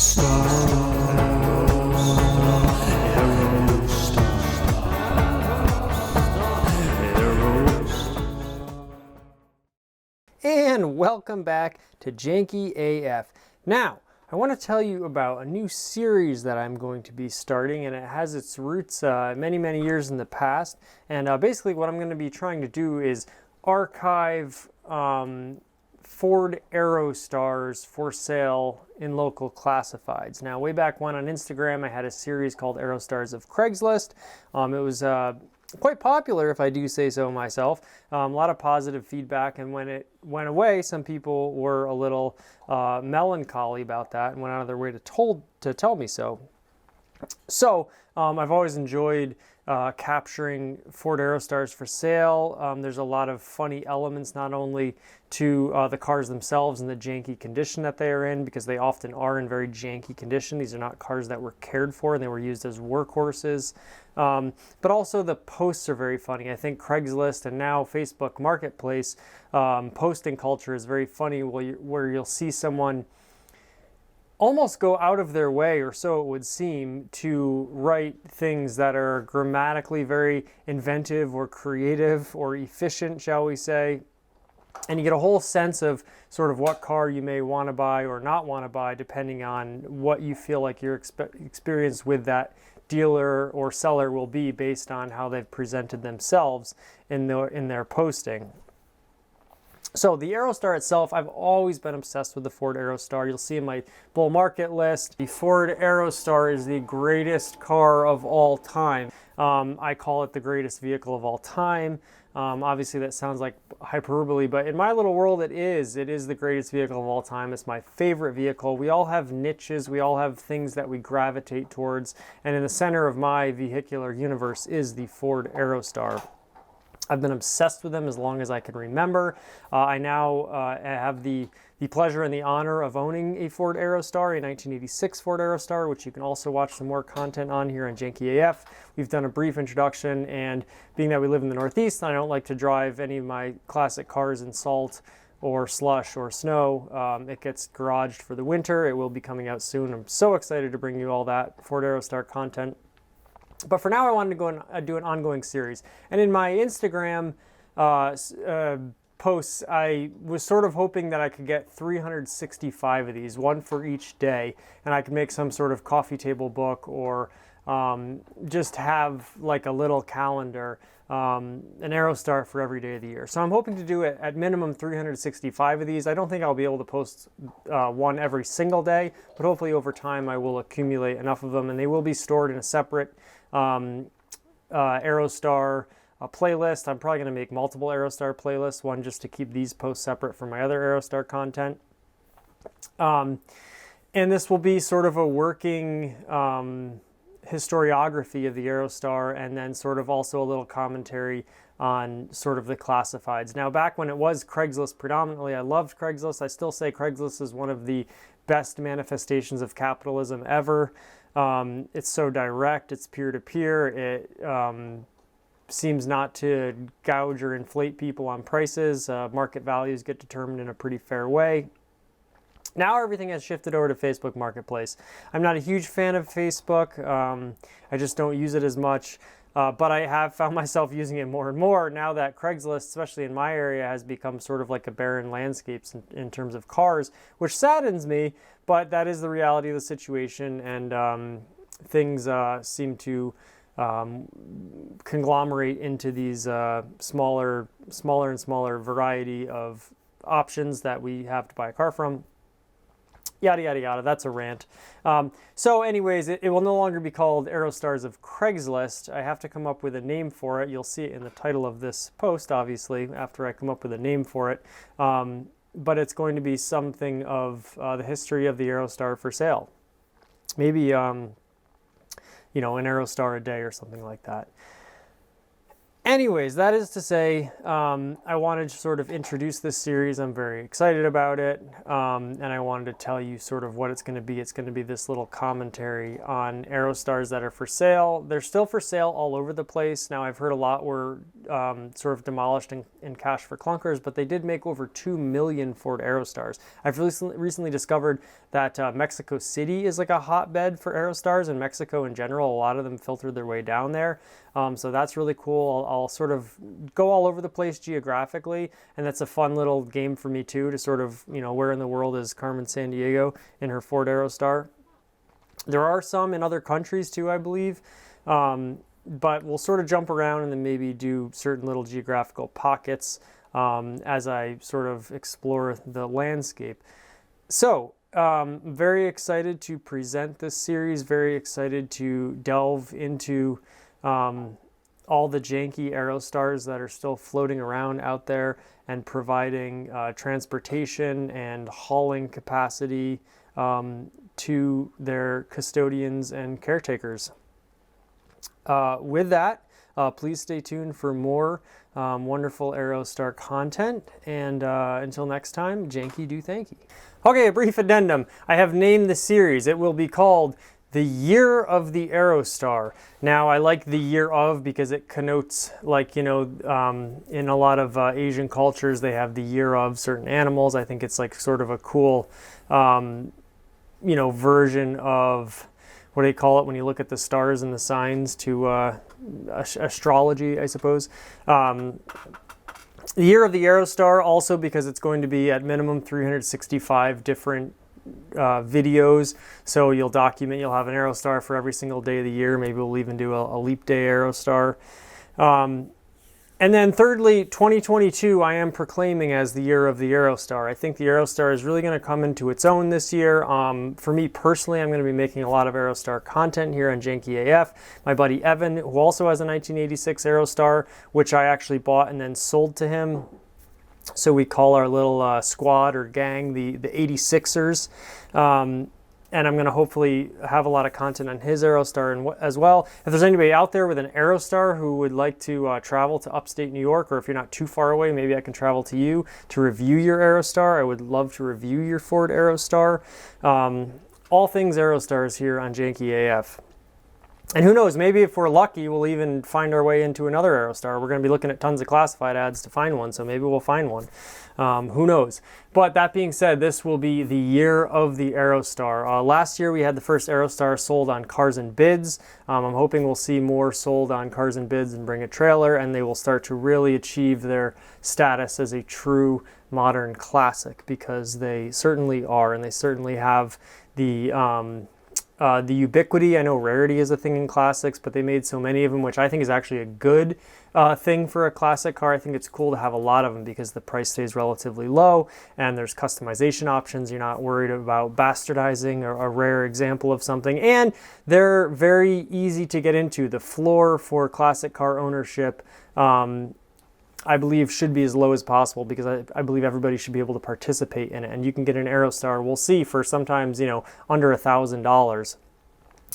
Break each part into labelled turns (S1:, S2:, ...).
S1: And welcome back to Janky AF. Now, I want to tell you about a new series that I'm going to be starting, and it has its roots many years in the past. And basically what I'm going to be trying to do is archive Ford Aerostars for sale in local classifieds. Now, way back when on Instagram, I had a series called Aerostars of Craigslist. It was quite popular, if I do say so myself. A lot of positive feedback, and when it went away, some people were a little melancholy about that and went out of their way to tell me so. So I've always enjoyed capturing Ford Aerostars for sale. There's a lot of funny elements, not only to the cars themselves and the janky condition that they are in, because they often are in very janky condition. These are not cars that were cared for, and they were used as workhorses. But also the posts are very funny. I think Craigslist and now Facebook Marketplace posting culture is very funny, where you'll see someone almost go out of their way, or so it would seem, to write things that are grammatically very inventive or creative or efficient, shall we say. And you get a whole sense of sort of what car you may want to buy or not want to buy, depending on what you feel like your experience with that dealer or seller will be, based on how they've presented themselves in their posting. So the Aerostar itself, I've always been obsessed with the Ford Aerostar. You'll see in my bull market list, the Ford Aerostar is the greatest car of all time. I call it the greatest vehicle of all time. Obviously that sounds like hyperbole, but in my little world it is the greatest vehicle of all time. It's my favorite vehicle. We all have niches, we all have things that we gravitate towards, and in the center of my vehicular universe is the Ford Aerostar. I've been obsessed with them as long as I can remember. I now have the pleasure and the honor of owning a Ford Aerostar, a 1986 Ford Aerostar, which you can also watch some more content on here on Janky AF. We've done a brief introduction, and being that we live in the Northeast, and I don't like to drive any of my classic cars in salt or slush or snow. It gets garaged for the winter. It will be coming out soon. I'm so excited to bring you all that Ford Aerostar content. But for now, I wanted to go and do an ongoing series. And in my Instagram posts, I was sort of hoping that I could get 365 of these, one for each day, and I could make some sort of coffee table book, or just have like a little calendar, an Aerostar for every day of the year. So I'm hoping to do it at minimum 365 of these. I don't think I'll be able to post one every single day, but hopefully over time I will accumulate enough of them, and they will be stored in a separate Aerostar playlist. I'm probably going to make multiple Aerostar playlists, one just to keep these posts separate from my other Aerostar content. And this will be sort of a working historiography of the Aerostar, and then sort of also a little commentary on sort of the classifieds. Now, back when it was Craigslist predominantly, I loved Craigslist. I still say Craigslist is one of the best manifestations of capitalism ever. It's so direct, it's peer-to-peer, it seems not to gouge or inflate people on prices. Market values get determined in a pretty fair way. Now everything has shifted over to Facebook Marketplace. I'm not a huge fan of Facebook. I just don't use it as much. But I have found myself using it more and more now that Craigslist, especially in my area, has become sort of like a barren landscape in terms of cars, which saddens me, but that is the reality of the situation, and things seem to conglomerate into these smaller and smaller variety of options that we have to buy a car from. Yada, yada, yada. That's a rant. So anyways, it will no longer be called Aerostars of Craigslist. I have to come up with a name for it. You'll see it in the title of this post, obviously, after I come up with a name for it. But it's going to be something of the history of the Aerostar for sale. Maybe, you know, an Aerostar a day or something like that. Anyways, that is to say, I wanted to sort of introduce this series. I'm very excited about it, and I wanted to tell you sort of what it's going to be. It's going to be this little commentary on Aerostars that are for sale. They're still for sale all over the place. Now, I've heard a lot where sort of demolished in cash for clunkers, but they did make over 2 million Ford Aerostars. I've recently discovered that Mexico City is like a hotbed for Aerostars, and Mexico in general, a lot of them filtered their way down there. So that's really cool. I'll sort of go all over the place geographically, and that's a fun little game for me too, to sort of, you know, where in the world is Carmen Sandiego in her Ford Aerostar. There are some in other countries too, I believe, but we'll sort of jump around and then maybe do certain little geographical pockets as I sort of explore the landscape. So, very excited to present this series, very excited to delve into all the janky Aerostars that are still floating around out there and providing transportation and hauling capacity to their custodians and caretakers. With that, please stay tuned for more wonderful Aerostar content, and until next time, janky do thanky. Okay, a brief addendum. I have named the series. It will be called The Year of the Aerostar. Now, I like the year of because it connotes, like, you know, in a lot of Asian cultures, they have the year of certain animals. I think it's like sort of a cool, you know, version of, what do you call it when you look at the stars and the signs, to astrology, I suppose. The Year of the Aerostar, also because it's going to be at minimum 365 different videos. So you'll document, you'll have an Aerostar for every single day of the year. Maybe we'll even do a leap day Aerostar. And then thirdly, 2022, I am proclaiming as the year of the Aerostar. I think the Aerostar is really going to come into its own this year. For me personally, I'm going to be making a lot of Aerostar content here on Janky AF. My buddy Evan, who also has a 1986 Aerostar, which I actually bought and then sold to him. So we call our little squad or gang the 86ers. And I'm going to hopefully have a lot of content on his Aerostar as well. If there's anybody out there with an Aerostar who would like to travel to upstate New York, or if you're not too far away, maybe I can travel to you to review your Aerostar. I would love to review your Ford Aerostar. All things Aerostars here on Janky AF. And who knows, maybe if we're lucky, we'll even find our way into another Aerostar. We're going to be looking at tons of classified ads to find one, so maybe we'll find one. Who knows? But that being said, this will be the year of the Aerostar. Last year we had the first Aerostar sold on Cars and Bids. I'm hoping we'll see more sold on Cars and Bids and Bring a Trailer, and they will start to really achieve their status as a true modern classic, because they certainly are, and they certainly have the ubiquity. I know rarity is a thing in classics, but they made so many of them, which I think is actually a good thing for a classic car. I think it's cool to have a lot of them because the price stays relatively low and there's customization options. You're not worried about bastardizing a rare example of something, and they're very easy to get into. The floor for classic car ownership, I believe, should be as low as possible, because I believe everybody should be able to participate in it. And you can get an Aerostar, we'll see, for sometimes, you know, under $1,000.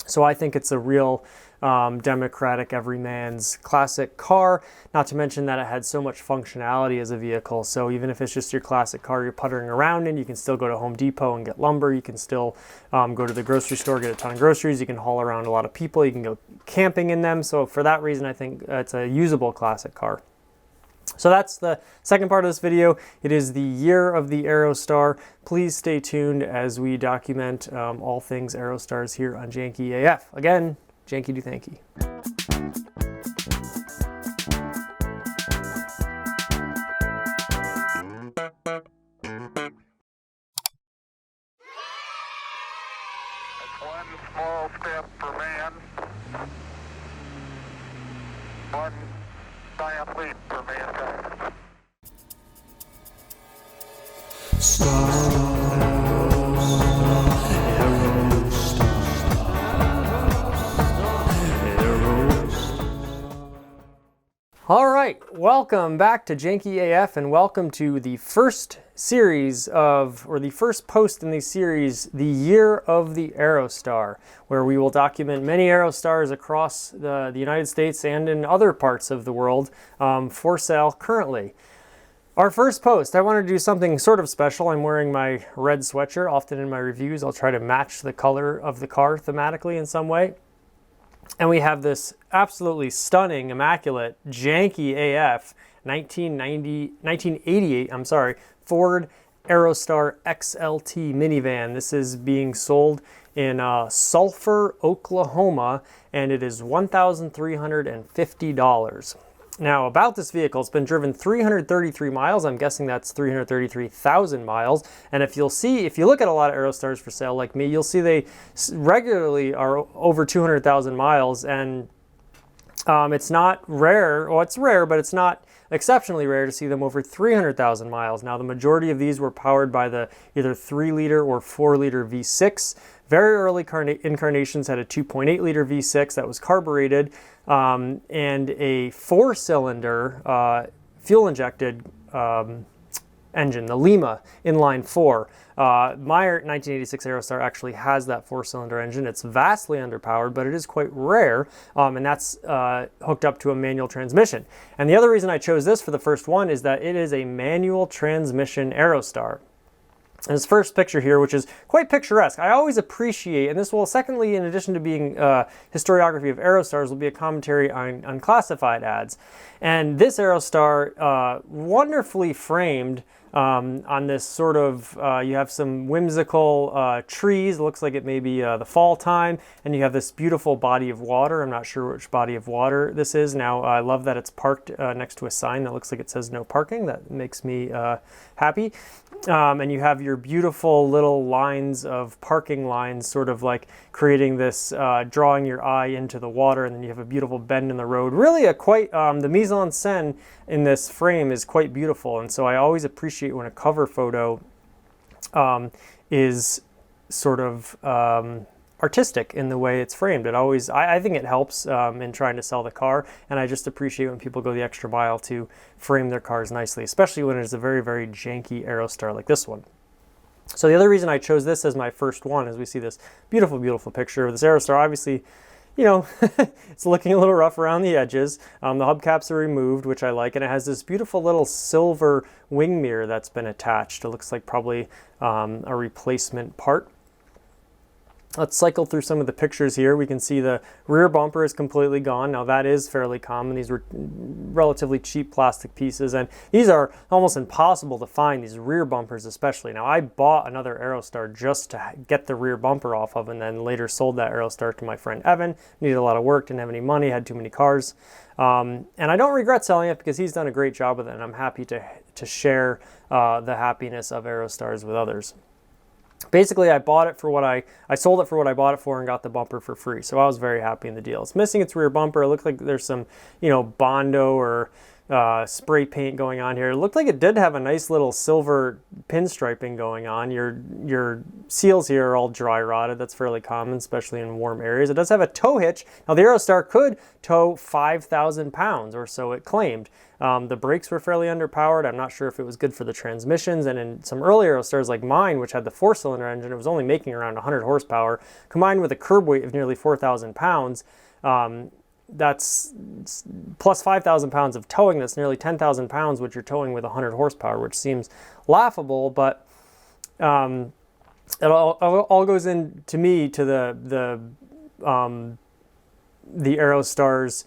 S1: So I think it's a real democratic, everyman's classic car, not to mention that it had so much functionality as a vehicle. So even if it's just your classic car you're puttering around in, you can still go to Home Depot and get lumber. You can still go to the grocery store, get a ton of groceries. You can haul around a lot of people. You can go camping in them. So for that reason, I think it's a usable classic car. So that's the second part of this video. It is the year of the Aerostar. Please stay tuned as we document all things Aerostars here on Janky AF. Again, Janky do thanky.
S2: One small step for man, one giant leap for mankind.
S1: All right, welcome back to Janky AF, and welcome to the first series of, or the first post in the series, The Year of the Aerostar, where we will document many Aerostars across the United States and in other parts of the world for sale currently. Our first post, I want to do something sort of special. I'm wearing my red sweatshirt. Often in my reviews, I'll try to match the color of the car thematically in some way. And we have this absolutely stunning, immaculate, janky AF 1988, I'm sorry, Ford Aerostar XLT minivan. This is being sold in Sulphur, Oklahoma, and it is $1,350. Now, about this vehicle, it's been driven 333 miles. I'm guessing that's 333,000 miles. And if you look at a lot of Aerostars for sale like me, you'll see they regularly are over 200,000 miles. And it's not rare, well, it's rare, but it's not exceptionally rare to see them over 300,000 miles. Now, the majority of these were powered by the either 3-liter or 4-liter V6. Very early incarnations had a 2.8-liter V6 that was carbureted, and a 4-cylinder fuel-injected engine, the Lima inline 4. My 1986 Aerostar actually has that 4-cylinder engine. It's vastly underpowered, but it is quite rare, and that's hooked up to a manual transmission. And the other reason I chose this for the first one is that it is a manual transmission Aerostar. And this first picture here, which is quite picturesque, I always appreciate, and this will, secondly, in addition to being historiography of Aerostars, will be a commentary on classified ads. And this Aerostar, wonderfully framed on this sort of, you have some whimsical trees, it looks like it may be the fall time, and you have this beautiful body of water. I'm not sure which body of water this is. Now, I love that it's parked next to a sign that looks like it says no parking. That makes me happy. And you have your beautiful little lines of parking lines, sort of like creating this, drawing your eye into the water, and then you have a beautiful bend in the road. Really the mise-en-scène in this frame is quite beautiful, and so I always appreciate when a cover photo is sort of artistic in the way it's framed. I think it helps in trying to sell the car, and I just appreciate when people go the extra mile to frame their cars nicely, especially when it's a very, very janky Aerostar like this one. So the other reason I chose this as my first one is we see this beautiful, beautiful picture of this Aerostar. Obviously, you know, it's looking a little rough around the edges. The hubcaps are removed, which I like, and it has this beautiful little silver wing mirror that's been attached. It looks like probably a replacement part. Let's cycle through some of the pictures here. We can see the rear bumper is completely gone. Now that is fairly common. These were relatively cheap plastic pieces, and these are almost impossible to find, these rear bumpers especially. Now I bought another Aerostar just to get the rear bumper off of, and then later sold that Aerostar to my friend Evan. Needed a lot of work, didn't have any money, had too many cars. And I don't regret selling it because he's done a great job with it, and I'm happy to share the happiness of Aerostars with others. Basically, I sold it for what I bought it for and got the bumper for free. So I was very happy in the deal. It's missing its rear bumper. It looked like there's some, Bondo or spray paint going on here. It looked like it did have a nice little silver pinstriping going on. Your seals here are all dry rotted. That's fairly common, especially in warm areas. It does have a tow hitch. Now the Aerostar could tow 5,000 pounds or so, it claimed. The brakes were fairly underpowered. I'm not sure if it was good for the transmissions. And in some earlier Aerostars like mine, which had the 4-cylinder engine, it was only making around 100 horsepower, combined with a curb weight of nearly 4,000 pounds. That's plus 5,000 pounds of towing. That's nearly 10,000 pounds, which you're towing with 100 horsepower, which seems laughable, but it all goes in to me to the Aerostar's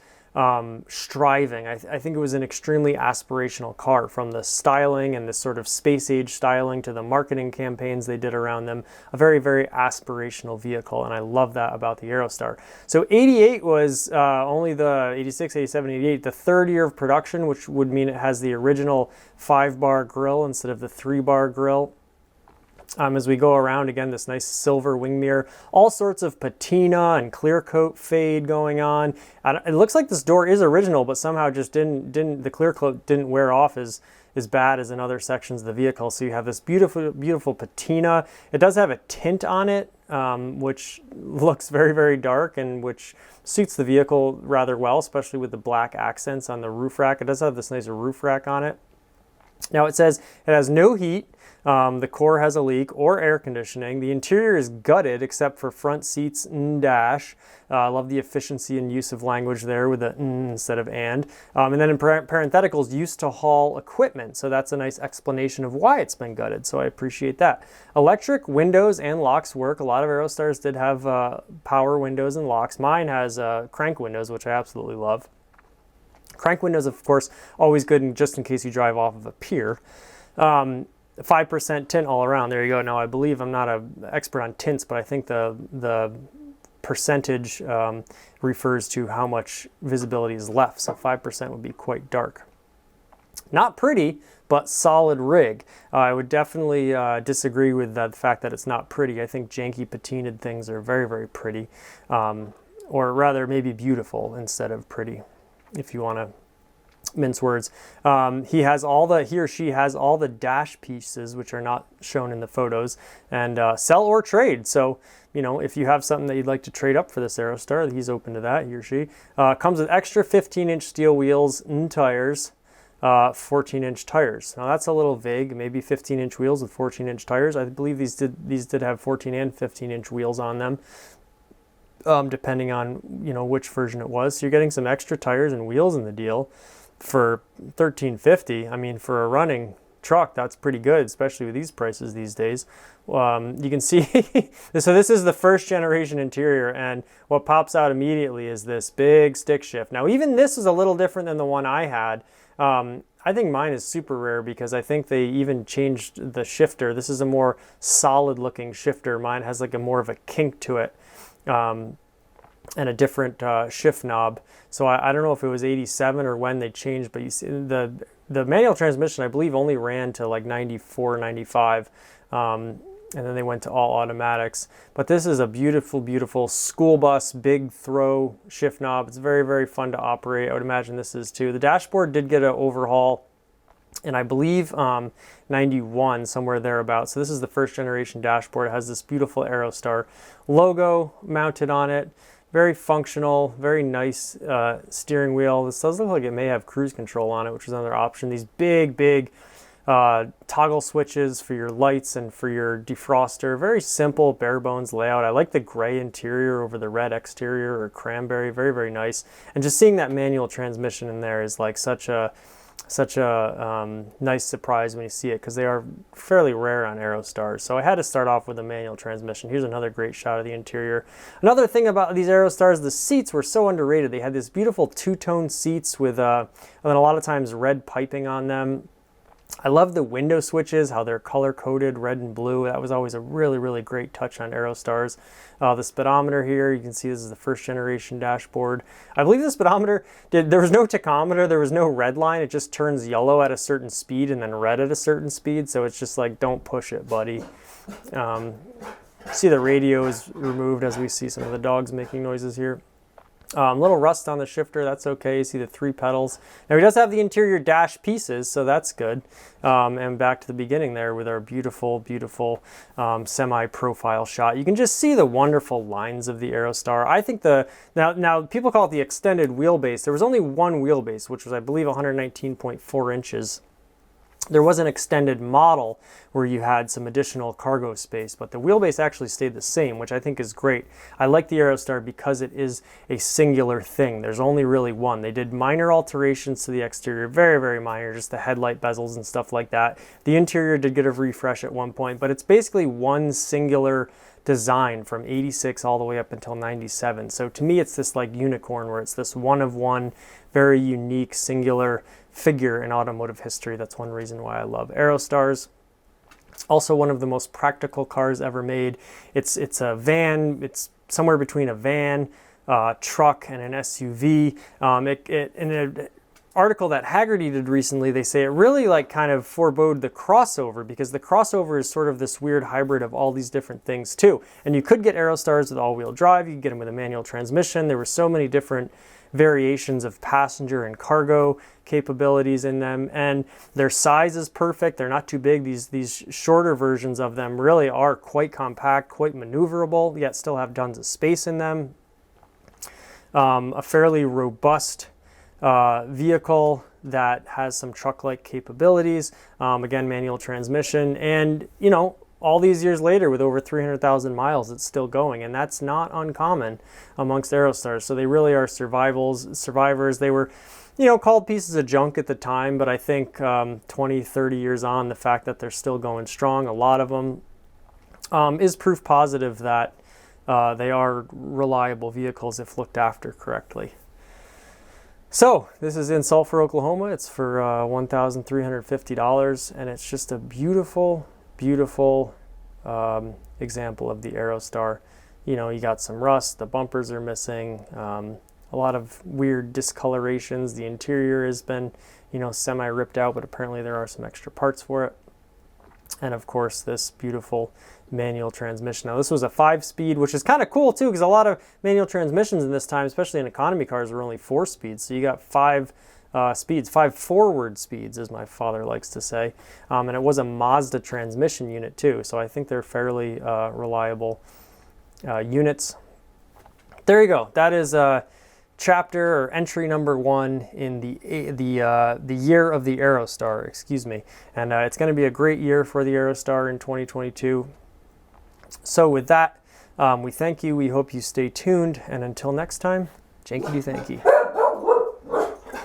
S1: striving. I think it was an extremely aspirational car, from the styling and this sort of space age styling to the marketing campaigns they did around them. A very, very aspirational vehicle, and I love that about the Aerostar. So 88 was only the 86, 87, 88, the third year of production, which would mean it has the original 5-bar grille instead of the 3-bar grille. As we go around, again, this nice silver wing mirror, all sorts of patina and clear coat fade going on. And it looks like this door is original, but somehow just the clear coat didn't wear off as bad as in other sections of the vehicle. So you have this beautiful, beautiful patina. It does have a tint on it, which looks very, very dark and which suits the vehicle rather well, especially with the black accents on the roof rack. It does have this nice roof rack on it. Now it says it has no heat. The core has a leak or air conditioning. The interior is gutted except for front seats and dash. I love the efficiency and use of language there with the instead of and. And then in parentheticals, used to haul equipment. So that's a nice explanation of why it's been gutted. So I appreciate that. Electric windows and locks work. A lot of Aerostars did have power windows and locks. Mine has crank windows, which I absolutely love. Crank windows, of course, always good just in case you drive off of a pier. 5% tint all around. There you go. Now, I believe I'm not an expert on tints, but I think the percentage refers to how much visibility is left. So 5% would be quite dark. Not pretty, but solid rig. I would definitely disagree with the fact that it's not pretty. I think janky patinaed things are very, very pretty. Or rather, maybe beautiful instead of pretty, if you want to mince words. He or she has all the dash pieces, which are not shown in the photos, and sell or trade. So, you know, if you have something that you'd like to trade up for this Aerostar, he's open to that, he or she. Comes with extra 15-inch steel wheels and tires, 14-inch tires. Now that's a little vague, maybe 15-inch wheels with 14-inch tires. I believe these did have 14 and 15-inch wheels on them. Depending on, you know, which version it was. So you're getting some extra tires and wheels in the deal for $13.50. I mean, for a running truck, that's pretty good, especially with these prices these days. You can see, so this is the first generation interior, and what pops out immediately is this big stick shift. Now, even this is a little different than the one I had. I think mine is super rare because I think they even changed the shifter. This is a more solid looking shifter. Mine has like a more of a kink to it. And a different shift knob. So I don't know if it was 87 or when they changed, but you see the manual transmission, I believe, only ran to like 94, 95. And then they went to all automatics. But this is a beautiful, beautiful school bus, big throw shift knob. It's very, very fun to operate. I would imagine this is too. The dashboard did get an overhaul, and I believe 91, somewhere thereabouts. So this is the first generation dashboard. It has this beautiful Aerostar logo mounted on it. Very functional, very nice steering wheel. This does look like it may have cruise control on it, which is another option. These big, big toggle switches for your lights and for your defroster. Very simple, bare bones layout. I like the gray interior over the red exterior or cranberry. Very, very nice. And just seeing that manual transmission in there is like such a nice surprise when you see it, because they are fairly rare on Aerostars. So I had to start off with a manual transmission. Here's another great shot of the interior. Another thing about these Aerostars, the seats were so underrated. They had these beautiful two-tone seats with and then a lot of times red piping on them. I love the window switches, how they're color-coded, red and blue. That was always a really, really great touch on Aerostars. The speedometer here, you can see this is the first generation dashboard. I believe the speedometer, there was no tachometer, there was no red line. It just turns yellow at a certain speed and then red at a certain speed. So it's just like, don't push it, buddy. See the radio is removed as we see some of the dogs making noises here. Little rust on the shifter, that's okay. You see the 3 pedals. Now he does have the interior dash pieces, so that's good. And back to the beginning there with our beautiful, beautiful semi-profile shot. You can just see the wonderful lines of the Aerostar. I think now people call it the extended wheelbase. There was only one wheelbase, which was, I believe, 119.4 inches. There was an extended model where you had some additional cargo space, but the wheelbase actually stayed the same, which I think is great. I like the Aerostar because it is a singular thing. There's only really one. They did minor alterations to the exterior, very, very minor, just the headlight bezels and stuff like that. The interior did get a refresh at one point, but it's basically one singular design from 86 all the way up until 97. So to me, it's this like unicorn where it's this one of one, very unique, singular figure in automotive history. That's one reason why I love Aerostars. Also one of the most practical cars ever made. It's a van. It's somewhere between a van, truck, and an SUV. In an article that Haggerty did recently, they say it really like kind of forebode the crossover, because the crossover is sort of this weird hybrid of all these different things too. And you could get Aerostars with all-wheel drive. You could get them with a manual transmission. There were so many different variations of passenger and cargo capabilities in them, and their size is perfect. They're not too big. These shorter versions of them really are quite compact, quite maneuverable, yet still have tons of space in them. A fairly robust vehicle. that has some truck-like capabilities. Again, manual transmission, and you know, all these years later with over 300,000 miles, it's still going, and that's not uncommon amongst Aerostars. So they really are survivors. They were, you know, called pieces of junk at the time, but I think 20, 30 years on, the fact that they're still going strong, a lot of them, is proof positive that they are reliable vehicles if looked after correctly. So this is in Sulphur, Oklahoma. It's for $1,350, and it's just a beautiful, beautiful example of the Aerostar. You know, you got some rust, the bumpers are missing, a lot of weird discolorations. The interior has been, you know, semi-ripped out, but apparently there are some extra parts for it. And of course, this beautiful manual transmission. Now, this was a 5-speed, which is kind of cool too, because a lot of manual transmissions in this time, especially in economy cars, were only 4 speeds. So you got 5 speeds, 5 forward speeds, as my father likes to say. And it was a Mazda transmission unit too. So I think they're fairly reliable units. There you go. That is chapter or entry number 1 in the year of the Aerostar, excuse me. And it's going to be a great year for the Aerostar in 2022. So with that, we thank you. We hope you stay tuned. And until next time, Janky do thanky.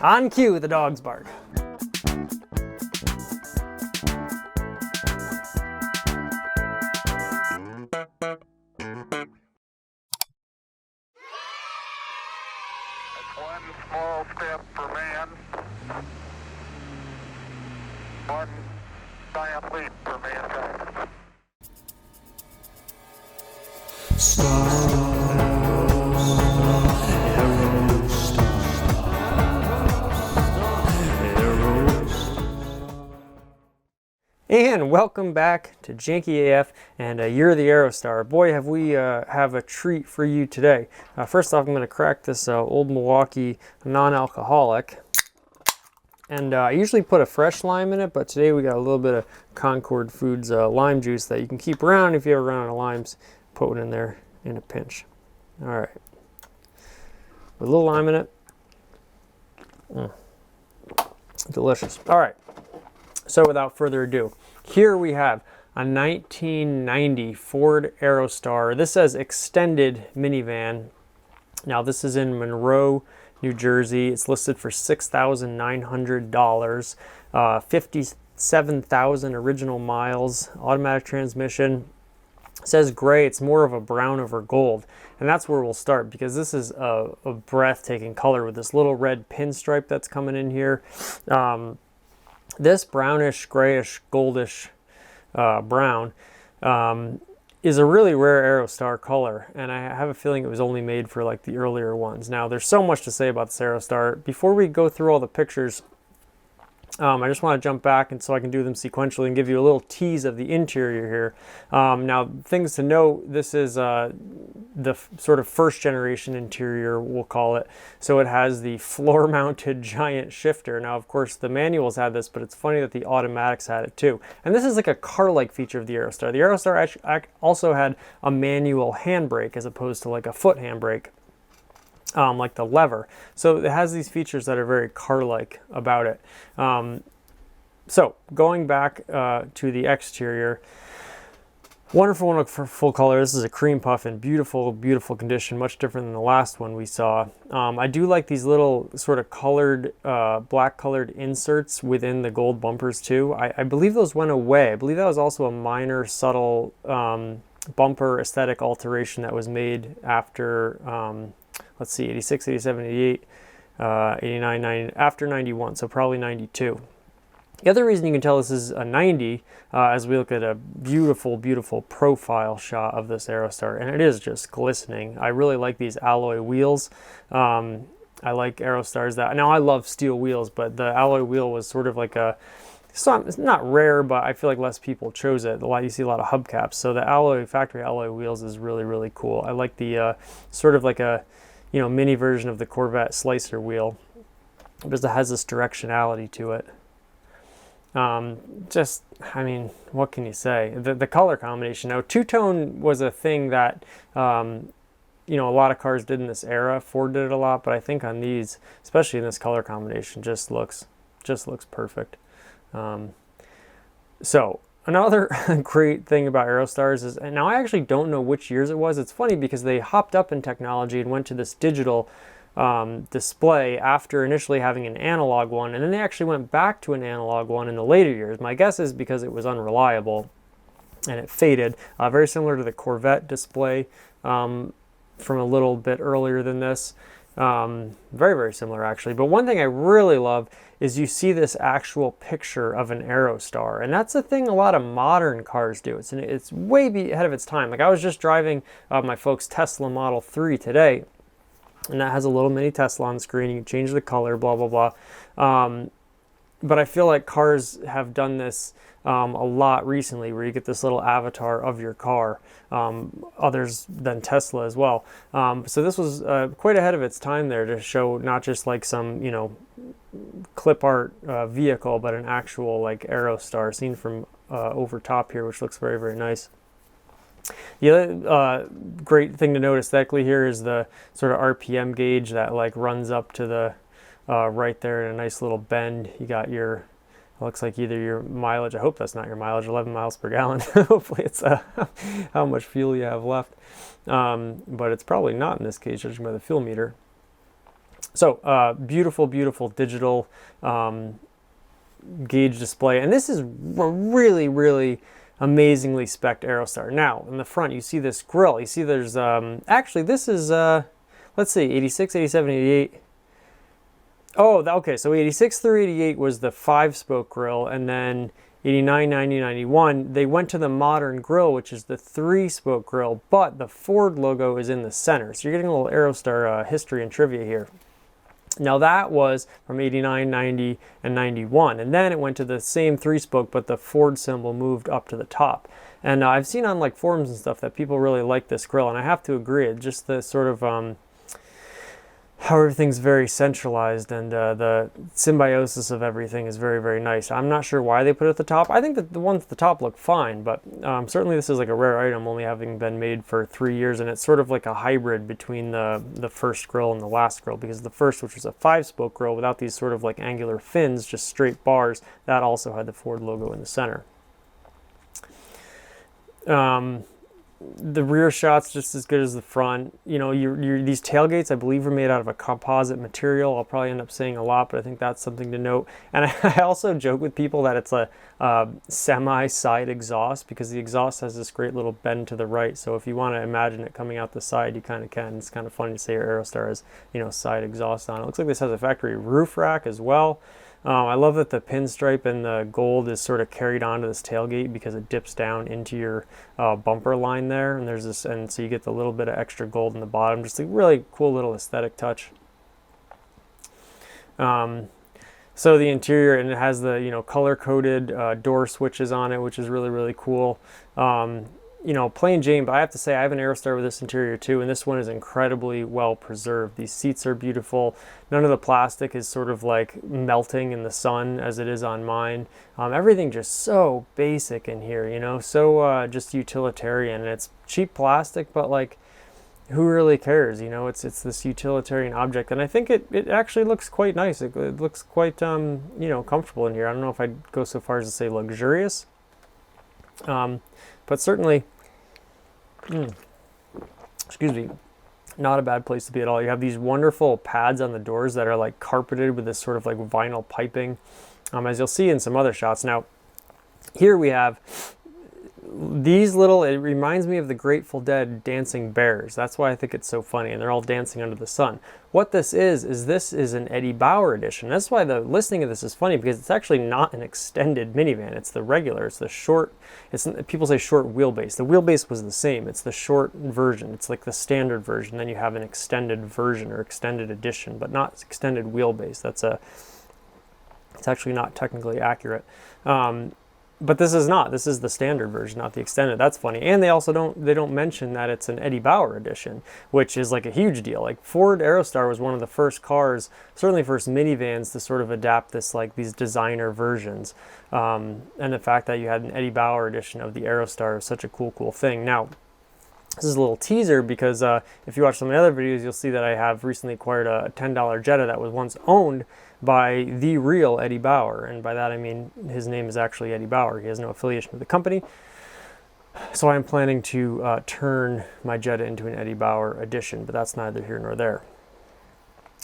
S1: On cue, the dogs bark.
S2: One small step for man, one giant leap for mankind.
S1: And welcome back to Janky AF and You're the Aerostar. Boy, have we have a treat for you today. First off, I'm going to crack this Old Milwaukee non-alcoholic. And I usually put a fresh lime in it, but today we got a little bit of Concord Foods lime juice that you can keep around if you ever run out of limes. Put one in there in a pinch. All right. With a little lime in it. Delicious. All right. So without further ado, here we have a 1990 Ford Aerostar. This says extended minivan. Now this is in Monroe, New Jersey. It's listed for $6,900. 57,000 original miles. Automatic transmission. It says gray. It's more of a brown over gold. And that's where we'll start, because this is a breathtaking color with this little red pinstripe that's coming in here. This brownish, grayish, goldish brown is a really rare Aerostar color, and I have a feeling it was only made for like the earlier ones. Now, there's so much to say about this Aerostar. Before we go through all the pictures, I just want to jump back and so I can do them sequentially and give you a little tease of the interior here. Now, things to note, this is the sort of first generation interior, we'll call it. So it has the floor mounted giant shifter. Now, of course, the manuals had this, but it's funny that the automatics had it too. And this is like a car-like feature of the Aerostar. The Aerostar also had a manual handbrake as opposed to like a foot handbrake. Like the lever. So it has these features that are very car-like about it. So going back to the exterior, wonderful one for full color. This is a cream puff in beautiful, beautiful condition, much different than the last one we saw. I do like these little sort of colored, black colored inserts within the gold bumpers too. I believe those went away. I believe that was also a minor, subtle bumper aesthetic alteration that was made after let's see, 86, 87, 88, 89, 90, after 91, so probably 92. The other reason you can tell this is a 90, as we look at a beautiful, beautiful profile shot of this Aerostar, and it is just glistening. I really like these alloy wheels. I like Aerostars that, now I love steel wheels, but the alloy wheel was sort of like a, it's not rare, but I feel like less people chose it. You see a lot of hubcaps, so the factory alloy wheels is really, really cool. I like the sort of like a, you know, mini version of the Corvette slicer wheel, because it has this directionality to it. Just, I mean, what can you say? The color combination. Now, two-tone was a thing that, you know, a lot of cars did in this era. Ford did it a lot, but I think on these, especially in this color combination, just looks just looks perfect. So another great thing about Aerostars is, and now I actually don't know which years it was. It's funny because they hopped up in technology and went to this digital display after initially having an analog one, and then they actually went back to an analog one in the later years. My guess is because it was unreliable and it faded. Very similar to the Corvette display from a little bit earlier than this. Very, very similar actually. But one thing I really love is you see this actual picture of an Aerostar. And that's a thing a lot of modern cars do. It's way ahead of its time. Like I was just driving my folks' Tesla Model 3 today, and that has a little mini Tesla on the screen. You can change the color, blah, blah, blah. But I feel like cars have done this a lot recently, where you get this little avatar of your car, others than Tesla as well. So this was quite ahead of its time there to show not just like some, you know, clip art vehicle, but an actual like Aerostar seen from over top here, which looks very, very nice. The other great thing to note aesthetically here is the sort of RPM gauge that like runs up to the right there in a nice little bend. You got your, looks like either your mileage, I hope that's not your mileage, 11 miles per gallon. Hopefully it's how much fuel you have left. But it's probably not in this case, judging by the fuel meter. So beautiful, beautiful digital gauge display. And this is a really, really amazingly spec'd Aerostar. Now, in the front, you see this grille. You see there's, actually this is, let's see, 86, 87, 88. Oh, okay, so 86 through 88 was the 5-spoke grille, and then 89, 90, 91, they went to the modern grille, which is the 3-spoke grille, but the Ford logo is in the center. So you're getting a little Aerostar history and trivia here. Now that was from 89, 90, and 91, and then it went to the same 3-spoke, but the Ford symbol moved up to the top. And I've seen on like forums and stuff that people really like this grille, and I have to agree. It's just the sort of how everything's very centralized, and the symbiosis of everything is very, very nice. I'm not sure why they put it at the top. I think that the ones at the top look fine, but certainly this is like a rare item, only having been made for 3 years, and it's sort of like a hybrid between the first grille and the last grille, because the first, which was a 5-spoke grille without these sort of like angular fins, just straight bars, that also had the Ford logo in the center. The rear shot's just as good as the front. You know, these tailgates, I believe, are made out of a composite material. I'll probably end up saying a lot, but I think that's something to note. And I also joke with people that it's a semi-side exhaust, because the exhaust has this great little bend to the right. So if you want to imagine it coming out the side, you kind of can. It's kind of funny to say your Aerostar has, you know, side exhaust on it. Looks like this has a factory roof rack as well. I love that the pinstripe and the gold is sort of carried onto this tailgate because it dips down into your bumper line there, and there's this, and so you get the little bit of extra gold in the bottom. Just a really cool little aesthetic touch. So the interior, and it has the, you know, color-coded door switches on it, which is really, really cool. You know, plain Jane, but I have to say I have an Aerostar with this interior too, and this one is incredibly well preserved. These seats are beautiful. None of the plastic is sort of like melting in the sun as it is on mine. Everything just so basic in here, you know, so just utilitarian. And it's cheap plastic, but like, who really cares? You know, it's this utilitarian object, and I think it actually looks quite nice. It looks quite you know, comfortable in here. I don't know if I'd go so far as to say luxurious, but certainly, excuse me, not a bad place to be at all. You have these wonderful pads on the doors that are like carpeted with this sort of like vinyl piping, as you'll see in some other shots. Now, here we have these little, it reminds me of the Grateful Dead dancing bears. That's why I think it's so funny, and they're all dancing under the sun. What this is this is an Eddie Bauer edition. That's why the listing of this is funny, because it's actually not an extended minivan. It's the regular, it's the short, people say short wheelbase. The wheelbase was the same. It's the short version. It's like the standard version. Then you have an extended version or extended edition, but not extended wheelbase. It's actually not technically accurate. But this is not. This is the standard version, not the extended. That's funny. And they also don't mention that it's an Eddie Bauer edition, which is like a huge deal. Like Ford Aerostar was one of the first cars, certainly first minivans, to sort of adapt this, like these designer versions. And the fact that you had an Eddie Bauer edition of the Aerostar is such a cool thing. Now, this is a little teaser, because if you watch some of the other videos, you'll see that I have recently acquired a $10 Jetta that was once owned by the real Eddie Bauer. And by that I mean his name is actually Eddie Bauer. He has no affiliation with the company. So I'm planning to turn my Jetta into an Eddie Bauer edition, but that's neither here nor there.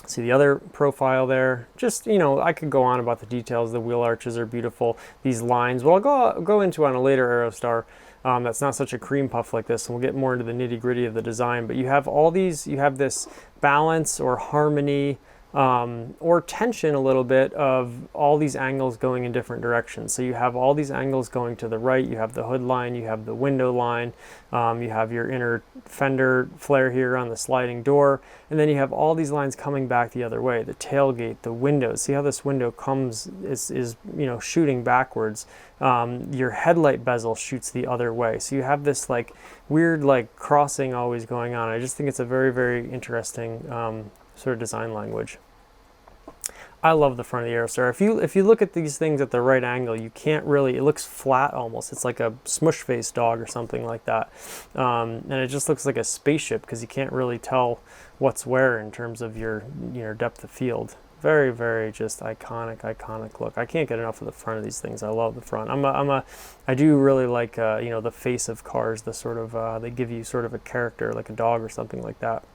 S1: See the other profile there? Just, you know, I could go on about the details. The wheel arches are beautiful. These lines, well, I'll go into on a later Aerostar that's not such a cream puff like this, and we'll get more into the nitty gritty of the design. But you have all these, you have this balance or harmony or tension a little bit of all these angles going in different directions. So you have all these angles going to the right, you have the hood line, you have the window line, you have your inner fender flare here on the sliding door, and then you have all these lines coming back the other way, the tailgate, the windows. See how this window comes, is you know, shooting backwards. Your headlight bezel shoots the other way. So you have this like weird like crossing always going on. I just think it's a very, very interesting sort of design language. I love the front of the Aerostar. If you look at these things at the right angle, you can't really, it looks flat almost. It's like a smush face dog or something like that. And it just looks like a spaceship because you can't really tell what's where in terms of your depth of field. Very, very just iconic look. I can't get enough of the front of these things. I love the front. I do really like you know, the face of cars, the sort of they give you sort of a character like a dog or something like that.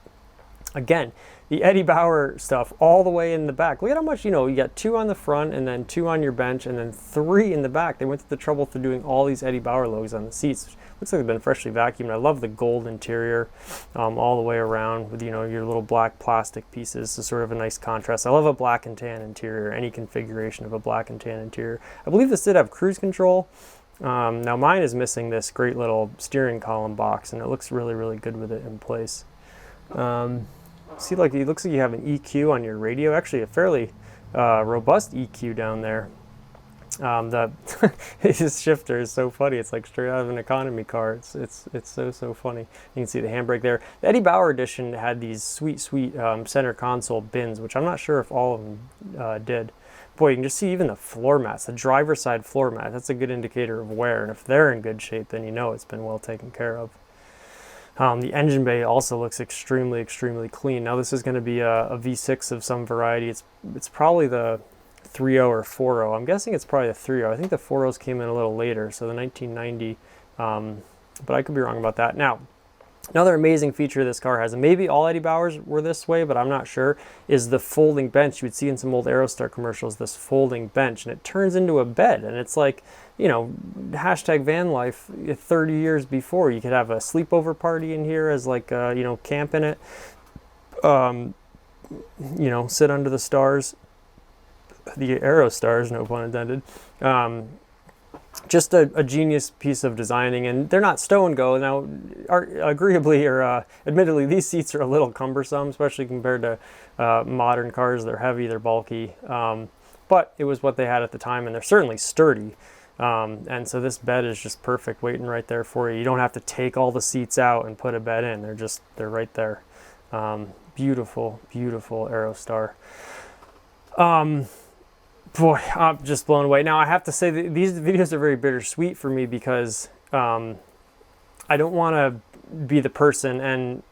S1: Again, the Eddie Bauer stuff all the way in the back. Look at how much, you know, you got 2 on the front and then 2 on your bench and then 3 in the back. They went through the trouble for doing all these Eddie Bauer logos on the seats. Looks like they've been freshly vacuumed. I love the gold interior all the way around with, you know, your little black plastic pieces. It's sort of a nice contrast. I love a black and tan interior, any configuration of a black and tan interior. I believe this did have cruise control. Now mine is missing this great little steering column box, and it looks really, really good with it in place. See, like it looks like you have an EQ on your radio, actually a fairly robust EQ down there. His shifter is so funny. It's like straight out of an economy car. It's so funny. You can see the handbrake there. The Eddie Bauer edition had these sweet center console bins, which I'm not sure if all of them did. Boy, you can just see even the floor mats, the driver's side floor mat. That's a good indicator of wear, and if they're in good shape, then you know it's been well taken care of. The engine bay also looks extremely clean. Now this is going to be a V6 of some variety. It's probably the 3.0 or 4.0. I'm guessing it's probably the 3.0. I think the 4.0s came in a little later, so the 1990. But I could be wrong about that. Now, another amazing feature this car has, and maybe all Eddie Bauers were this way, but I'm not sure, is the folding bench. You would see in some old Aerostar commercials, this folding bench, and it turns into a bed, and it's like, you know, hashtag van life 30 years before. You could have a sleepover party in here as like, you know, camp in it, you know, sit under the stars, the Aerostars, no pun intended. Just a genius piece of designing, and they're not stow and go. Now, agreeably or admittedly, these seats are a little cumbersome, especially compared to modern cars. They're heavy, they're bulky, but it was what they had at the time, and they're certainly sturdy. And so this bed is just perfect, waiting right there for you. You don't have to take all the seats out and put a bed in. They're right there. Beautiful Aerostar. Boy, I'm just blown away. Now I have to say that these videos are very bittersweet for me because I don't want to be the person, and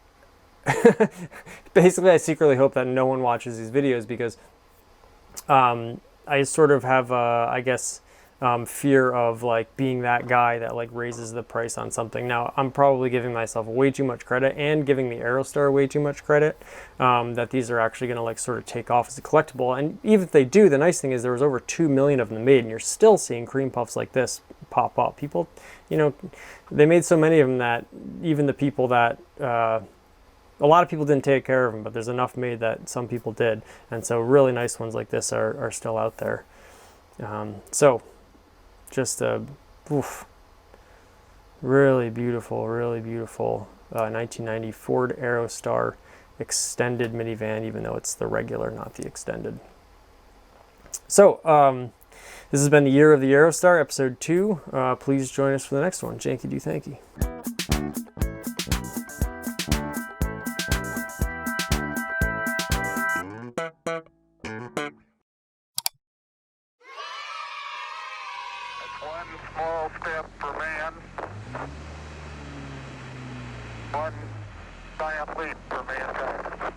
S1: basically I secretly hope that no one watches these videos because I sort of have I guess fear of like being that guy that like raises the price on something. Now I'm probably giving myself way too much credit and giving the Aerostar way too much credit, that these are actually going to like sort of take off as a collectible. And even if they do, the nice thing is there was over 2 million of them made, and you're still seeing cream puffs like this pop up. People, you know, they made so many of them that even the people that a lot of people didn't take care of them, but there's enough made that some people did, and so really nice ones like this are still out there. So just a really beautiful 1990 Ford Aerostar extended minivan, even though it's the regular, not the extended. So this has been the Year of the Aerostar, episode 2. Please join us for the next one. Janky do thanky.
S2: One small step for man, one giant leap for mankind.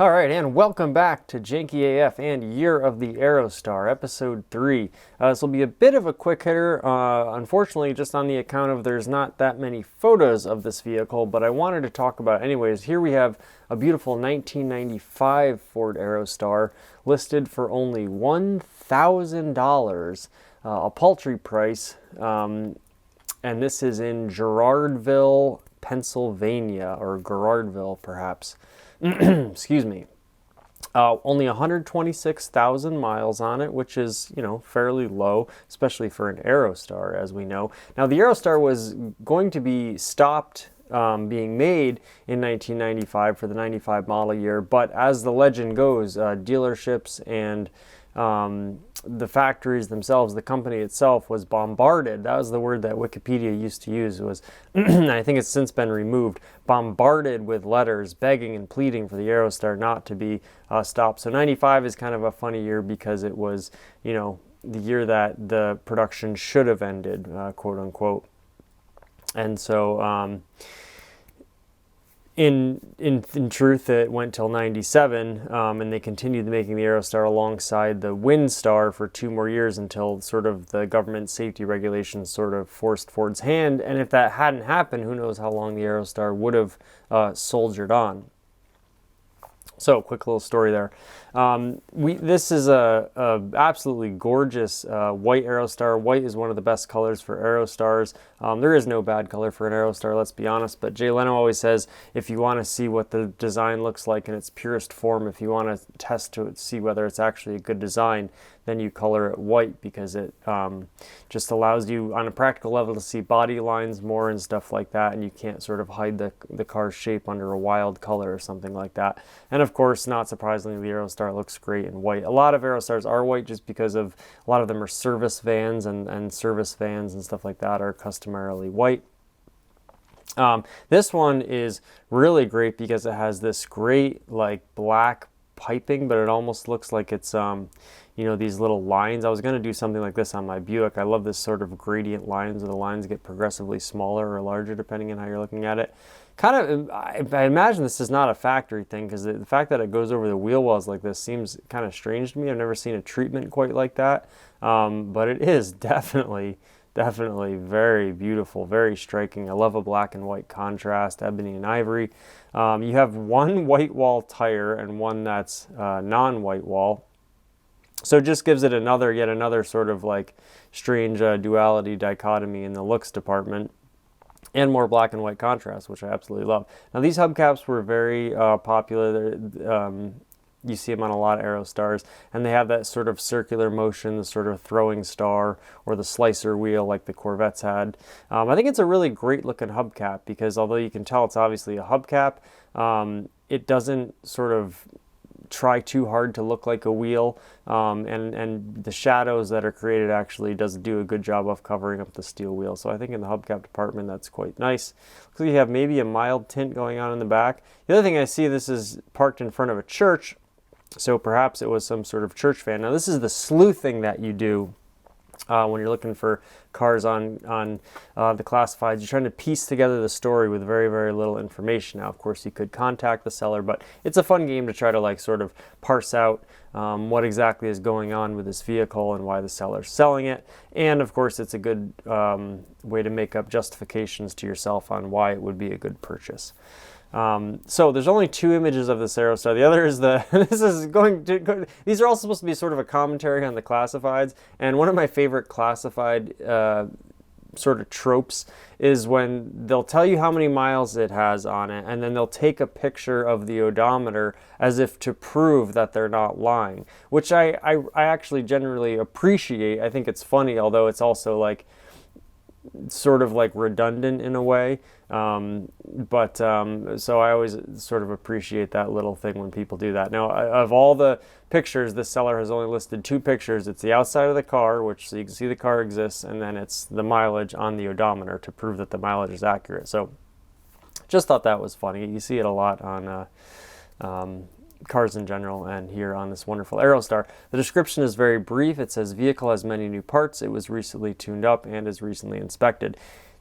S1: All right, and welcome back to Janky AF and Year of the Aerostar, Episode 3. This will be a bit of a quick hitter, unfortunately, just on the account of there's not that many photos of this vehicle, but I wanted to talk about it anyways. Here we have a beautiful 1995 Ford Aerostar listed for only $1,000, a paltry price, and this is in Girardville, Pennsylvania, or Girardville, perhaps. Excuse me. Only 126,000 miles on it, which is, fairly low, especially for an Aerostar, as we know. Now, the Aerostar was going to be stopped being made in 1995 for the 95 model year, but as the legend goes, dealerships and the factories themselves, the company itself, was bombarded. That was the word that Wikipedia used to use. It was, I think it's since been removed, bombarded with letters begging and pleading for the Aerostar not to be stopped. So 95 is kind of a funny year because it was, the year that the production should have ended, quote unquote. And so, in truth, it went till 97, and they continued making the Aerostar alongside the Windstar for 2 more years until sort of the government safety regulations sort of forced Ford's hand. And if that hadn't happened, who knows how long the Aerostar would have soldiered on. So, quick little story there. This is a absolutely gorgeous white Aerostar. White is one of the best colors for Aerostars. There is no bad color for an Aerostar, let's be honest, but Jay Leno always says if you want to see what the design looks like in its purest form, if you want to test to see whether it's actually a good design, then you color it white, because it just allows you on a practical level to see body lines more and stuff like that, and you can't sort of hide the car's shape under a wild color or something like that. And of course, not surprisingly, the Aerostar looks great in white. A lot of Aerostars are white just because of a lot of them are service vans, and service vans and stuff like that are customarily white. This one is really great because it has this great like black piping, but it almost looks like it's these little lines. I was going to do something like this on my Buick. I love this sort of gradient lines where the lines get progressively smaller or larger depending on how you're looking at it. Kind of, I imagine this is not a factory thing, because the fact that it goes over the wheel wells like this seems kind of strange to me. I've never seen a treatment quite like that, but it is definitely very beautiful, very striking. I love a black and white contrast, ebony and ivory. You have one white wall tire and one that's non-white wall. So it just gives it yet another sort of like strange duality, dichotomy in the looks department, and more black and white contrast, which I absolutely love. Now, these hubcaps were very popular. You see them on a lot of Aerostars, and they have that sort of circular motion, the sort of throwing star or the slicer wheel like the Corvettes had. I think it's a really great looking hubcap, because although you can tell it's obviously a hubcap, it doesn't sort of try too hard to look like a wheel, and the shadows that are created actually does do a good job of covering up the steel wheel. So I think in the hubcap department that's quite nice. Looks like you have maybe a mild tint going on in the back. The other thing I see, this is parked in front of a church, so perhaps it was some sort of church fan. Now, this is the sleuthing that you do when you're looking for cars on the classifieds. You're trying to piece together the story with very, very little information. Now, of course, you could contact the seller, but it's a fun game to try to like sort of parse out what exactly is going on with this vehicle and why the seller's selling it. And of course, it's a good way to make up justifications to yourself on why it would be a good purchase. So there's only 2 images of this Aerostar. The other is these are all supposed to be sort of a commentary on the classifieds. And one of my favorite classified sort of tropes is when they'll tell you how many miles it has on it, and then they'll take a picture of the odometer as if to prove that they're not lying, which I actually generally appreciate. I think it's funny, although it's also like sort of like redundant in a way. So I always sort of appreciate that little thing when people do that. Now, of all the pictures, this seller has only listed 2 pictures. It's the outside of the car, which so you can see the car exists, and then it's the mileage on the odometer to prove that the mileage is accurate. So just thought that was funny. You see it a lot on cars in general, and here on this wonderful Aerostar. The description is very brief. It says, vehicle has many new parts. It was recently tuned up and is recently inspected.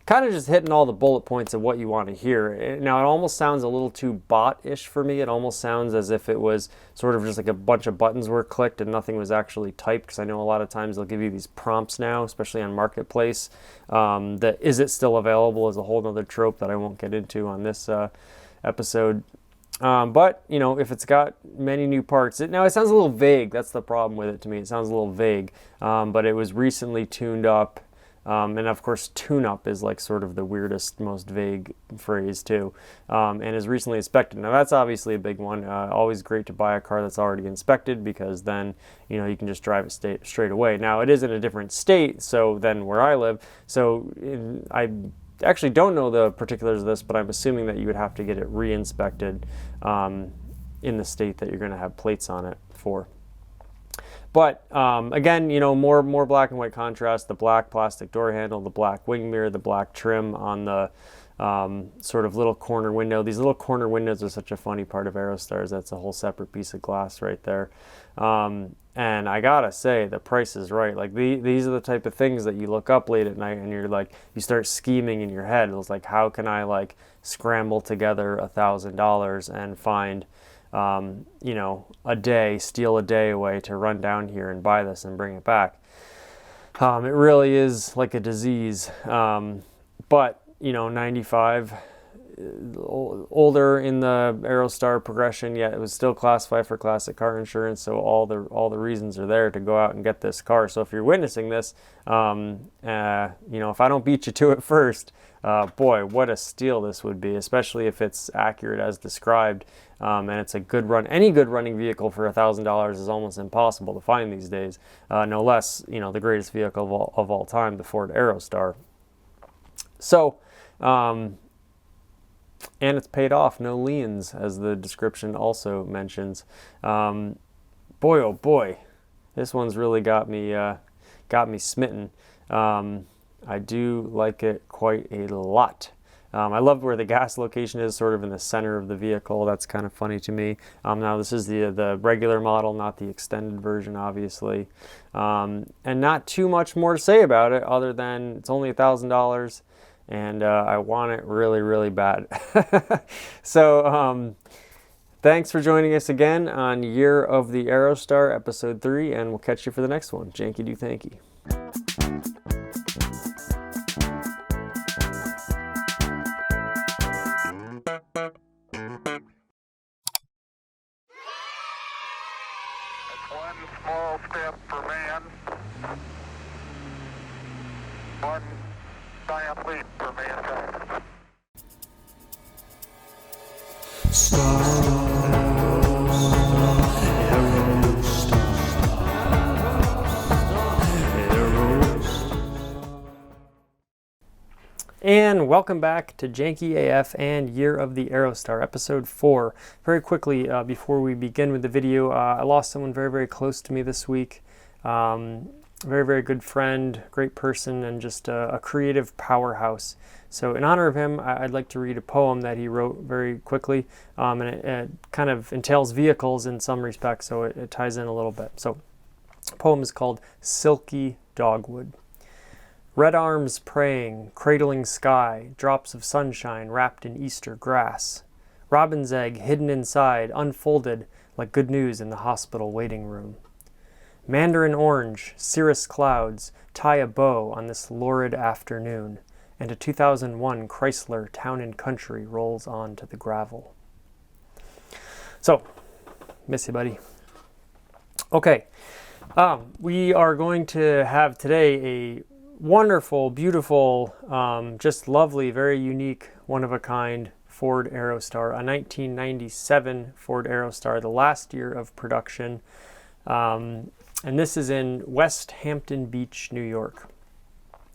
S1: kind of just hitting all the bullet points of what you want to hear. Now, it almost sounds a little too bot-ish for me. It almost sounds as if it was sort of just like a bunch of buttons were clicked and nothing was actually typed, because I know a lot of times they'll give you these prompts now, especially on Marketplace. That is it still available is a whole nother trope that I won't get into on this episode. But, you know, if it's got many new parts, now it sounds a little vague. That's the problem with it to me. It sounds a little vague, but it was recently tuned up. And of course, tune-up is like sort of the weirdest, most vague phrase too, and is recently inspected. Now that's obviously a big one. Always great to buy a car that's already inspected, because then, you know, you can just drive it straight away. Now it is in a different state than where I live, so I actually don't know the particulars of this, but I'm assuming that you would have to get it re-inspected in the state that you're going to have plates on it for. But again, you know, more black and white contrast, the black plastic door handle, the black wing mirror, the black trim on the sort of little corner window. These little corner windows are such a funny part of Aerostars. That's a whole separate piece of glass right there. And I gotta say, the price is right. Like these are the type of things that you look up late at night and you're like, you start scheming in your head. It was like, how can I like scramble together $1,000 and find you know, steal a day away to run down here and buy this and bring it back. It really is like a disease. But, you know, 95, older in the Aerostar progression, yet it was still classified for classic car insurance. So all the reasons are there to go out and get this car. So if you're witnessing this, you know, if I don't beat you to it first, boy, what a steal this would be, especially if it's accurate as described. And it's a good run. Any good running vehicle for $1,000 is almost impossible to find these days. No less, you know, the greatest vehicle of all time, the Ford Aerostar. So, and it's paid off, no liens, as the description also mentions. Boy, oh boy, this one's really got me smitten. I do like it quite a lot. I love where the gas location is, sort of in the center of the vehicle. That's kind of funny to me. Now this is the regular model, not the extended version, obviously. And not too much more to say about it, other than it's only $1,000, and I want it really, really bad. So thanks for joining us again on Year of the Aerostar, Episode 3, and we'll catch you for the next one. Janky do thanky.
S2: One small step for man, one giant leap for mankind.
S1: And welcome back to Janky AF and Year of the Aerostar, Episode 4. Very quickly, before we begin with the video, I lost someone very, very close to me this week. Very, very good friend, great person, and just a creative powerhouse. So in honor of him, I'd like to read a poem that he wrote very quickly, and it kind of entails vehicles in some respects, so it ties in a little bit. So the poem is called Silky Dogwood. Red arms praying, cradling sky, drops of sunshine wrapped in Easter grass. Robin's egg hidden inside, unfolded like good news in the hospital waiting room. Mandarin orange, cirrus clouds tie a bow on this lurid afternoon, and a 2001 Chrysler Town & Country rolls on to the gravel. So, miss you, buddy. Okay, we are going to have today a wonderful, beautiful, just lovely, very unique, one-of-a-kind Ford Aerostar, a 1997 Ford Aerostar, the last year of production. And this is in West Hampton Beach, New York.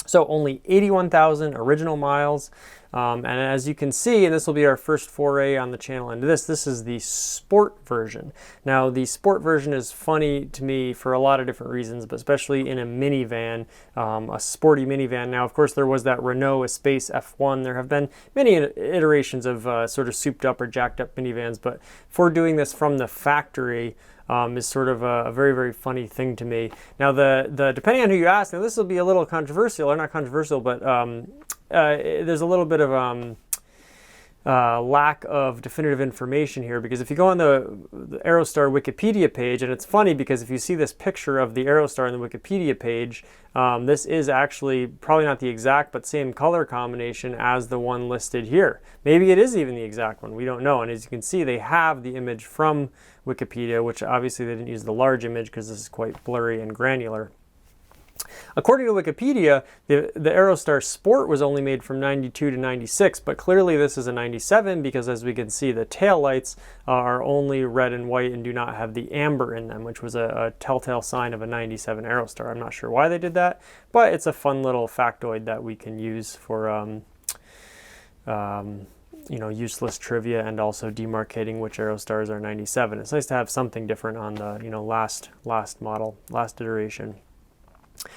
S1: So only 81,000 original miles. And as you can see, and this will be our first foray on the channel into this is the sport version. Now, the sport version is funny to me for a lot of different reasons, but especially in a minivan, a sporty minivan. Now, of course, there was that Renault Espace F1. There have been many iterations of sort of souped up or jacked up minivans, but for doing this from the factory, is sort of a very, very funny thing to me. Now, the depending on who you ask, now this will be a little controversial, or not controversial, but there's a little bit of lack of definitive information here, because if you go on the Aerostar Wikipedia page, and it's funny because if you see this picture of the Aerostar on the Wikipedia page, this is actually probably not the exact but same color combination as the one listed here. Maybe it is even the exact one, we don't know. And as you can see, they have the image from Wikipedia, which obviously they didn't use the large image because this is quite blurry and granular. According to Wikipedia, the Aerostar Sport was only made from 92 to 96, but clearly this is a 97 because, as we can see, the tail lights are only red and white and do not have the amber in them, which was a telltale sign of a 97 Aerostar. I'm not sure why they did that, but it's a fun little factoid that we can use for you know, useless trivia, and also demarcating which Aerostars are 97. It's nice to have something different on the, you know, last model, last iteration.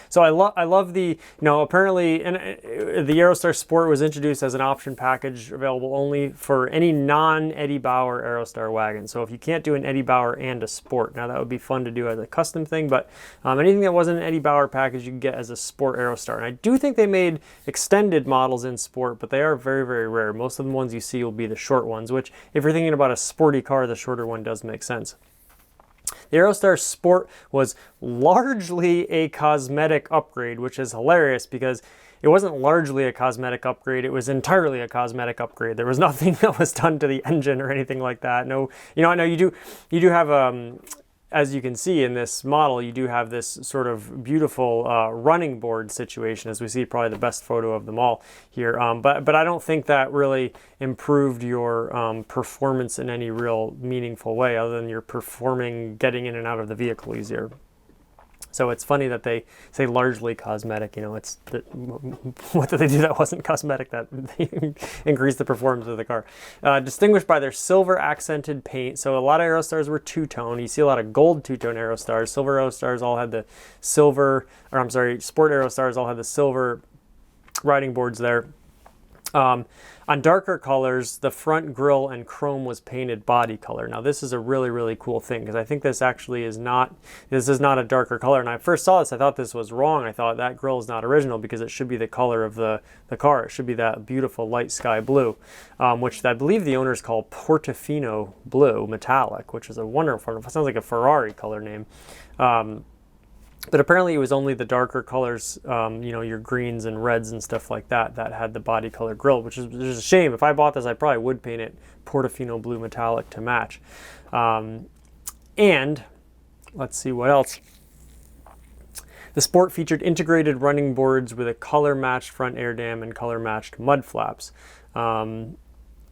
S1: So I love the, you know, apparently, and the Aerostar Sport was introduced as an option package available only for any non-Eddie Bauer Aerostar wagon. So if you can't do an Eddie Bauer and a Sport, now that would be fun to do as a custom thing, but anything that wasn't an Eddie Bauer package you can get as a Sport Aerostar. And I do think they made extended models in Sport, but they are very, very rare. Most of the ones you see will be the short ones, which if you're thinking about a sporty car, the shorter one does make sense. The Aerostar Sport was largely a cosmetic upgrade, which is hilarious because it wasn't largely a cosmetic upgrade, it was entirely a cosmetic upgrade. There was nothing that was done to the engine or anything like that. No, you know, I know you do have, as you can see in this model, you do have this sort of beautiful running board situation, as we see probably the best photo of them all here. But I don't think that really improved your performance in any real meaningful way, other than you're performing, getting in and out of the vehicle easier. So it's funny that they say largely cosmetic. You know, it's what did they do that wasn't cosmetic that increased the performance of the car? Distinguished by their silver accented paint. So a lot of Aerostars were two-tone. You see a lot of gold two-tone Aerostars. Silver Aerostars all had the silver, or I'm sorry, Sport Aerostars all had the silver riding boards there. On darker colors, the front grille and chrome was painted body color. Now this is a really, really cool thing, because I think this actually is not, this is not a darker color. And I first saw this, I thought this was wrong. I thought that grille is not original because it should be the color of the car. It should be that beautiful light sky blue, which I believe the owners call Portofino Blue Metallic, which is a wonderful, it sounds like a Ferrari color name. But apparently it was only the darker colors, you know, your greens and reds and stuff like that, that had the body color grille, which is a shame. If I bought this, I probably would paint it Portofino Blue Metallic to match. And let's see what else. The Sport featured integrated running boards with a color-matched front air dam and color-matched mud flaps.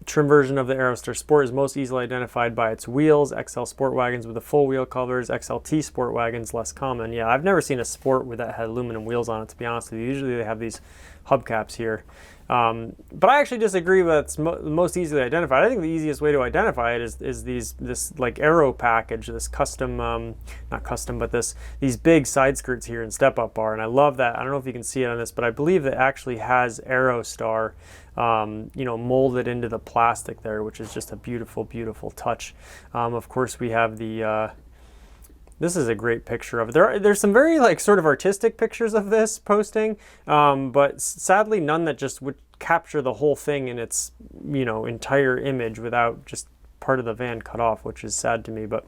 S1: Trim version of the Aerostar Sport is most easily identified by its wheels. XL Sport wagons with the full wheel covers. XLT Sport wagons less common. Yeah, I've never seen a Sport with that had aluminum wheels on it, to be honest with you. Usually they have these hubcaps here. But I actually disagree with it's most easily identified. I think the easiest way to identify it is this like aero package, this custom, not custom, but these big side skirts here and step up bar. And I love that. I don't know if you can see it on this, but I believe that actually has Aerostar, you know, molded into the plastic there, which is just a beautiful, beautiful touch. Of course, we have the, this is a great picture of it. There's some very like sort of artistic pictures of this posting, but sadly none that just would capture the whole thing in its, you know, entire image without just part of the van cut off, which is sad to me. But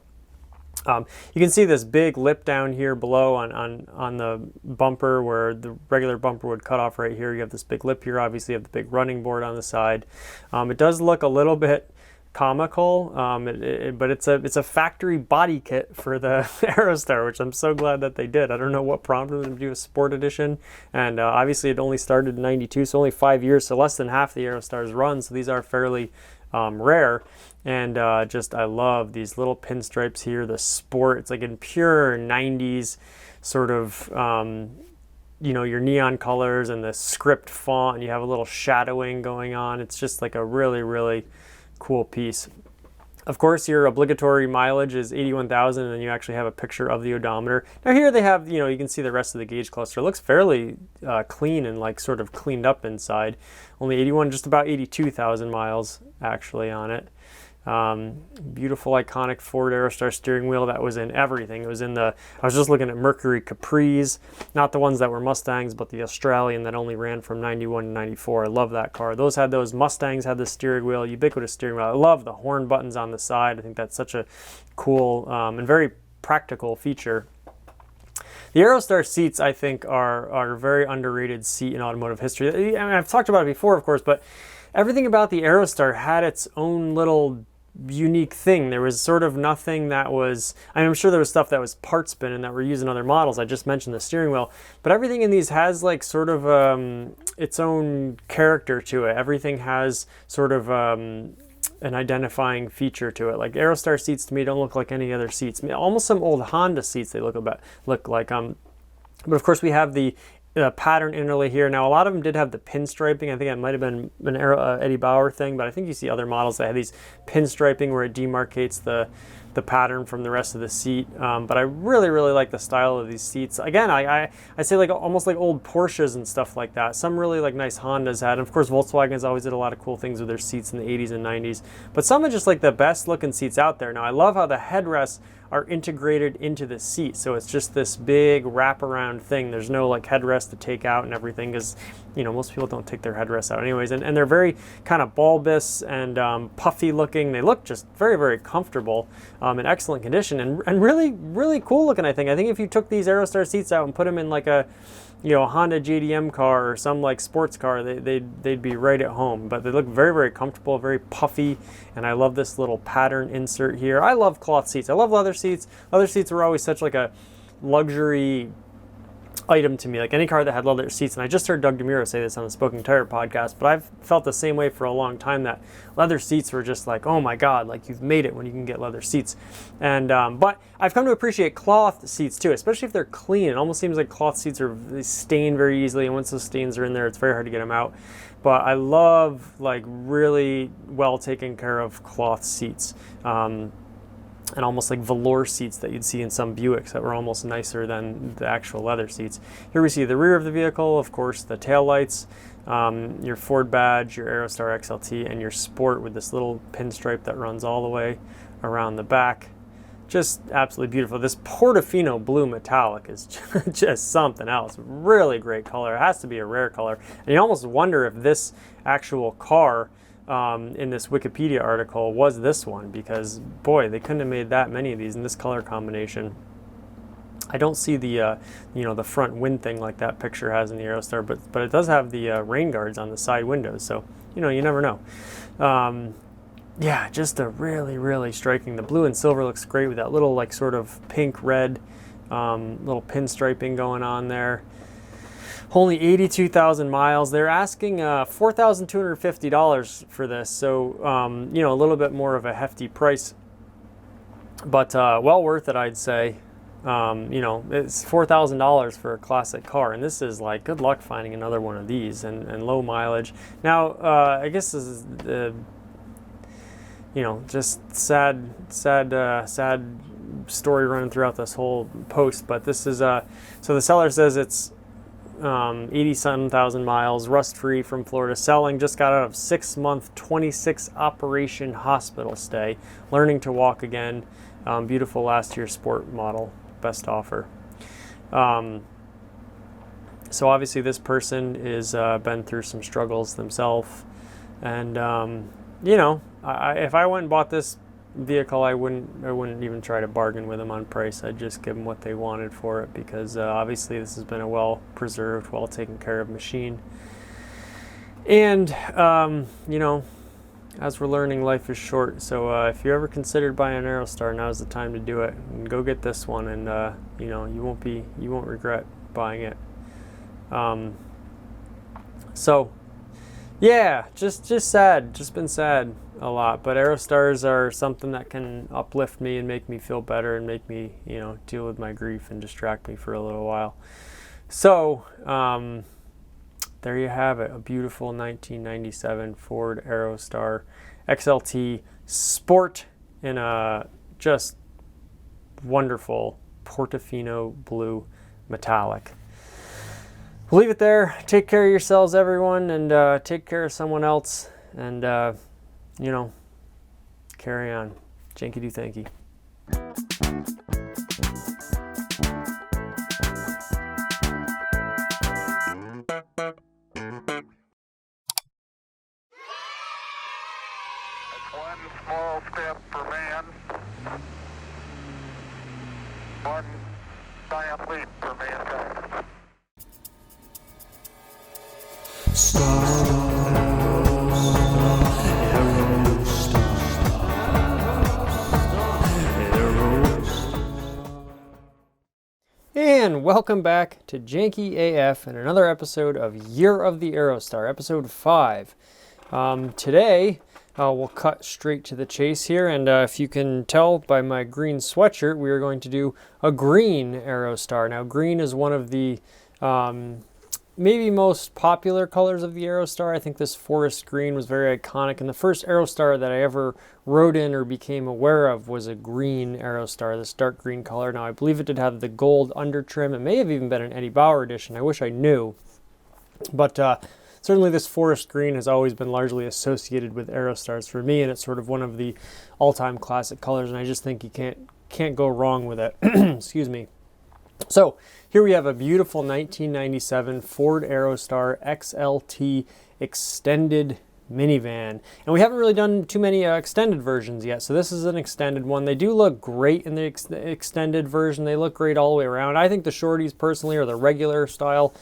S1: you can see this big lip down here below on the bumper where the regular bumper would cut off right here. You have this big lip here. Obviously you have the big running board on the side. It does look a little bit comical, but it's a factory body kit for the Aerostar, which I'm so glad that they did. I don't know what prompted them to do a sport edition, and obviously it only started in 92, so only 5 years, so less than half the Aerostars run, so these are fairly rare. And just I love these little pinstripes here, the Sport. It's like in pure 90s sort of you know, your neon colors and the script font, and you have a little shadowing going on. It's just like a really, really cool piece. Of course, your obligatory mileage is 81,000, and then you actually have a picture of the odometer. Now here they have, you know, you can see the rest of the gauge cluster. It looks fairly clean and like sort of cleaned up inside. Only 81, just about 82,000 miles actually on it. Beautiful, iconic Ford Aerostar steering wheel that was in everything. It was in the, I was just looking at Mercury Capris, not the ones that were Mustangs, but the Australian that only ran from 91 to 94. I love that car. Those had those. Mustangs had the steering wheel, ubiquitous steering wheel. I love the horn buttons on the side. I think that's such a cool and very practical feature. The Aerostar seats, I think, are a very underrated seat in automotive history. I mean, I've talked about it before, of course, but everything about the Aerostar had its own little unique thing. There was sort of nothing that was, I mean, I'm sure there was stuff that was part spin and that were used in other models. I just mentioned the steering wheel, but everything in these has like sort of its own character to it. Everything has sort of an identifying feature to it. Like Aerostar seats to me don't look like any other seats. I mean, almost some old Honda seats they look like. But of course we have the pattern interlay here. Now a lot of them did have the pinstriping. I think it might have been an Eddie Bauer thing, but I think you see other models that have these pinstriping where it demarcates the pattern from the rest of the seat. But I really like the style of these seats. Again, I say like almost like old Porsches and stuff like that. Some really like nice Hondas had, and of course Volkswagen's always did a lot of cool things with their seats in the 80s and 90s. But some are just like the best looking seats out there. Now I love how the headrests are integrated into the seat, so it's just this big wraparound thing. There's no like headrest to take out and everything, because you know most people don't take their headrests out anyways, and they're very kind of bulbous and puffy looking. They look just very comfortable, in excellent condition, and really cool looking. I think if you took these Aerostar seats out and put them in like a Honda JDM car or some like sports car, they'd be right at home. But they look very comfortable, very puffy, and I love this little pattern insert here. I love cloth seats. I love leather seats. Leather seats were always such like a luxury item to me, like any car that had leather seats. And I just heard Doug DeMuro say this on the Spoken Tire podcast, but I've felt the same way for a long time, that leather seats were just like, oh my god, like you've made it when you can get leather seats. And but I've come to appreciate cloth seats too, especially if they're clean. It almost seems like cloth seats they stain very easily, and once those stains are in there, it's very hard to get them out. But I love like really well taken care of cloth seats. And almost like velour seats that you'd see in some Buicks that were almost nicer than the actual leather seats. Here we see the rear of the vehicle, of course, the tail lights, your Ford badge, your Aerostar XLT, and your Sport with this little pinstripe that runs all the way around the back. Just absolutely beautiful. This Portofino blue metallic is just something else. Really great color. It has to be a rare color. And you almost wonder if this actual car in this Wikipedia article was this one, because boy, they couldn't have made that many of these in this color combination. I don't see the the front wind thing like that picture has in the Aerostar, but it does have the rain guards on the side windows, so you never know. Yeah, just a really striking. The blue and silver looks great with that little like sort of pink red little pinstriping going on there. Only 82,000 miles. They're asking $4,250 for this, so a little bit more of a hefty price, but well worth it, I'd say. It's $4,000 for a classic car, and this is like good luck finding another one of these, and low mileage. Now, I guess this is just sad story running throughout this whole post, but this is so the seller says it's 87,000 miles, rust-free, from Florida, selling, just got out of 6-month 26 operation hospital stay, learning to walk again, beautiful last year Sport model, best offer. So obviously this person is been through some struggles themselves, and if I went and bought this vehicle, I wouldn't even try to bargain with them on price. I'd just give them what they wanted for it, because obviously this has been a well preserved, well taken care of machine. And as we're learning, life is short, so if you ever considered buying an Aerostar, now's the time to do it, and go get this one, and you won't regret buying it. So yeah, just sad, just been sad a lot, but Aerostars are something that can uplift me and make me feel better and make me deal with my grief and distract me for a little while. So there you have it, a beautiful 1997 Ford Aerostar XLT Sport in a just wonderful Portofino blue metallic. We'll leave it there. Take care of yourselves, everyone, and take care of someone else, and carry on. Janky do thanky.
S2: One small step for man, one giant leap for mankind.
S1: And welcome back to Janky AF and another episode of Year of the Aerostar, episode 5. Today, we'll cut straight to the chase here, and if you can tell by my green sweatshirt, we are going to do a green Aerostar. Now, green is one of the maybe most popular colors of the Aerostar. I think this forest green was very iconic, and the first Aerostar that I ever rode in or became aware of was a green Aerostar, this dark green color. Now, I believe it did have the gold under trim. It may have even been an Eddie Bauer edition. I wish I knew. But certainly this forest green has always been largely associated with Aerostars for me, and it's sort of one of the all-time classic colors, and I just think you can't go wrong with it. Excuse me. So here we have a beautiful 1997 Ford Aerostar XLT extended minivan, and we haven't really done too many extended versions yet, so this is an extended one. They do look great in the extended version. They look great all the way around. I think the shorties personally, or the regular style,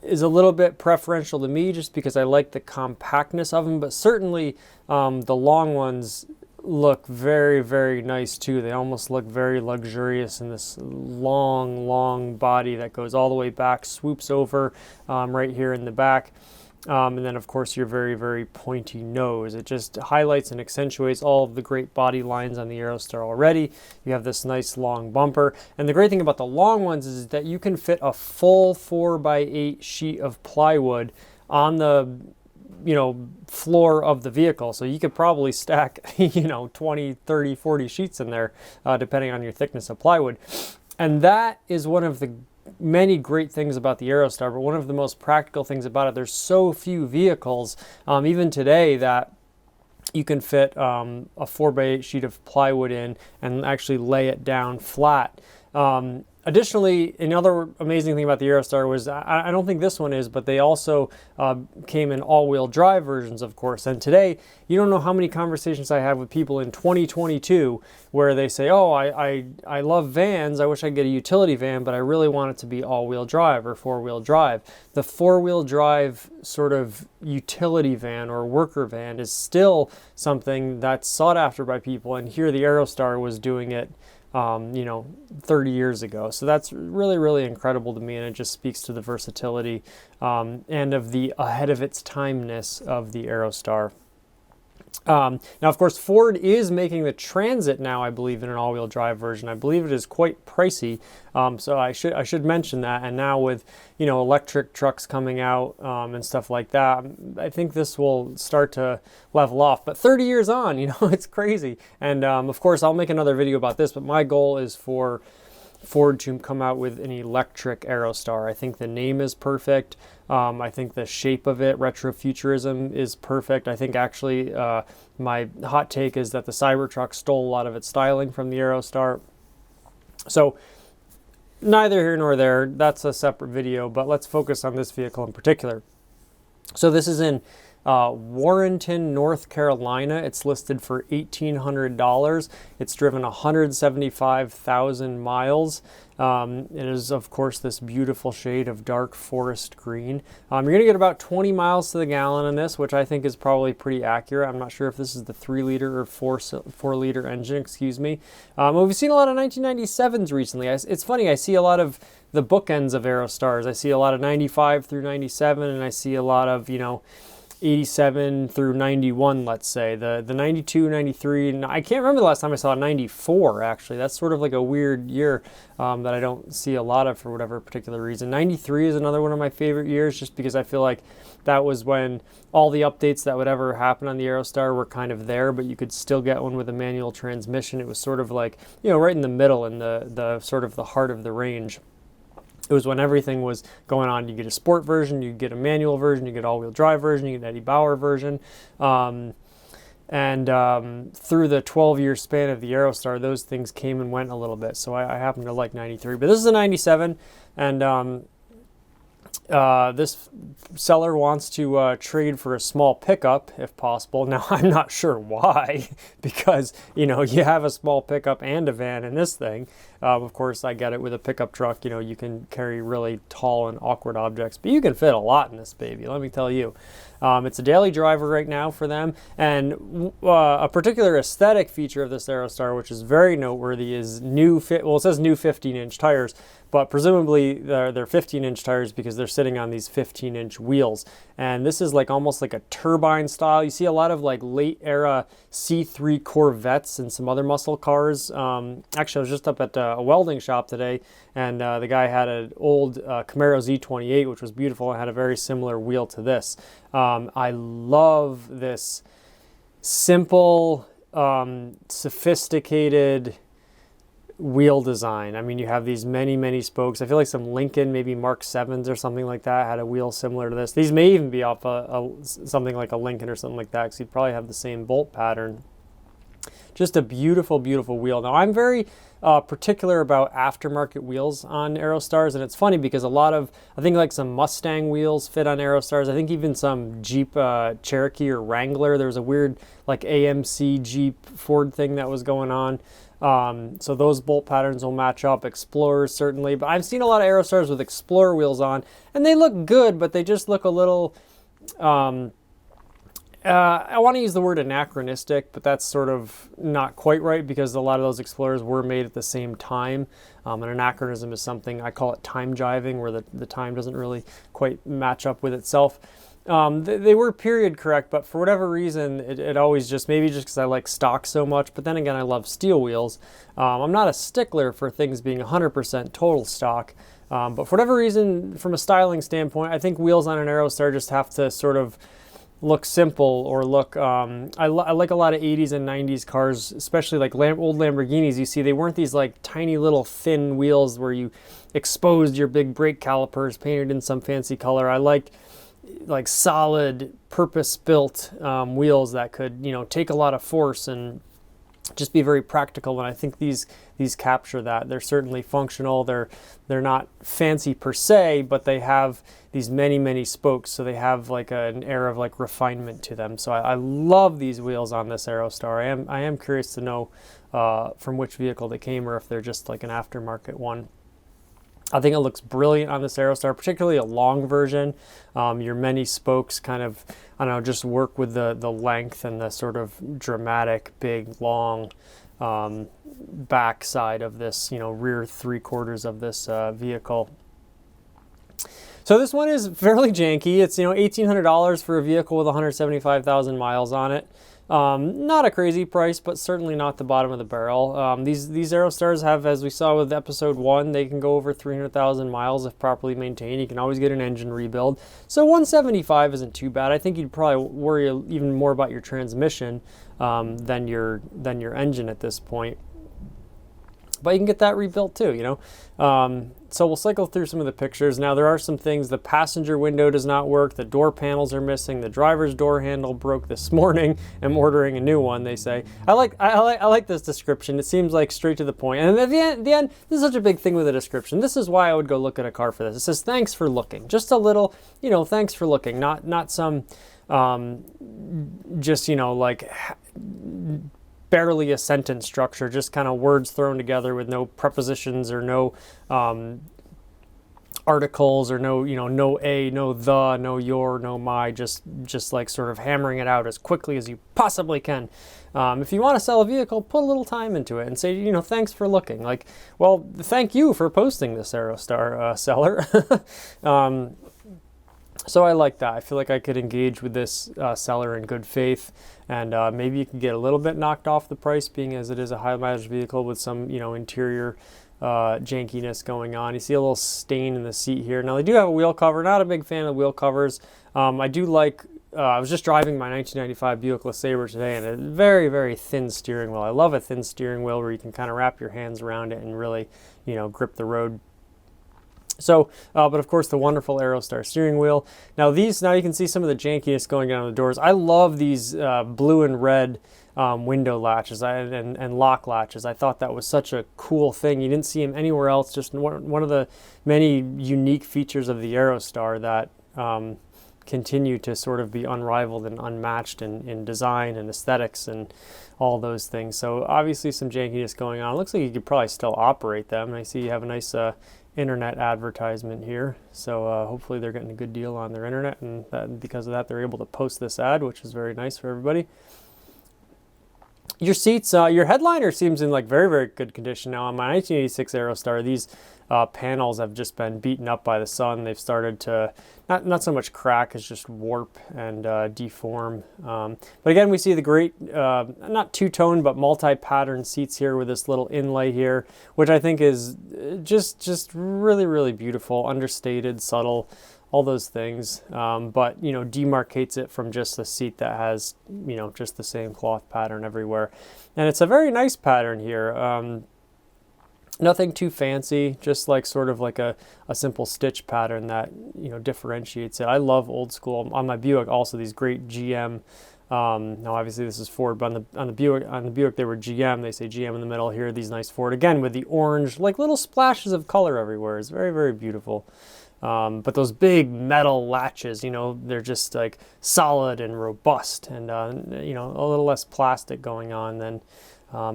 S1: is a little bit preferential to me just because I like the compactness of them, but certainly the long ones look very, very nice too. They almost look very luxurious in this long body that goes all the way back, swoops over right here in the back. And then of course your very, very pointy nose. It just highlights and accentuates all of the great body lines on the Aerostar already. You have this nice long bumper. And the great thing about the long ones is that you can fit a full 4x8 sheet of plywood on the floor of the vehicle. So you could probably stack 20, 30, 40 sheets in there depending on your thickness of plywood. And that is one of the many great things about the Aerostar, but one of the most practical things about it, there's so few vehicles even today that you can fit a 4x8 sheet of plywood in and actually lay it down flat. Additionally, another amazing thing about the Aerostar was, I don't think this one is, but they also came in all-wheel drive versions, of course. And today, you don't know how many conversations I have with people in 2022 where they say, oh, I love vans. I wish I could get a utility van, but I really want it to be all-wheel drive or four-wheel drive. The four-wheel drive sort of utility van or worker van is still something that's sought after by people. And here the Aerostar was doing it 30 years ago. So that's really, really incredible to me, and it just speaks to the versatility and of the ahead of its timeness of the Aerostar. Now, of course, Ford is making the Transit now, I believe, in an all-wheel drive version. I believe it is quite pricey, so I should mention that. And now with electric trucks coming out and stuff like that, I think this will start to level off. But 30 years on, it's crazy. And of course, I'll make another video about this. But my goal is for Ford to come out with an electric Aerostar. I think the name is perfect. I think the shape of it, retrofuturism, is perfect. I think actually my hot take is that the Cybertruck stole a lot of its styling from the Aerostar. So neither here nor there. That's a separate video, but let's focus on this vehicle in particular. So this is in Warrenton, North Carolina. It's listed for $1,800. It's driven 175,000 miles. It is, of course, this beautiful shade of dark forest green. You're going to get about 20 miles to the gallon in this, which I think is probably pretty accurate. I'm not sure if this is the 3-liter or 4-liter engine, excuse me. We've seen a lot of 1997s recently. It's funny, I see a lot of the bookends of Aerostars. I see a lot of 95 through 97, and I see a lot of, 87 through 91, let's say. The 92, 93, and I can't remember the last time I saw a 94, actually. That's sort of like a weird year that I don't see a lot of for whatever particular reason. 93 is another one of my favorite years, just because I feel like that was when all the updates that would ever happen on the Aerostar were kind of there, but you could still get one with a manual transmission. It was sort of like, right in the middle, in the sort of the heart of the range. It was when everything was going on. You get a sport version, you get a manual version, you get all-wheel drive version, you get an Eddie Bauer version. And through the 12-year span of the Aerostar, those things came and went a little bit. So I happen to like 93. But this is a 97, and this seller wants to trade for a small pickup if possible. Now, I'm not sure why, because, you know, you have a small pickup and a van in this thing. Of course, I get it with a pickup truck. You know, you can carry really tall and awkward objects, but you can fit a lot in this baby, let me tell you. It's a daily driver right now for them, and a particular aesthetic feature of this Aerostar, which is very noteworthy, is new fit. Well, it says new 15-inch tires, but presumably they're 15-inch tires because they're sitting on these 15-inch wheels. And this is like almost like a turbine style. You see a lot of like late era C3 Corvettes and some other muscle cars. Actually, I was just up at a welding shop today, and the guy had an old Camaro Z28, which was beautiful and had a very similar wheel to this. I love this simple, sophisticated wheel design. I mean, you have these many spokes. I feel like some Lincoln, maybe Mark 7s or something like that, had a wheel similar to this. These may even be off something like a Lincoln or something like that, because you'd probably have the same bolt pattern. Just a beautiful wheel. Now, I'm very particular about aftermarket wheels on Aerostars, and it's funny because a lot of, I think like some Mustang wheels fit on Aerostars. I think even some Jeep Cherokee or Wrangler. There was a weird like AMC Jeep Ford thing that was going on. So those bolt patterns will match up. Explorers certainly, but I've seen a lot of Aerostars with Explorer wheels on, and they look good, but they just look a little, I want to use the word anachronistic, but that's sort of not quite right, because a lot of those Explorers were made at the same time. An anachronism is something, I call it time jiving, where the time doesn't really quite match up with itself. They were period correct, but for whatever reason, it always just, maybe just because I like stock so much, but then again, I love steel wheels. I'm not a stickler for things being 100% total stock, but for whatever reason, from a styling standpoint, I think wheels on an Aerostar just have to sort of look simple, or look, I like a lot of 80s and 90s cars, especially like old Lamborghinis. You see, they weren't these like tiny little thin wheels where you exposed your big brake calipers painted in some fancy color. I like solid, purpose-built wheels that could, you know, take a lot of force and just be very practical. And I think these capture that. They're certainly functional. They're not fancy per se, but they have these many spokes, so they have like an air of like refinement to them. So I love these wheels on this Aerostar. I am curious to know from which vehicle they came, or if they're just like an aftermarket one. I think it looks brilliant on this Aerostar, particularly a long version. Your many spokes kind of, I don't know, just work with the length and the sort of dramatic, big, long back side of this, you know, rear 3/4 of this vehicle. So this one is fairly janky. It's, you know, $1,800 for a vehicle with 175,000 miles on it. Not a crazy price, but certainly not the bottom of the barrel. These Aerostars have, as we saw with episode 1, they can go over 300,000 miles if properly maintained. You can always get an engine rebuild. So 175 isn't too bad. I think you'd probably worry even more about your transmission than your engine at this point. But you can get that rebuilt too, you know. So we'll cycle through some of the pictures. Now, there are some things. The passenger window does not work. The door panels are missing. The driver's door handle broke this morning. I'm ordering a new one, they say. I like this description. It seems like straight to the point. And at the end, this is such a big thing with a description. This is why I would go look at a car for this. It says, thanks for looking. Just a little, you know, thanks for looking. Not some, just, you know, like barely a sentence structure, just kind of words thrown together with no prepositions or no articles, or no, you know, no a, no the, no your, no my, just like sort of hammering it out as quickly as you possibly can. If you want to sell a vehicle, put a little time into it and say, you know, thanks for looking. Like, well, thank you for posting this, Aerostar seller. So I like that. I feel like I could engage with this seller in good faith, and maybe you can get a little bit knocked off the price, being as it is a high mileage vehicle with some, you know, interior jankiness going on. You see a little stain in the seat here. Now, they do have a wheel cover. Not a big fan of wheel covers. I do like, I was just driving my 1995 Buick LeSabre today, and a very thin steering wheel. I love a thin steering wheel where you can kind of wrap your hands around it and really, you know, grip the road. So, but of course the wonderful Aerostar steering wheel. Now you can see some of the jankiness going down the doors. I love these blue and red window latches and lock latches. I thought that was such a cool thing. You didn't see them anywhere else. Just one of the many unique features of the Aerostar that continue to sort of be unrivaled and unmatched in design and aesthetics and all those things. So obviously some jankiness going on. It looks like you could probably still operate them. I see you have a nice internet advertisement here, so hopefully they're getting a good deal on their internet, and because of that they're able to post this ad, which is very nice for everybody. Your seats, your headliner seems in like very, very good condition now. On my 1986 Aerostar, these panels have just been beaten up by the sun. They've started to not so much crack as just warp and deform. But again, we see the great, not two-tone, but multi-pattern seats here with this little inlay here, which I think is just really, really beautiful, understated, subtle, all those things, but you know, demarcates it from just a seat that has, you know, just the same cloth pattern everywhere. And it's a very nice pattern here. Nothing too fancy, just like sort of like a simple stitch pattern that, you know, differentiates it. I love old school. On my Buick also, these great GM, now obviously this is Ford, but on the Buick they were GM. They say GM in the middle here, these nice Ford, again with the orange, like little splashes of color everywhere. It's very, very beautiful. But those big metal latches, you know, they're just like solid and robust, and you know, a little less plastic going on than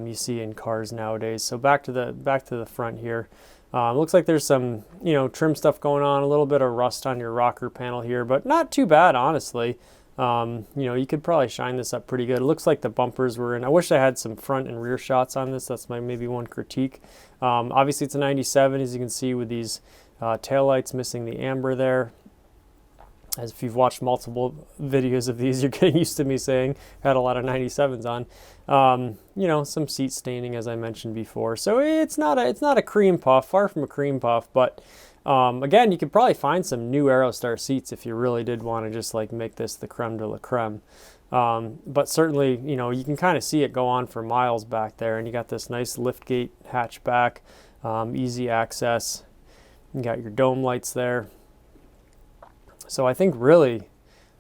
S1: you see in cars nowadays. So back to the front here. Looks like there's some, you know, trim stuff going on, a little bit of rust on your rocker panel here, but not too bad, honestly. You know, you could probably shine this up pretty good. It looks like the bumpers were in. I wish I had some front and rear shots on this. That's my maybe one critique. Obviously it's a 97, as you can see, with these taillights missing the amber there. As if you've watched multiple videos of these, you're getting used to me saying had a lot of 97s on. You know, some seat staining, as I mentioned before. So it's not a cream puff, far from a cream puff, but again, you could probably find some new Aerostar seats if you really did want to just like make this the creme de la creme. But certainly, you know, you can kind of see it go on for miles back there, and you got this nice liftgate hatchback, easy access. You got your dome lights there. So I think really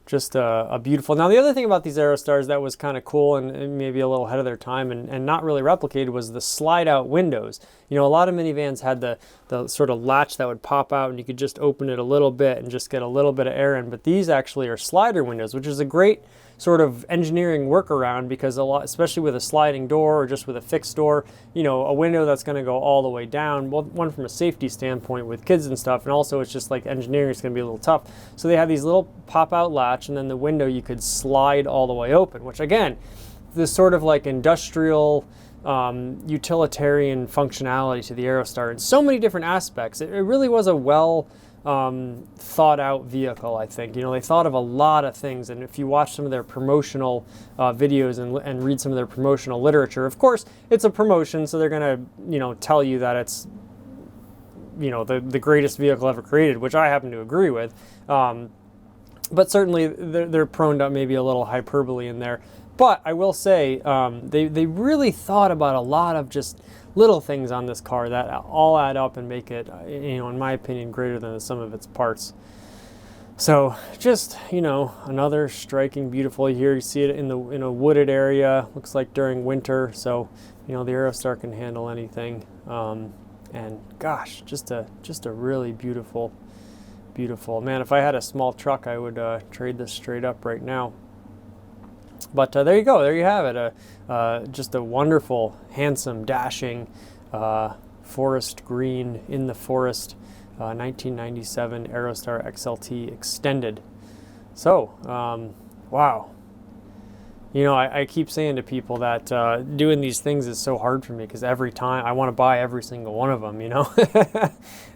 S1: just a beautiful. Now the other thing about these Aerostars that was kind of cool and maybe a little ahead of their time and not really replicated was the slide out windows. You know, a lot of minivans had the sort of latch that would pop out and you could just open it a little bit and just get a little bit of air in, but these actually are slider windows, which is a great sort of engineering workaround, because a lot, especially with a sliding door or just with a fixed door, you know, a window that's going to go all the way down, well, one from a safety standpoint with kids and stuff, and also it's just like engineering is going to be a little tough. So they have these little pop out latch, and then the window you could slide all the way open, which again, this sort of like industrial utilitarian functionality to the Aerostar in so many different aspects. It really was a well thought out vehicle, I think. You know, they thought of a lot of things, and if you watch some of their promotional videos and read some of their promotional literature, of course it's a promotion, so they're gonna, you know, tell you that it's, you know, the greatest vehicle ever created, which I happen to agree with, but certainly they're prone to maybe a little hyperbole in there. But I will say they really thought about a lot of just little things on this car that all add up and make it, you know, in my opinion, greater than the sum of its parts. So just, you know, another striking, beautiful. Here you see it in a wooded area. Looks like during winter. So, you know, the Aerostar can handle anything. And gosh, just a really beautiful, beautiful. Man, if I had a small truck, I would trade this straight up right now. But there you go. There you have it. Just a wonderful, handsome, dashing forest green in the forest 1997 Aerostar XLT extended. So, wow. You know, I keep saying to people that doing these things is so hard for me, because every time I want to buy every single one of them, you know.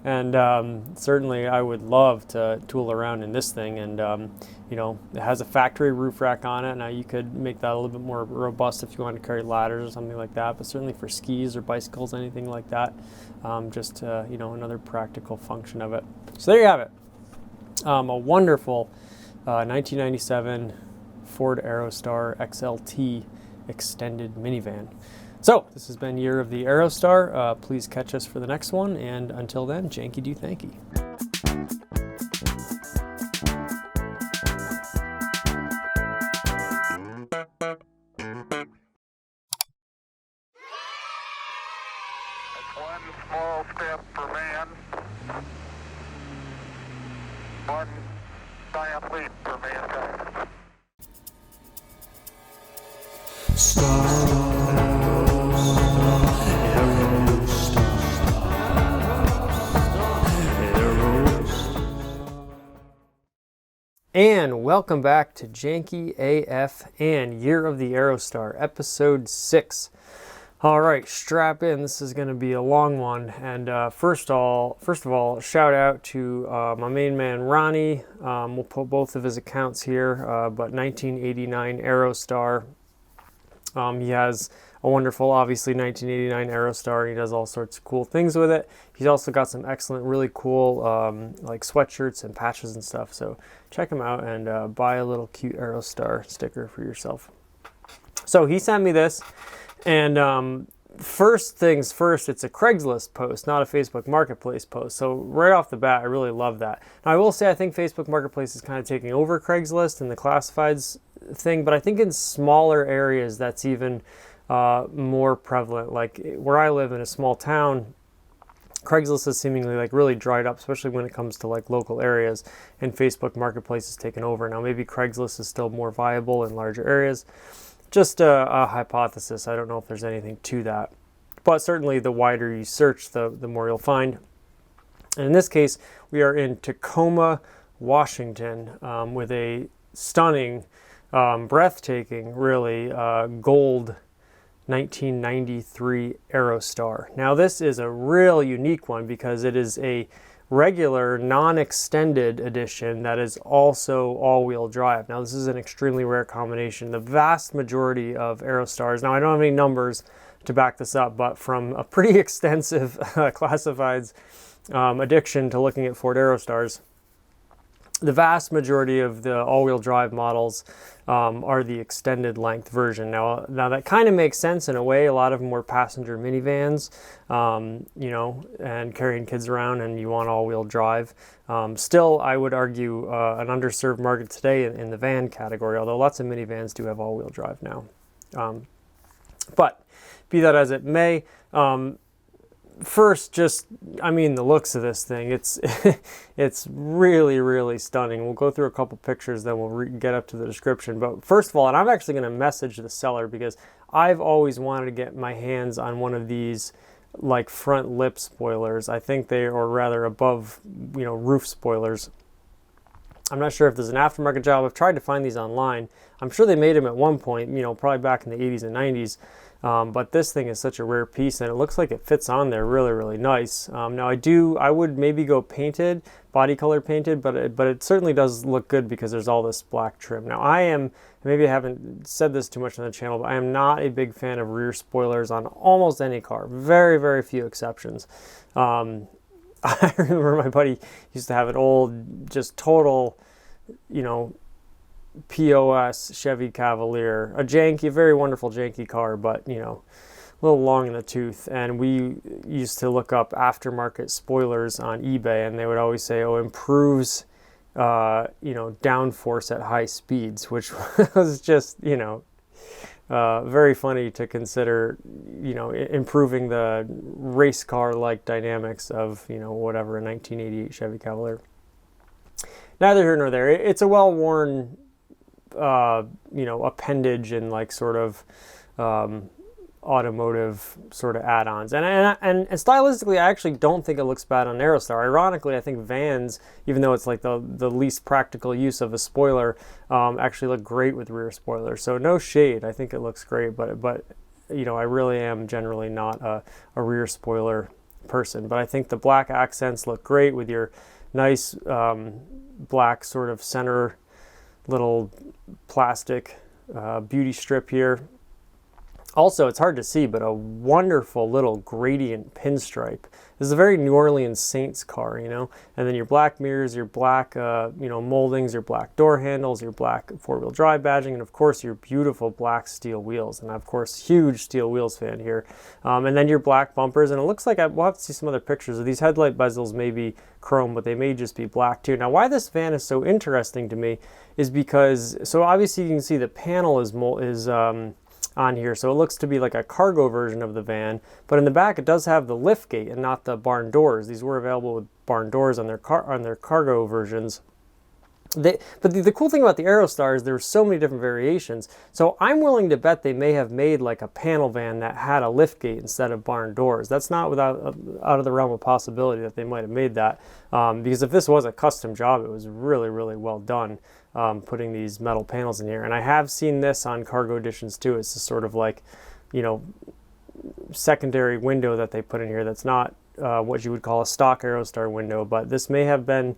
S1: And certainly I would love to tool around in this thing. And, you know, it has a factory roof rack on it. Now you could make that a little bit more robust if you want to carry ladders or something like that. But certainly for skis or bicycles, anything like that, just, you know, another practical function of it. So there you have it. A wonderful 1997 Ford Aerostar XLT extended minivan. So this has been Year of the Aerostar. Please catch us for the next one, and until then, Janky do thanky.
S2: One small step for man, one giant leap for mankind.
S1: And welcome back to Janky AF and Year of the Aerostar, episode 6. All right, strap in. This is going to be a long one. And first of all, shout out to my main man Ronnie. We'll put both of his accounts here. But 1989 Aerostar. He has a wonderful, obviously, 1989 Aerostar. He does all sorts of cool things with it. He's also got some excellent, really cool like sweatshirts and patches and stuff. So check him out and buy a little cute Aerostar sticker for yourself. So he sent me this, and first things first, it's a Craigslist post, not a Facebook Marketplace post. So right off the bat, I really love that. Now I will say I think Facebook Marketplace is kind of taking over Craigslist and the classifieds thing, but I think in smaller areas that's even more prevalent. Like where I live in a small town, Craigslist has seemingly like really dried up, especially when it comes to like local areas, and Facebook Marketplace has taken over. Now maybe Craigslist is still more viable in larger areas. Just a hypothesis. I don't know if there's anything to that, but certainly the wider you search, the more you'll find. And in this case, we are in Tacoma, Washington, with a stunning, breathtaking, really gold 1993 Aerostar. Now this is a real unique one because it is a regular non-extended edition that is also all-wheel drive. Now this is an extremely rare combination. The vast majority of Aerostars, now I don't have any numbers to back this up, but from a pretty extensive classifieds addiction to looking at Ford Aerostars, the vast majority of the all-wheel drive models are the extended length version. Now that kind of makes sense in a way. A lot of them were passenger minivans, you know, and carrying kids around, and you want all-wheel drive. Still, I would argue an underserved market today in the van category, although lots of minivans do have all-wheel drive now. But be that as it may, first, just, I mean, the looks of this thing, it's it's really, really stunning. We'll go through a couple pictures, then we'll get up to the description. But first of all, and I'm actually going to message the seller because I've always wanted to get my hands on one of these like front lip spoilers. I think they are rather above, you know, roof spoilers. I'm not sure if there's an aftermarket job. I've tried to find these online. I'm sure they made them at one point, you know, probably back in the 80s and 90s. But this thing is such a rare piece, and it looks like it fits on there really, really nice. Now I would maybe go painted, body color painted, but it certainly does look good because there's all this black trim. Now maybe I haven't said this too much on the channel, but I am not a big fan of rear spoilers on almost any car. Very, very few exceptions. I remember my buddy used to have an old, just total, you know, POS Chevy Cavalier, a very wonderful janky car, but you know, a little long in the tooth. And we used to look up aftermarket spoilers on eBay, and they would always say, "Oh, improves, you know, downforce at high speeds," which was just, you know, very funny to consider, you know, improving the race car-like dynamics of, you know, whatever, a 1988 Chevy Cavalier. Neither here nor there. It's a well-worn, you know, appendage and like sort of automotive sort of add-ons, and stylistically I actually don't think it looks bad on Aerostar. Ironically, I think vans, even though it's like the least practical use of a spoiler, actually look great with rear spoilers. So no shade, I think it looks great, but you know, I really am generally not a rear spoiler person. But I think the black accents look great with your nice black sort of center little plastic beauty strip here. Also, it's hard to see, but a wonderful little gradient pinstripe. This is a very New Orleans Saints car, you know? And then your black mirrors, your black, moldings, your black door handles, your black four-wheel drive badging, and of course your beautiful black steel wheels. And of course, huge steel wheels fan here. And then your black bumpers, and it looks like we'll have to see some other pictures of these headlight bezels. May be chrome, but they may just be black too. Now, why this van is so interesting to me is because, so obviously you can see the panel is on here, so it looks to be like a cargo version of the van, but in the back it does have the lift gate and not the barn doors. These were available with barn doors on their cargo versions. But the cool thing about the Aerostars, there's so many different variations. So I'm willing to bet they may have made like a panel van that had a lift gate instead of barn doors. That's not out of the realm of possibility that they might have made that, because if this was a custom job, it was really, really well done. Putting these metal panels in here. And I have seen this on cargo editions too. It's just sort of like, you know, secondary window that they put in here that's not what you would call a stock Aerostar window, but this may have been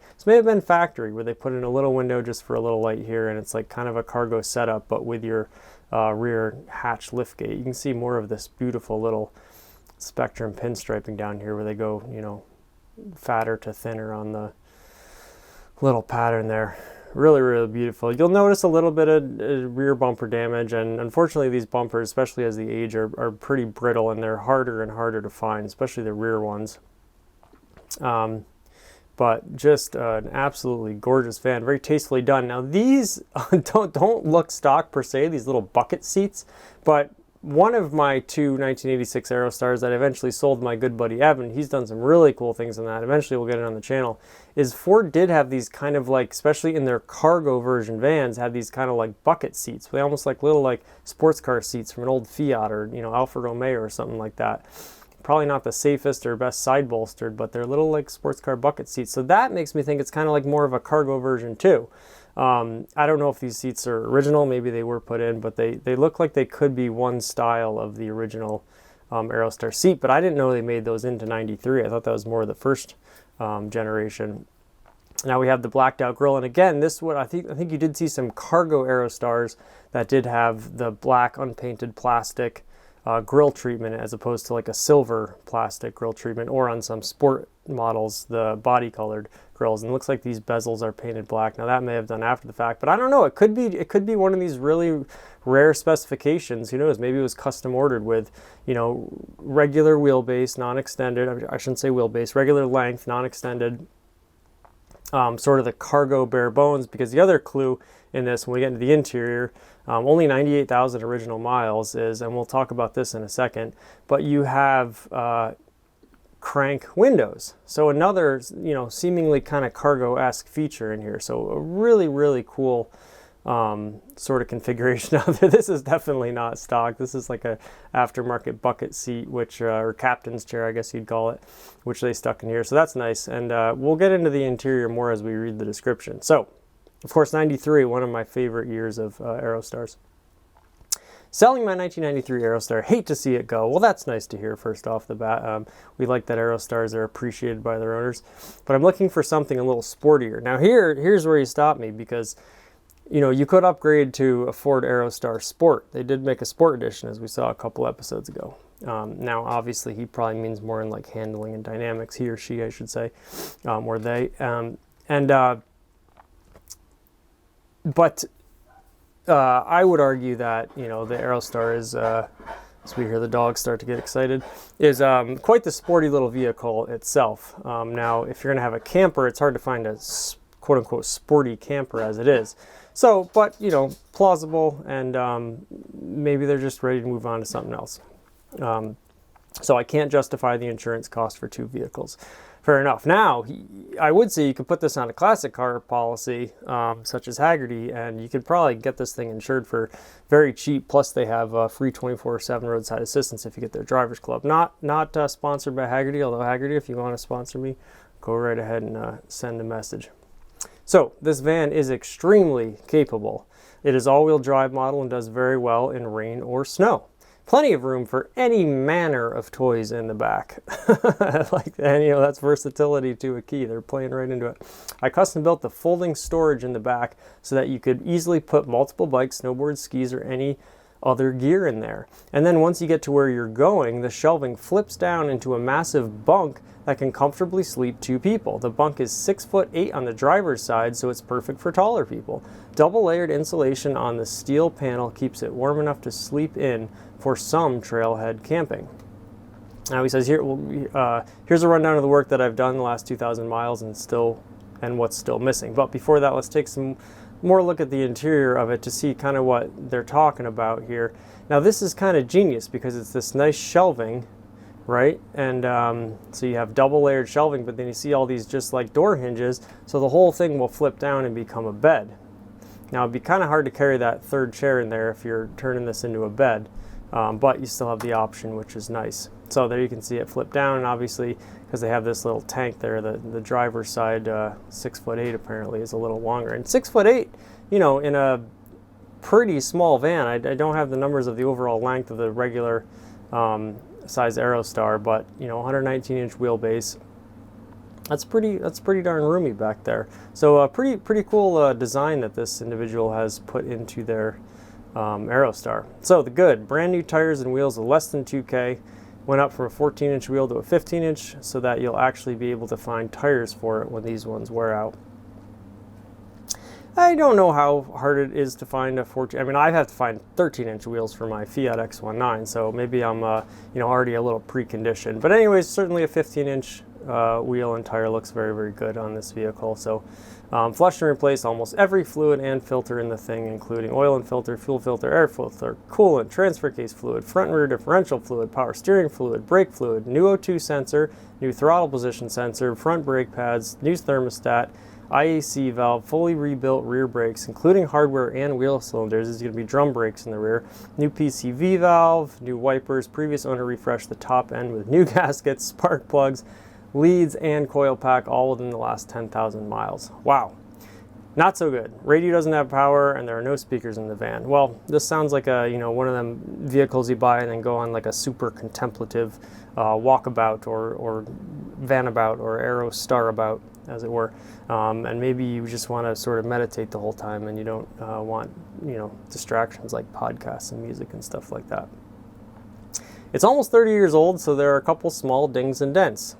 S1: factory, where they put in a little window just for a little light here, and it's like kind of a cargo setup, but with your rear hatch liftgate. You can see more of this beautiful little spectrum pinstriping down here, where they go, you know, fatter to thinner on the little pattern there. Really, really beautiful. You'll notice a little bit of rear bumper damage, and unfortunately these bumpers, especially as they age, are pretty brittle, and they're harder and harder to find, especially the rear ones. But just an absolutely gorgeous van, very tastefully done. Now these don't look stock per se, these little bucket seats, but one of my two 1986 Aerostars that I eventually sold my good buddy Evan, he's done some really cool things in that. Eventually we'll get it on the channel. Is Ford did have these kind of like, especially in their cargo version vans, had these kind of like bucket seats. They almost like little like sports car seats from an old Fiat or, you know, Alfa Romeo or something like that. Probably not the safest or best side bolstered, but they're little like sports car bucket seats. So that makes me think it's kind of like more of a cargo version too. I don't know if these seats are original, maybe they were put in, but they look like they could be one style of the original Aerostar seat, but I didn't know they made those into 93. I thought that was more of the first generation. Now we have the blacked out grille, and again, this would I think you did see some cargo Aerostars that did have the black unpainted plastic grille treatment, as opposed to like a silver plastic grille treatment, or on some sport models the body colored grills. And it looks like these bezels are painted black. Now that may have done after the fact, but I don't know, it could be one of these really rare specifications. Who knows, maybe it was custom ordered with, you know, regular wheelbase, non-extended, I shouldn't say wheelbase, regular length, non-extended, sort of the cargo bare bones. Because the other clue in this, when we get into the interior, only 98,000 original miles is, and we'll talk about this in a second, but you have crank windows. So another, you know, seemingly kind of cargo-esque feature in here. So a really, really cool sort of configuration out there. This is definitely not stock. This is like a aftermarket bucket seat, which or captain's chair, I guess you'd call it, which they stuck in here. So that's nice. And we'll get into the interior more as we read the description. So, of course, 93, one of my favorite years of Aerostars. Selling my 1993 Aerostar, hate to see it go. Well, that's nice to hear first off the bat. We like that Aerostars are appreciated by their owners, but I'm looking for something a little sportier. Now here's where you stop me, because, you know, you could upgrade to a Ford Aerostar Sport. They did make a Sport edition, as we saw a couple episodes ago. Now, obviously, he probably means more in like handling and dynamics, he or she, I should say, or they. But I would argue that, you know, the Aerostar is, as we hear the dogs start to get excited, is quite the sporty little vehicle itself. Now, if you're going to have a camper, it's hard to find a quote-unquote sporty camper as it is. So, but, you know, plausible, and maybe they're just ready to move on to something else. So I can't justify the insurance cost for two vehicles. Fair enough. Now, I would say you could put this on a classic car policy, such as Haggerty, and you could probably get this thing insured for very cheap. Plus, they have free 24/7 roadside assistance if you get their driver's club. Not sponsored by Haggerty, although Haggerty, if you want to sponsor me, go right ahead and send a message. So, this van is extremely capable. It is all-wheel drive model and does very well in rain or snow. Plenty of room for any manner of toys in the back. And you know, that's versatility to a key. They're playing right into it. I custom built the folding storage in the back so that you could easily put multiple bikes, snowboards, skis, or any other gear in there. And then once you get to where you're going, the shelving flips down into a massive bunk that can comfortably sleep 2 people. The bunk is 6'8" on the driver's side, so it's perfect for taller people. Double layered insulation on the steel panel keeps it warm enough to sleep in for some trailhead camping. Now he says here, here's a rundown of the work that I've done the last 2,000 miles and what's still missing. But before that, let's take some more look at the interior of it to see kind of what they're talking about here. Now this is kind of genius because it's this nice shelving, right? And so you have double layered shelving, but then you see all these just like door hinges, so the whole thing will flip down and become a bed. Now it'd be kind of hard to carry that third chair in there if you're turning this into a bed, but you still have the option, which is nice. So there you can see it flip down, and obviously because they have this little tank there, the driver's side 6'8" apparently is a little longer. And 6'8", you know, in a pretty small van, I don't have the numbers of the overall length of the regular size Aerostar, but you know, 119-inch wheelbase. That's pretty darn roomy back there. So a pretty cool design that this individual has put into their Aerostar. So the good, brand new tires and wheels of less than 2K. Went up from a 14-inch wheel to a 15-inch so that you'll actually be able to find tires for it when these ones wear out. I don't know how hard it is to find a 14. I mean, I have to find 13-inch wheels for my Fiat X19, so maybe I'm you know, already a little preconditioned. But anyways, certainly a 15-inch wheel and tire looks very good on this vehicle. So flush and replace almost every fluid and filter in the thing, including oil and filter, fuel filter, air filter, coolant, transfer case fluid, front and rear differential fluid, power steering fluid, brake fluid, new O2 sensor, new throttle position sensor, front brake pads, new thermostat, IAC valve, fully rebuilt rear brakes, including hardware and wheel cylinders. There's going to be drum brakes in the rear. New PCV valve, new wipers. Previous owner refreshed the top end with new gaskets, spark plugs, leads, and coil pack, all within the last 10,000 miles. Wow. Not so good. Radio doesn't have power, and there are no speakers in the van. Well, this sounds like a, you know, one of them vehicles you buy and then go on like a super contemplative walkabout or vanabout or Aerostar about, as it were. And maybe you just want to sort of meditate the whole time, and you don't want, you know, distractions like podcasts and music and stuff like that. It's almost 30 years old, so there are a couple small dings and dents.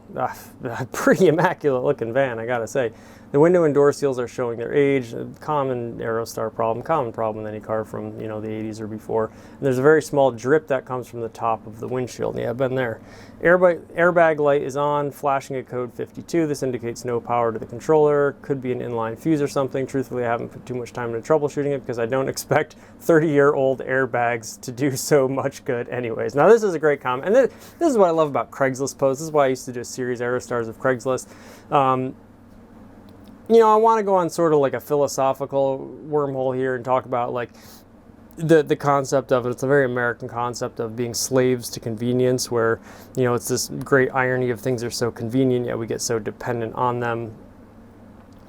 S1: Pretty immaculate looking van, I gotta say. The window and door seals are showing their age, a common Aerostar problem, common problem with any car from, you know, the 80s or before. And there's a very small drip that comes from the top of the windshield. Yeah, I've been there. Airbag light is on, flashing at code 52. This indicates no power to the controller. Could be an inline fuse or something. Truthfully, I haven't put too much time into troubleshooting it because I don't expect 30-year-old airbags to do so much good anyways. Now, this is a great comment. And this is what I love about Craigslist posts. This is why I used to do a series Aerostars of Craigslist. You know, I want to go on sort of like a philosophical wormhole here and talk about like the concept of it. It's a very American concept of being slaves to convenience, where, you know, it's this great irony of things are so convenient, yet we get so dependent on them.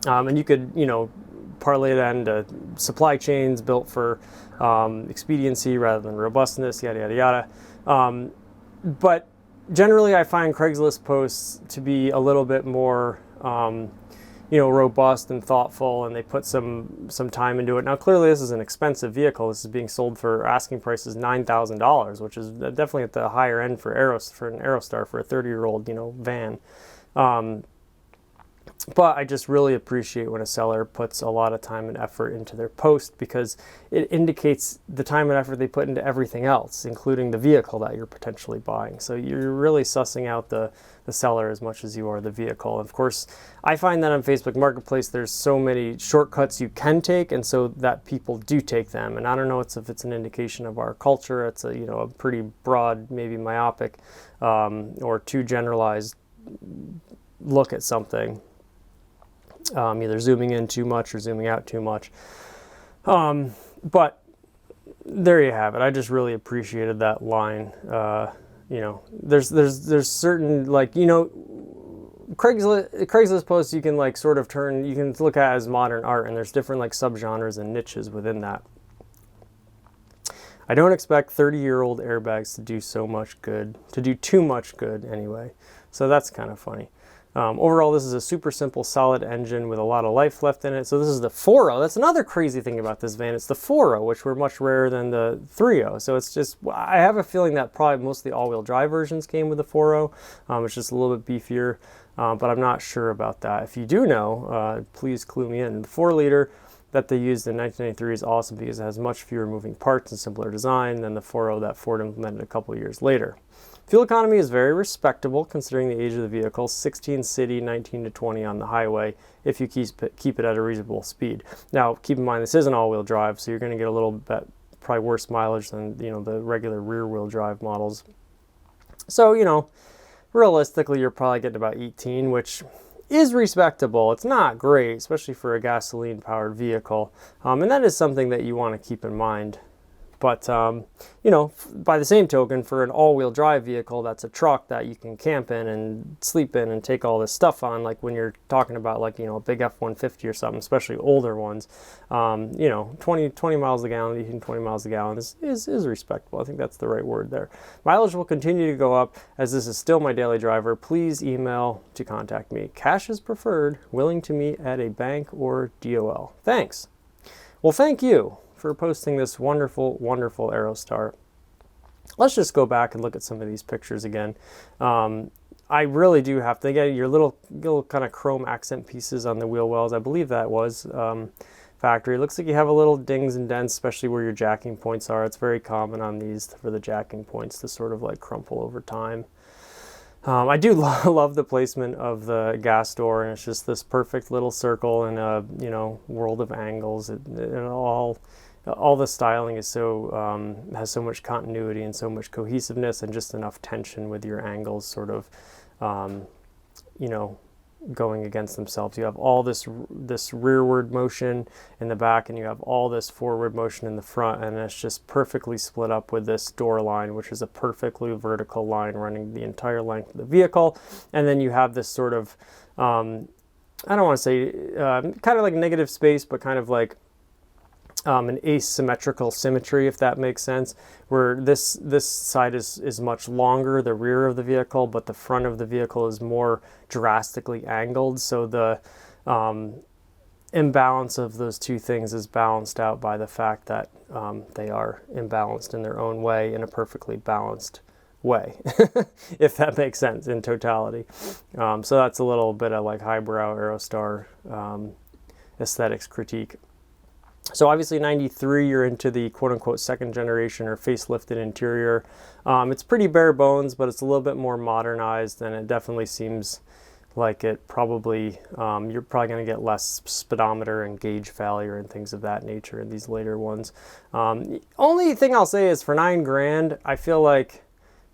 S1: And you could, you know, parlay that into supply chains built for expediency rather than robustness, yada, yada, yada. But generally, I find Craigslist posts to be a little bit more you know, robust and thoughtful, and they put some time into it. Now, clearly, this is an expensive vehicle. This is being sold for asking prices $9,000, which is definitely at the higher end for an Aerostar for a 30-year-old, you know, van. But I just really appreciate when a seller puts a lot of time and effort into their post, because it indicates the time and effort they put into everything else, including the vehicle that you're potentially buying. So you're really sussing out the seller as much as you are the vehicle. Of course, I find that on Facebook Marketplace, there's so many shortcuts you can take, and so that people do take them. And I don't know if it's an indication of our culture. It's a, you know, a pretty broad, maybe myopic or too generalized look at something. Either zooming in too much or zooming out too much. But there you have it. I just really appreciated that line. You know, there's certain, like, you know, Craigslist posts you can like sort of turn, you can look at as modern art, and there's different like subgenres and niches within that. I don't expect 30-year-old airbags to do so much good, to do too much good anyway. So that's kind of funny. Overall, this is a super simple, solid engine with a lot of life left in it. So this is the 4.0. That's another crazy thing about this van. It's the 4.0, which were much rarer than the 3.0. So it's just, I have a feeling that probably most of the all-wheel drive versions came with the 4.0. It's just a little bit beefier, but I'm not sure about that. If you do know, please clue me in. The 4-liter that they used in 1993 is awesome because it has much fewer moving parts and simpler design than the 4.0 that Ford implemented a couple years later. Fuel economy is very respectable considering the age of the vehicle, 16 city, 19 to 20 on the highway if you keep it at a reasonable speed. Now, keep in mind this is an all-wheel drive, so you're going to get a little bit probably worse mileage than the regular rear-wheel drive models. So, realistically, you're probably getting about 18, which is respectable. It's not great, especially for a gasoline-powered vehicle, and that is something that you want to keep in mind. But, by the same token, for an all-wheel drive vehicle, that's a truck that you can camp in and sleep in and take all this stuff on, like when you're talking about a big F-150 or something, especially older ones, 20 miles a gallon, 18, 20 miles a gallon is respectable. I think that's the right word there. Mileage will continue to go up as this is still my daily driver. Please email to contact me. Cash is preferred, willing to meet at a bank or DOL. Thanks. Well, thank you for posting this wonderful, wonderful Aerostar. Let's just go back and look at some of these pictures again. I really do have to get your little kind of chrome accent pieces on the wheel wells. I believe that was factory. It looks like you have a little dings and dents, especially where your jacking points are. It's very common on these for the jacking points to sort of like crumple over time. I do love the placement of the gas door, and it's just this perfect little circle in a world of angles. All the styling is so has so much continuity and so much cohesiveness and just enough tension with your angles sort of going against themselves. You have all this rearward motion in the back, and you have all this forward motion in the front, and it's just perfectly split up with this door line, which is a perfectly vertical line running the entire length of the vehicle. And then you have this sort of I don't want to say kind of like negative space, but kind of like an asymmetrical symmetry, if that makes sense, where this side is much longer, the rear of the vehicle, but the front of the vehicle is more drastically angled. So the imbalance of those two things is balanced out by the fact that they are imbalanced in their own way in a perfectly balanced way, if that makes sense in totality. So that's a little bit of like highbrow Aerostar aesthetics critique. So obviously 93, you're into the quote-unquote second generation or facelifted interior. It's pretty bare bones, but it's a little bit more modernized, and it definitely seems like it probably, you're probably going to get less speedometer and gauge failure and things of that nature in these later ones. Only thing I'll say is for $9,000, I feel like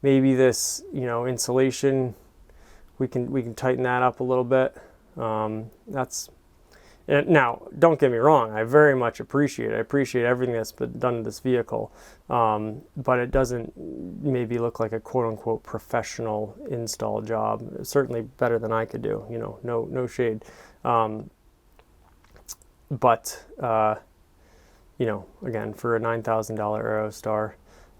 S1: maybe this, insulation, we can tighten that up a little bit. Now, don't get me wrong, I very much appreciate everything that's been done to this vehicle, but it doesn't maybe look like a quote-unquote professional install job. It's certainly better than I could do, no shade. But, again, for a $9,000 Aerostar,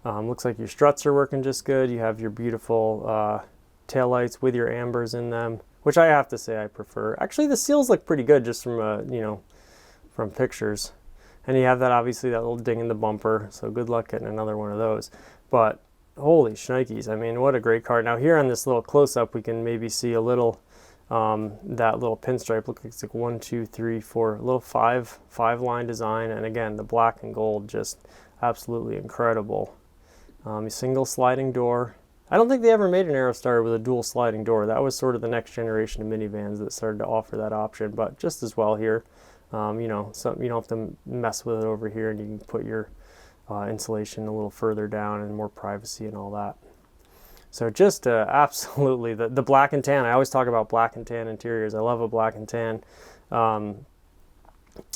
S1: looks like your struts are working just good. You have your beautiful taillights with your ambers in them, which I have to say I prefer. Actually, the seals look pretty good just from from pictures. And you have that, obviously, that little ding in the bumper, so good luck getting another one of those. But holy shnikes, I mean, what a great car. Now here on this little close-up, we can maybe see a little, that little pinstripe. Looks like it's like 1, 2, 3, 4, a little five-line design. And again, the black and gold, just absolutely incredible. A single sliding door. I don't think they ever made an Aerostar with a dual sliding door. That was sort of the next generation of minivans that started to offer that option, but just as well here. You don't have to mess with it over here, and you can put your insulation a little further down and more privacy and all that. So just absolutely, the black and tan. I always talk about black and tan interiors. I love a black and tan.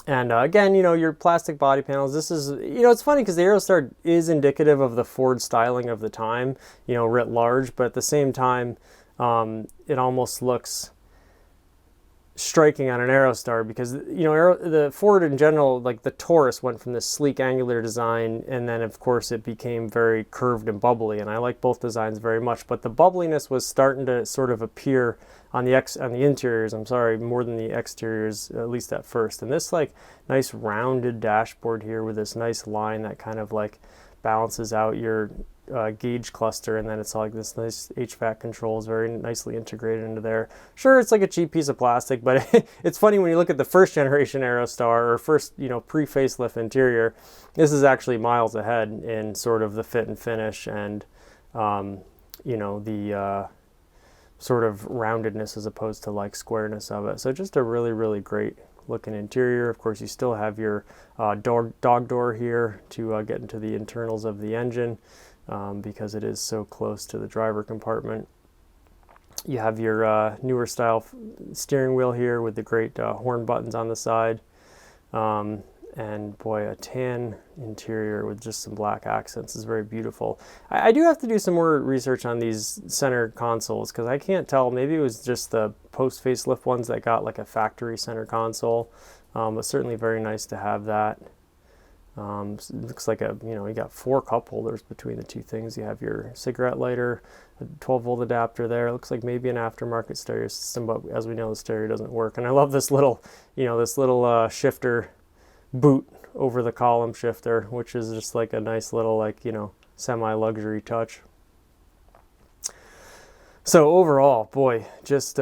S1: And again, your plastic body panels, this is, it's funny because the Aerostar is indicative of the Ford styling of the time, writ large, but at the same time, it almost looks striking on an Aerostar, because you know the Ford in general, like the Taurus, went from this sleek angular design, and then of course it became very curved and bubbly, and I like both designs very much, but the bubbliness was starting to sort of appear on the interiors, I'm sorry, more than the exteriors, at least at first. And this like nice rounded dashboard here with this nice line that kind of like balances out your gauge cluster, and then it's like this nice HVAC controls very nicely integrated into there. Sure, it's like a cheap piece of plastic, but it's funny when you look at the first generation Aerostar, or first, you know, pre-facelift interior, this is actually miles ahead in sort of the fit and finish, and you know, the sort of roundedness as opposed to like squareness of it. So just a really, really great looking interior. Of course, you still have your dog door here to get into the internals of the engine, because it is so close to the driver compartment. You have your newer style steering wheel here with the great horn buttons on the side. And boy, a tan interior with just some black accents is very beautiful. I do have to do some more research on these center consoles, because I can't tell, maybe it was just the post facelift ones that got like a factory center console, but certainly very nice to have that. It looks like a, you know, you got 4 cup holders between the two things. You have your cigarette lighter, a 12-volt adapter there. It looks like maybe an aftermarket stereo system, but as we know, the stereo doesn't work. And I love this little, you know, this little shifter boot over the column shifter, which is just like a nice little, like, you know, semi-luxury touch. So overall, boy, just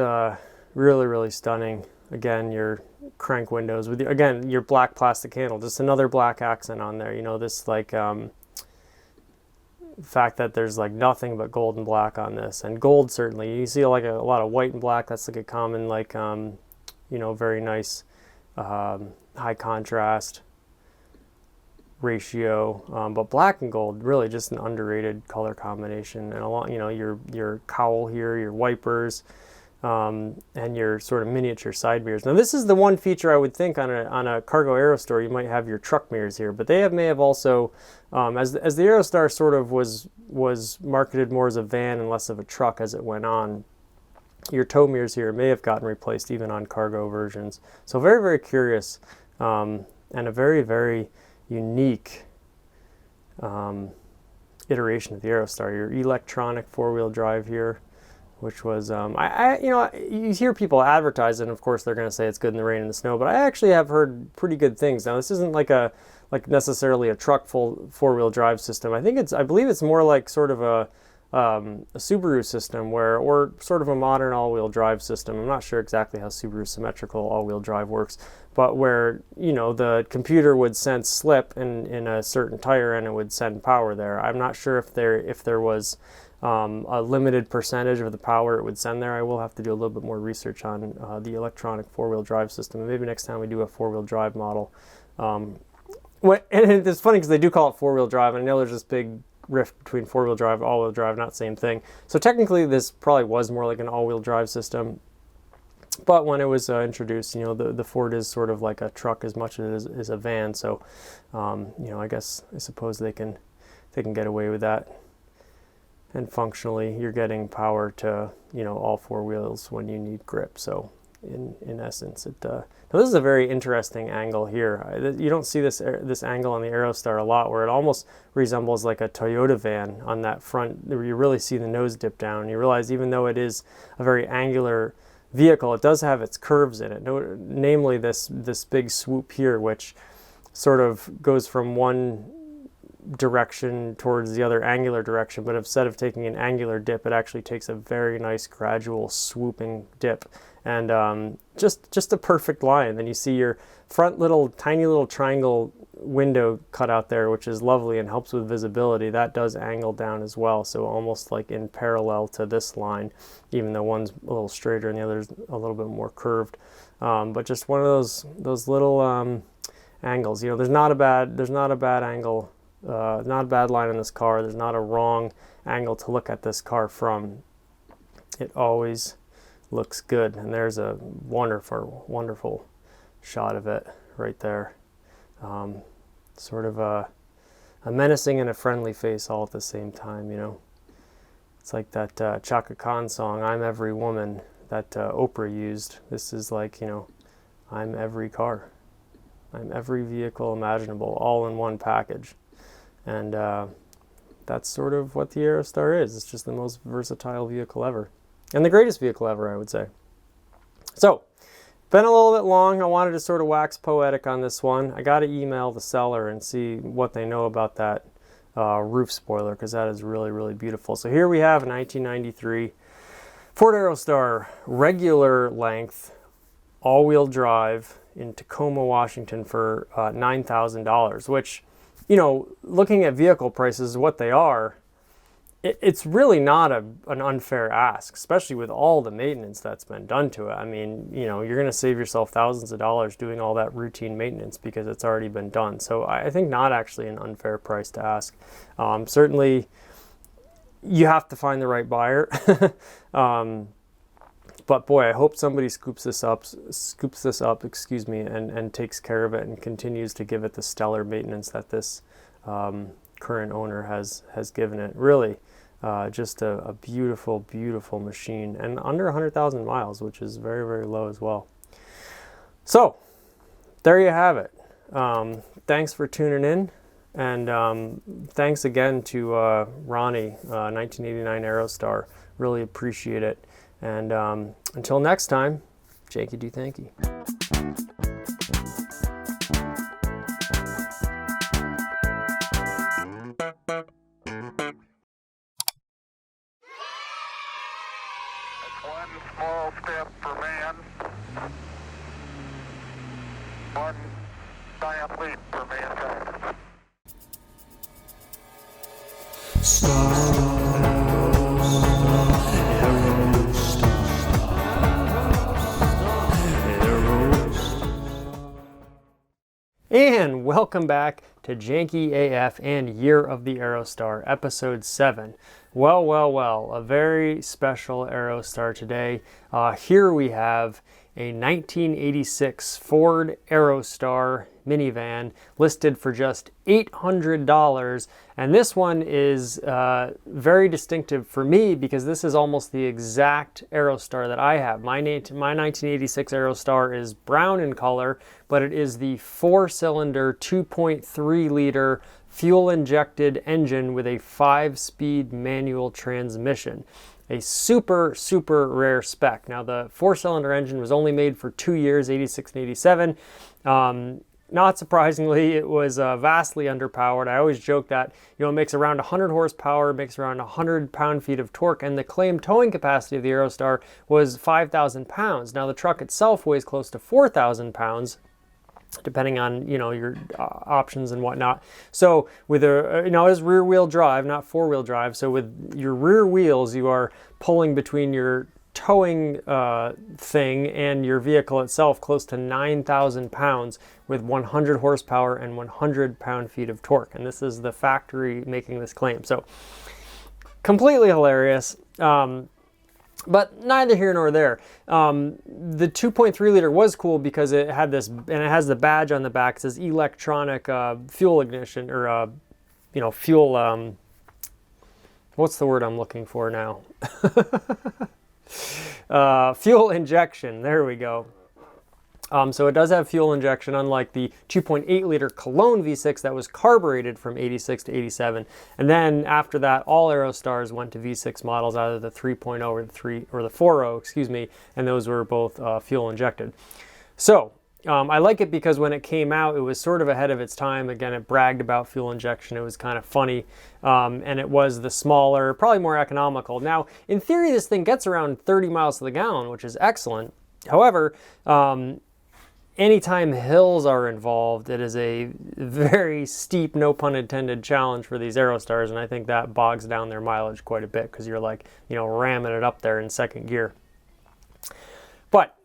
S1: really, really stunning. Again, your crank windows with again your black plastic handle, just another black accent on there. You know, this like fact that there's like nothing but gold and black on this, and gold certainly. You see like a lot of white and black. That's like a common, like you know, very nice high contrast ratio, but black and gold, really just an underrated color combination. And along, you know, your cowl here, your wipers, and your sort of miniature side mirrors. Now this is the one feature I would think on a cargo Aerostar, you might have your truck mirrors here, but they may have also, as the Aerostar sort of was marketed more as a van and less of a truck as it went on, your tow mirrors here may have gotten replaced even on cargo versions. So very, very curious, and a very, very unique iteration of the Aerostar. Your electronic 4-wheel drive here, which was, you know, you hear people advertise it, and of course they're going to say it's good in the rain and the snow, but I actually have heard pretty good things. Now this isn't like necessarily a truck full 4-wheel drive system. I believe it's more like sort of a Subaru system, or sort of a modern all-wheel drive system. I'm not sure exactly how Subaru symmetrical all-wheel drive works, but where, you know, the computer would sense slip in a certain tire and it would send power there. I'm not sure if there was a limited percentage of the power it would send there. I will have to do a little bit more research on the electronic 4-wheel drive system, and maybe next time we do a 4-wheel drive model. And it's funny because they do call it 4-wheel drive, and I know there's this big rift between 4-wheel drive, all-wheel drive, not same thing. So technically this probably was more like an all-wheel drive system, but when it was introduced, you know, the Ford is sort of like a truck as much as it is a van. So you know, I suppose they can get away with that. And functionally, you're getting power to, you know, all 4 wheels when you need grip. So in essence, now this is a very interesting angle here. You don't see this angle on the Aerostar a lot, where it almost resembles like a Toyota van on that front, where you really see the nose dip down. You realize even though it is a very angular vehicle, it does have its curves in it, namely this big swoop here, which sort of goes from one direction towards the other angular direction, but instead of taking an angular dip, it actually takes a very nice gradual swooping dip, and just a perfect line. Then you see your front tiny little triangle window cut out there, which is lovely and helps with visibility. That does angle down as well, so almost like in parallel to this line, even though one's a little straighter and the other's a little bit more curved. But just one of those little angles. You know, there's not a bad angle. Not a bad line in this car. There's not a wrong angle to look at this car from. It always looks good, and there's a wonderful, wonderful shot of it right there. Sort of a menacing and a friendly face all at the same time, you know. It's like that Chaka Khan song, "I'm Every Woman." that Oprah used. This is like, you know, I'm every car. I'm every vehicle imaginable, all in one package. And that's sort of what the Aerostar is. It's just the most versatile vehicle ever. And the greatest vehicle ever, I would say. So, been a little bit long. I wanted to sort of wax poetic on this one. I got to email the seller and see what they know about that roof spoiler, because that is really, really beautiful. So here we have a 1993 Ford Aerostar, regular length, all-wheel drive in Tacoma, Washington for $9,000, which, you know, looking at vehicle prices, what they are, it's really not an unfair ask, especially with all the maintenance that's been done to it. I mean, you know, you're going to save yourself thousands of dollars doing all that routine maintenance because it's already been done. So I think not actually an unfair price to ask. Certainly, you have to find the right buyer. But boy, I hope somebody scoops this up, excuse me, and takes care of it and continues to give it the stellar maintenance that this current owner has given it. Really, just a beautiful, beautiful machine, and under 100,000 miles, which is very, very low as well. So, there you have it. Thanks for tuning in, and thanks again to Ronnie, 1989 Aerostar. Really appreciate it. And until next time, Janky do Thanky.
S2: One small step for man, one giant leap for mankind.
S1: And welcome back to Janky AF and Year of the Aerostar, Episode 7. Well, well, well, a very special Aerostar today. Here we have a 1986 Ford Aerostar minivan listed for just $800, and this one is very distinctive for me because this is almost the exact Aerostar that I have. My 1986 Aerostar is brown in color, but it is the 4-cylinder 2.3 liter fuel injected engine with a 5-speed manual transmission. A super, super rare spec. Now, the 4-cylinder engine was only made for 2 years, 86 and 87. Not surprisingly, it was vastly underpowered. I always joke that, you know, it makes around 100 horsepower, makes around 100 pound-feet of torque, and the claimed towing capacity of the Aerostar was 5,000 pounds. Now, the truck itself weighs close to 4,000 pounds, depending on, you know, your options and whatnot. So with a, you know, it's rear-wheel drive, not four-wheel drive. So with your rear wheels, you are pulling between your towing thing and your vehicle itself close to 9,000 pounds with 100 horsepower and 100 pound-feet of torque. And this is the factory making this claim. So completely hilarious. But neither here nor there. The 2.3 liter was cool because it had this, and it has the badge on the back. It says electronic fuel ignition, or you know, fuel. What's the word I'm looking for now? Fuel injection. There we go. So it does have fuel injection, unlike the 2.8 liter Cologne V6 that was carbureted from 86 to 87. And then after that, all Aerostars went to V6 models, either the 3.0 or the 4.0, excuse me, and those were both fuel injected. So I like it because when it came out, it was sort of ahead of its time. Again, it bragged about fuel injection. It was kind of funny, and it was the smaller, probably more economical. Now, in theory, this thing gets around 30 miles to the gallon, which is excellent. However, anytime hills are involved, it is a very steep, no pun intended, challenge for these Aerostars, and I think that bogs down their mileage quite a bit because you're like, you know, ramming it up there in second gear. But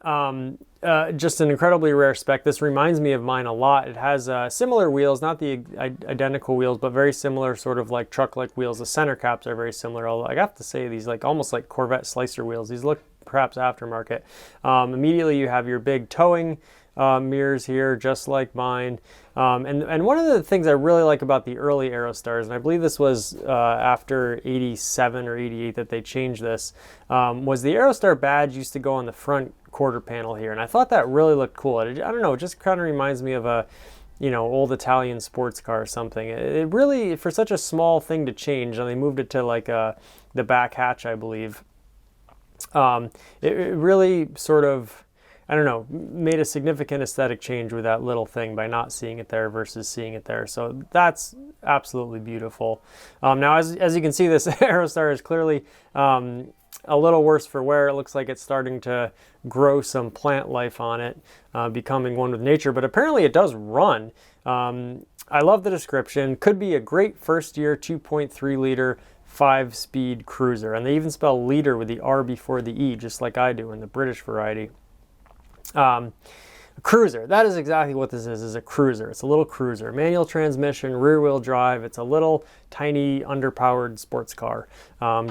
S1: just an incredibly rare spec. This reminds me of mine a lot. It has similar wheels, not the identical wheels, but very similar, sort of like truck-like wheels. The center caps are very similar, although I have to say these like almost like Corvette slicer wheels. These look perhaps aftermarket. Immediately you have your big towing mirrors here, just like mine. And one of the things I really like about the early Aerostars, and I believe this was after 87 or 88 that they changed this, was the Aerostar badge used to go on the front quarter panel here. And I thought that really looked cool. I don't know, it just kind of reminds me of a, you know, old Italian sports car or something. It really, for such a small thing to change, and they moved it to like the back hatch, I believe. It really sort of, I don't know, made a significant aesthetic change with that little thing by not seeing it there versus seeing it there. So that's absolutely beautiful. Now, as you can see, this Aerostar is clearly a little worse for wear. It looks like it's starting to grow some plant life on it, becoming one with nature, but apparently it does run. I love the description. Could be a great first year 2.3 liter 5-speed cruiser. And they even spell liter with the R before the E, just like I do in the British variety. A cruiser, that is exactly what this is a cruiser. It's a little cruiser, manual transmission, rear wheel drive. It's a little tiny underpowered sports car,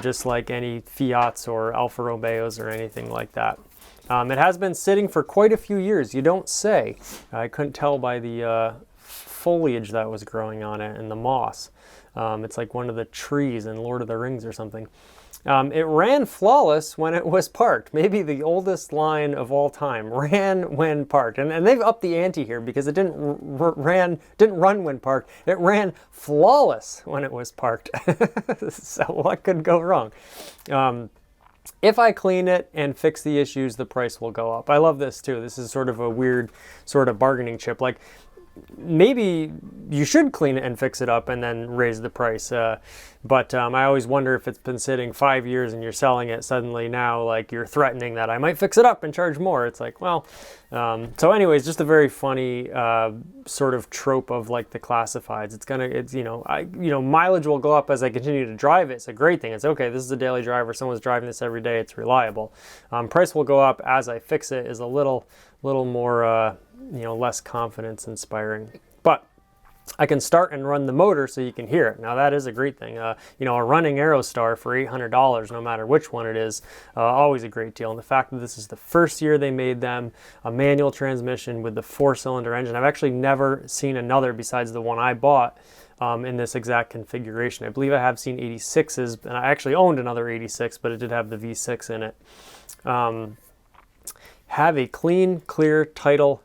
S1: just like any Fiats or Alfa Romeos or anything like that. It has been sitting for quite a few years, you don't say. I couldn't tell by the foliage that was growing on it and the moss. It's like one of the trees in Lord of the Rings or something. It ran flawless when it was parked. Maybe the oldest line of all time. Ran when parked. And they've upped the ante here because it didn't run when parked. It ran flawless when it was parked. So what could go wrong? If I clean it and fix the issues, the price will go up. I love this too. This is sort of a weird sort of bargaining chip. Like, maybe you should clean it and fix it up and then raise the price. But I always wonder if it's been sitting 5 years and you're selling it suddenly now, like you're threatening that I might fix it up and charge more. It's like, well, so anyways, just a very funny sort of trope of like the classifieds. It's you know, mileage will go up as I continue to drive it. It's a great thing. It's okay. This is a daily driver. Someone's driving this every day. It's reliable. Price will go up as I fix it is a little more, you know, less confidence inspiring. But I can start and run the motor so you can hear it. Now that is a great thing. You know, a running Aerostar for $800, no matter which one it is, always a great deal. And the fact that this is the first year they made them, a manual transmission with the 4-cylinder engine. I've actually never seen another besides the one I bought in this exact configuration. I believe I have seen 86s, and I actually owned another 86, but it did have the V6 in it. Have a clean, clear title,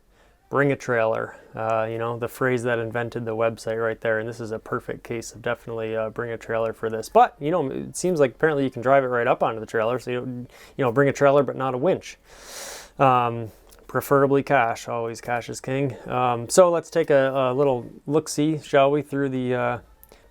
S1: bring a trailer. You know, the phrase that invented the website right there. And this is a perfect case of definitely bring a trailer for this. But, you know, it seems like apparently you can drive it right up onto the trailer. So, you know, bring a trailer, but not a winch. Preferably cash. Always cash is king. So let's take a little look-see, shall we, through the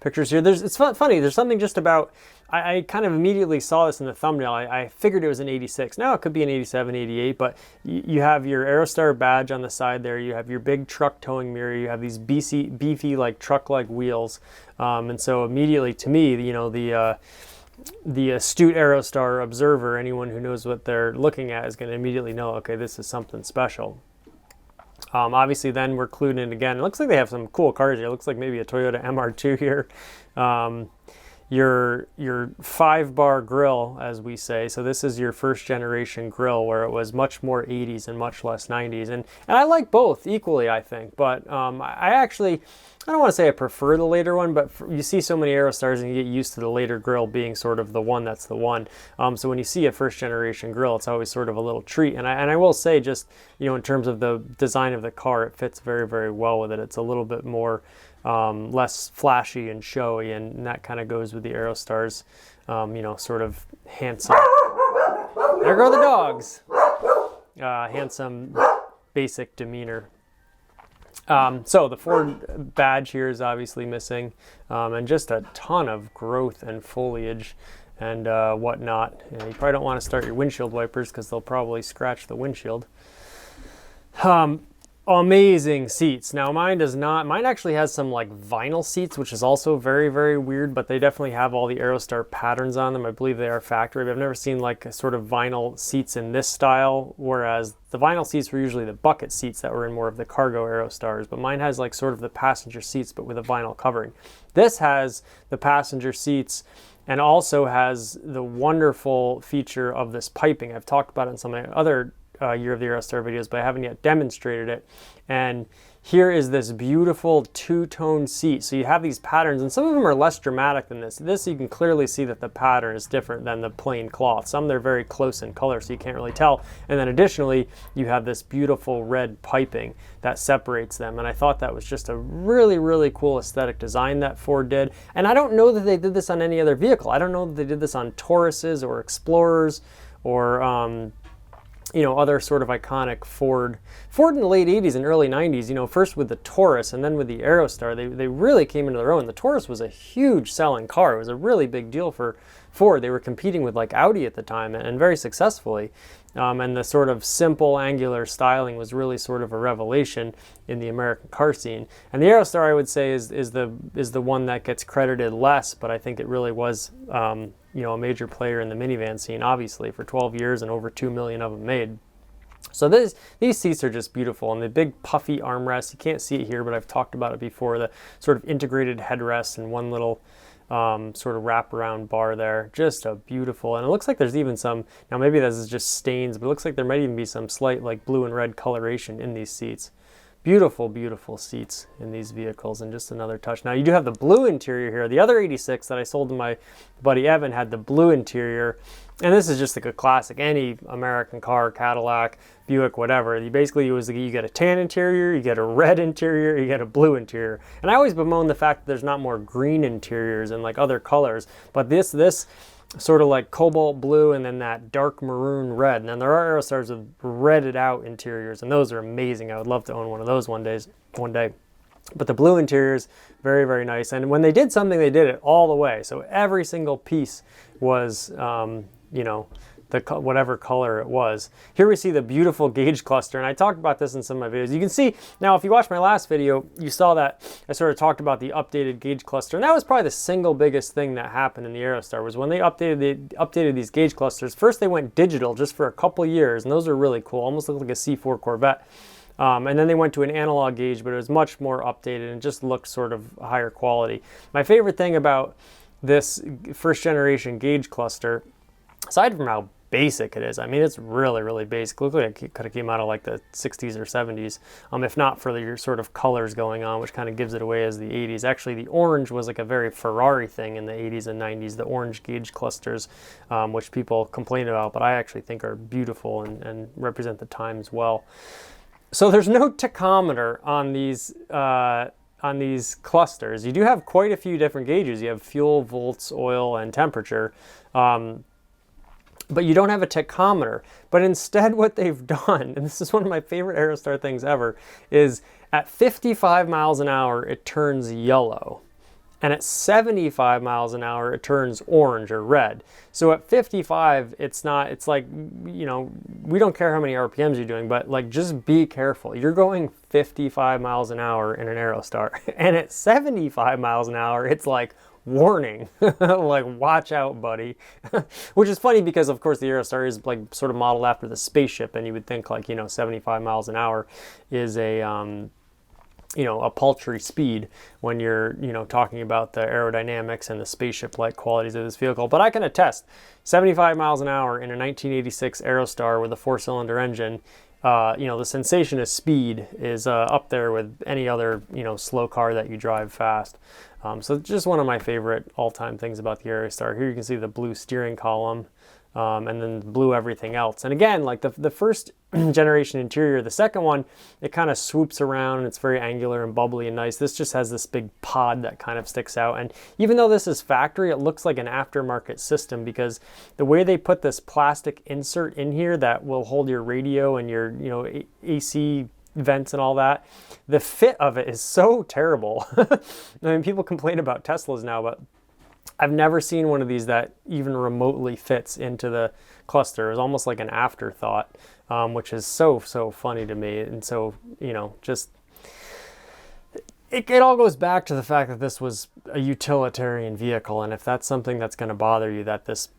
S1: pictures here. It's funny. There's something just about, I kind of immediately saw this in the thumbnail. I figured it was an 86. Now it could be an 87, 88, but you have your Aerostar badge on the side there. You have your big truck towing mirror. You have these beefy like truck-like wheels. And so immediately to me, you know, the astute Aerostar observer, anyone who knows what they're looking at, is going to immediately know, okay, this is something special. Obviously then we're clued in again. It looks like they have some cool cars here. It looks like maybe a Toyota MR2 here. Your 5-bar grill, as we say. So this is your first generation grill where it was much more 80s and much less 90s. And I like both equally, I think. But I don't want to say I prefer the later one, but you see so many Aerostars and you get used to the later grill being sort of the one that's the one. So when you see a first generation grill, it's always sort of a little treat. And I will say, just, you know, in terms of the design of the car, it fits very, very well with it. It's a little bit more less flashy and showy, and that kind of goes with the Aerostars, you know, sort of handsome. There go the dogs. Handsome, basic demeanor. So the Ford badge here is obviously missing, and just a ton of growth and foliage and whatnot. You probably don't want to start your windshield wipers because they'll probably scratch the windshield. Amazing seats. Now mine does not. Mine actually has some like vinyl seats, which is also very, very weird, but they definitely have all the Aerostar patterns on them. I believe they are factory, but I've never seen like a sort of vinyl seats in this style, whereas the vinyl seats were usually the bucket seats that were in more of the cargo Aerostars, but mine has like sort of the passenger seats, but with a vinyl covering. This has the passenger seats and also has the wonderful feature of this piping. I've talked about it in some of my other Year of the Aerostar videos, but I haven't yet demonstrated it. And here is this beautiful two-tone seat. So you have these patterns, and some of them are less dramatic than this. This, you can clearly see that the pattern is different than the plain cloth. Some they're very close in color, so you can't really tell. And then additionally, you have this beautiful red piping that separates them. And I thought that was just a really, really cool aesthetic design that Ford did. And I don't know that they did this on any other vehicle. I don't know that they did this on Tauruses or Explorers or you know, other sort of iconic Ford in the late 80s and early 90s, you know, first with the Taurus and then with the Aerostar, they really came into their own. The Taurus was a huge selling car. It was a really big deal for Ford. They were competing with like Audi at the time, and very successfully. And the sort of simple angular styling was really sort of a revelation in the American car scene. And the Aerostar, I would say, is the one that gets credited less, but I think it really was you know, a major player in the minivan scene, obviously, for 12 years and over 2 million of them made. So these seats are just beautiful, and the big puffy armrests, you can't see it here, but I've talked about it before, the sort of integrated headrest and one little sort of wraparound bar there. Just a beautiful, and it looks like there's even some, now maybe this is just stains, but it looks like there might even be some slight like blue and red coloration in these seats. Beautiful, beautiful seats in these vehicles, and just another touch. Now you do have the blue interior here. The other 86 that I sold to my buddy Evan had the blue interior, and this is just like a classic, any American car, Cadillac, Buick, whatever. You basically you get a tan interior, you get a red interior, you get a blue interior. And I always bemoan the fact that there's not more green interiors and like other colors, but this sort of like cobalt blue and then that dark maroon red. And then there are Aerostars with redded out interiors, and those are amazing. I would love to own one of those one day. But the blue interiors, very, very nice. And when they did something, they did it all the way. So every single piece was, you know, whatever color it was. Here we see the beautiful gauge cluster, and I talked about this in some of my videos. You can see, now if you watched my last video, you saw that I sort of talked about the updated gauge cluster, and that was probably the single biggest thing that happened in the Aerostar, was when they updated these gauge clusters. First they went digital just for a couple years, and those are really cool, almost look like a C4 Corvette. And then they went to an analog gauge, but it was much more updated and just looked sort of higher quality. My favorite thing about this first generation gauge cluster, aside from how basic it is, I mean, it's really, really basic. It looked like it could have came out of like the 60s or 70s, if not for your sort of colors going on, which kind of gives it away as the 80s. Actually, the orange was like a very Ferrari thing in the 80s and 90s, the orange gauge clusters, which people complain about, but I actually think are beautiful and represent the times well. So there's no tachometer on these clusters. You do have quite a few different gauges. You have fuel, volts, oil, and temperature. But you don't have a tachometer. But instead what they've done, and this is one of my favorite Aerostar things ever, is at 55 miles an hour, it turns yellow. And at 75 miles an hour, it turns orange or red. So at 55, it's like, you know, we don't care how many RPMs you're doing, but like, just be careful. You're going 55 miles an hour in an Aerostar. And at 75 miles an hour, it's like, warning, like watch out, buddy. Which is funny because of course the Aerostar is like sort of modeled after the spaceship, and you would think like, you know, 75 miles an hour is a you know, a paltry speed when you're, you know, talking about the aerodynamics and the spaceship-like qualities of this vehicle. But I can attest, 75 miles an hour in a 1986 Aerostar with a 4-cylinder engine, you know, the sensation of speed is up there with any other, you know, slow car that you drive fast. So just one of my favorite all-time things about the Aerostar. Here you can see the blue steering column, and then blue everything else. And again, like the first generation interior, the second one, it kind of swoops around and it's very angular and bubbly and nice. This just has this big pod that kind of sticks out. And even though this is factory, it looks like an aftermarket system because the way they put this plastic insert in here that will hold your radio and your, you know, AC vents and all that, the fit of it is so terrible. I mean, people complain about Teslas now, but I've never seen one of these that even remotely fits into the cluster. It was almost like an afterthought, which is so funny to me. And so, you know, just it all goes back to the fact that this was a utilitarian vehicle, and if that's something that's going to bother you, that this,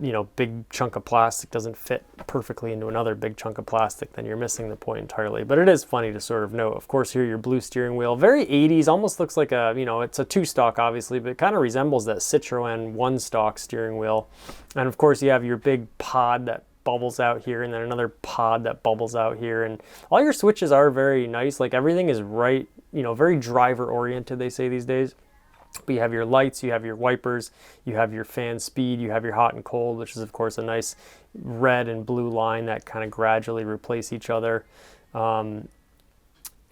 S1: you know, big chunk of plastic doesn't fit perfectly into another big chunk of plastic, then you're missing the point entirely. But it is funny to sort of note. Of course, here your blue steering wheel, very 80s, almost looks like a, you know, it's a 2-stalk obviously, but it kind of resembles that Citroen 1-stalk steering wheel. And of course, you have your big pod that bubbles out here, and then another pod that bubbles out here. And all your switches are very nice. Like everything is right, you know, very driver oriented, they say these days. But you have your lights, you have your wipers, you have your fan speed, you have your hot and cold, which is of course a nice red and blue line that kind of gradually replace each other.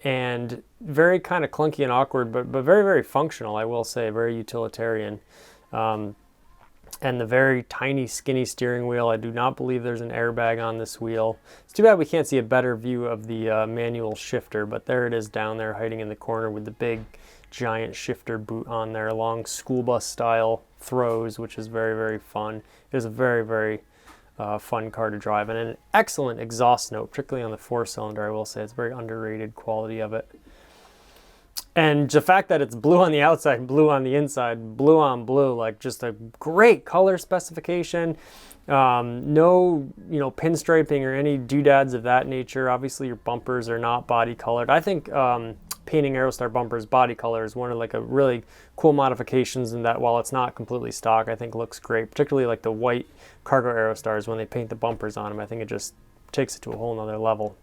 S1: And very kind of clunky and awkward, but very, very functional, I will say, very utilitarian. And the very tiny, skinny steering wheel. I do not believe there's an airbag on this wheel. It's too bad we can't see a better view of the manual shifter, but there it is down there hiding in the corner with the big giant shifter boot on there, long school bus style throws, which is very, very fun. It is a very, very fun car to drive, and an excellent exhaust note, particularly on the 4-cylinder. I will say it's very underrated quality of it. And the fact that it's blue on the outside, blue on the inside, blue on blue, like just a great color specification. No, you know, pinstriping or any doodads of that nature. Obviously your bumpers are not body colored. I think painting Aerostar bumpers body color is one of like a really cool modifications, in that while it's not completely stock, I think looks great, particularly like the white cargo Aerostars when they paint the bumpers on them. I think it just takes it to a whole nother level.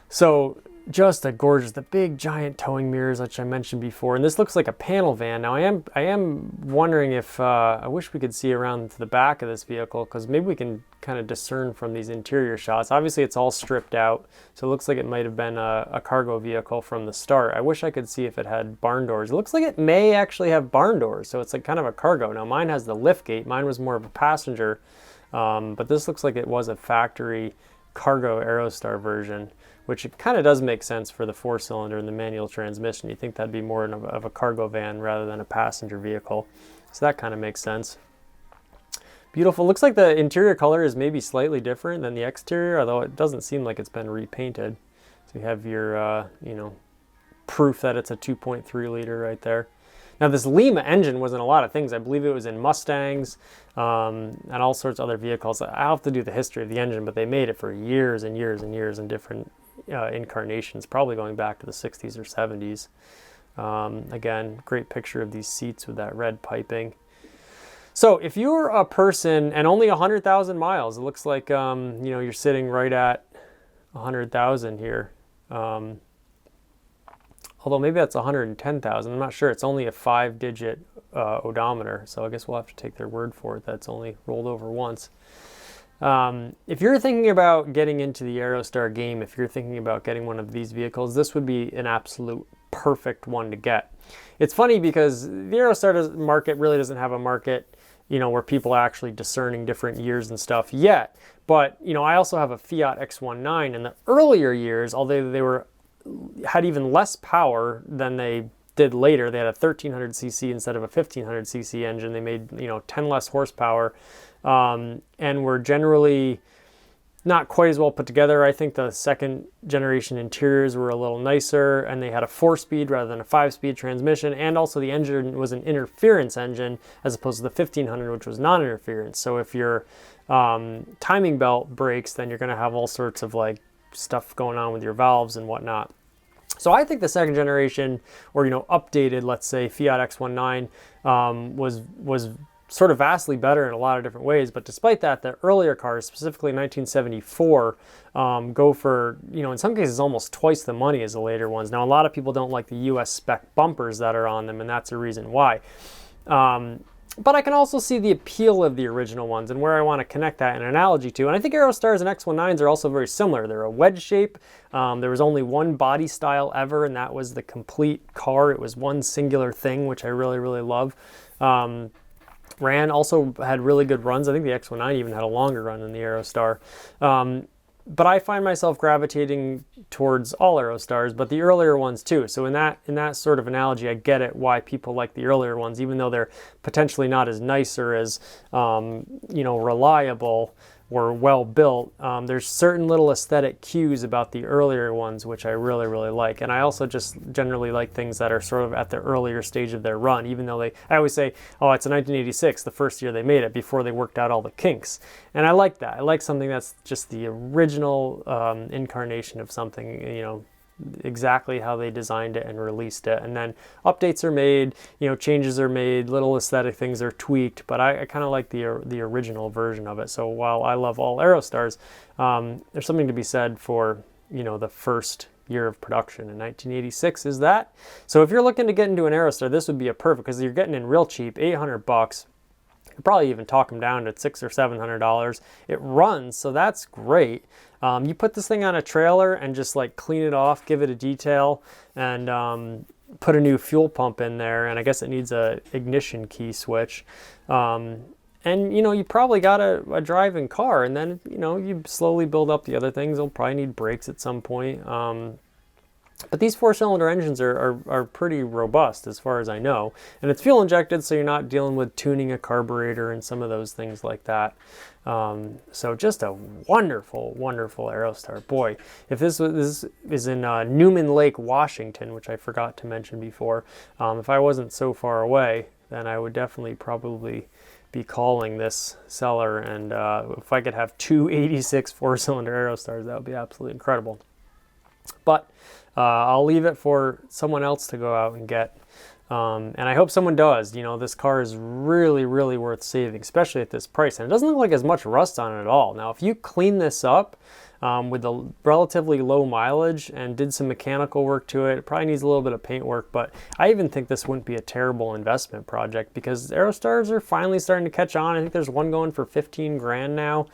S1: So just a gorgeous, the big giant towing mirrors, which I mentioned before, and this looks like a panel van. Now I am wondering if I wish we could see around to the back of this vehicle, because maybe we can kind of discern from these interior shots. Obviously it's all stripped out, so it looks like it might have been a cargo vehicle from the start. I wish I could see if it had barn doors. It looks like it may actually have barn doors, so it's like kind of a cargo. Now mine has the lift gate, mine was more of a passenger, but this looks like it was a factory cargo Aerostar version, which it kind of does make sense for the 4-cylinder and the manual transmission. You think that'd be more of a cargo van rather than a passenger vehicle. So that kind of makes sense. Beautiful. Looks like the interior color is maybe slightly different than the exterior, although it doesn't seem like it's been repainted. So you have your, you know, proof that it's a 2.3 liter right there. Now this Lima engine was in a lot of things. I believe it was in Mustangs and all sorts of other vehicles. I'll have to do the history of the engine, but they made it for years and years and years in different incarnations, probably going back to the 60s or 70s. Again, great picture of these seats with that red piping. So if you're a person, and only 100,000 miles, it looks like, you know, you're sitting right at 100,000 here. Although maybe that's 110,000. I'm not sure. It's only a 5-digit odometer, so I guess we'll have to take their word for it. That's only rolled over once. If you're thinking about getting into the Aerostar game, if you're thinking about getting one of these vehicles, this would be an absolute perfect one to get. It's funny because the Aerostar market really doesn't have a market, you know, where people are actually discerning different years and stuff yet. But, you know, I also have a Fiat X19 in the earlier years, although they had even less power than they did later. They had a 1300cc instead of a 1500cc engine. They made, you know, 10 less horsepower, and were generally not quite as well put together. I think the second generation interiors were a little nicer, and they had a 4-speed rather than a 5-speed transmission, and also the engine was an interference engine as opposed to the 1500, which was non-interference. So if your timing belt breaks, then you're going to have all sorts of like stuff going on with your valves and whatnot. So I think the second generation, or, you know, updated, let's say Fiat X19 was sort of vastly better in a lot of different ways. But despite that, the earlier cars, specifically 1974, go for, you know, in some cases almost twice the money as the later ones. Now, a lot of people don't like the US spec bumpers that are on them, and that's a reason why. But I can also see the appeal of the original ones and where I want to connect that in an analogy to. And I think Aerostars and X19s are also very similar. They're a wedge shape. There was only one body style ever, and that was the complete car. It was one singular thing, which I really, really love. Also had really good runs. I think the X19 even had a longer run than the Aerostar. But I find myself gravitating towards all Aerostars, but the earlier ones too. So in that sort of analogy, I get it why people like the earlier ones, even though they're potentially not as nice or as you know, reliable or well built. There's certain little aesthetic cues about the earlier ones which I really, really like. And I also just generally like things that are sort of at the earlier stage of their run, even though I always say, oh, it's a 1986, the first year they made it, before they worked out all the kinks. And I like that. I like something that's just the original incarnation of something, you know, exactly how they designed it and released it. And then updates are made, changes are made, little aesthetic things are tweaked, but I kind of like the original version of it. So while I love all Aerostars, there's something to be said for, the first year of production in 1986 is that. So if you're looking to get into an Aerostar, this would be a perfect, because you're getting in real cheap, $800. You probably even talk them down to $600 or $700. It runs, so that's great. You put this thing on a trailer and just like clean it off, give it a detail, and put a new fuel pump in there. And I guess it needs a ignition key switch. And you probably got a driving car, and then you slowly build up the other things. They'll probably need brakes at some point. But these 4-cylinder engines are pretty robust as far as I know. And it's fuel injected, so you're not dealing with tuning a carburetor and some of those things like that. So just a wonderful, wonderful Aerostar. Boy, if this is in Newman Lake, Washington, which I forgot to mention before, if I wasn't so far away, then I would definitely probably be calling this seller. And if I could have two 86 4-cylinder Aerostars, that would be absolutely incredible. But I'll leave it for someone else to go out and get. And I hope someone does. This car is really, really worth saving, especially at this price. And it doesn't look like there's much rust on it at all. Now, if you clean this up with a relatively low mileage and did some mechanical work to it, it probably needs a little bit of paint work. But I even think this wouldn't be a terrible investment project, because Aerostars are finally starting to catch on. I think there's one going for 15 grand now,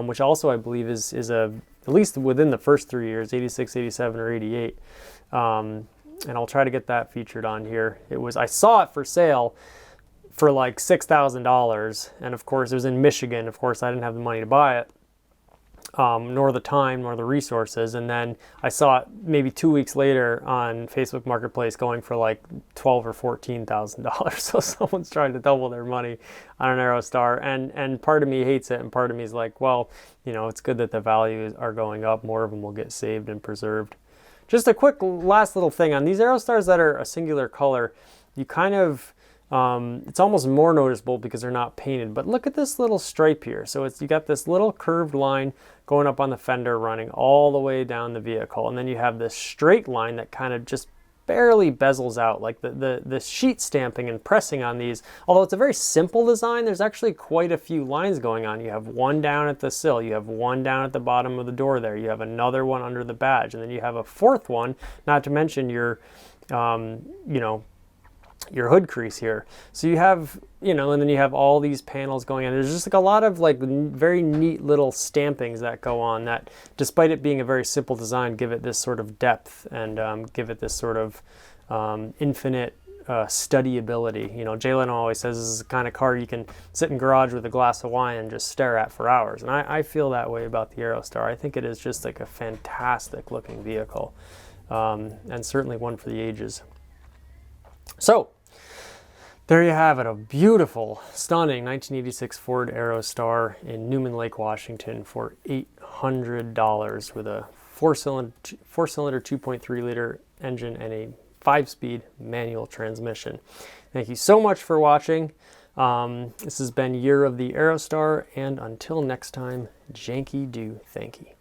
S1: which also I believe is at least within the first 3 years, 86, 87, or 88. And I'll try to get that featured on here. I saw it for sale for like $6,000. And of course, it was in Michigan. Of course, I didn't have the money to buy it, nor the time, nor the resources. And then I saw it maybe 2 weeks later on Facebook Marketplace going for like $12,000 or $14,000. So someone's trying to double their money on an Aerostar. And part of me hates it, and part of me is like, well, it's good that the values are going up. More of them will get saved and preserved. Just a quick last little thing on these Aerostars that are a singular color. You kind of, it's almost more noticeable because they're not painted, but look at this little stripe here. So you got this little curved line going up on the fender running all the way down the vehicle. And then you have this straight line that kind of just barely bezels out, like the sheet stamping and pressing on these. Although it's a very simple design, there's actually quite a few lines going on. You have one down at the sill, you have one down at the bottom of the door there, you have another one under the badge, and then you have a fourth one, not to mention your hood crease here. So you have, and then you have all these panels going on. There's just like a lot of like very neat little stampings that go on that, despite it being a very simple design, give it this sort of depth and give it this sort of infinite studyability. Jay Leno always says this is the kind of car you can sit in garage with a glass of wine and just stare at for hours. And I feel that way about the Aerostar. I think it is just like a fantastic looking vehicle, and certainly one for the ages. So, there you have it, a beautiful, stunning 1986 Ford Aerostar in Newman Lake, Washington for $800 with a four-cylinder 2.3-liter engine and a 5-speed manual transmission. Thank you so much for watching. This has been Year of the Aerostar, and until next time, Janky do Thanky.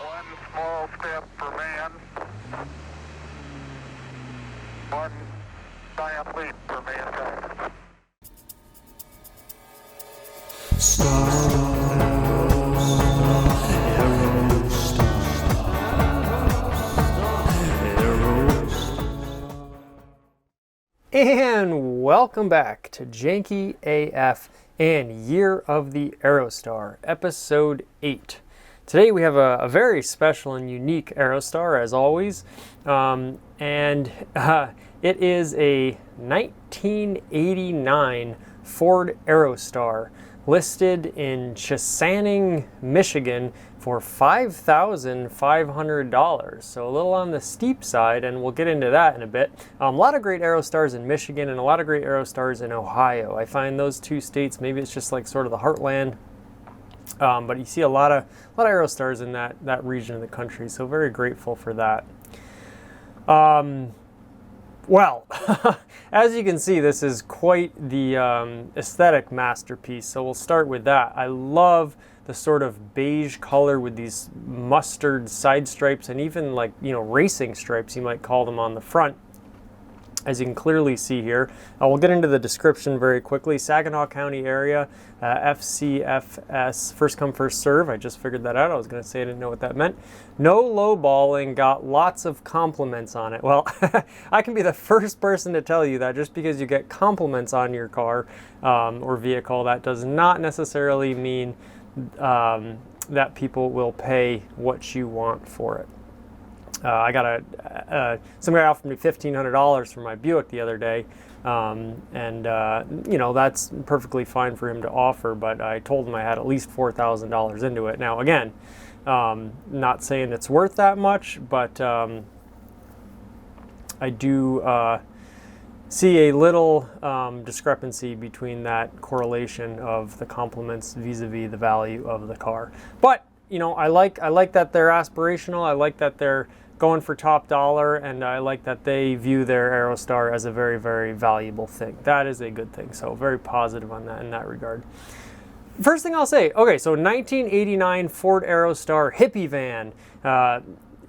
S2: One small step for man, one giant leap for mankind.
S1: And welcome back to Janky AF and Year of the Aerostar, Episode 8. Today we have a very special and unique Aerostar, as always, and it is a 1989 Ford Aerostar listed in Chesaning, Michigan for $5,500. So a little on the steep side, and we'll get into that in a bit. A lot of great Aerostars in Michigan and a lot of great Aerostars in Ohio. I find those two states, maybe it's just like sort of the heartland, but you see a lot of Aerostars in that region of the country, so very grateful for that. Well, as you can see, this is quite the aesthetic masterpiece. So we'll start with that. I love the sort of beige color with these mustard side stripes and even like, you know, racing stripes, you might call them, on the front. As you can clearly see here, we'll get into the description very quickly. Saginaw County area, FCFS, first come, first serve. I just figured that out. I was going to say I didn't know what that meant. No lowballing, got lots of compliments on it. Well, I can be the first person to tell you that just because you get compliments on your car or vehicle, that does not necessarily mean that people will pay what you want for it. I got some guy offered me $1,500 for my Buick the other day, you know, that's perfectly fine for him to offer, but I told him I had at least $4,000 into it. Now, again, not saying it's worth that much, but I do see a little discrepancy between that correlation of the compliments vis-a-vis the value of the car. But, you know, I like that they're aspirational. I like that they're going for top dollar, and I like that they view their Aerostar as a very, very valuable thing. That is a good thing. So very positive on that in that regard. First thing I'll say, okay, so 1989 Ford Aerostar Hippie van.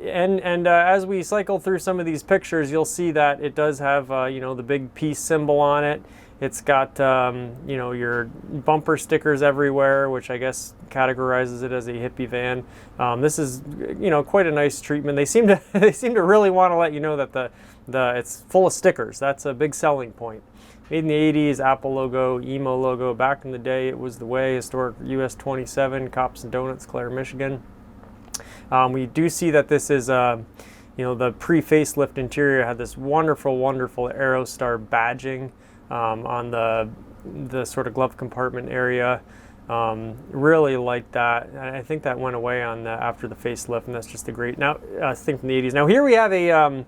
S1: As we cycle through some of these pictures, you'll see that it does have, you know, the big peace symbol on it. It's got, you know, your bumper stickers everywhere, which I guess categorizes it as a hippie van. This is, you know, quite a nice treatment. They seem to really want to let you know that it's full of stickers. That's a big selling point. Made in the 80s, Apple logo, emo logo. Back in the day, it was the way. Historic US 27, Cops and Donuts, Clare, Michigan. We do see that this is, you know, the pre-facelift interior had this wonderful, wonderful Aerostar badging on the sort of glove compartment area. Really like that. I think that went away on after the facelift, and that's just a great thing from the 80s. Now here we have a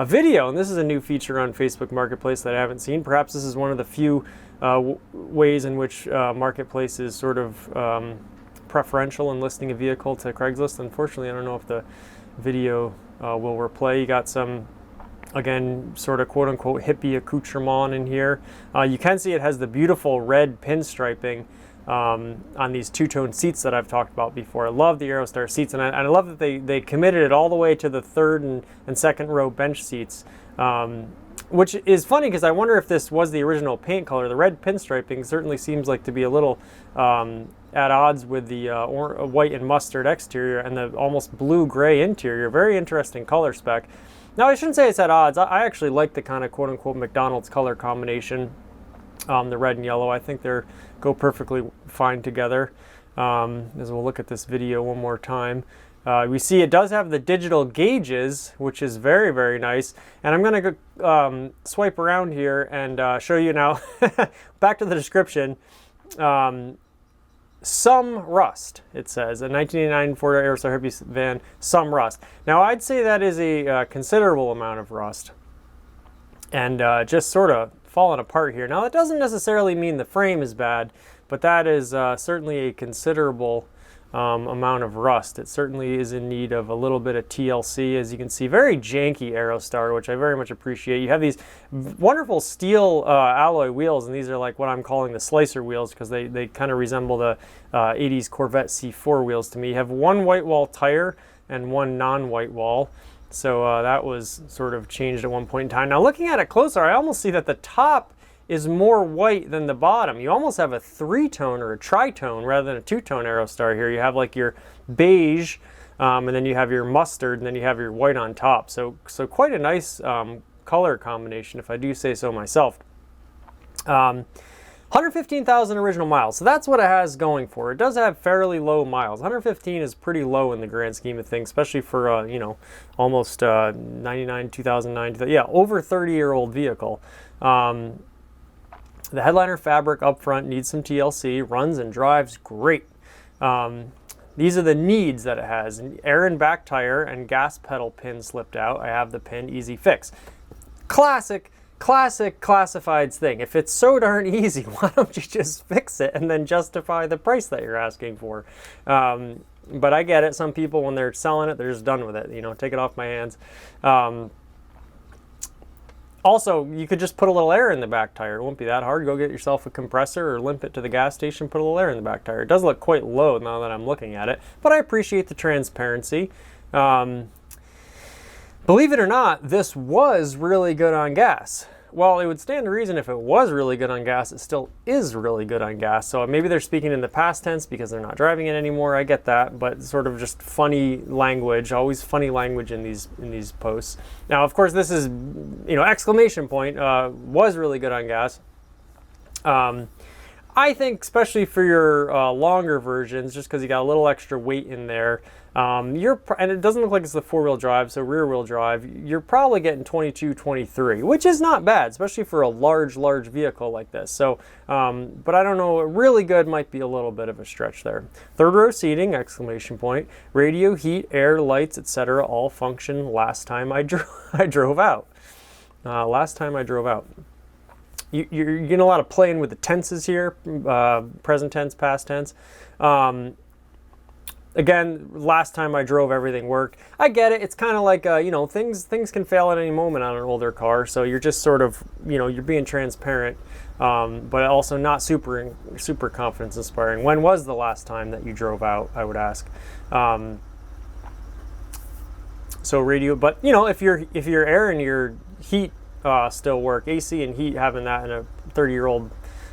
S1: video, and this is a new feature on Facebook Marketplace that I haven't seen. Perhaps this is one of the few ways in which Marketplace is sort of preferential in listing a vehicle to Craigslist. Unfortunately, I don't know if the video will replay. You got some, again, sort of quote-unquote hippie accoutrement in here. You can see it has the beautiful red pinstriping on these two-tone seats that I've talked about before. I love the Aerostar seats, and I love that they committed it all the way to the third and second row bench seats, which is funny because I wonder if this was the original paint color. The red pinstriping certainly seems like to be a little at odds with the white and mustard exterior and the almost blue-gray interior. Very interesting color spec. Now, I shouldn't say it's at odds. I actually like the kind of quote-unquote McDonald's color combination, the red and yellow. I think they go perfectly fine together. As we'll look at this video one more time. We see it does have the digital gauges, which is very, very nice. And I'm going to go swipe around here and show you now, back to the description. Some rust, it says. A 1989 Ford Aerostar Hippie van, some rust. Now, I'd say that is a considerable amount of rust. And just sort of falling apart here. Now, that doesn't necessarily mean the frame is bad, but that is certainly a considerable amount of rust. It certainly is in need of a little bit of TLC. As you can see, very janky Aerostar, which I very much appreciate. You have these wonderful steel alloy wheels, and these are like what I'm calling the slicer wheels because they kind of resemble the 80s Corvette C4 wheels to me. You have one white wall tire and one non-white wall. So that was sort of changed at one point in time. Now looking at it closer, I almost see that the top is more white than the bottom. You almost have a three-tone or a tri-tone rather than a two-tone Aerostar here. You have like your beige, and then you have your mustard, and then you have your white on top. So quite a nice color combination, if I do say so myself. 115,000 original miles. So that's what it has going for. It does have fairly low miles. 115 is pretty low in the grand scheme of things, especially for, you know, almost 99, 2009, yeah, over 30-year-old vehicle. The headliner fabric up front needs some TLC, runs and drives great. These are the needs that it has. An air and back tire and gas pedal pin slipped out. I have the pin, easy fix. Classic classifieds thing. If it's so darn easy, why don't you just fix it and then justify the price that you're asking for? But I get it. Some people, when they're selling it, they're just done with it. You know, take it off my hands. Also, you could just put a little air in the back tire. It won't be that hard. Go get yourself a compressor or limp it to the gas station, put a little air in the back tire. It does look quite low now that I'm looking at it, but I appreciate the transparency. Believe it or not, this was really good on gas. Well, it would stand to reason if it was really good on gas, it still is really good on gas. So maybe they're speaking in the past tense because they're not driving it anymore. I get that, but sort of just funny language, always funny language in these posts. Now, of course, this is, exclamation point, was really good on gas. I think especially for your longer versions, just because you got a little extra weight in there, and it doesn't look like it's the four-wheel drive, so rear-wheel drive, you're probably getting 22, 23, which is not bad, especially for a large vehicle like this. So, but I don't know, really good might be a little bit of a stretch there. Third row seating, exclamation point, radio, heat, air, lights, etc., all function last time I drove out. Last time I drove out. You're getting a lot of playing with the tenses here, present tense, past tense. Again, last time I drove, everything worked. I get it. It's kind of like, things can fail at any moment on an older car. So you're just sort of, you're being transparent, but also not super confidence inspiring. When was the last time that you drove out, I would ask. So radio, but if your air and your heat still work, AC and heat, having that in a 30-year-old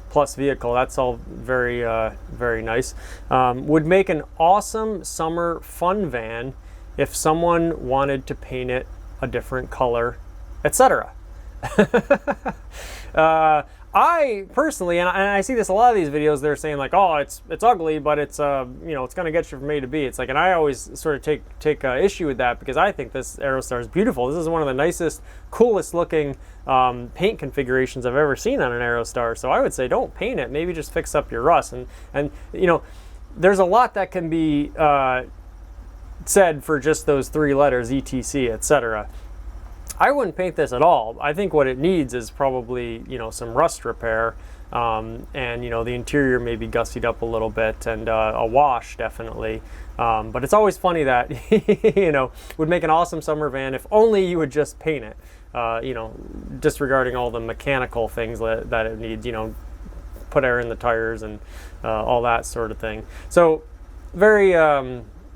S1: plus vehicle, that's all very very nice. Would make an awesome summer fun van if someone wanted to paint it a different color, etc. I personally, and I see this a lot of these videos, they're saying like, oh, it's ugly, but it's it's going to get you from A to B. It's like, and I always sort of take issue with that, because I think this Aerostar is beautiful. This is one of the nicest, coolest looking paint configurations I've ever seen on an Aerostar. So I would say don't paint it. Maybe just fix up your rust. And there's a lot that can be said for just those three letters, etc., etc. I wouldn't paint this at all. I think what it needs is probably, some rust repair, and, the interior maybe gussied up a little bit, and a wash definitely. But it's always funny that, would make an awesome summer van if only you would just paint it, disregarding all the mechanical things that it needs, put air in the tires and all that sort of thing. So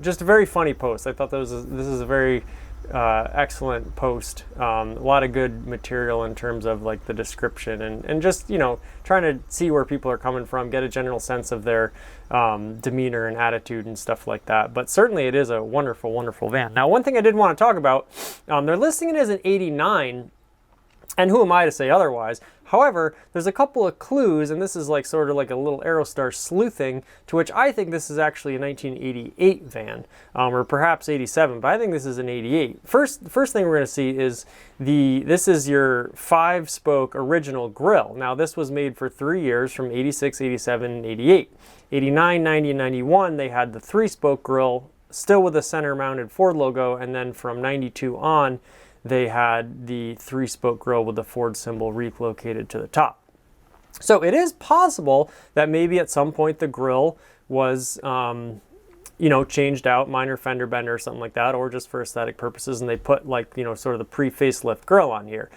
S1: just a very funny post. I thought this is a very excellent post. A lot of good material in terms of like the description and just trying to see where people are coming from, get a general sense of their demeanor and attitude and stuff like that. But certainly it is a wonderful van. Now, one thing I did want to talk about, they're listing it as an 89, and who am I to say otherwise? However, there's a couple of clues, and this is like sort of like a little Aerostar sleuthing, to which I think this is actually a 1988 van, or perhaps 87, but I think this is an 88. First thing we're going to see is this is your 5-spoke original grille. Now, this was made for 3 years, from 86, 87, and 88. 89, 90, and 91, they had the 3-spoke grille, still with a center-mounted Ford logo, and then from 92 on, they had the 3-spoke grille with the Ford symbol relocated to the top. So it is possible that maybe at some point the grille was, changed out, minor fender bender or something like that, or just for aesthetic purposes, and they put like, sort of the pre-facelift grille on here.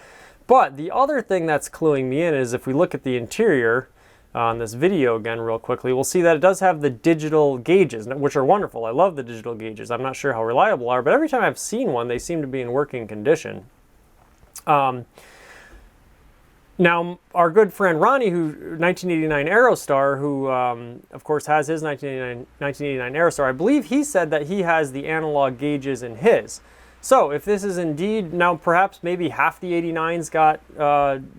S1: But the other thing that's cluing me in is if we look at the interior on this video again real quickly, we'll see that it does have the digital gauges, which are wonderful. I love the digital gauges. I'm not sure how reliable they are, but every time I've seen one, they seem to be in working condition. Now, our good friend Ronnie, 1989 Aerostar, who of course has his 1989 Aerostar, I believe he said that he has the analog gauges in his. So if this is indeed, now perhaps maybe half the 89s got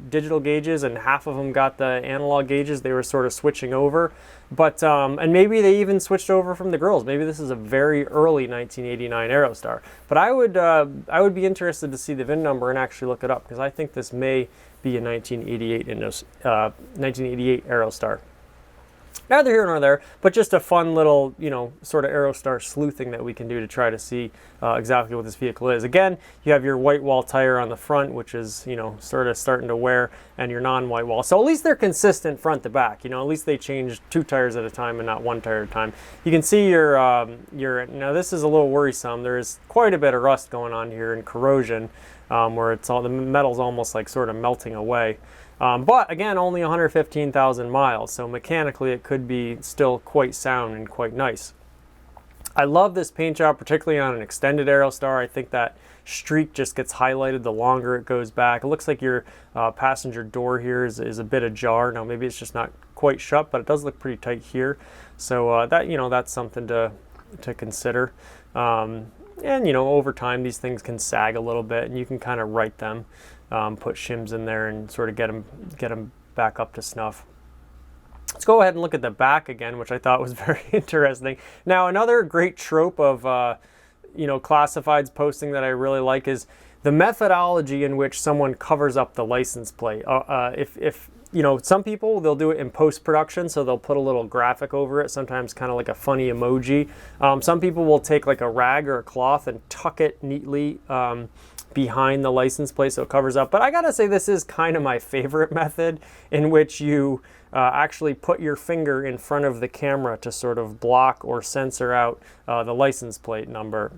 S1: digital gauges and half of them got the analog gauges. They were sort of switching over, but and maybe they even switched over from the grills. Maybe this is a very early 1989 Aerostar. But I would be interested to see the VIN number and actually look it up, because I think this may be a 1988 Aerostar. Neither here nor there, but just a fun little, you know, sort of Aerostar sleuthing that we can do to try to see exactly what this vehicle is. Again, you have your white wall tire on the front, which is, you know, sort of starting to wear, and your non-white wall. So at least they're consistent front to back. You know, at least they change 2 tires at a time and not 1 tire at a time. You can see your now this is a little worrisome. There is quite a bit of rust going on here and corrosion, where it's all, the metal's almost like sort of melting away. But again, only 115,000 miles, so mechanically it could be still quite sound and quite nice. I love this paint job, particularly on an extended Aerostar. I think that streak just gets highlighted the longer it goes back. It looks like your passenger door here is a bit ajar. Now maybe it's just not quite shut, but it does look pretty tight here. So that, you know, that's something to consider. And you know, over time these things can sag a little bit, and you can kind of right them. Put shims in there and sort of get them back up to snuff. Let's go ahead and look at the back again, which I thought was very interesting. Now, another great trope of you know, classifieds posting that I really like is the methodology in which someone covers up the license plate. If you know, some people, they'll do it in post-production, so they'll put a little graphic over it, sometimes kind of like a funny emoji. Some people will take like a rag or a cloth and tuck it neatly behind the license plate so it covers up. But I gotta say, this is kind of my favorite method, in which you actually put your finger in front of the camera to sort of block or censor out the license plate number.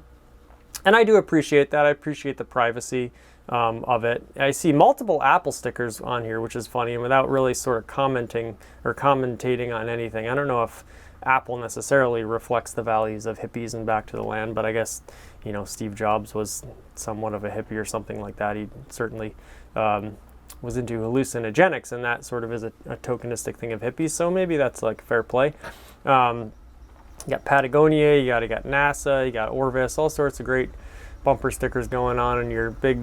S1: And I do appreciate that. I appreciate the privacy of it. I see multiple Apple stickers on here, which is funny, and without really sort of commenting or commentating on anything. I don't know if Apple necessarily reflects the values of hippies and Back to the Land, but I guess, you know, Steve Jobs was somewhat of a hippie or something like that. He certainly was into hallucinogenics, and that sort of is a tokenistic thing of hippies, so maybe that's like fair play. You got Patagonia, you got NASA, you got Orvis, all sorts of great bumper stickers going on, and your big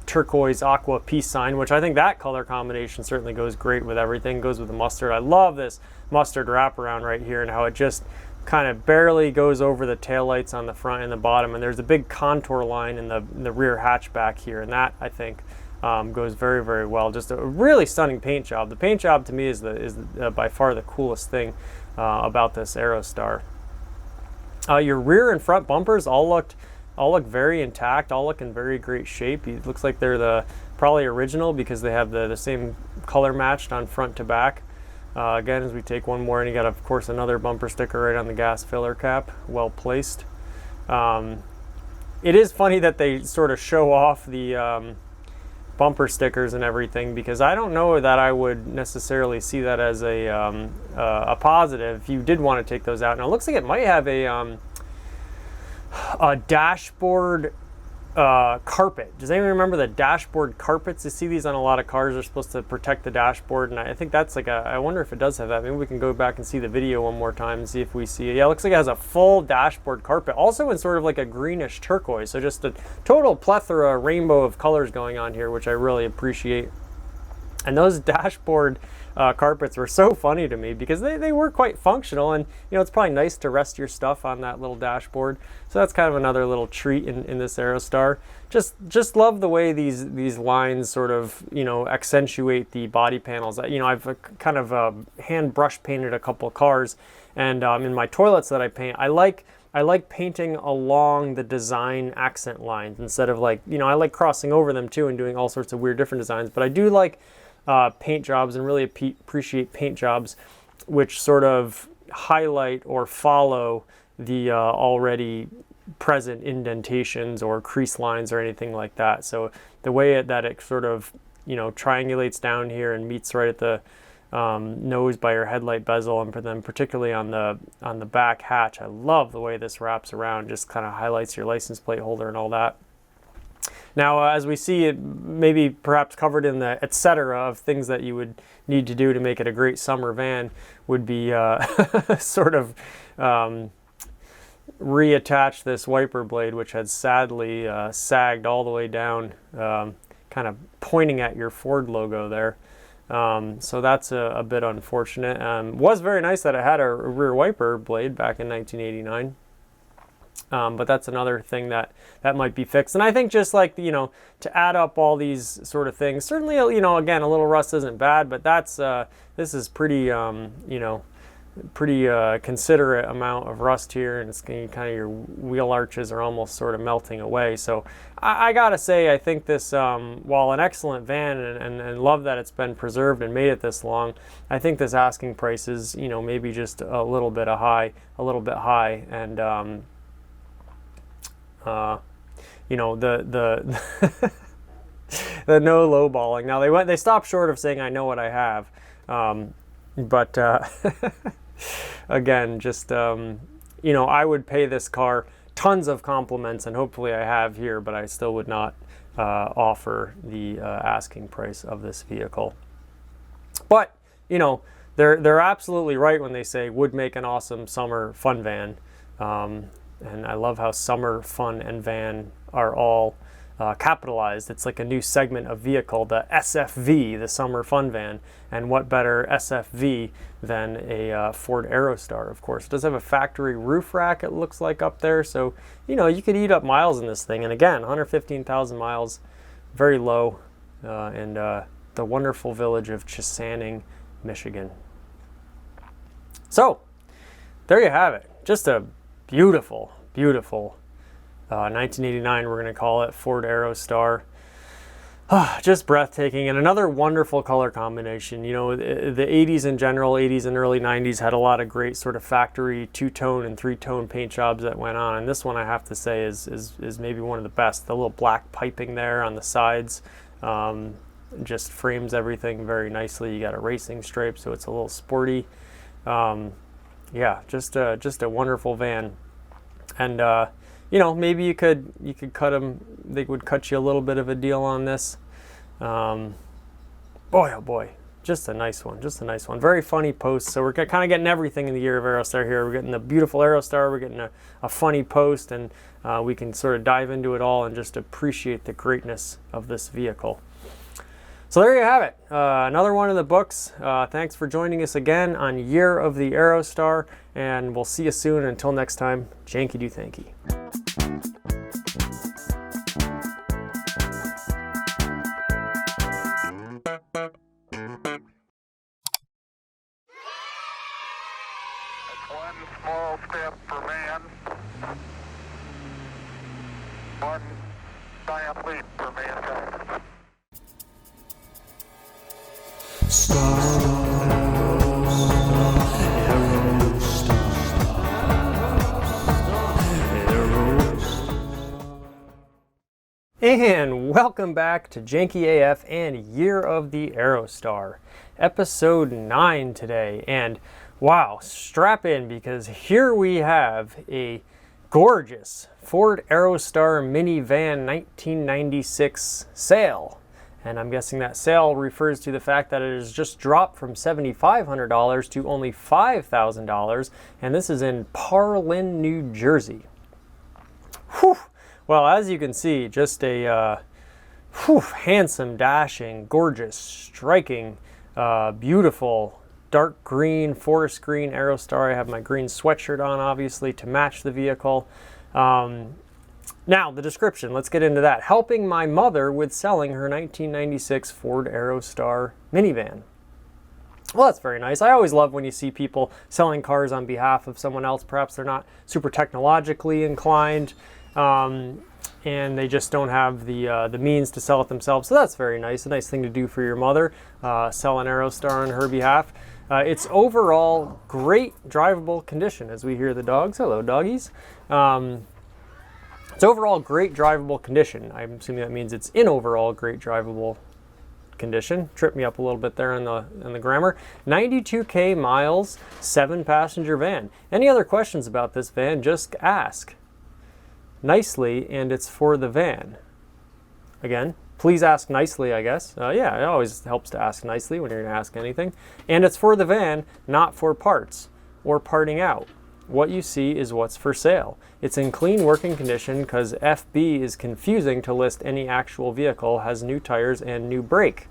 S1: turquoise aqua peace sign, which I think that color combination certainly goes great with everything, goes with the mustard. I love this mustard wraparound right here and how it just kind of barely goes over the taillights on the front and the bottom, and there's a big contour line in the rear hatchback here, and that I think goes very, very well. Just a really stunning paint job. The paint job to me is by far the coolest thing about this Aerostar. Your rear and front bumpers all look very intact, all look in very great shape. It looks like they're probably original because they have the same color matched on front to back. Again, as we take one more, and you got, of course, another bumper sticker right on the gas filler cap, well placed. It is funny that they sort of show off the bumper stickers and everything, because I don't know that I would necessarily see that as a positive if you did want to take those out. Now, it looks like it might have a dashboard carpet. Does anyone remember the dashboard carpets? You see these on a lot of cars. They're supposed to protect the dashboard, and I think that's like I wonder if it does have that. Maybe we can go back and see the video one more time and see if we see it. Yeah, it looks like it has a full dashboard carpet, also in sort of like a greenish turquoise. So just a total plethora, rainbow of colors going on here, which I really appreciate. And those dashboard carpets were so funny to me because they were quite functional, and you know, it's probably nice to rest your stuff on that little dashboard. So that's kind of another little treat in this Aerostar. Just love the way these lines sort of, you know, accentuate the body panels. You know, I've kind of hand brush painted a couple of cars, and in my toilets that I paint, I like painting along the design accent lines instead of, like, you know, I like crossing over them too and doing all sorts of weird different designs, but I do like paint jobs, and really appreciate paint jobs which sort of highlight or follow the already present indentations or crease lines or anything like that. So the way that it sort of, you know, triangulates down here and meets right at the nose by your headlight bezel, and then particularly on the back hatch, I love the way this wraps around, just kind of highlights your license plate holder and all that. Now, as we see it, maybe perhaps covered in the etc. of things that you would need to do to make it a great summer van would be sort of reattach this wiper blade, which had sadly sagged all the way down, kind of pointing at your Ford logo there. So that's a bit unfortunate. Was very nice that it had a rear wiper blade back in 1989. But that's another thing that might be fixed. And I think just like, you know, to add up all these sort of things, certainly, you know, again, a little rust isn't bad, but that's, this is pretty, you know, pretty considerate amount of rust here, and it's kind of, your wheel arches are almost sort of melting away. So I gotta say, I think this, while an excellent van, and love that it's been preserved and made it this long, I think this asking price is, you know, maybe just a little bit high, and you know, the the no lowballing. Now they stopped short of saying I know what I have, but again, just you know, I would pay this car tons of compliments, and hopefully I have here, but I still would not offer the asking price of this vehicle. But you know, they're absolutely right when they say would make an awesome summer fun van. And I love how summer fun and van are all capitalized. It's like a new segment of vehicle, the SFV, the summer fun van. And what better SFV than a Ford Aerostar, of course. It does have a factory roof rack, it looks like, up there. So, you know, you could eat up miles in this thing. And again, 115,000 miles, very low, in the wonderful village of Chesaning, Michigan. So, there you have it. Just a beautiful, beautiful 1989, we're going to call it, Ford Aerostar. Just breathtaking, and another wonderful color combination. You know, the 80s in general, 80s and early 90s had a lot of great sort of factory two-tone and three-tone paint jobs that went on, and this one, I have to say, is maybe one of the best. The little black piping there on the sides just frames everything very nicely. You got a racing stripe, so it's a little sporty. Yeah, just a wonderful van. And you know, maybe you could cut them. They would cut you a little bit of a deal on this. Boy, oh boy, just a nice one. Very funny post. So we're kind of getting everything in the year of Aerostar here. We're getting the beautiful Aerostar. We're getting a funny post, and we can sort of dive into it all and just appreciate the greatness of this vehicle. So there you have it. Another one of the books. Thanks for joining us again on Year of the Aerostar, and we'll see you soon. Until next time, Janky do Thanky.
S2: One small step for man, one giant leap for mankind.
S1: And welcome back to Janky AF and Year of the Aerostar, episode 9 today. And wow, strap in, because here we have a gorgeous Ford Aerostar minivan 1996 sale. And I'm guessing that sale refers to the fact that it has just dropped from $7,500 to only $5,000. And this is in Parlin, New Jersey. Whew. Well, as you can see, just a handsome, dashing, gorgeous, striking, beautiful, dark green, forest green Aerostar. I have my green sweatshirt on, obviously, to match the vehicle. Now, the description, let's get into that. Helping my mother with selling her 1996 Ford Aerostar minivan. Well, that's very nice. I always love when you see people selling cars on behalf of someone else. Perhaps they're not super technologically inclined, and they just don't have the means to sell it themselves. So that's very nice. A nice thing to do for your mother, sell an Aerostar on her behalf. It's overall great drivable condition, as we hear the dogs. Hello, doggies. It's overall great drivable condition. I'm assuming that means it's in overall great drivable condition. Tripped me up a little bit there in the grammar. 92K miles, 7-passenger van. Any other questions about this van, just ask nicely, and it's for the van. Again, please ask nicely, I guess. Yeah, it always helps to ask nicely when you're going to ask anything. And it's for the van, not for parts or parting out. What you see is what's for sale. It's in clean working condition because FB is confusing to list any actual vehicle, has new tires and new brake.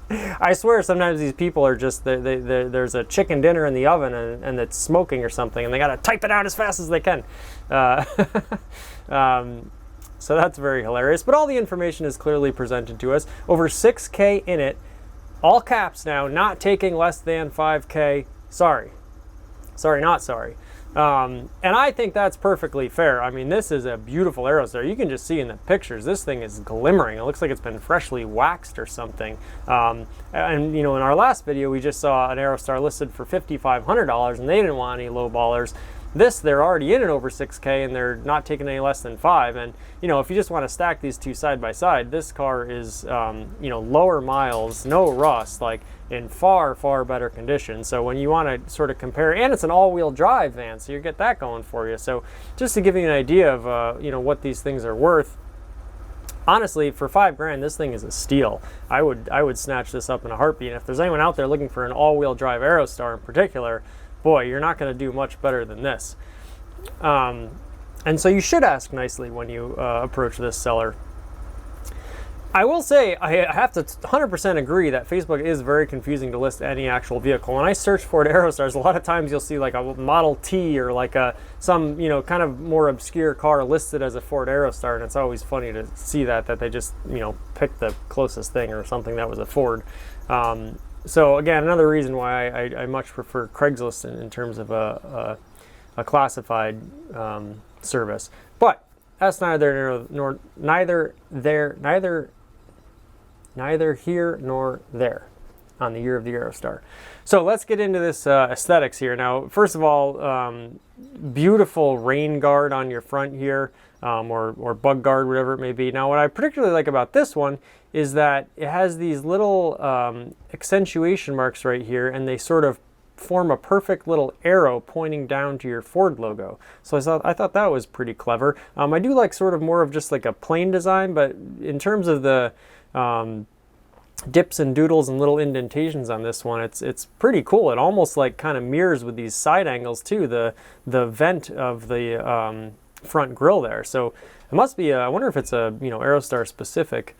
S1: I swear sometimes these people are just, there's a chicken dinner in the oven and it's smoking or something, and they got to type it out as fast as they can. So that's very hilarious. But all the information is clearly presented to us. Over 6K in it, all caps now, not taking less than 5K. Sorry. Sorry, not sorry. And I think that's perfectly fair. I mean, this is a beautiful Aerostar. You can just see in the pictures, this thing is glimmering. It looks like it's been freshly waxed or something. And you know, in our last video, we just saw an Aerostar listed for $5,500 and they didn't want any low ballers. This, they're already in it over 6K and they're not taking any less than 5. And, you know, if you just want to stack these two side by side, this car is, you know, lower miles, no rust, like in far, far better condition. So when you want to sort of compare, and it's an all-wheel drive van, so you get that going for you. So just to give you an idea of, you know, what these things are worth, honestly, for $5,000, this thing is a steal. I would snatch this up in a heartbeat. And if there's anyone out there looking for an all-wheel drive Aerostar in particular, boy, you're not going to do much better than this. And so you should ask nicely when you approach this seller. I will say, I have to 100% agree that Facebook is very confusing to list any actual vehicle. When I search Ford Aerostars, a lot of times you'll see like a Model T or like some, you know, kind of more obscure car listed as a Ford Aerostar, and it's always funny to see that they just, you know, picked the closest thing or something that was a Ford. So again, another reason why I much prefer Craigslist in terms of a classified service. But that's neither here nor there on the year of the Aerostar. So let's get into this aesthetics here. Now, first of all, beautiful rain guard on your front here, or bug guard, whatever it may be. Now, what I particularly like about this one is that it has these little accentuation marks right here, and they sort of form a perfect little arrow pointing down to your Ford logo. So I thought that was pretty clever. I do like sort of more of just like a plain design, but in terms of the dips and doodles and little indentations on this one, it's pretty cool. It almost like kind of mirrors with these side angles too, the vent of the front grille there. So it must be I wonder if it's a, you know, Aerostar specific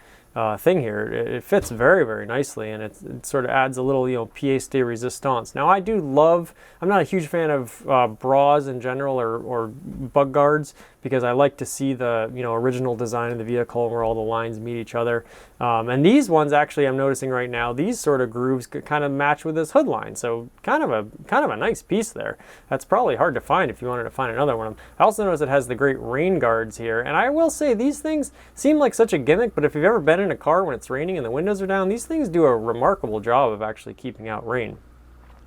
S1: thing here. It fits very, very nicely, and it sort of adds a little, you know, pièce de résistance. Now, I do love, I'm not a huge fan of bras in general or bug guards, because I like to see the, you know, original design of the vehicle where all the lines meet each other. And these ones, actually, I'm noticing right now, these sort of grooves kind of match with this hood line. So kind of a nice piece there. That's probably hard to find if you wanted to find another one. I also notice it has the great rain guards here. And I will say, these things seem like such a gimmick, but if you've ever been in a car when it's raining and the windows are down, these things do a remarkable job of actually keeping out rain.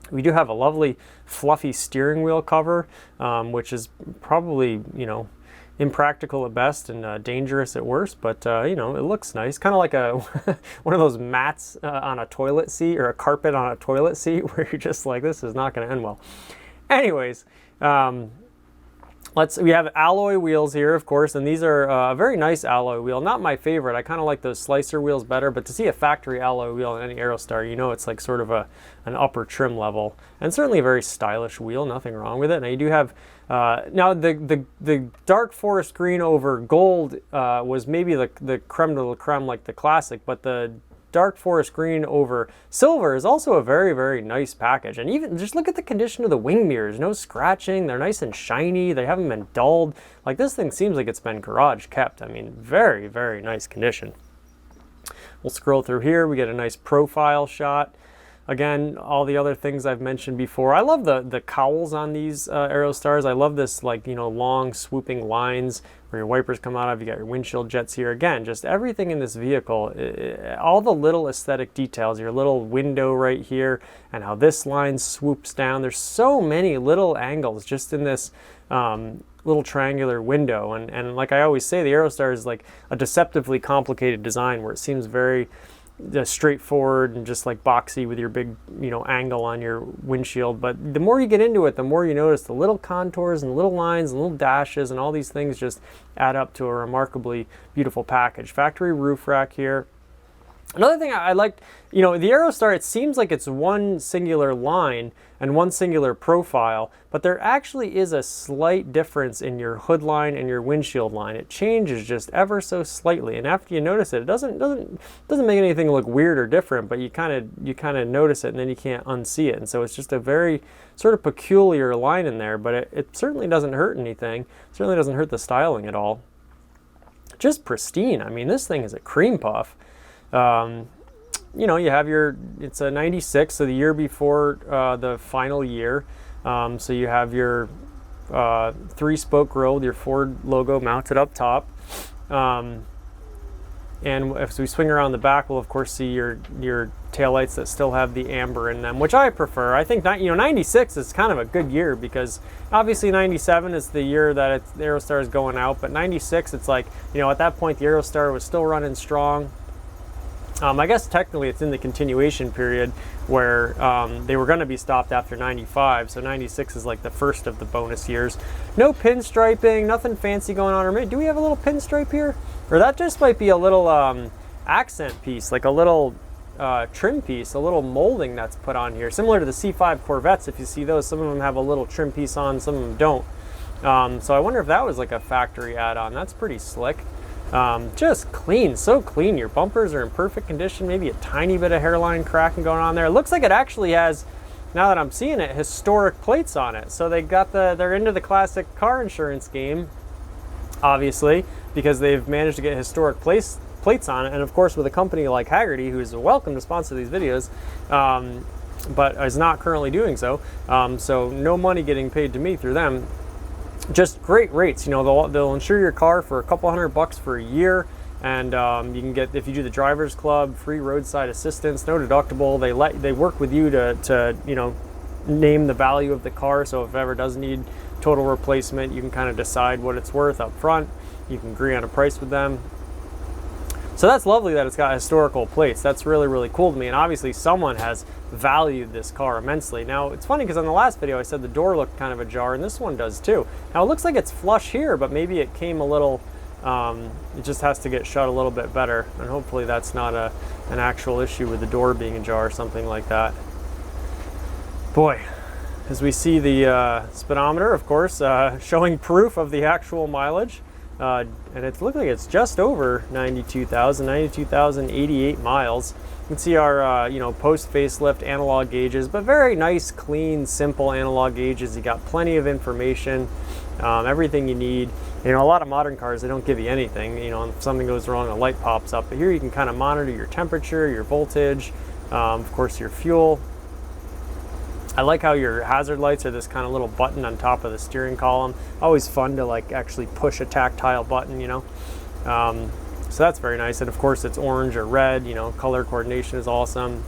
S1: We do have a lovely fluffy steering wheel cover, which is probably, you know, impractical at best and dangerous at worst, but you know, it looks nice. Kind of like a one of those mats on a toilet seat, or a carpet on a toilet seat, where you're just like, this is not going to end well. Anyways, we have alloy wheels here, of course, and these are a very nice alloy wheel. Not my favorite. I kind of like those slicer wheels better, but to see a factory alloy wheel in any Aerostar, you know, it's like sort of an upper trim level, and certainly a very stylish wheel. Nothing wrong with it. Now you do have now the dark forest green over gold was maybe the creme de la creme, like the classic, but the dark forest green over silver is also a very, very nice package. And even just look at the condition of the wing mirrors. No scratching. They're nice and shiny. They haven't been dulled. Like, this thing seems like it's been garage kept. I mean, very, very nice condition. We'll scroll through here. We get a nice profile shot. Again, all the other things I've mentioned before. I love the cowls on these Aerostars. I love this, like, you know, long swooping lines where your wipers come out of. You got your windshield jets here. Again, just everything in this vehicle, all the little aesthetic details, your little window right here, and how this line swoops down. There's so many little angles just in this little triangular window. And like I always say, the Aerostar is like a deceptively complicated design, where it seems very straightforward and just like boxy with your big, you know, angle on your windshield. But the more you get into it, the more you notice the little contours and little lines and little dashes, and all these things just add up to a remarkably beautiful package. Factory roof rack here. Another thing I liked, you know, the Aerostar, it seems like it's one singular line and one singular profile, but there actually is a slight difference in your hood line and your windshield line. It changes just ever so slightly, and after you notice it, it doesn't make anything look weird or different, but you kind of notice it, and then you can't unsee it. And so it's just a very sort of peculiar line in there, but it certainly doesn't hurt anything. It certainly doesn't hurt the styling at all. Just pristine. I mean, this thing is a cream puff. You know, you have it's a 96, so the year before the final year. So you have your 3-spoke grille with your Ford logo mounted up top. And if we swing around the back, we'll of course see your taillights that still have the amber in them, which I prefer. I think 96 is kind of a good year, because obviously 97 is the year that the Aerostar is going out, but 96, it's like, you know, at that point the Aerostar was still running strong. I guess technically it's in the continuation period where they were going to be stopped after 95, so 96 is like the first of the bonus years. No pinstriping, nothing fancy going on. Or maybe, do we have a little pinstripe here? Or that just might be a little accent piece, like a little trim piece, a little molding that's put on here. Similar to the C5 Corvettes, if you see those, some of them have a little trim piece on, some of them don't. So I wonder if that was like a factory add-on. That's pretty slick. Just clean, so clean. Your bumpers are in perfect condition, maybe a tiny bit of hairline cracking going on there. It looks like it actually has, now that I'm seeing it, historic plates on it. So they got they're into the classic car insurance game, obviously, because they've managed to get historic plates on it. And of course, with a company like Haggerty, who's welcome to sponsor these videos, but is not currently doing so. So no money getting paid to me through them. Just great rates. You know, they'll insure your car for a couple $100 for a year, and you can get, if you do the driver's club, free roadside assistance, no deductible. They work with you to you know, name the value of the car. So if it ever does need total replacement, you can kind of decide what it's worth up front. You can agree on a price with them. So that's lovely that it's got historical plates. That's really, really cool to me. And obviously someone has valued this car immensely. Now, it's funny because on the last video I said the door looked kind of ajar, and this one does too. Now, it looks like it's flush here, but maybe it came a little, it just has to get shut a little bit better. And hopefully that's not an actual issue with the door being ajar or something like that. Boy, as we see the speedometer, of course, showing proof of the actual mileage. And it looks like it's just over 92,088 miles. You can see our, you know, post facelift analog gauges, but very nice, clean, simple analog gauges. You got plenty of information, everything you need. You know, a lot of modern cars, they don't give you anything. You know, if something goes wrong, a light pops up. But here you can kind of monitor your temperature, your voltage, of course, your fuel. I like how your hazard lights are this kind of little button on top of the steering column. Always fun to like actually push a tactile button, you know. So that's very nice. And of course it's orange or red, you know, color coordination is awesome.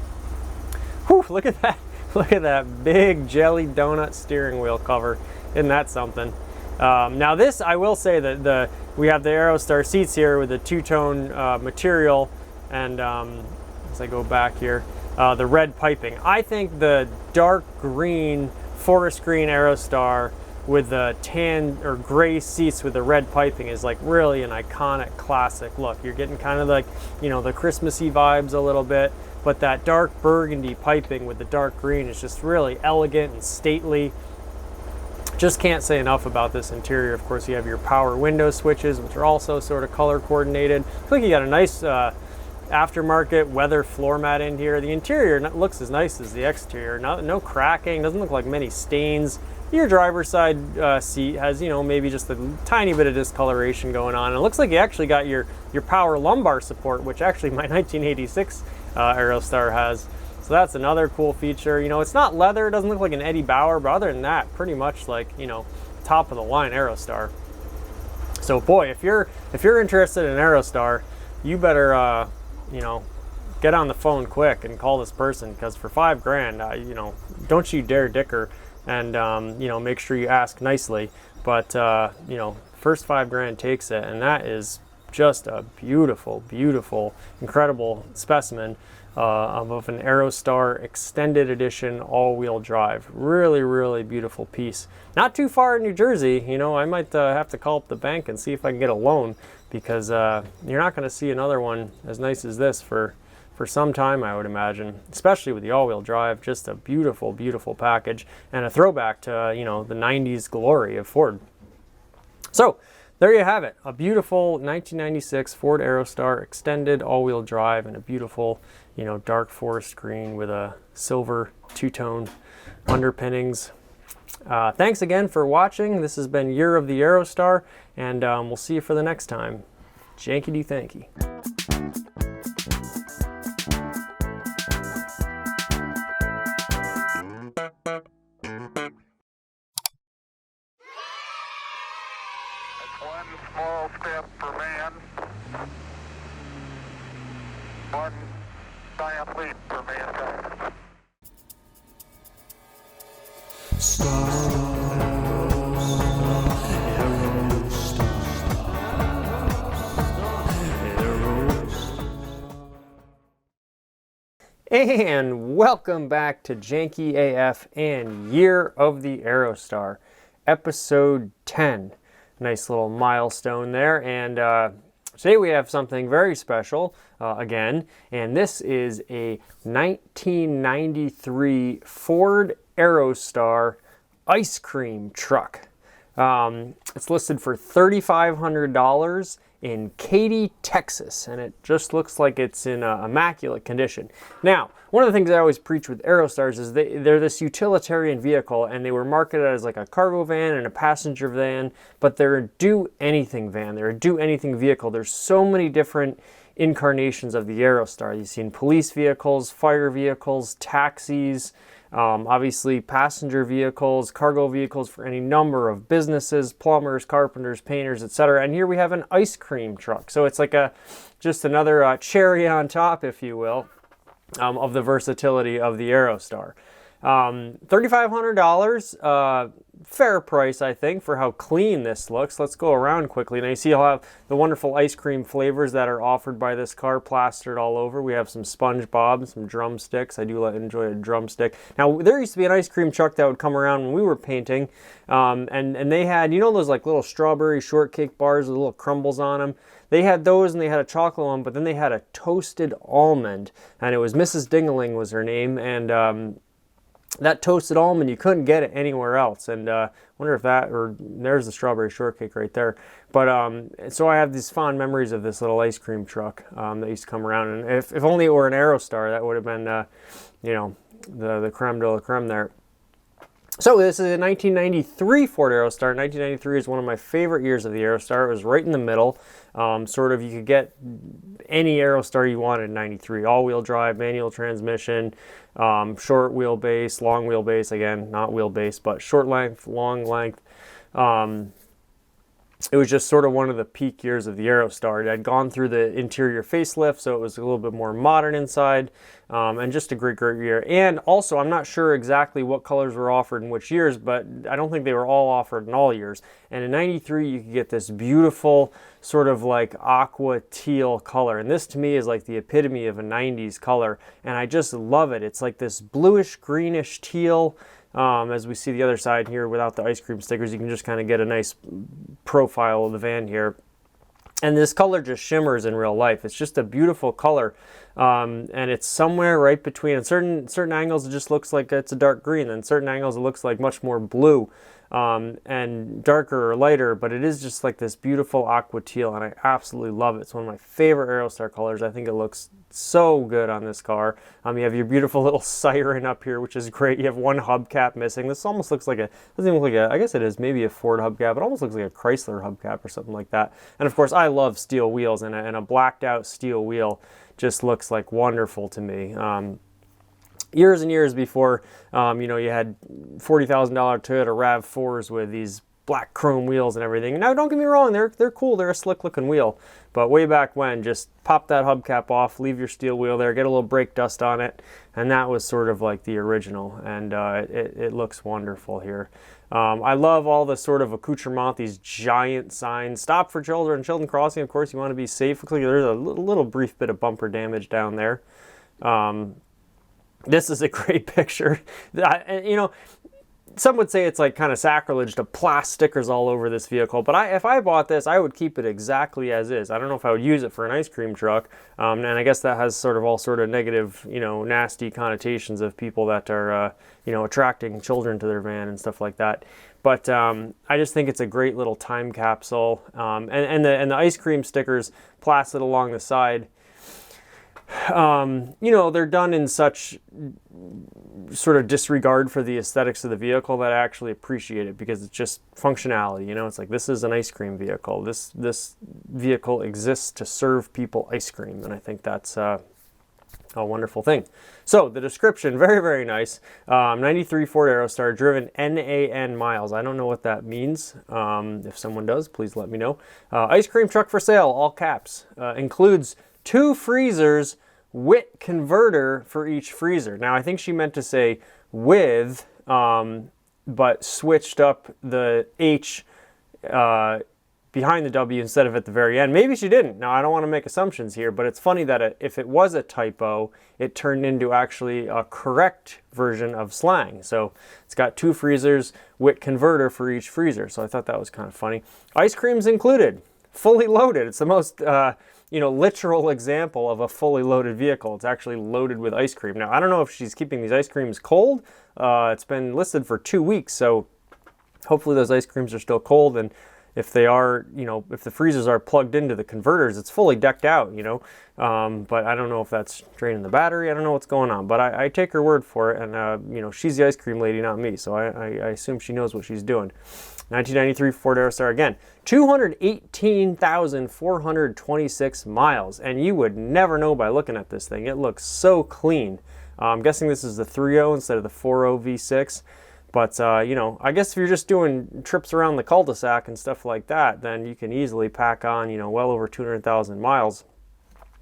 S1: Whew, look at that. Look at that big jelly donut steering wheel cover. Isn't that something? Now this, I will say that we have the Aerostar seats here with the two-tone material, and as I go back here, the red piping. I think the dark green, forest green Aerostar with the tan or gray seats with the red piping is like really an iconic classic look. You're getting kind of like, you know, the Christmassy vibes a little bit, but that dark burgundy piping with the dark green is just really elegant and stately. Just can't say enough about this interior. Of course, you have your power window switches, which are also sort of color coordinated. I think you got a nice aftermarket weather floor mat in here. The interior looks as nice as the exterior. No cracking, doesn't look like many stains. Your driver's side seat has, you know, maybe just a tiny bit of discoloration going on. And it looks like you actually got your power lumbar support, which actually my 1986 Aerostar has. So that's another cool feature. You know, it's not leather, it doesn't look like an Eddie Bauer, but other than that, pretty much like, you know, top of the line Aerostar. So boy, if you're interested in Aerostar, you better you know, get on the phone quick and call this person, because for $5,000, you know, don't you dare dicker, and you know, make sure you ask nicely. But you know, first $5,000 takes it, and that is just a beautiful, beautiful, incredible specimen of an Aerostar extended edition all-wheel drive. Really, really beautiful piece. Not too far in New Jersey. You know, I might have to call up the bank and see if I can get a loan, because you're not going to see another one as nice as this for for some time, I would imagine, especially with the all-wheel drive. Just a beautiful, beautiful package and a throwback to, you know, the 90s glory of Ford. So there you have it, a beautiful 1996 Ford Aerostar extended all-wheel drive and a beautiful, you know, dark forest green with a silver two-tone underpinnings. Thanks again for watching. This has been Year of the Aerostar, and we'll see you for the next time. Jankety thanky.
S2: One small step for man, one giant leap for mankind.
S1: And welcome back to Janky AF and Year of the Aerostar, episode 10. Nice little milestone there. And today we have something very special again, and this is a 1993 Ford Aerostar ice cream truck. It's listed for $3,500 in Katy, Texas, and it just looks like it's in immaculate condition. Now, one of the things I always preach with Aerostars is they're this utilitarian vehicle, and they were marketed as like a cargo van and a passenger van, but they're a do-anything van. They're a do-anything vehicle. There's so many different incarnations of the Aerostar. You've seen police vehicles, fire vehicles, taxis, obviously passenger vehicles, cargo vehicles for any number of businesses, plumbers, carpenters, painters, etc. And here we have an ice cream truck. So it's like just another cherry on top, if you will, of the versatility of the Aerostar. $3,500, fair price, I think, for how clean this looks. Let's go around quickly. Now you see I'll have the wonderful ice cream flavors that are offered by this car plastered all over. We have some SpongeBob, some drumsticks. I do enjoy a drumstick. Now there used to be an ice cream truck that would come around when we were painting, and they had, you know, those like little strawberry shortcake bars with little crumbles on them. They had those, and they had a chocolate one, but then they had a toasted almond, and it was Mrs. Dingaling was her name, and that toasted almond, you couldn't get it anywhere else. And wonder if that, or there's the strawberry shortcake right there. But so I have these fond memories of this little ice cream truck that used to come around. And if only it were an Aerostar, that would have been, you know, the creme de la creme there. So this is a 1993 Ford Aerostar. 1993 is one of my favorite years of the Aerostar. It was right in the middle. Sort of, you could get any Aerostar you wanted in 93. All-wheel drive, manual transmission, short wheelbase, long wheelbase, again, not wheelbase, but short length, long length. It was just sort of one of the peak years of the Aerostar. It had gone through the interior facelift, so it was a little bit more modern inside, and just a great, great year. And also, I'm not sure exactly what colors were offered in which years, but I don't think they were all offered in all years. And in 93, you could get this beautiful sort of like aqua teal color. And this to me is like the epitome of a 90s color, and I just love it. It's like this bluish, greenish teal. As we see the other side here without the ice cream stickers, you can just kind of get a nice profile of the van here. And this color just shimmers in real life. It's just a beautiful color, and it's somewhere right between. At certain angles, it just looks like it's a dark green, and certain angles, it looks like much more blue, and darker or lighter. But it is just like this beautiful aqua teal, and I absolutely love it. It's one of my favorite Aerostar colors. I think it looks so good on this car. You have your beautiful little siren up here, which is great. You have one hubcap missing. This almost looks like doesn't even look like I guess it is maybe a Ford hubcap. It almost looks like a Chrysler hubcap or something like that. And of course, I love steel wheels, and a blacked out steel wheel just looks like wonderful to me. Years and years before, you know, you had $40,000 Toyota RAV4s with these black chrome wheels and everything. Now, don't get me wrong, they're cool. They're a slick looking wheel. But way back when, just pop that hubcap off, leave your steel wheel there, get a little brake dust on it, and that was sort of like the original. And it looks wonderful here. I love all the sort of accoutrement, these giant signs. Stop for children, children crossing. Of course, you want to be safe. Looks like there's a little brief bit of bumper damage down there. This is a great picture. You know, some would say it's like kind of sacrilege to plaster stickers all over this vehicle, but if I bought this, I would keep it exactly as is. I don't know if I would use it for an ice cream truck, and I guess that has sort of all sort of negative, you know, nasty connotations of people that are, you know, attracting children to their van and stuff like that. But I just think it's a great little time capsule, and the ice cream stickers plastered along the side. You know, they're done in such sort of disregard for the aesthetics of the vehicle that I actually appreciate it, because it's just functionality. You know, it's like, this is an ice cream vehicle. This vehicle exists to serve people ice cream, and I think that's a wonderful thing. So the description, very, very nice. 93 Ford Aerostar, driven NAN miles. I don't know what that means. If someone does, please let me know. Ice cream truck for sale, all caps. Includes 2 freezers, with converter for each freezer. Now, I think she meant to say with, but switched up the H behind the W instead of at the very end. Maybe she didn't. Now, I don't want to make assumptions here, but it's funny that if it was a typo, it turned into actually a correct version of slang. So it's got 2 freezers with converter for each freezer. So I thought that was kind of funny. Ice cream's included, fully loaded. It's the most you know, literal example of a fully loaded vehicle. It's actually loaded with ice cream. Now, I don't know if she's keeping these ice creams cold. It's been listed for 2 weeks, so hopefully those ice creams are still cold, and if they are, you know, if the freezers are plugged into the converters, it's fully decked out, you know. But I don't know if that's draining the battery. I don't know what's going on, but I take her word for it, and you know, she's the ice cream lady, not me, so I assume she knows what she's doing. 1993 Ford Aerostar, again, 218,426 miles, and you would never know by looking at this thing. It looks so clean. I'm guessing this is the 3.0 instead of the 4.0 V6. But, you know, I guess if you're just doing trips around the cul-de-sac and stuff like that, then you can easily pack on, you know, well over 200,000 miles.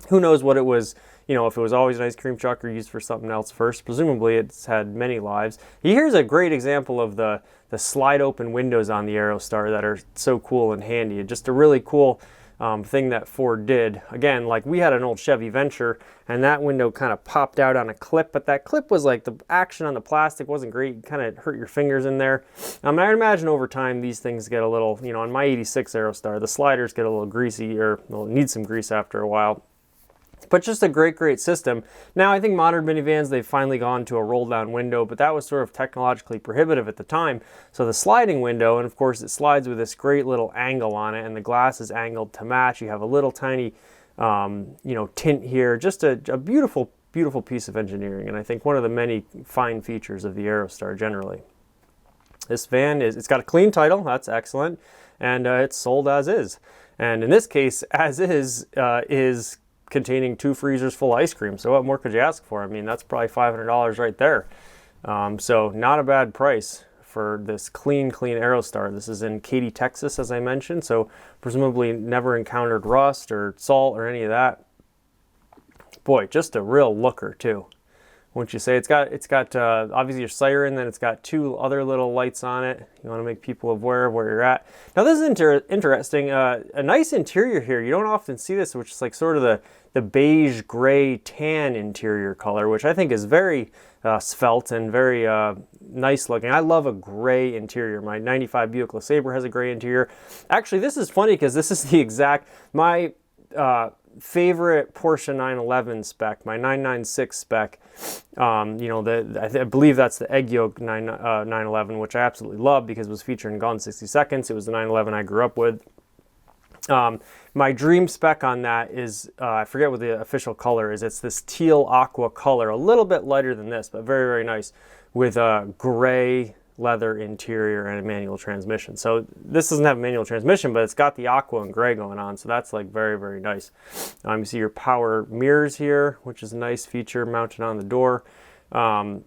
S1: Who knows what it was, you know, if it was always an ice cream truck or used for something else first. Presumably it's had many lives. Here's a great example of the slide open windows on the Aerostar that are so cool and handy. Just a really cool thing that Ford did. Again, like we had an old Chevy Venture, and that window kind of popped out on a clip, but that clip was like, the action on the plastic wasn't great. You kind of hurt your fingers in there. I imagine over time these things get a little, you know, on my 86 Aerostar, the sliders get a little greasy, or well, need some grease after a while. But just a great, great system. Now, I think modern minivans, they've finally gone to a roll-down window, but that was sort of technologically prohibitive at the time. So the sliding window, and of course it slides with this great little angle on it, and the glass is angled to match. You have a little tiny, you know, tint here. Just a beautiful, beautiful piece of engineering, and I think one of the many fine features of the Aerostar generally. This van it's got a clean title, that's excellent, and it's sold as is. And in this case, as is containing 2 freezers full of ice cream. So what more could you ask for? I mean, that's probably $500 right there. So not a bad price for this clean Aerostar. This is in Katy, Texas, as I mentioned. So presumably never encountered rust or salt or any of that. Boy, just a real looker too. Wouldn't you say? It's got obviously your siren, then it's got 2 other little lights on it. You want to make people aware of where you're at. Now this is interesting. A nice interior here. You don't often see this, which is like sort of the beige gray tan interior color, which I think is very svelte and very nice looking. I love a gray interior. My 95 Buick LeSabre has a gray interior. Actually, this is funny because this is the exact, my favorite Porsche 911 spec, my 996 spec, you know, I believe that's the egg yolk 911, which I absolutely love because it was featured in Gone in 60 Seconds. It was the 911 I grew up with. My dream spec on that is, I forget what the official color is. It's this teal aqua color, a little bit lighter than this, but very, very nice, with a gray leather interior and a manual transmission. So this doesn't have a manual transmission, but it's got the aqua and gray going on, so that's like very, very nice. You see your power mirrors here, which is a nice feature mounted on the door. So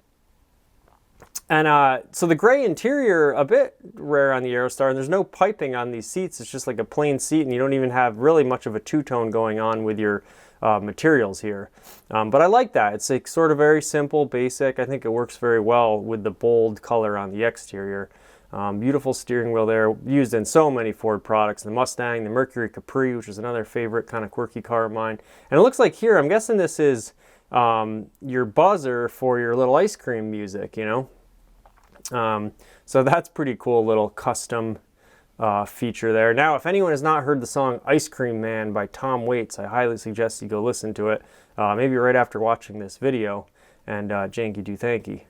S1: the gray interior, a bit rare on the Aerostar, and there's no piping on these seats. It's just like a plain seat, and you don't even have really much of a two-tone going on with your materials here. But I like that. It's like sort of very simple, basic. I think it works very well with the bold color on the exterior. Beautiful steering wheel there, used in so many Ford products. The Mustang, the Mercury Capri, which is another favorite kind of quirky car of mine. And it looks like here, I'm guessing this is your buzzer for your little ice cream music, you know? So that's pretty cool little custom feature there. Now, if anyone has not heard the song Ice Cream Man by Tom Waits, I highly suggest you go listen to it, maybe right after watching this video, and Janky do Thanky.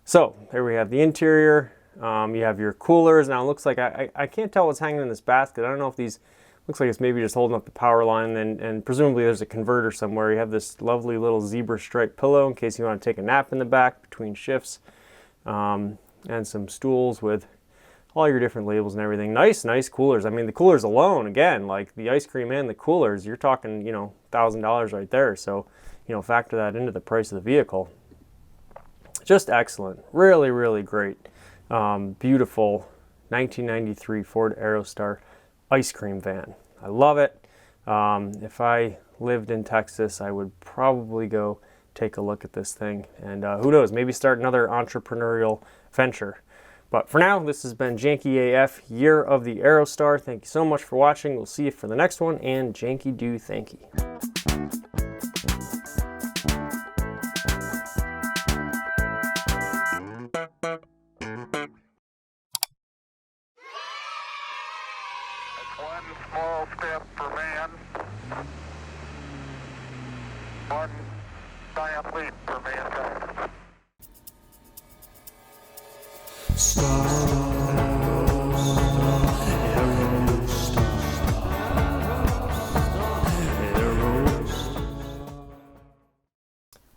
S1: So there we have the interior. You have your coolers. Now it looks like I can't tell what's hanging in this basket. I don't know if these, looks like it's maybe just holding up the power line, and presumably there's a converter somewhere. You have this lovely little zebra stripe pillow in case you want to take a nap in the back between shifts, and some stools with all your different labels and everything. Nice coolers. I mean, the coolers alone, again, like the ice cream and the coolers, you're talking, you know, $1,000 right there. So, you know, factor that into the price of the vehicle. Just excellent. Really, really great. Beautiful 1993 Ford Aerostar ice cream van. I love it. If I lived in Texas, I would probably go take a look at this thing. And who knows, maybe start another entrepreneurial venture. But for now, this has been Janky AF, Year of the Aerostar. Thank you so much for watching. We'll see you for the next one, and Janky do Thanky.
S2: One small step for man, one giant leap for mankind.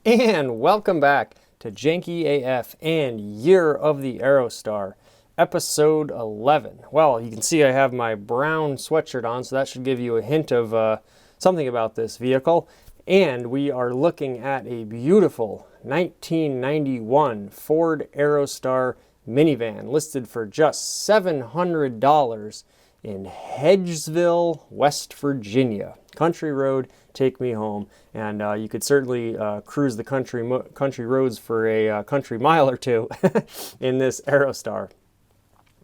S1: And welcome back to Janky AF and Year of the Aerostar, episode 11. Well, you can see I have my brown sweatshirt on, so that should give you a hint of something about this vehicle. And we are looking at a beautiful 1991 Ford Aerostar minivan listed for just $700 in Hedgesville, West Virginia. Country road, take me home. And you could certainly cruise the country roads for a country mile or two in this Aerostar.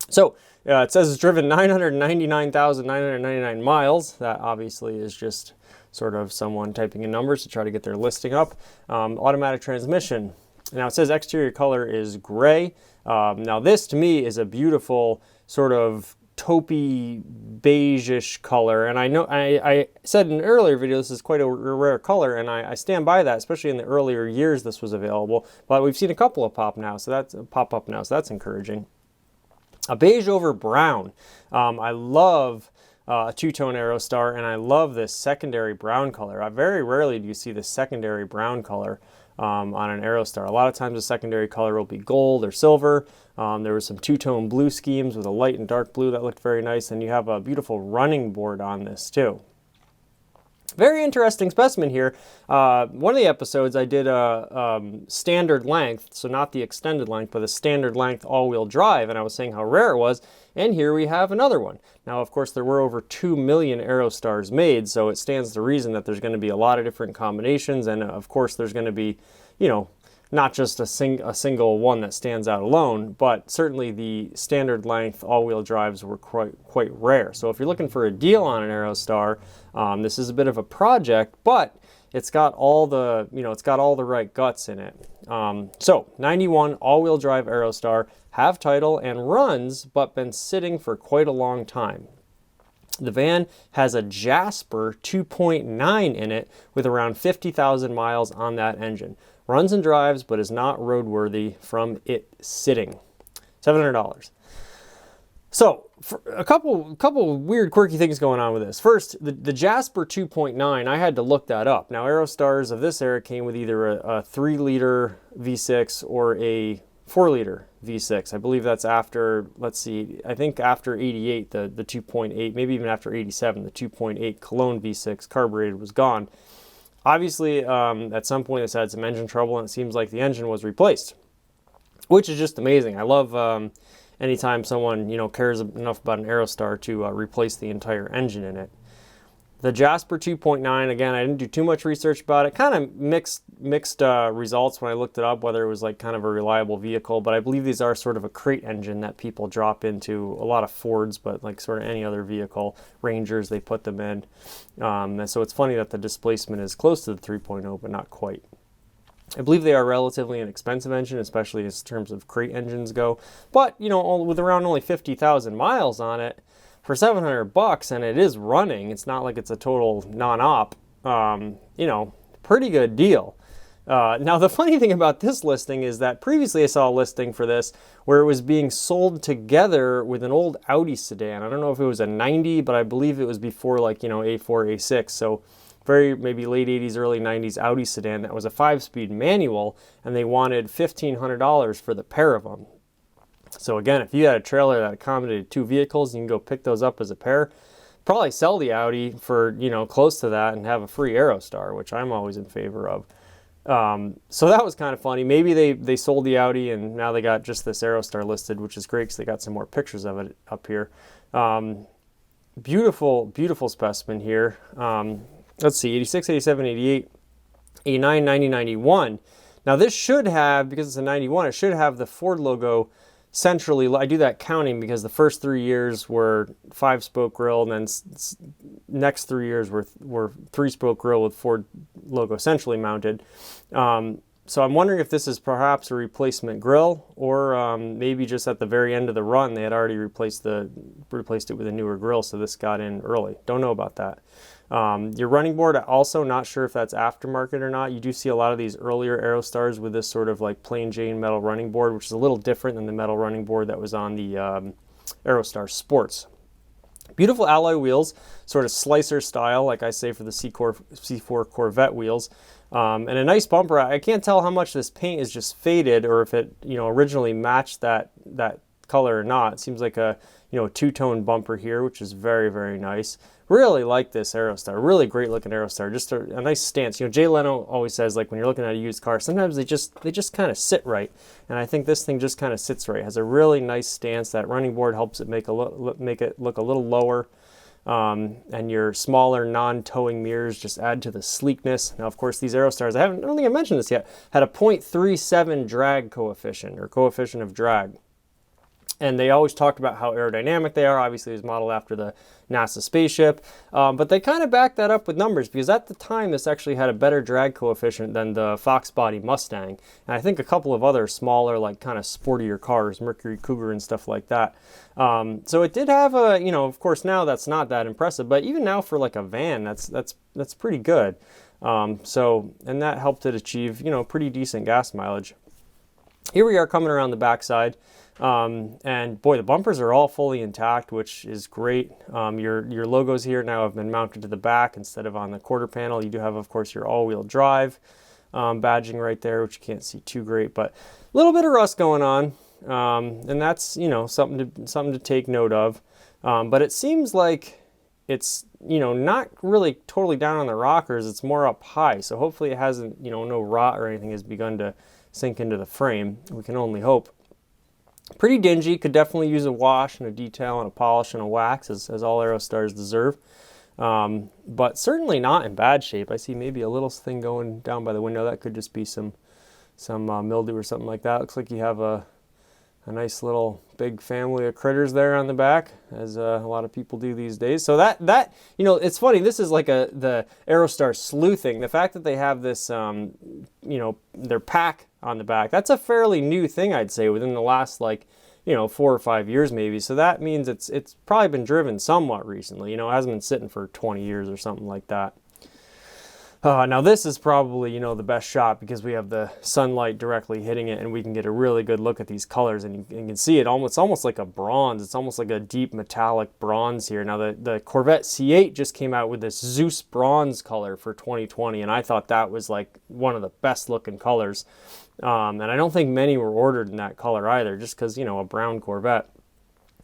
S1: So it says it's driven 999,999 miles. That obviously is just sort of someone typing in numbers to try to get their listing up. Automatic transmission. Now it says exterior color is gray. Now this to me is a beautiful sort of taupey beige-ish color, and I know I said in an earlier video this is quite a rare color, and I stand by that, especially in the earlier years this was available, but we've seen a couple of pop up now, so that's encouraging. A beige over brown. I love a two-tone Aerostar, and I love this secondary brown color. Very rarely do you see the secondary brown color on an Aerostar. A lot of times the secondary color will be gold or silver. There were some two-tone blue schemes with a light and dark blue that looked very nice, and you have a beautiful running board on this too. Very interesting specimen here. One of the episodes I did a standard length, so not the extended length, but a standard length all-wheel drive, and I was saying how rare it was, and here we have another one. Now, of course, there were over 2 million Aerostars made, so it stands to reason that there's going to be a lot of different combinations, and of course there's going to be, you know, not just a single one that stands out alone, but certainly the standard length all-wheel drives were quite rare. So if you're looking for a deal on an Aerostar, this is a bit of a project, but it's got all the, you know, it's got all the right guts in it. So 91 all-wheel drive Aerostar, have title and runs, but been sitting for quite a long time. The van has a Jasper 2.9 in it with around 50,000 miles on that engine. Runs and drives, but is not roadworthy from it sitting. $700. So, for a couple weird, quirky things going on with this. First, the Jasper 2.9, I had to look that up. Now, Aerostars of this era came with either a 3-liter V6 or a 4-liter V6. I believe that's after, let's see, I think after 88, the 2.8, maybe even after 87, the 2.8 Cologne V6 carbureted was gone. Obviously, at some point, this had some engine trouble, and it seems like the engine was replaced, which is just amazing. I love anytime someone, you know, cares enough about an Aerostar to replace the entire engine in it. The Jasper 2.9, again, I didn't do too much research about it. Kind of mixed results when I looked it up, whether it was like kind of a reliable vehicle, but I believe these are sort of a crate engine that people drop into a lot of Fords, but like sort of any other vehicle. Rangers, they put them in. And so it's funny that the displacement is close to the 3.0, but not quite. I believe they are relatively an expensive engine, especially in terms of crate engines go. But, you know, with around only 50,000 miles on it, for $700, and it is running, it's not like it's a total non-op, you know, pretty good deal. Now, the funny thing about this listing is that previously I saw a listing for this where it was being sold together with an old Audi sedan. I don't know if it was a 90, but I believe it was before, like, you know, A4, A6. So very maybe late 80s, early 90s Audi sedan that was a 5-speed manual, and they wanted $1,500 for the pair of them. So again, if you had a trailer that accommodated 2 vehicles, you can go pick those up as a pair. Probably sell the Audi for, you know, close to that and have a free Aerostar, which I'm always in favor of. So that was kind of funny. Maybe they sold the Audi and now they got just this Aerostar listed, which is great because they got some more pictures of it up here. Beautiful, beautiful specimen here. Let's see, 86, 87, 88, 89, 90, 91. Now this should have, because it's a 91, it should have the Ford logo centrally. I do that counting because the first 3 years were 5-spoke grill, and then next 3 years were 3-spoke grill with Ford logo centrally mounted. So I'm wondering if this is perhaps a replacement grill, or maybe just at the very end of the run they had already replaced it with a newer grill, so this got in early. Don't know about that. Your running board, also not sure if that's aftermarket or not. You do see a lot of these earlier Aerostars with this sort of like plain Jane metal running board, which is a little different than the metal running board that was on the Aerostar Sports. Beautiful alloy wheels, sort of slicer style, like I say for the C4 Corvette wheels. And a nice bumper. I can't tell how much this paint is just faded or if it, you know, originally matched that color or not. It seems like a, you know, a two-tone bumper here, which is very, very nice. Really like this Aerostar. Really great looking Aerostar. Just a nice stance. You know, Jay Leno always says, like, when you're looking at a used car, sometimes they just kind of sit right. And I think this thing just kind of sits right. It has a really nice stance. That running board helps it make it look a little lower. And your smaller non-towing mirrors just add to the sleekness. Now, of course, these Aerostars, I don't think I mentioned this yet, had a 0.37 drag coefficient, or coefficient of drag. And they always talked about how aerodynamic they are. Obviously, it was modeled after the NASA spaceship. But they kind of backed that up with numbers, because at the time, this actually had a better drag coefficient than the Fox body Mustang. And I think a couple of other smaller, like kind of sportier cars, Mercury Cougar and stuff like that. So it did have a, you know, of course, now that's not that impressive. But even now for like a van, that's pretty good. And that helped it achieve, you know, pretty decent gas mileage. Here we are coming around the backside. And boy, the bumpers are all fully intact, which is great. Your logos here now have been mounted to the back instead of on the quarter panel. You do have, of course, your all-wheel drive badging right there, which you can't see too great, but a little bit of rust going on, and that's, you know, something to take note of. But it seems like it's, you know, not really totally down on the rockers. It's more up high, so hopefully it hasn't, you know, no rot or anything has begun to sink into the frame. We can only hope. Pretty dingy, could definitely use a wash and a detail and a polish and a wax, as all Aerostars deserve. But certainly not in bad shape. I see maybe a little thing going down by the window. That could just be some mildew or something like that. Looks like you have a nice little big family of critters there on the back, as a lot of people do these days. So that you know, it's funny. This is like the Aerostar sleuthing. The fact that they have this, you know, their pack on the back, that's a fairly new thing, I'd say, within the last, like, you know, 4 or 5 years maybe. So that means it's probably been driven somewhat recently. You know, it hasn't been sitting for 20 years or something like that. Now this is probably, you know, the best shot because we have the sunlight directly hitting it and we can get a really good look at these colors, and you can see it almost, it's almost like a bronze. It's almost like a deep metallic bronze here. Now the Corvette C8 just came out with this Zeus bronze color for 2020, and I thought that was like one of the best looking colors. And I don't think many were ordered in that color either, just because, you know, a brown Corvette.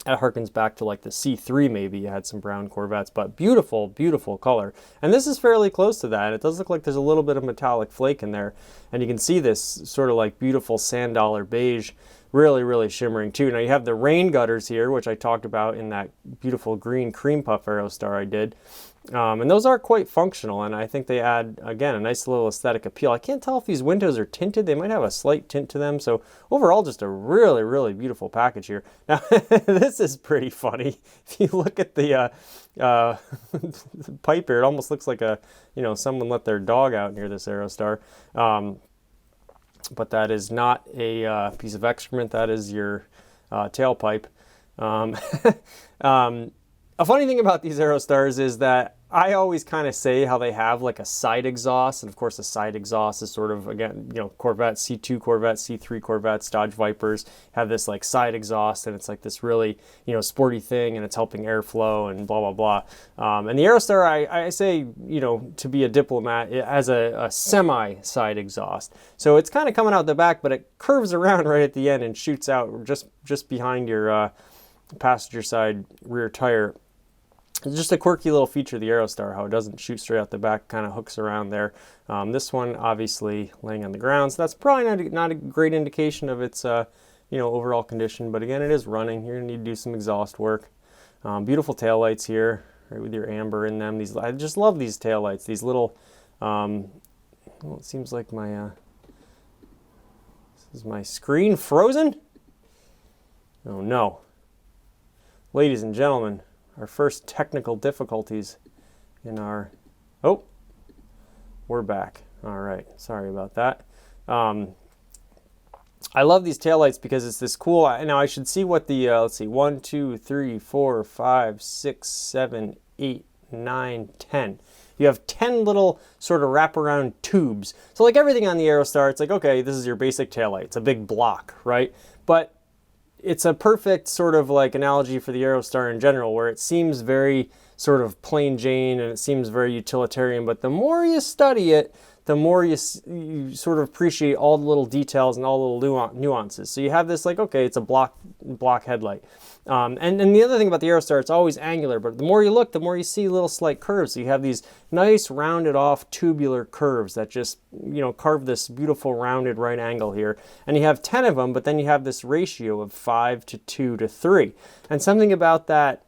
S1: That harkens back to like the C3 maybe, you had some brown Corvettes, but beautiful, beautiful color. And this is fairly close to that. It does look like there's a little bit of metallic flake in there. And you can see this sort of like beautiful sand dollar beige, really, really shimmering too. Now you have the rain gutters here, which I talked about in that beautiful green cream puff Aerostar I did. And those are quite functional, and I think they add, again, a nice little aesthetic appeal. I can't tell if these windows are tinted. They might have a slight tint to them. So overall, just a really, really beautiful package here. Now, this is pretty funny. If you look at the pipe here, it almost looks like a, you know, someone let their dog out near this Aerostar. but that is not a piece of excrement. That is your tailpipe. Um, a funny thing about these Aerostars is that I always kind of say how they have like a side exhaust, and of course a side exhaust is sort of, again, you know, Corvettes, C2 Corvettes, C3 Corvettes, Dodge Vipers have this like side exhaust, and it's like this really, you know, sporty thing, and it's helping airflow and blah blah blah. And the Aerostar, I say, you know, to be a diplomat, it has a semi side exhaust, so it's kind of coming out the back, but it curves around right at the end and shoots out just behind your passenger side rear tire. It's just a quirky little feature of the Aerostar, how it doesn't shoot straight out the back, kind of hooks around there. This one obviously laying on the ground, so that's probably not a great indication of its you know, overall condition, but again, it is running. You're gonna need to do some exhaust work. Beautiful taillights here, right, with your amber in them. These, I just love these taillights. These little, well, it seems like my is my screen frozen? Oh no. Ladies and gentlemen, our first technical difficulties in our... Oh, we're back. All right, sorry about that. I love these taillights because it's this cool... Now I should see what the, let's see, 1, 2, 3, 4, 5, 6, 7, 8, 9, 10. You have 10 little sort of wraparound tubes. So like everything on the Aerostar, it's like, okay, this is your basic taillight. It's a big block, right? But it's a perfect sort of like analogy for the Aerostar in general, where it seems very sort of plain Jane and it seems very utilitarian, but the more you study it, the more you sort of appreciate all the little details and all the little nuances. So you have this like, okay, it's a block headlight. And the other thing about the Aerostar, it's always angular, but the more you look, the more you see little slight curves. So you have these nice rounded off tubular curves that just, you know, carve this beautiful rounded right angle here. And you have 10 of them, but then you have this ratio of 5 to 2 to 3. And something about that,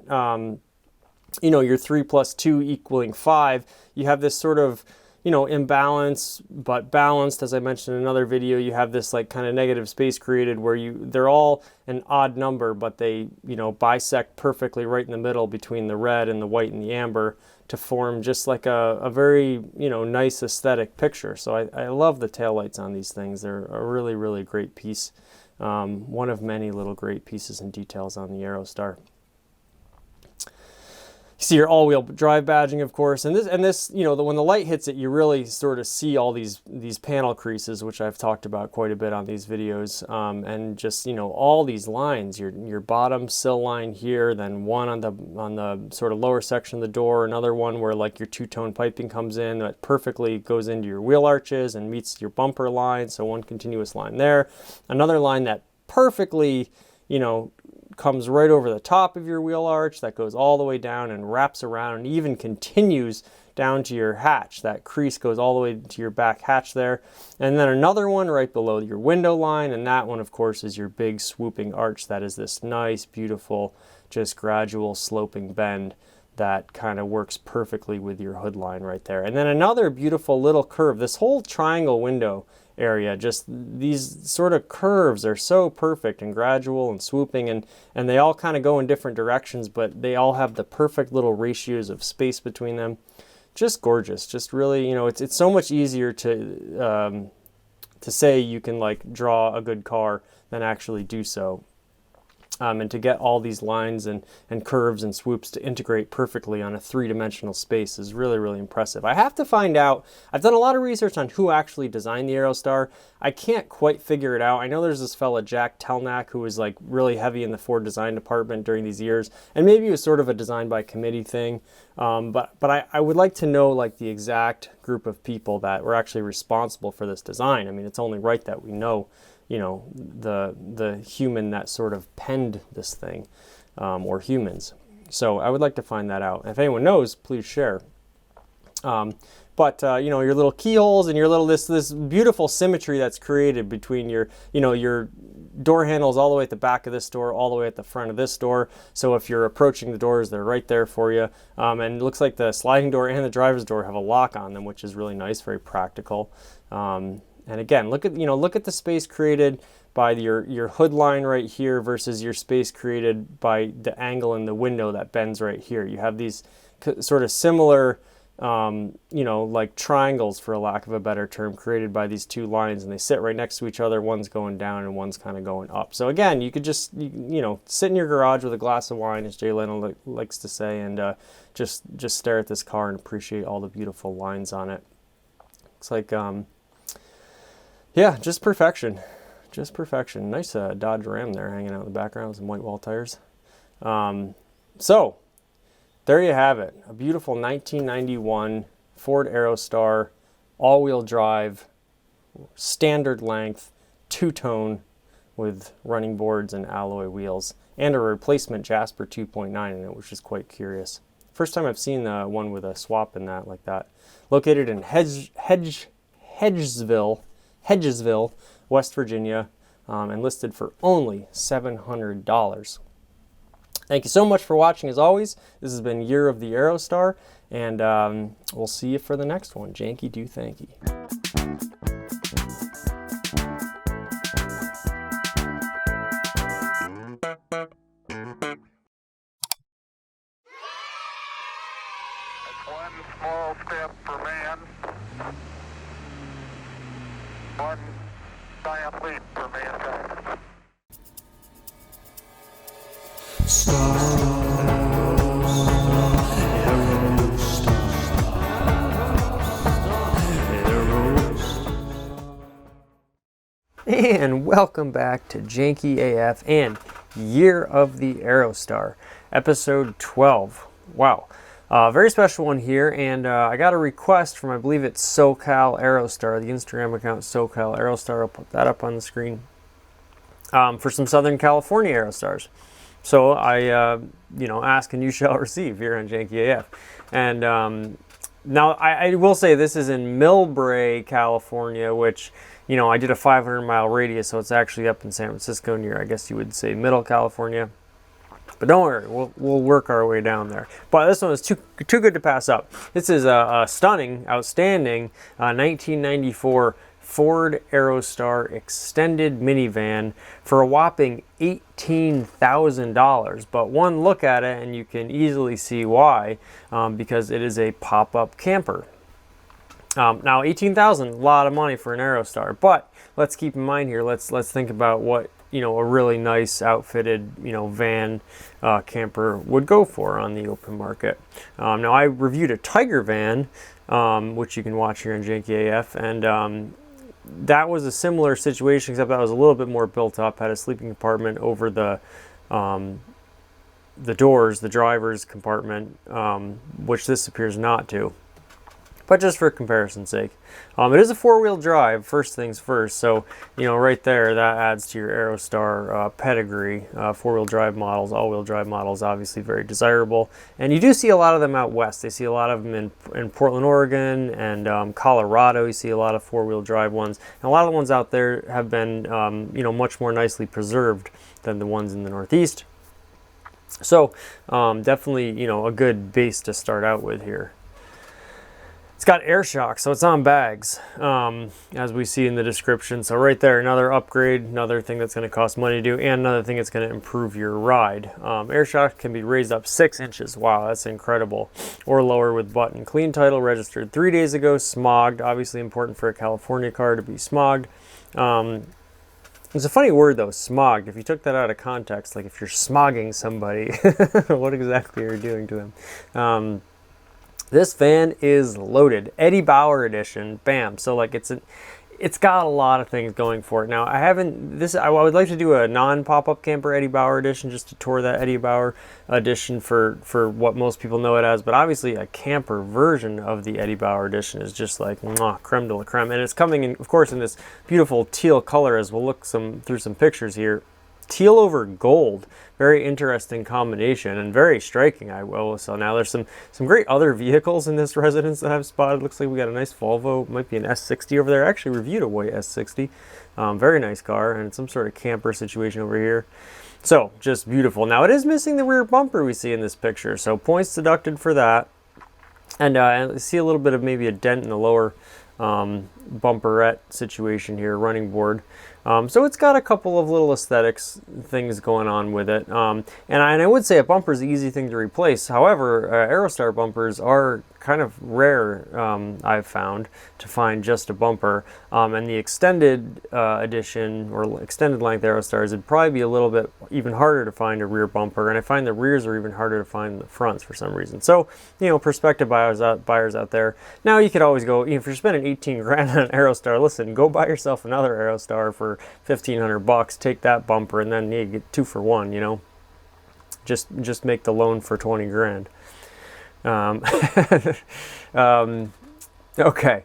S1: you know, your 3 plus 2 equaling 5, you have this sort of, you know, imbalance but balanced. As I mentioned in another video, you have this like kind of negative space created where they're all an odd number, but they, you know, bisect perfectly right in the middle between the red and the white and the amber to form just like a very, you know, nice aesthetic picture. So I love the taillights on these things. They're a really, really great piece. One of many little great pieces and details on the Aerostar. You see your all-wheel drive badging, of course, and this, you know, when the light hits it, you really sort of see all these panel creases, which I've talked about quite a bit on these videos, and just, you know, all these lines, your bottom sill line here, then one on the sort of lower section of the door, another one where like your two-tone piping comes in that perfectly goes into your wheel arches and meets your bumper line, so one continuous line there, another line that perfectly, you know, comes right over the top of your wheel arch, that goes all the way down and wraps around and even continues down to your hatch. That crease goes all the way to your back hatch there. And then another one right below your window line, and that one, of course, is your big swooping arch that is this nice, beautiful, just gradual sloping bend that kind of works perfectly with your hood line right there. And then another beautiful little curve. This whole triangle window area, just these sort of curves are so perfect and gradual and swooping, and they all kind of go in different directions, but they all have the perfect little ratios of space between them. Just gorgeous. Just really, you know, it's so much easier to say you can like draw a good car than actually do so. And to get all these lines and curves and swoops to integrate perfectly on a three-dimensional space is really, really impressive. I have to find out, I've done a lot of research on who actually designed the Aerostar. I can't quite figure it out. I know there's this fella, Jack Telnack, who was like really heavy in the Ford design department during these years, and maybe it was sort of a design by committee thing. But I would like to know like the exact group of people that were actually responsible for this design. I mean, it's only right that we know, you know, the human that sort of penned this thing, or humans. So I would like to find that out. If anyone knows, please share. But you know, your little keyholes and your little this beautiful symmetry that's created between your, you know, your door handles all the way at the back of this door, all the way at the front of this door. So if you're approaching the doors, they're right there for you. And it looks like the sliding door and the driver's door have a lock on them, which is really nice, very practical. And again, look at the space created by your hood line right here versus your space created by the angle in the window that bends right here. You have these sort of similar you know, like triangles, for a lack of a better term, created by these two lines, and they sit right next to each other. One's going down and one's kind of going up. So again, you could just, you know, sit in your garage with a glass of wine, as Jay Leno likes to say, and just stare at this car and appreciate all the beautiful lines on it. It's like, yeah, just perfection. Just perfection. Nice Dodge Ram there hanging out in the background with some white wall tires. So, there you have it. A beautiful 1991 Ford Aerostar, all-wheel drive, standard length, two-tone with running boards and alloy wheels, and a replacement Jasper 2.9 in it, which is quite curious. First time I've seen one with a swap in that like that. Located in Hedgesville, West Virginia, and listed for only $700. Thank you so much for watching. As always, this has been Year of the Aerostar, and we'll see you for the next one. Janky do thanky.
S2: One small step for man, one giant leap for mankind.
S1: And welcome back to Janky AF and Year of the Aerostar, episode 12. Wow, very special one here, and I got a request from, I believe it's SoCal Aerostar, the Instagram account SoCal Aerostar. I'll put that up on the screen, for some Southern California Aerostars. So I, you know, ask and you shall receive here on Janky AF. And now I will say this is in Millbrae, California, which, you know, I did a 500-mile radius, so it's actually up in San Francisco near, I guess you would say, Middle California. But don't worry, we'll work our way down there. But this one is too good to pass up. This is a stunning, outstanding 1994 Ford Aerostar extended minivan for a whopping $18,000. But one look at it and you can easily see why, because it is a pop-up camper. Now $18,000, a lot of money for an Aerostar, but let's keep in mind here, let's think about what, you know, a really nice outfitted, you know, van camper would go for on the open market. Now I reviewed a Tiger van, which you can watch here on Janky AF, and that was a similar situation, except that was a little bit more built up, had a sleeping compartment over the doors, the driver's compartment, which this appears not to. But just for comparison's sake, it is a four-wheel drive, first things first. So, you know, right there, that adds to your Aerostar pedigree. Four-wheel drive models, all-wheel drive models, obviously very desirable. And you do see a lot of them out west. They see a lot of them in Portland, Oregon, and Colorado. You see a lot of four-wheel drive ones. And a lot of the ones out there have been, you know, much more nicely preserved than the ones in the Northeast. So, definitely, you know, a good base to start out with here. It's got air shocks, so it's on bags, as we see in the description. So right there, another upgrade, another thing that's going to cost money to do, and another thing that's going to improve your ride. Air shock can be raised up 6 inches. Wow, that's incredible. Or lower with button. Clean title, registered 3 days ago, smogged. Obviously important for a California car to be smogged. It's a funny word though, smogged. If you took that out of context, like if you're smogging somebody, what exactly are you doing to them? This van is loaded. Eddie Bauer edition. Bam. So like it's got a lot of things going for it. Now I would like to do a non-pop-up camper Eddie Bauer edition, just to tour that Eddie Bauer edition for what most people know it as. But obviously a camper version of the Eddie Bauer edition is just like mwah, creme de la creme. And it's coming in, of course, in this beautiful teal color, as we'll look through some pictures here. Teal over gold, very interesting combination and very striking, I will. So now there's some great other vehicles in this residence that I've spotted. Looks like we got a nice Volvo, might be an S60 over there. I actually reviewed a white S60, very nice car, and some sort of camper situation over here. So just beautiful. Now it is missing the rear bumper we see in this picture, so points deducted for that. And I see a little bit of maybe a dent in the lower bumperette situation here, running board. So it's got a couple of little aesthetics things going on with it. And I would say a bumper is the easy thing to replace. However, Aerostar bumpers are kind of rare, I've found, to find just a bumper. And the extended edition or extended length Aerostars, it'd probably be a little bit even harder to find a rear bumper. And I find the rears are even harder to find than the fronts for some reason. So, you know, prospective buyers out there. Now you could always go, if you're spending 18 grand on an Aerostar, listen, go buy yourself another Aerostar for 1,500 bucks. Take that bumper, and then you get 2 for 1. You know, just make the loan for 20 grand. Okay,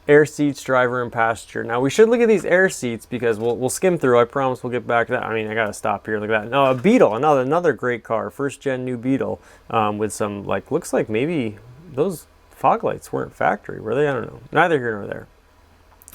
S1: air seats, driver and passenger. Now we should look at these air seats because we'll skim through. I promise we'll get back to that. I mean, I gotta stop here. Look at that. No, a Beetle, another great car, first gen new Beetle, with some, like, looks like maybe those fog lights weren't factory, were they? I don't know. Neither here nor there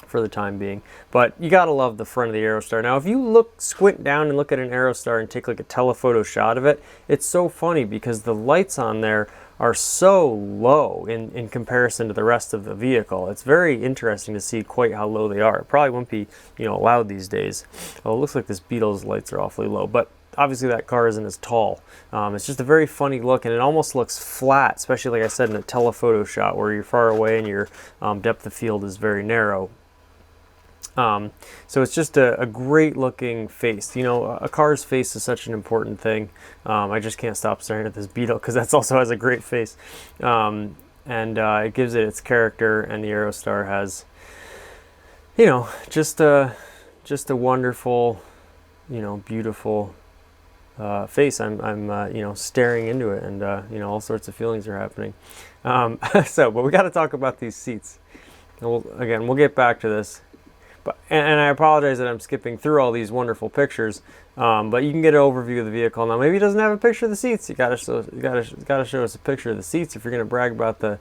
S1: for the time being, but you gotta love the front of the Aerostar. Now if you squint down and look at an Aerostar and take like a telephoto shot of it, it's so funny because the lights on there are so low in comparison to the rest of the vehicle. It's very interesting to see quite how low they are. It probably wouldn't be, you know, allowed these days. Oh, it looks like this Beetle's lights are awfully low, but obviously that car isn't as tall. It's just a very funny look, and it almost looks flat, especially like I said in a telephoto shot where you're far away and your depth of field is very narrow. So it's just a great looking face. You know, a car's face is such an important thing. I just can't stop staring at this Beetle because that also has a great face. And it gives it its character, and the Aerostar has, you know, just a wonderful, you know, beautiful face. I'm you know, staring into it, and you know, all sorts of feelings are happening. But we got to talk about these seats. And we'll get back to this. And I apologize that I'm skipping through all these wonderful pictures, but you can get an overview of the vehicle. Now maybe it doesn't have a picture of the seats. You gotta show us a picture of the seats if you're gonna brag about the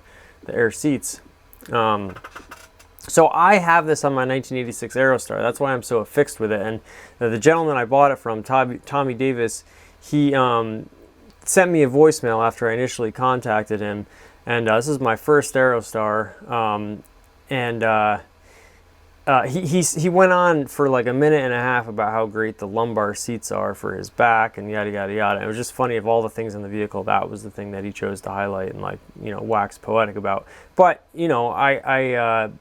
S1: air seats. So I have this on my 1986 Aerostar. That's why I'm so affixed with it. And the gentleman I bought it from, Tommy Davis, he sent me a voicemail after I initially contacted him. And this is my first Aerostar, he went on for like a minute and a half about how great the lumbar seats are for his back and yada yada yada. And it was just funny, of all the things in the vehicle, that was the thing that he chose to highlight and, like, you know, wax poetic about. But you know, I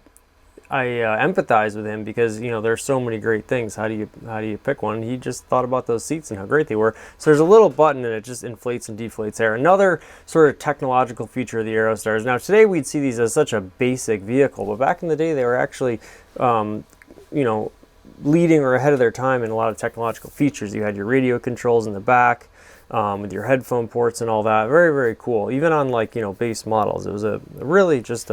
S1: empathize with him because, you know, there's so many great things. How do you pick one? He just thought about those seats and how great they were. So there's a little button and it just inflates and deflates air. Another sort of technological feature of the Aerostars. Now today we'd see these as such a basic vehicle, but back in the day they were actually, you know, leading or ahead of their time in a lot of technological features. You had your radio controls in the back, with your headphone ports and all that. Very, very cool. Even on, like, you know, base models, it was really just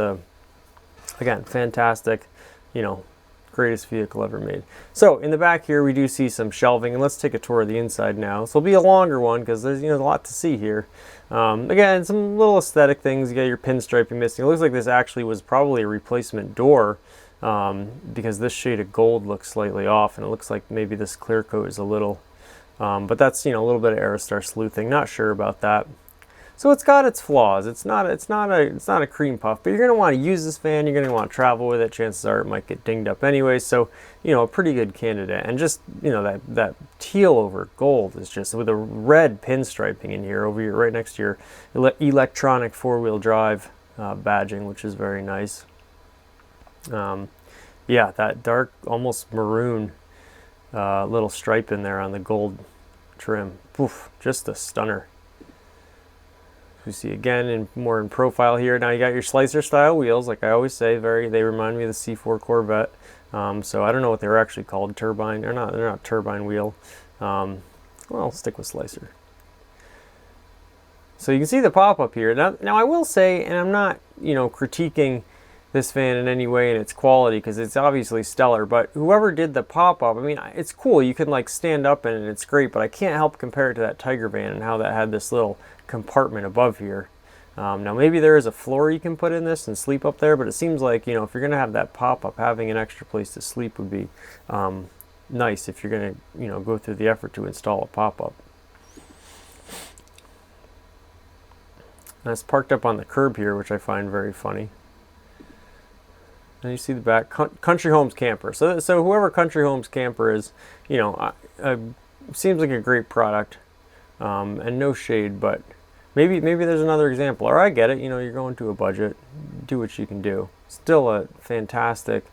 S1: again, fantastic, you know, greatest vehicle ever made. So in the back here we do see some shelving, and let's take a tour of the inside now. So it'll be a longer one because there's, you know, a lot to see here. Again, some little aesthetic things. You got your pinstriping missing. It looks like this actually was probably a replacement door, because this shade of gold looks slightly off, and it looks like maybe this clear coat is a little, but that's, you know, a little bit of Aerostar sleuthing. Not sure about that. So it's got its flaws. It's not a cream puff, but you're going to want to use this fan. You're going to want to travel with it. Chances are it might get dinged up anyway. So, you know, a pretty good candidate. And just, you know, that teal over gold is just with a red pinstriping in here over here, right next to your electronic 4-wheel drive badging, which is very nice. Yeah, that dark, almost maroon little stripe in there on the gold trim. Oof, just a stunner. We see again more in profile here. Now you got your slicer style wheels, like I always say. They remind me of the C4 Corvette. So I don't know what they were actually called. Turbine? They're not turbine wheel. Well, I'll stick with slicer. So you can see the pop-up here. Now I will say, and I'm not, you know, critiquing this fan in any way in its quality because it's obviously stellar, but whoever did the pop-up, I mean, it's cool. You can, like, stand up in it, it's great, but I can't help compare it to that Tiger van and how that had this little compartment above here. Now maybe there is a floor you can put in this and sleep up there, but it seems like, you know, if you're gonna have that pop-up, having an extra place to sleep would be nice if you're gonna, you know, go through the effort to install a pop-up. And it's parked up on the curb here, which I find very funny. And you see the back, Country Homes Camper. So whoever Country Homes Camper is, you know, seems like a great product, and no shade, but maybe there's another example. Or I get it, you know, you're going to a budget, do what you can do. Still a fantastic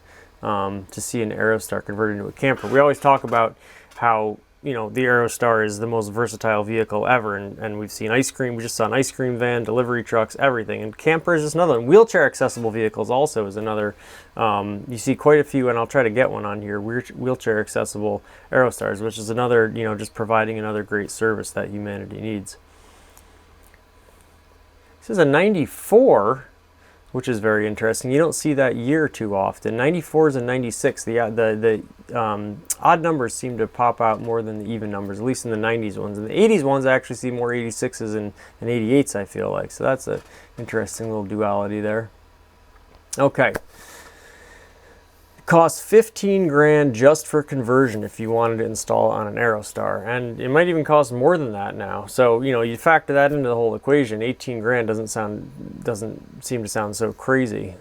S1: to see an Aerostar converted into a camper. We always talk about how, you know, the Aerostar is the most versatile vehicle ever, and we've seen ice cream. We just saw an ice cream van, delivery trucks, everything. And camper is just another one. Wheelchair accessible vehicles also is another. You see quite a few, and I'll try to get one on here, wheelchair accessible Aerostars, which is another, you know, just providing another great service that humanity needs. This is a 94, which is very interesting. You don't see that year too often. 94s and 96, the odd numbers seem to pop out more than the even numbers, at least in the 90s ones. In the 80s ones, I actually see more 86s and 88s, I feel like. So that's an interesting little duality there. Okay. Costs 15 grand just for conversion if you wanted to install on an Aerostar, and it might even cost more than that now. So, you know, you factor that into the whole equation. 18 grand doesn't seem to sound so crazy.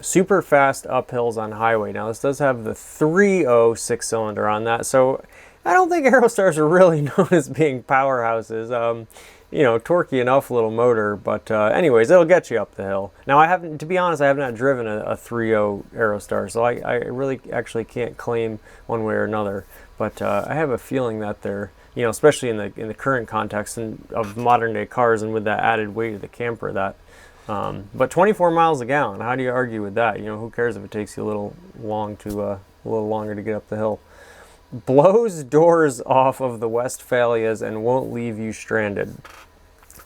S1: Super fast uphills on highway. Now this does have the 3.0 6-cylinder on that, so I don't think Aerostars are really known as being powerhouses. You know, torquey enough little motor, but anyways, it'll get you up the hill. Now, I haven't, to be honest, I have not driven a 3.0 Aerostar, so I really actually can't claim one way or another. But I have a feeling that they're, you know, especially in the current context of modern day cars and with that added weight of the camper, that. But 24 miles a gallon, how do you argue with that? You know, who cares if it takes you a little longer to get up the hill? Blows doors off of the Westphalias and won't leave you stranded.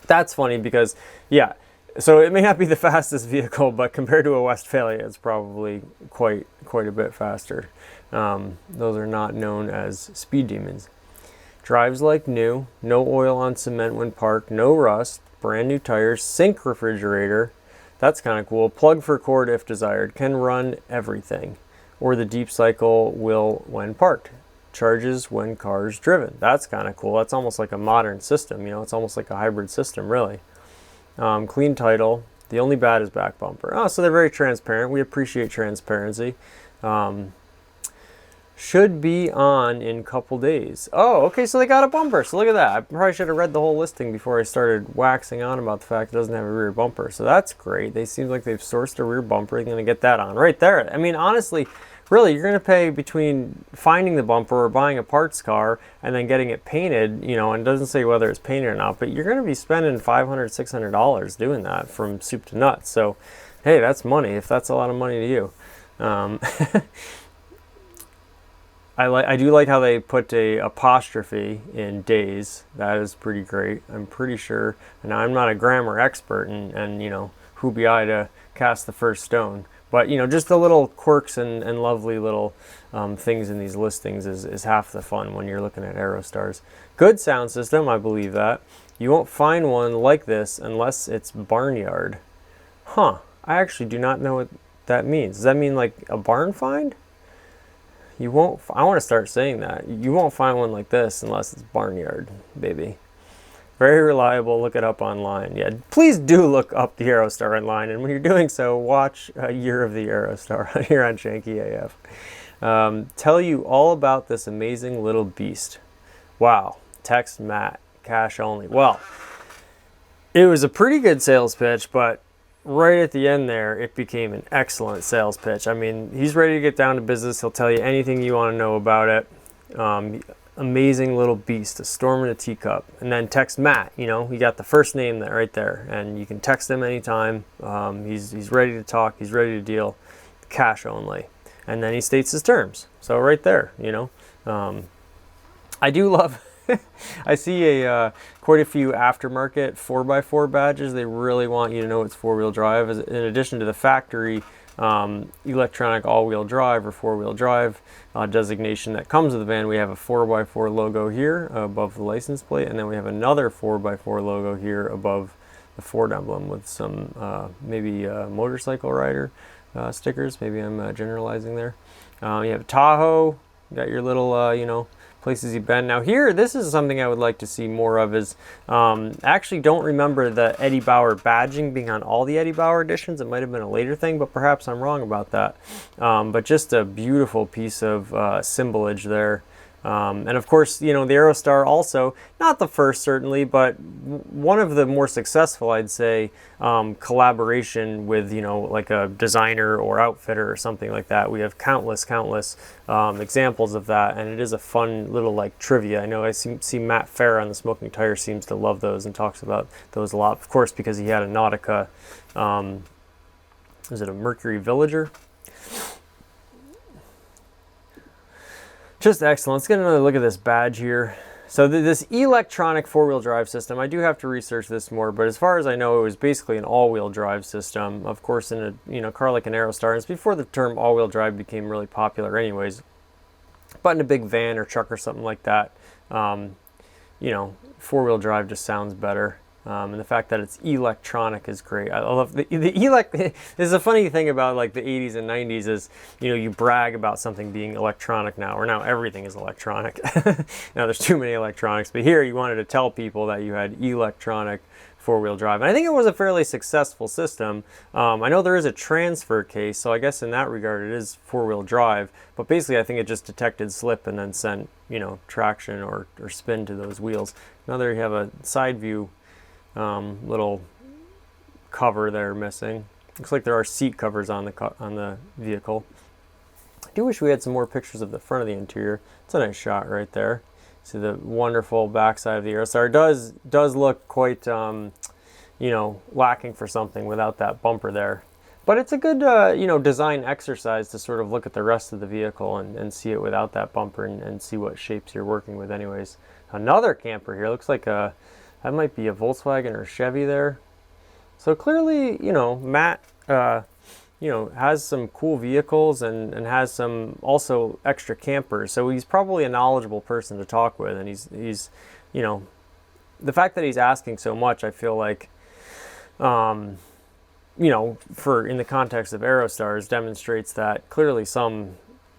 S1: That's funny because, yeah, so it may not be the fastest vehicle, but compared to a Westphalia, it's probably quite a bit faster. Those are not known as speed demons. Drives like new, no oil on cement when parked, no rust, brand new tires, sink refrigerator. That's kind of cool. Plug for cord if desired. Can run everything. Or the deep cycle will when parked. Charges when cars driven. That's kind of cool. That's almost like a modern system, you know, it's almost like a hybrid system, really. Clean title. The only bad is back bumper. Oh, so they're very transparent. We appreciate transparency. Should be on in couple days. Oh, okay, so they got a bumper. So look at that. I probably should have read the whole listing before I started waxing on about the fact it doesn't have a rear bumper. So that's great. They seem like they've sourced a rear bumper. They're going to get that on right there. I mean, honestly, really, you're going to pay between finding the bumper or buying a parts car and then getting it painted, you know, and it doesn't say whether it's painted or not, but you're going to be spending $500, $600 doing that from soup to nuts. So, hey, that's money if that's a lot of money to you. I do like how they put a apostrophe in days. That is pretty great. I'm pretty sure, and I'm not a grammar expert, and you know, who be I to cast the first stone. But, you know, just the little quirks and lovely little things in these listings is half the fun when you're looking at Aerostars. Good sound system, I believe that. You won't find one like this unless it's barnyard. Huh. I actually do not know what that means. Does that mean like a barn find? You won't, I want to start saying that. You won't find one like this unless it's barnyard, baby. Very reliable. Look it up online. Yeah, please do look up the Aerostar online, and when you're doing so, watch a year of the Aerostar here on Janky AF. Tell you all about this amazing little beast. Wow. Text Matt. Cash only. Well, it was a pretty good sales pitch, but right at the end there, it became an excellent sales pitch. I mean, he's ready to get down to business. He'll tell you anything you want to know about it. Amazing little beast, a storm in a teacup. And then text Matt, you know, you got the first name there, right there, and you can text him anytime. He's ready to talk, he's ready to deal, cash only. And then he states his terms. So right there, you know. I do love, I see quite a few aftermarket 4x4 badges. They really want you to know it's four-wheel drive. In addition to the factory electronic all-wheel drive or four-wheel drive designation that comes with the van, we have a 4x4 logo here above the license plate, and then we have another 4x4 logo here above the Ford emblem with some maybe motorcycle rider stickers. Maybe I'm generalizing there. You have Tahoe, you got your little you know, places you've been. Now here, this is something I would like to see more of is, I actually don't remember the Eddie Bauer badging being on all the Eddie Bauer editions. It might have been a later thing, but perhaps I'm wrong about that. But just a beautiful piece of symbolage there. And of course, you know, the Aerostar also, not the first certainly, but one of the more successful, I'd say, collaboration with, you know, like a designer or outfitter or something like that. We have countless examples of that, and it is a fun little like trivia. I know I see Matt Farah on the Smoking Tire seems to love those and talks about those a lot, of course, because he had a Nautica, is it a Mercury Villager? Just excellent. Let's get another look at this badge here. So this electronic four-wheel drive system, I do have to research this more, but as far as I know, it was basically an all-wheel drive system. Of course, in a car like an Aerostar, and it's before the term all-wheel drive became really popular anyways. But in a big van or truck or something like that, you know, four-wheel drive just sounds better. And the fact that it's electronic is great. I love the there's a funny thing about like the 80s and 90s is, you know, you brag about something being electronic now, or now everything is electronic. Now there's too many electronics, but here you wanted to tell people that you had electronic four-wheel drive. And I think it was a fairly successful system. I know there is a transfer case, so I guess in that regard it is four-wheel drive, but basically I think it just detected slip and then sent, you know, traction or spin to those wheels. Now there you have a side view little cover there missing. Looks like there are seat covers on the vehicle. I do wish we had some more pictures of the front of the interior. It's a nice shot right there. See the wonderful backside of the Aerostar. Does look quite, you know, lacking for something without that bumper there. But it's a good, you know, design exercise to sort of look at the rest of the vehicle and see it without that bumper and see what shapes you're working with anyways. Another camper here. Looks like that might be a Volkswagen or Chevy there. So clearly, you know, Matt, you know, has some cool vehicles and has some also extra campers. So he's probably a knowledgeable person to talk with. And he's, you know, the fact that he's asking so much, I feel like, you know, in the context of Aerostars, demonstrates that clearly some,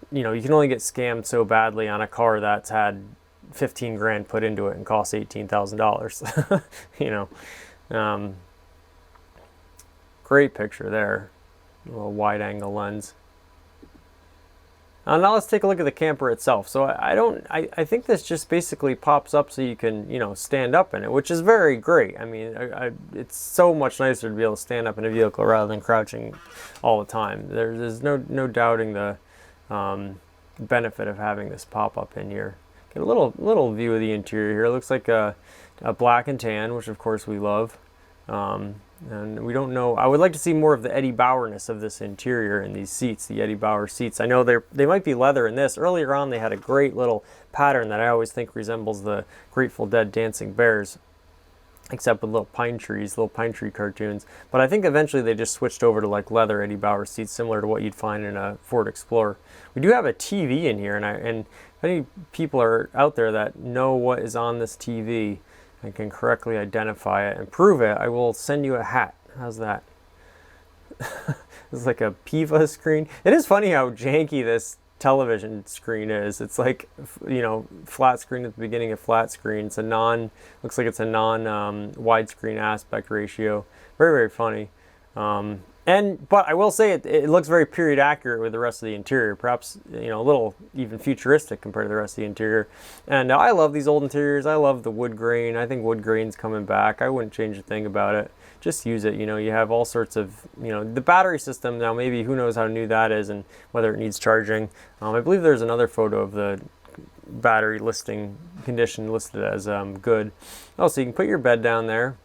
S1: you know, you can only get scammed so badly on a car that's had 15 grand put into it and costs $18,000. You know, great picture there, a little wide angle lens. Now let's take a look at the camper itself. So I think this just basically pops up so you can, you know, stand up in it, which is very great. I mean, it's so much nicer to be able to stand up in a vehicle rather than crouching all the time. There's no doubting the benefit of having this pop up in here. Get a little view of the interior here. It looks like a black and tan, which of course we love. And we don't know. I would like to see more of the Eddie Bauerness of this interior and these seats, the Eddie Bauer seats. I know they might be leather in this. Earlier on, they had a great little pattern that I always think resembles the Grateful Dead Dancing Bears, except with little pine trees, little pine tree cartoons. But I think eventually they just switched over to like leather Eddie Bauer seats, similar to what you'd find in a Ford Explorer. We do have a TV in here, and if any people are out there that know what is on this TV and can correctly identify it and prove it, I will send you a hat. How's that? It's like a Piva screen. It is funny how janky this television screen is. It's like, you know, flat screen at the beginning of flat screen. It's looks like it's a widescreen aspect ratio. Very, very funny. But I will say it looks very period accurate with the rest of the interior. Perhaps, you know, a little even futuristic compared to the rest of the interior. And I love these old interiors. I love the wood grain. I think wood grain's coming back. I wouldn't change a thing about it. Just use it. You know, you have all sorts of, you know, the battery system now, maybe who knows how new that is and whether it needs charging. I believe there's another photo of the battery condition listed as good. Oh, so you can put your bed down there.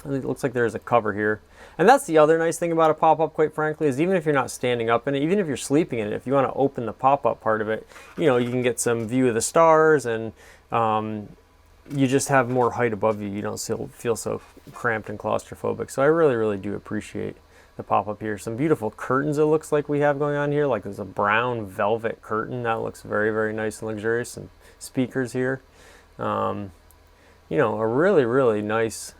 S1: It looks like there's a cover here. And that's the other nice thing about a pop-up, quite frankly, is even if you're not standing up in it, even if you're sleeping in it, if you want to open the pop-up part of it, you know, you can get some view of the stars, and you just have more height above you. You don't feel so cramped and claustrophobic. So I really, really do appreciate the pop-up here. Some beautiful curtains it looks like we have going on here. Like there's a brown velvet curtain. That looks very, very nice and luxurious. Some speakers here. You know, a really, really nice...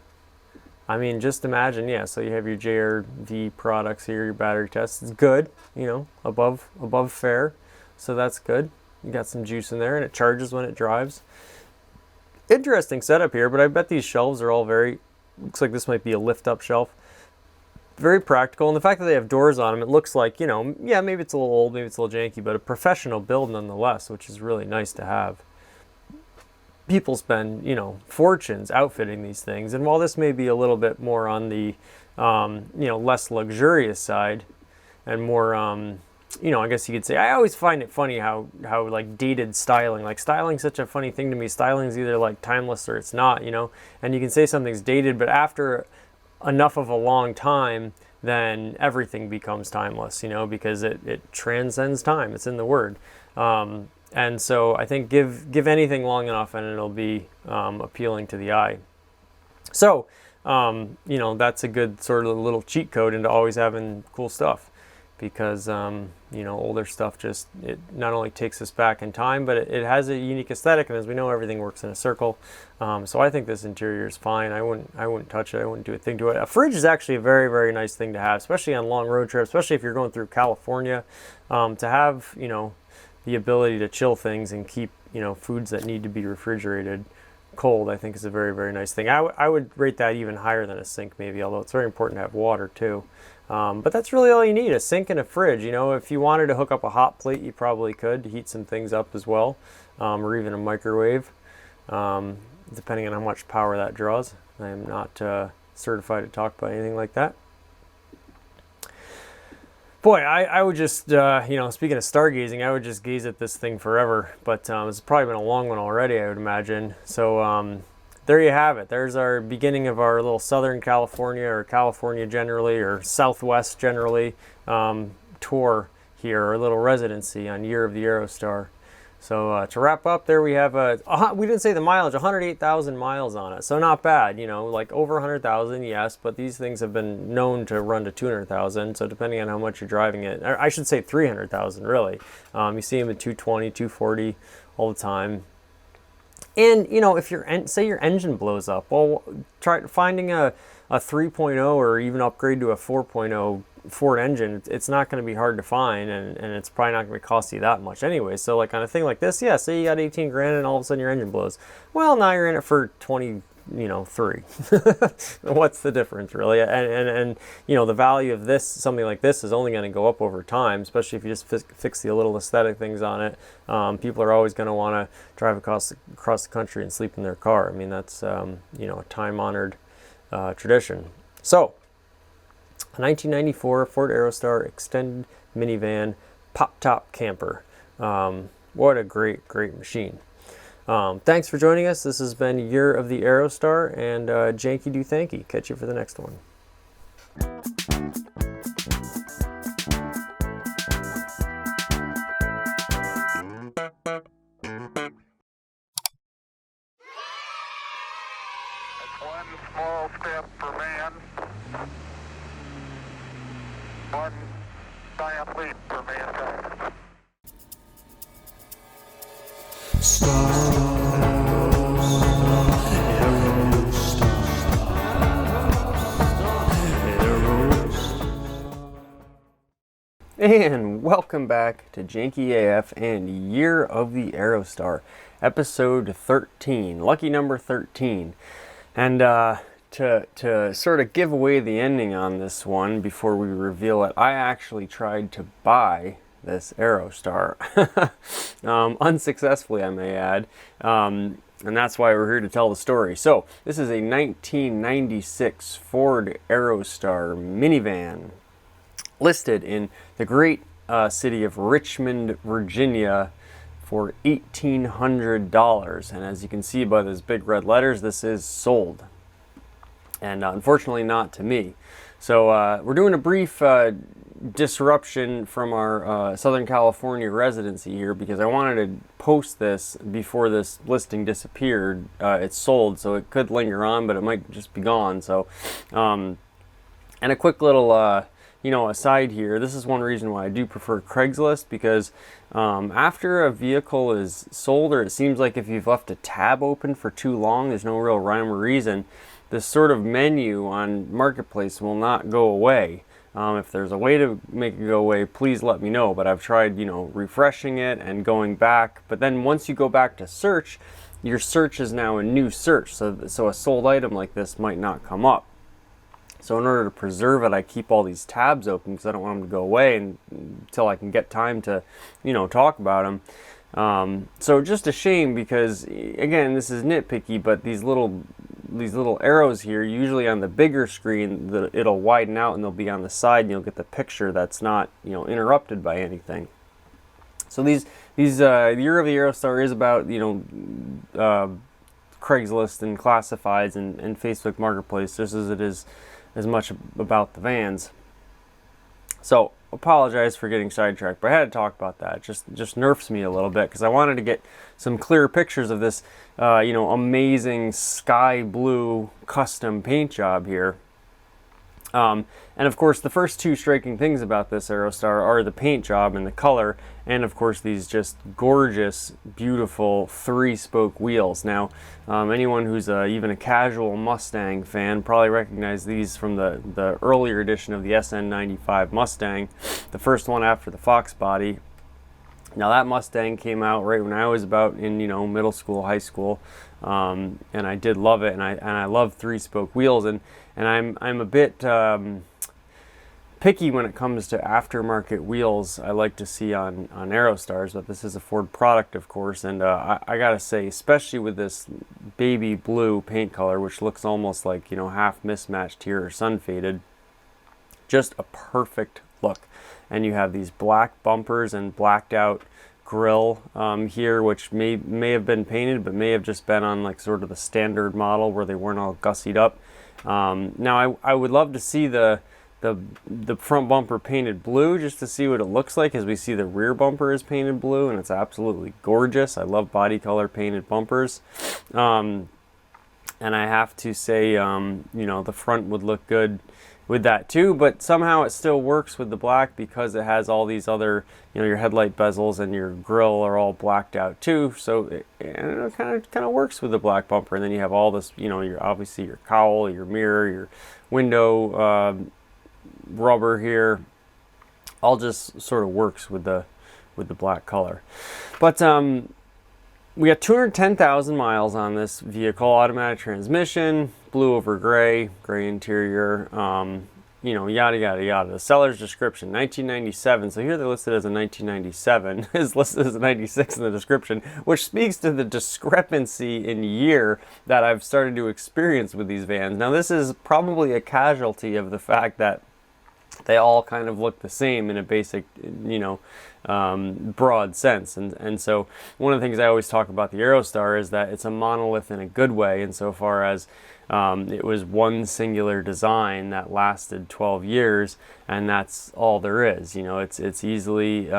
S1: I mean, just imagine, yeah, so you have your JRV products here, your battery test. It's good, you know, above fair, so that's good. You got some juice in there, and it charges when it drives. Interesting setup here, but I bet these shelves are all looks like this might be a lift-up shelf. very practical. And the fact that they have doors on them, it looks like, you know, yeah, maybe it's a little old, maybe it's a little janky, but a professional build nonetheless, which is really nice to have. People spend, you know, fortunes outfitting these things. And while this may be a little bit more on the, you know, less luxurious side and more, you know, I guess you could say, I always find it funny how like dated styling, like styling's such a funny thing to me. Styling's either like timeless or it's not, you know, and you can say something's dated, but after enough of a long time, then everything becomes timeless, you know, because it transcends time. It's in the word. And so I think give anything long enough and it'll be appealing to the eye. So, you know, that's a good sort of little cheat code into always having cool stuff, because, you know, older stuff just, it not only takes us back in time, but it has a unique aesthetic. And as we know, everything works in a circle. So I think this interior is fine. I wouldn't touch it. I wouldn't do a thing to it. A fridge is actually a very, very nice thing to have, especially on long road trips, especially if you're going through California, to have, you know, the ability to chill things and keep, you know, foods that need to be refrigerated cold, I think is a very, very nice thing. I would rate that even higher than a sink maybe, although it's very important to have water too. But that's really all you need, a sink and a fridge. You know, if you wanted to hook up a hot plate, you probably could to heat some things up as well, or even a microwave, depending on how much power that draws. I am not certified to talk about anything like that. Boy, I would just, you know, speaking of stargazing, I would just gaze at this thing forever. But it's probably been a long one already, I would imagine. So there you have it. There's our beginning of our little Southern California, or California generally, or Southwest generally, tour here, our little residency on Year of the Aerostar. So to wrap up, there we have we didn't say the mileage, 108,000 miles on it. So not bad, you know, like over 100,000, yes, but these things have been known to run to 200,000. So depending on how much you're driving it, I should say 300,000 really. You see them at 220, 240 all the time. And, you know, if say your engine blows up, well, try finding a 3.0 or even upgrade to a 4.0 Ford engine. It's not going to be hard to find, and it's probably not going to cost you that much anyway. So like on a thing like this, yeah, say you got 18 grand and all of a sudden your engine blows. Well, now you're in it for 20, you know, 3. What's the difference really? And you know, the value of this, something like this, is only going to go up over time, especially if you just fix the little aesthetic things on it. People are always going to want to drive across the country and sleep in their car. I mean, that's you know, a time-honored tradition. So, a 1994 Ford Aerostar extended minivan pop-top camper. What a great, great machine. Thanks for joining us. This has been Year of the Aerostar, and Janky do Thanky. Catch you for the next one.
S2: One small step for man, one giant leap for mankind.
S1: And welcome back to Janky AF and Year of the Aerostar, episode 13, lucky number 13. And to sort of give away the ending on this one before we reveal it, I actually tried to buy this Aerostar, unsuccessfully, I may add, and that's why we're here to tell the story. So this is a 1996 Ford Aerostar minivan, listed in the great city of Richmond, Virginia, for $1,800. And as you can see by those big red letters, this is sold. And unfortunately not to me. So we're doing a brief disruption from our Southern California residency here, because I wanted to post this before this listing disappeared. It's sold, so it could linger on, but it might just be gone. So, and a quick little you know, aside here, this is one reason why I do prefer Craigslist, because after a vehicle is sold, or it seems like if you've left a tab open for too long, there's no real rhyme or reason, this sort of menu on Marketplace will not go away. If there's a way to make it go away, please let me know. But I've tried, you know, refreshing it and going back. But then once you go back to search, your search is now a new search. So a sold item like this might not come up. So in order to preserve it, I keep all these tabs open because I don't want them to go away until I can get time to, talk about them. So just a shame because, again, this is nitpicky, but these little arrows here, usually on the bigger screen, it'll widen out and they'll be on the side, and you'll get the picture that's not, interrupted by anything. So the Year of the Aerostar is about, Craigslist and classifieds and Facebook Marketplace, just as it is as much about the vans. So apologize for getting sidetracked, but I had to talk about that. It just nerfs me a little bit because I wanted to get some clear pictures of this amazing sky blue custom paint job here. And of course, the first two striking things about this Aerostar are the paint job and the color, and of course these just gorgeous, beautiful 3-spoke wheels. Now, anyone who's even a casual Mustang fan probably recognize these from the earlier edition of the SN95 Mustang, the first one after the Fox body. Now that Mustang came out right when I was about in middle school, high school, and I did love it, and I love 3-spoke wheels, and I'm a bit picky when it comes to aftermarket wheels I like to see on Aerostars, but this is a Ford product, of course, and I gotta say, especially with this baby blue paint color, which looks almost like half mismatched here or sun faded, just a perfect look. And you have these black bumpers and blacked out grill here, which may have been painted, but may have just been on like sort of the standard model where they weren't all gussied up. Now I would love to see the front bumper painted blue just to see what it looks like, as we see the rear bumper is painted blue, and it's absolutely gorgeous. I love body color painted bumpers. And I have to say, the front would look good with that too, but somehow it still works with the black because it has all these other, your headlight bezels and your grille are all blacked out too, so it kind of works with the black bumper. And then you have all this, obviously your cowl, your mirror, your window rubber here, all just sort of works with the black color. But we got 210,000 miles on this vehicle, automatic transmission, blue over gray interior, yada, yada, yada. The seller's description, 1997. So here they're listed as a 1997, is listed as a 96 in the description, which speaks to the discrepancy in year that I've started to experience with these vans. Now, this is probably a casualty of the fact that they all kind of look the same in a basic, broad sense. And so one of the things I always talk about the Aerostar is that it's a monolith in a good way, insofar as it was one singular design that lasted 12 years, and that's all there is. It's easily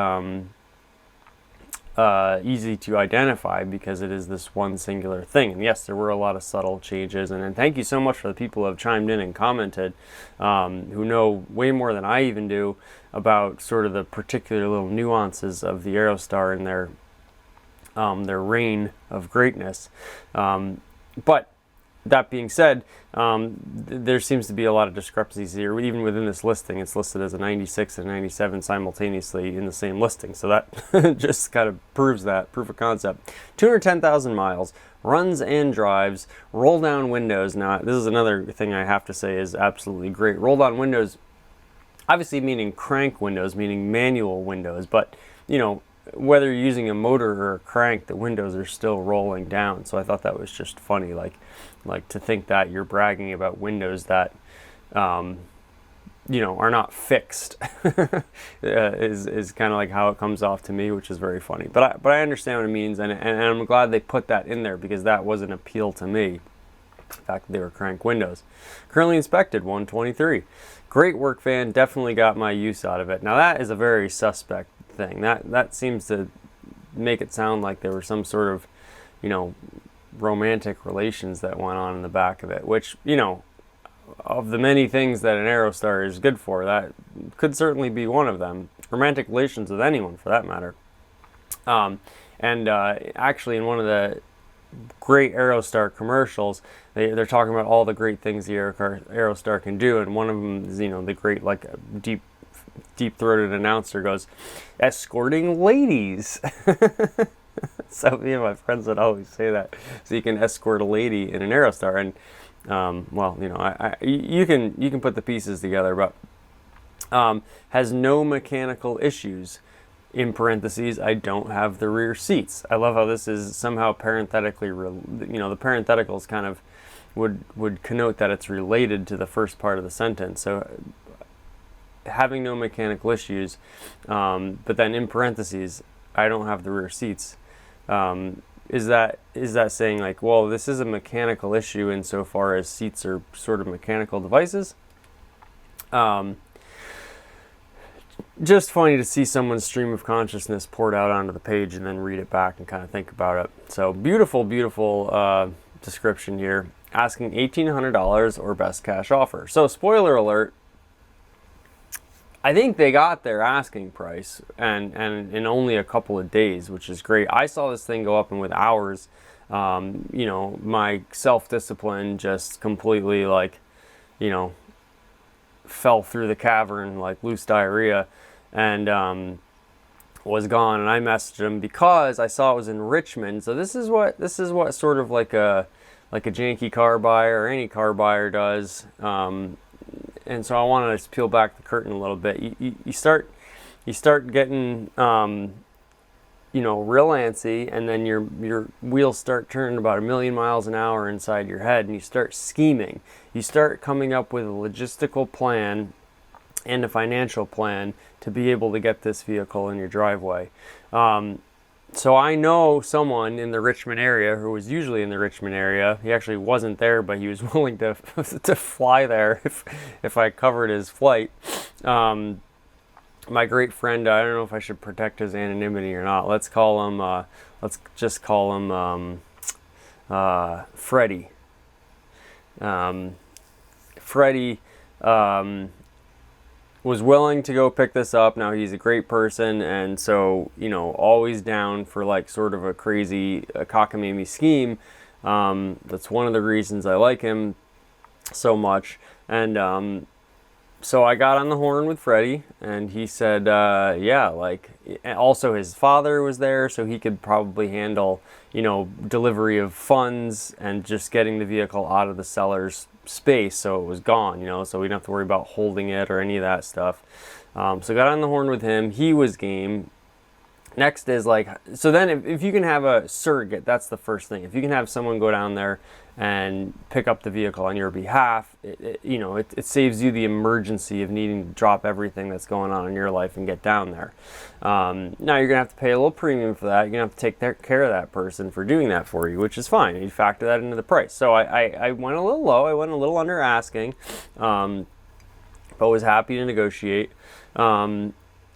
S1: easy to identify because it is this one singular thing. And yes, there were a lot of subtle changes, and thank you so much for the people who have chimed in and commented, who know way more than I even do about sort of the particular little nuances of the Aerostar and their reign of greatness. But that being said, there seems to be a lot of discrepancies here. Even within this listing, it's listed as a 96 and 97 simultaneously in the same listing. So that just kind of proves that, proof of concept. 210,000 miles, runs and drives, roll down windows. Now, this is another thing I have to say is absolutely great. Roll down windows, obviously meaning crank windows, meaning manual windows, but, whether you're using a motor or a crank, the windows are still rolling down. So I thought that was just funny, like to think that you're bragging about windows that, are not fixed, is kind of like how it comes off to me, which is very funny. But I understand what it means, and I'm glad they put that in there because that was an appeal to me. The fact that they were crank windows. Currently inspected, 123. Great work, van. Definitely got my use out of it. Now that is a very suspect thing. That seems to make it sound like there were some sort of, romantic relations that went on in the back of it, which, of the many things that an Aerostar is good for, that could certainly be one of them. Romantic relations with anyone, for that matter. Actually, in one of the great Aerostar commercials, they're talking about all the great things the Aerostar can do, and one of them is, the great, like, deep-throated announcer goes, escorting ladies. So me and my friends would always say that, so you can escort a lady in an Aerostar. And Well, you know, you can put the pieces together, but has no mechanical issues. In parentheses, I don't have the rear seats. I love how this is somehow parenthetically, you know, the parentheticals kind of would connote that it's related to the first part of the sentence. So having no mechanical issues, but then in parentheses, I don't have the rear seats. Is that saying like, well, this is a mechanical issue insofar as seats are sort of mechanical devices? Just funny to see someone's stream of consciousness poured out onto the page and then read it back and kind of think about it. So beautiful, beautiful description here. Asking $1,800 or best cash offer. So spoiler alert, I think they got their asking price and in only a couple of days, which is great. I saw this thing go up and with hours, you know, my self-discipline just completely like, you know, fell through the cavern like loose diarrhea and was gone. And I messaged him because I saw it was in Richmond. So this is what sort of like a janky car buyer or any car buyer does. And so I want to just peel back the curtain a little bit. You start getting you know, real antsy, and then your wheels start turning about 1,000,000 miles an hour inside your head, and you start scheming. You start coming up with a logistical plan and a financial plan to be able to get this vehicle in your driveway. So I know someone in the Richmond area who was usually in the Richmond area. He actually wasn't there, but he was willing to to fly there if I covered his flight. My great friend, I don't know if I should protect his anonymity or not. Let's call him, let's just call him Freddie. Freddie was willing to go pick this up. Now he's a great person, and so, you know, always down for like sort of a crazy cockamamie scheme. That's one of the reasons I like him so much. And so I got on the horn with Freddie, and he said, yeah, like, also his father was there, so he could probably handle, you know, delivery of funds and just getting the vehicle out of the seller's space so it was gone, you know, so we didn't have to worry about holding it or any of that stuff. So got on the horn with him. He was game. Next is like, so then if you can have a surrogate, that's the first thing. If you can have someone go down there and pick up the vehicle on your behalf, you know, it saves you the emergency of needing to drop everything that's going on in your life and get down there. Now you're gonna have to pay a little premium for that. You're gonna have to take care of that person for doing that for you, which is fine. You factor that into the price. So I went a little low. I went a little under asking, but was happy to negotiate.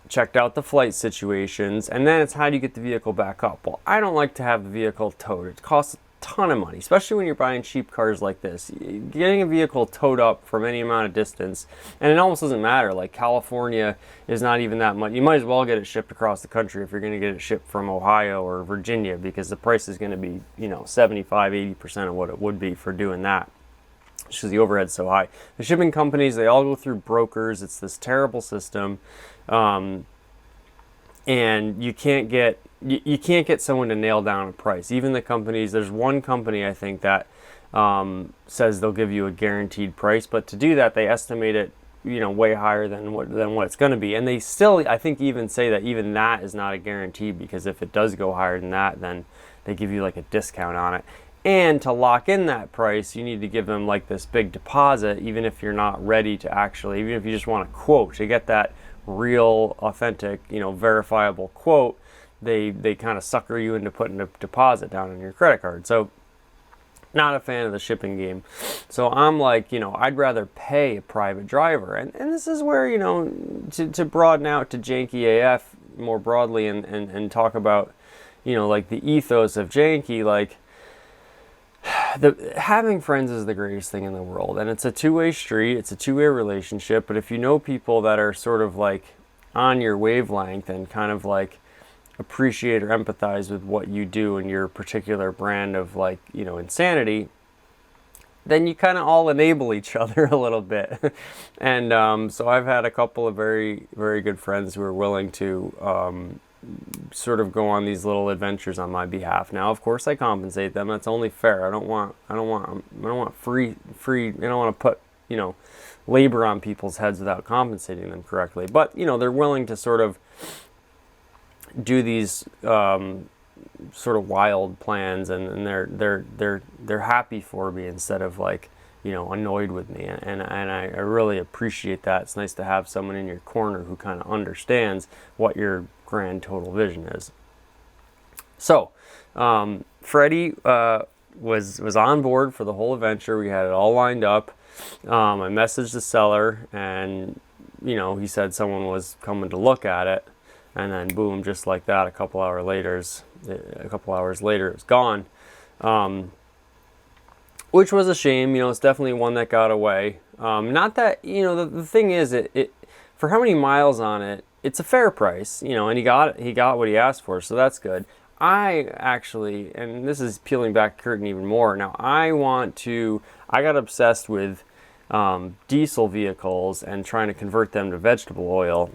S1: Checked out the flight situations, and then it's how do you get the vehicle back up? Well, I don't like to have the vehicle towed. It costs a ton of money, especially when you're buying cheap cars like this. Getting a vehicle towed up from any amount of distance, and it almost doesn't matter. Like California is not even that much. You might as well get it shipped across the country if you're going to get it shipped from Ohio or Virginia, because the price is going to be, you know, 75-80% of what it would be for doing that, because the overhead's so high. The shipping companies, they all go through brokers. It's this terrible system. And you can't get someone to nail down a price. Even the companies, there's one company I think that says they'll give you a guaranteed price, but to do that they estimate it, you know, way higher than what it's going to be. And they still, I think, even say that even that is not a guarantee, because if it does go higher than that, then they give you like a discount on it. And to lock in that price, you need to give them like this big deposit, even if you're not ready to actually, even if you just want a quote to get that real, authentic, you know, verifiable quote, they kind of sucker you into putting a deposit down on your credit card. So not a fan of the shipping game. So I'm like, you know, I'd rather pay a private driver. And this is where, you know, to broaden out to Janky AF more broadly and talk about, you know, like the ethos of Janky, like, having friends is the greatest thing in the world, and it's a two-way street. It's a two-way relationship. But if you know people that are sort of like on your wavelength and kind of like appreciate or empathize with what you do and your particular brand of, like, you know, insanity, then you kind of all enable each other a little bit. And so I've had a couple of very, very good friends who are willing to
S3: sort of go on these little adventures on my behalf. Now, of course, I compensate them. That's only fair. I don't want free. I don't want to put, you know, labor on people's heads without compensating them correctly. But, you know, they're willing to sort of do these sort of wild plans, and they're happy for me instead of, like, you know, annoyed with me, and I really appreciate that. It's nice to have someone in your corner who kind of understands what your grand total vision is. So Freddie was on board for the whole adventure. We had it all lined up. I messaged the seller, and, you know, he said someone was coming to look at it, and then boom, just like that, a couple hours later it was gone. Which was a shame. You know, it's definitely one that got away. Not that, you know, the thing is, it for how many miles on it, it's a fair price, you know, and he got what he asked for, so that's good. I actually, and this is peeling back the curtain even more, now I got obsessed with diesel vehicles and trying to convert them to vegetable oil.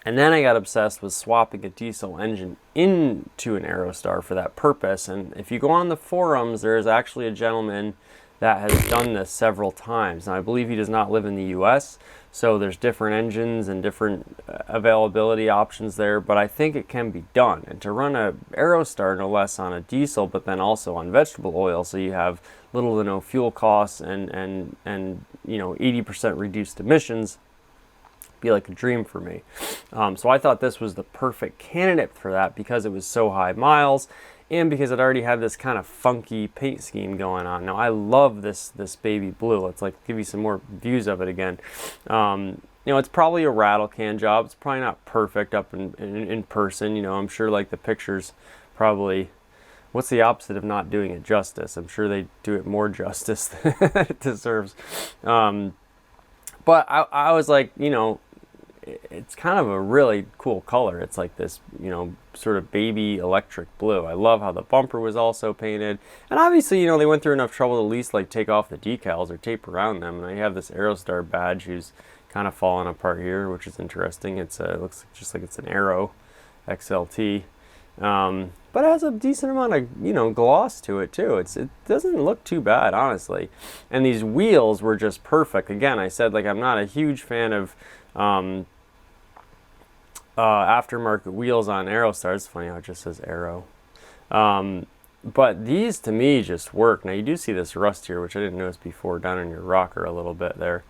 S3: And then I got obsessed with swapping a diesel engine into an Aerostar for that purpose. And if you go on the forums, there is actually a gentleman that has done this several times. Now, I believe he does not live in the US, so there's different engines and different availability options there, but I think it can be done. And to run a Aerostar, no less, on a diesel, but then also on vegetable oil, so you have little to no fuel costs and you know, 80% reduced emissions, be like a dream for me. So I thought this was the perfect candidate for that because it was so high miles, and because it already had this kind of funky paint scheme going on. Now, I love this baby blue. Let's, like, give you some more views of it again. You know, it's probably a rattle can job. It's probably not perfect up in person. You know, I'm sure, like, the pictures probably, what's the opposite of not doing it justice? I'm sure they do it more justice than it deserves. But I was like, you know, it's kind of a really cool color. It's like this, you know, sort of baby electric blue. I love how the bumper was also painted. And obviously, you know, they went through enough trouble to at least, like, take off the decals or tape around them. And I have this Aerostar badge who's kind of falling apart here, which is interesting. It looks just like it's an Aero XLT. But it has a decent amount of, you know, gloss to it too. It doesn't look too bad, honestly. And these wheels were just perfect. Again, I said, like, I'm not a huge fan of aftermarket wheels on Aerostars. It's funny how it just says Aero. But these, to me, just work. Now, you do see this rust here, which I didn't notice before, down in your rocker a little bit there.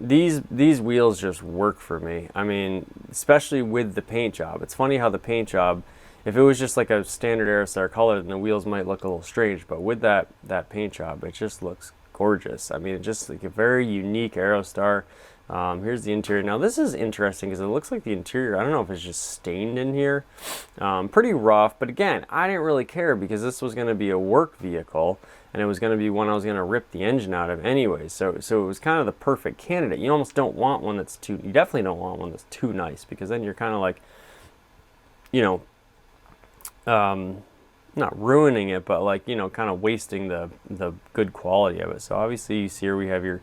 S3: These wheels just work for me. I mean, especially with the paint job. It's funny how the paint job, if it was just like a standard Aerostar color, then the wheels might look a little strange. But with that paint job, it just looks gorgeous. I mean, it's just like a very unique Aerostar. Here's the interior. Now, this is interesting because it looks like the interior, I don't know if it's just stained in here. Pretty rough, but again, I didn't really care because this was going to be a work vehicle, and it was going to be one I was going to rip the engine out of anyway. So it was kind of the perfect candidate. You almost don't want one that's you definitely don't want one that's too nice, because then you're kind of like, you know, not ruining it, but, like, you know, kind of wasting the good quality of it. So obviously you see here we have your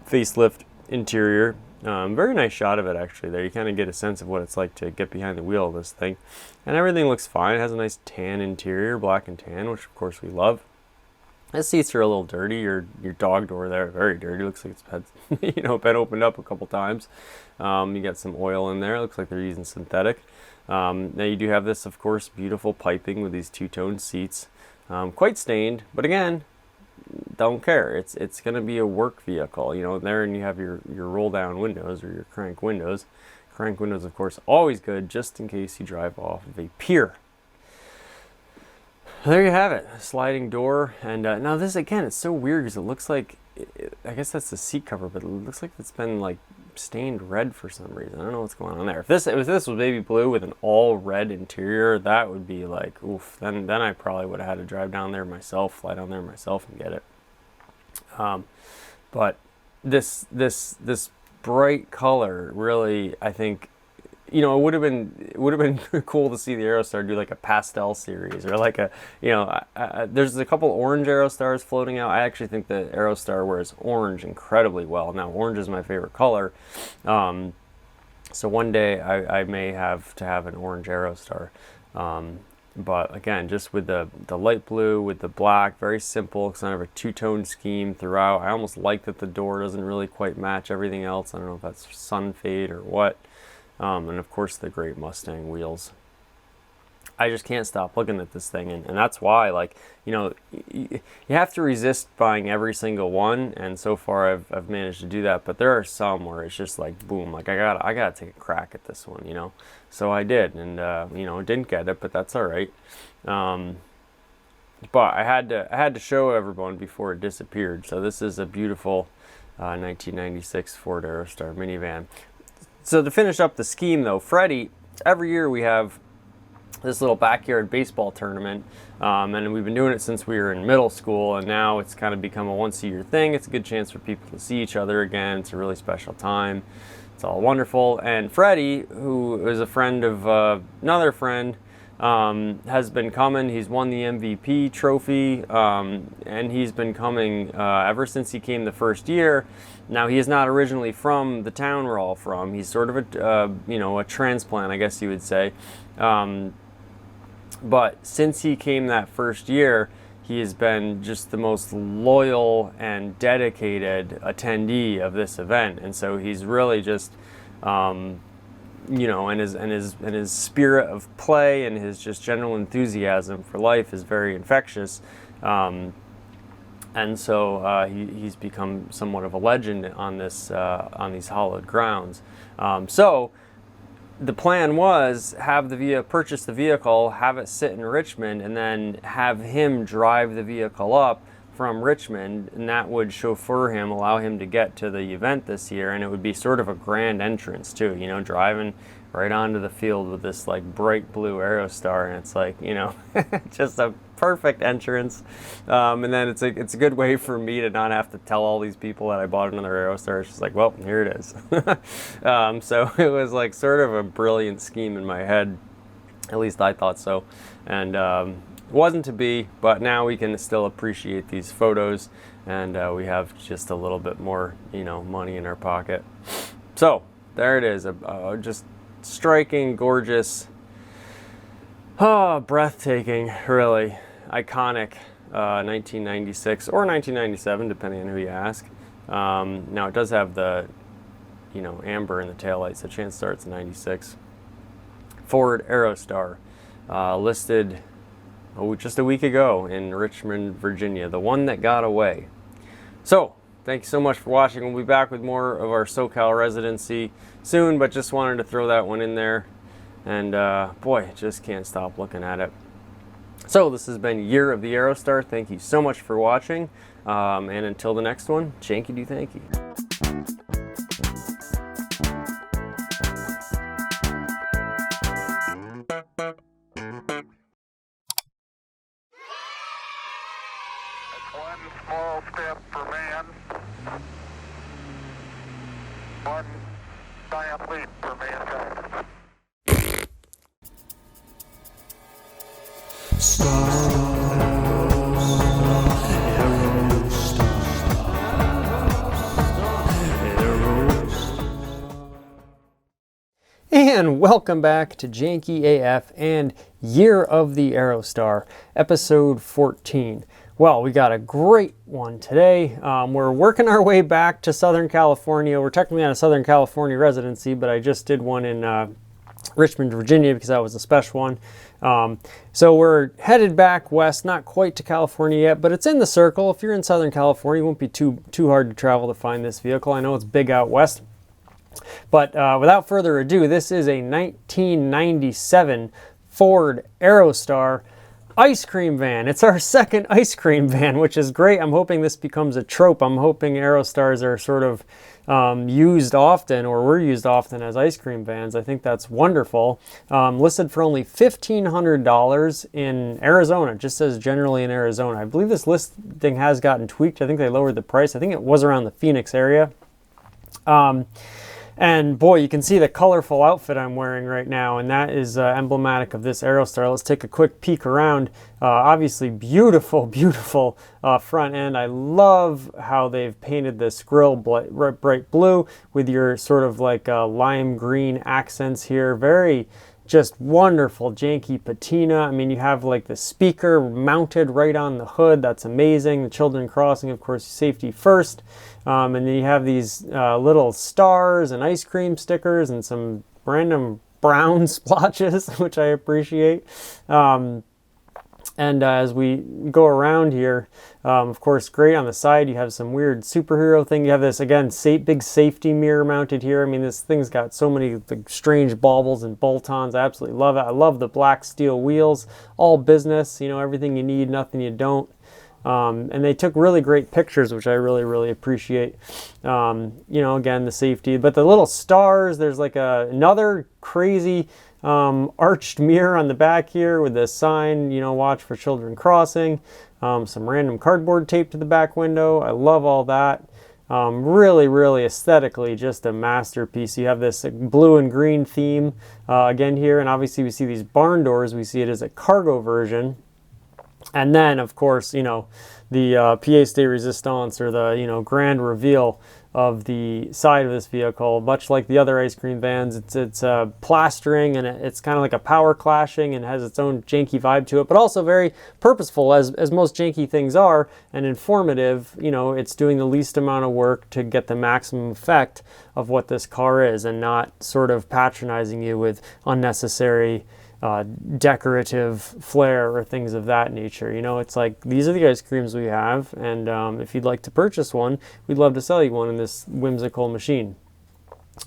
S3: facelift interior. Very nice shot of it, actually, there. You kind of get a sense of what it's like to get behind the wheel of this thing. And everything looks fine. It has a nice tan interior, black and tan, which of course we love. The seats are a little dirty. Your dog door there, very dirty. Looks like it's been, you know, been opened up a couple times. You got some oil in there. Looks like they're using synthetic. Now you do have this, of course, beautiful piping with these two-tone seats. Quite stained, but again, don't care. It's going to be a work vehicle, you know. There, and you have your roll down windows, or your crank windows. Crank windows, of course, always good, just in case you drive off of a pier. There you have it, a sliding door. And now this, again, it's so weird because it looks like, I guess that's the seat cover, but it looks like it's been, like, stained red for some reason. I don't know what's going on there. If this was baby blue with an all red interior, that would be like, oof. Then I probably would have had to drive down there myself, fly down there myself, and get it. But this bright color really, I think, you know, it would have been cool to see the Aerostar do like a pastel series, or like a, you know, there's a couple orange Aerostars floating out. I actually think the Aerostar wears orange incredibly well. Now, orange is my favorite color, So one day I may have to have an orange Aerostar. But again, just with the light blue with the black, very simple. It's kind of a two-tone scheme throughout. I almost like that the door doesn't really quite match everything else. I don't know if that's sun fade or what. And of course the great Mustang wheels. I just can't stop looking at this thing, and that's why, like, you know, you have to resist buying every single one, and so far I've managed to do that. But there are some where it's just like boom, like I gotta take a crack at this one, you know. So I did, and you know, didn't get it, but that's all right. But I had to show everyone before it disappeared. So this is a beautiful 1996 Ford Aerostar minivan. So to finish up the scheme though, Freddie, every year we have this little backyard baseball tournament, and we've been doing it since we were in middle school, and now it's kind of become a once-a-year thing. It's a good chance for people to see each other again. It's a really special time. It's all wonderful. And Freddie, who is a friend of another friend, has been coming. He's won the MVP trophy, and he's been coming ever since he came the first year. Now, he is not originally from the town we're all from. He's sort of a you know, a transplant, I guess you would say. But since he came that first year, he has been just the most loyal and dedicated attendee of this event, and so he's really just, you know, and his spirit of play and his just general enthusiasm for life is very infectious, and so he's become somewhat of a legend on this on these hallowed grounds. So the plan was purchase the vehicle, have it sit in Richmond, and then have him drive the vehicle up from Richmond, and that would chauffeur him, allow him to get to the event this year, and it would be sort of a grand entrance too, you know, driving right onto the field with this like bright blue Aerostar, and it's like, you know, just a perfect entrance. And then it's a good way for me to not have to tell all these people that I bought another Aerostar. It's just like, well, here it is. So it was like sort of a brilliant scheme in my head. At least I thought so. And wasn't to be, but now we can still appreciate these photos, and we have just a little bit more, you know, money in our pocket. So there it is, just striking, gorgeous, breathtaking, really iconic 1996 or 1997, depending on who you ask. Now it does have the, you know, amber in the taillight, so chance starts in 96. Ford Aerostar, listed just a week ago in Richmond, Virginia, the one that got away. So thanks so much for watching. We'll be back with more of our SoCal residency soon, but just wanted to throw that one in there. And boy, just can't stop looking at it. So this has been Year of the Aerostar. Thank you so much for watching. And until the next one, Janky do thanky.
S2: One small step for man, one giant leap for mankind.
S1: And welcome back to Janky AF and Year of the Aerostar, episode 14. Well, we got a great one today. We're working our way back to Southern California. We're technically on a Southern California residency, but I just did one in Richmond, Virginia, because that was a special one. So we're headed back west, not quite to California yet, but it's in the circle. If you're in Southern California, it won't be too hard to travel to find this vehicle. I know it's big out west. But without further ado, this is a 1997 Ford Aerostar ice cream van. It's our second ice cream van, which is great. I'm hoping this becomes a trope. I'm hoping Aerostars are sort of used often, or were used often as ice cream vans. I think that's wonderful. Listed for only $1,500 in Arizona. It just says generally in Arizona. I believe this listing has gotten tweaked. I think they lowered the price. I think it was around the Phoenix area. And boy, you can see the colorful outfit I'm wearing right now, and that is emblematic of this Aerostar. Let's take a quick peek around. Obviously beautiful, beautiful front end. I love how they've painted this grille bright blue with your sort of like lime green accents here. Very just wonderful janky patina. I mean, you have like the speaker mounted right on the hood. That's amazing. The children crossing, of course, safety first. And then you have these little stars and ice cream stickers and some random brown splotches, which I appreciate. And as we go around here, of course, great on the side, you have some weird superhero thing. You have this, again, big safety mirror mounted here. I mean, this thing's got so many like, strange baubles and bolt-ons. I absolutely love it. I love the black steel wheels. All business, you know, everything you need, nothing you don't. And they took really great pictures, which I really appreciate. You know, again, the safety. But the little stars, there's like another crazy arched mirror on the back here with this sign, you know, watch for children crossing. Some random cardboard tape to the back window. I love all that. Really aesthetically just a masterpiece. You have this blue and green theme again here, and obviously we see these barn doors. We see it as a cargo version. And then, of course, you know, the pièce de résistance, or the, you know, grand reveal of the side of this vehicle. Much like the other ice cream vans, it's plastering, and it's kind of like a power clashing and has its own janky vibe to it, but also very purposeful, as most janky things are, and informative. You know, it's doing the least amount of work to get the maximum effect of what this car is, and not sort of patronizing you with unnecessary decorative flair or things of that nature. You know, it's like, these are the ice creams we have, and if you'd like to purchase one, we'd love to sell you one in this whimsical machine.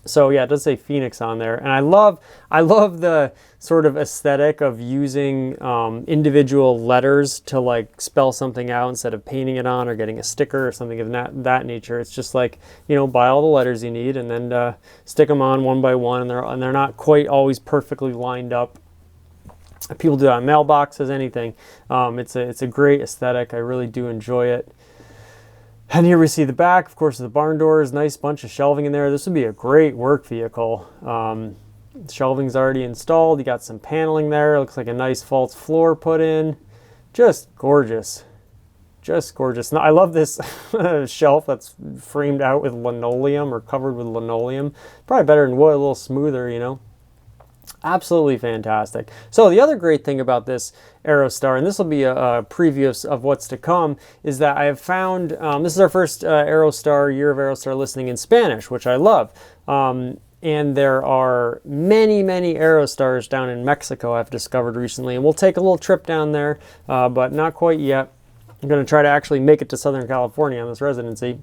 S1: So yeah, it does say Phoenix on there, and I love the sort of aesthetic of using individual letters to like spell something out instead of painting it on or getting a sticker or something of that nature. It's just like, you know, buy all the letters you need and then stick them on one by one, and they're not quite always perfectly lined up. People do that on mailboxes, anything. It's a great aesthetic. I really do enjoy it. And here we see the back, of course, of the barn doors. Nice bunch of shelving in there. This would be a great work vehicle. Shelving's already installed. You got some paneling there. It looks like a nice false floor put in. Just gorgeous. Just gorgeous. Now, I love this shelf that's framed out with linoleum or covered with linoleum. Probably better than wood, a little smoother, you know. Absolutely fantastic. So the other great thing about this Aerostar, and this will be a preview of what's to come, is that I have found, this is our first Aerostar, Year of Aerostar listening in Spanish, which I love. And there are many Aerostars down in Mexico I've discovered recently, and we'll take a little trip down there, but not quite yet. I'm going to try to actually make it to Southern California on this residency.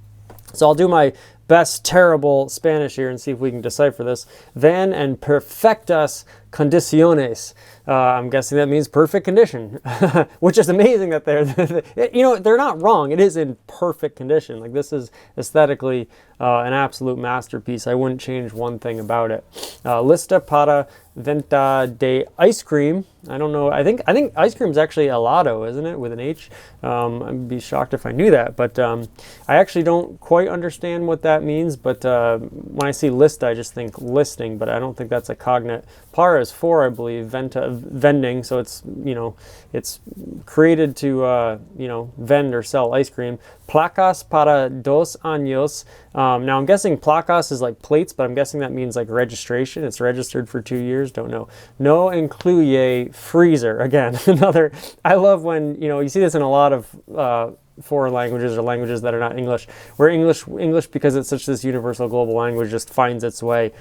S1: So I'll do my best terrible Spanish here and see if we can decipher this. Van en perfectas condiciones. I'm guessing that means perfect condition, which is amazing that you know, they're not wrong. It is in perfect condition. Like, this is aesthetically an absolute masterpiece. I wouldn't change one thing about it. Lista para venta de ice cream. I don't know. I think ice cream is actually helado, isn't it, with an H? I'd be shocked if I knew that, but I actually don't quite understand what that means. But when I see lista, I just think listing, but I don't think that's a cognate. Para is for, I believe, vending. So it's, you know, it's created to you know, vend or sell ice cream. Placas para 2 años. Now I'm guessing placas is like plates, but I'm guessing that means like registration. It's registered for 2 years. Don't know. No incluye freezer. Again, another. I love when, you know, you see this in a lot of foreign languages or languages that are not English, where English because it's such this universal global language just finds its way.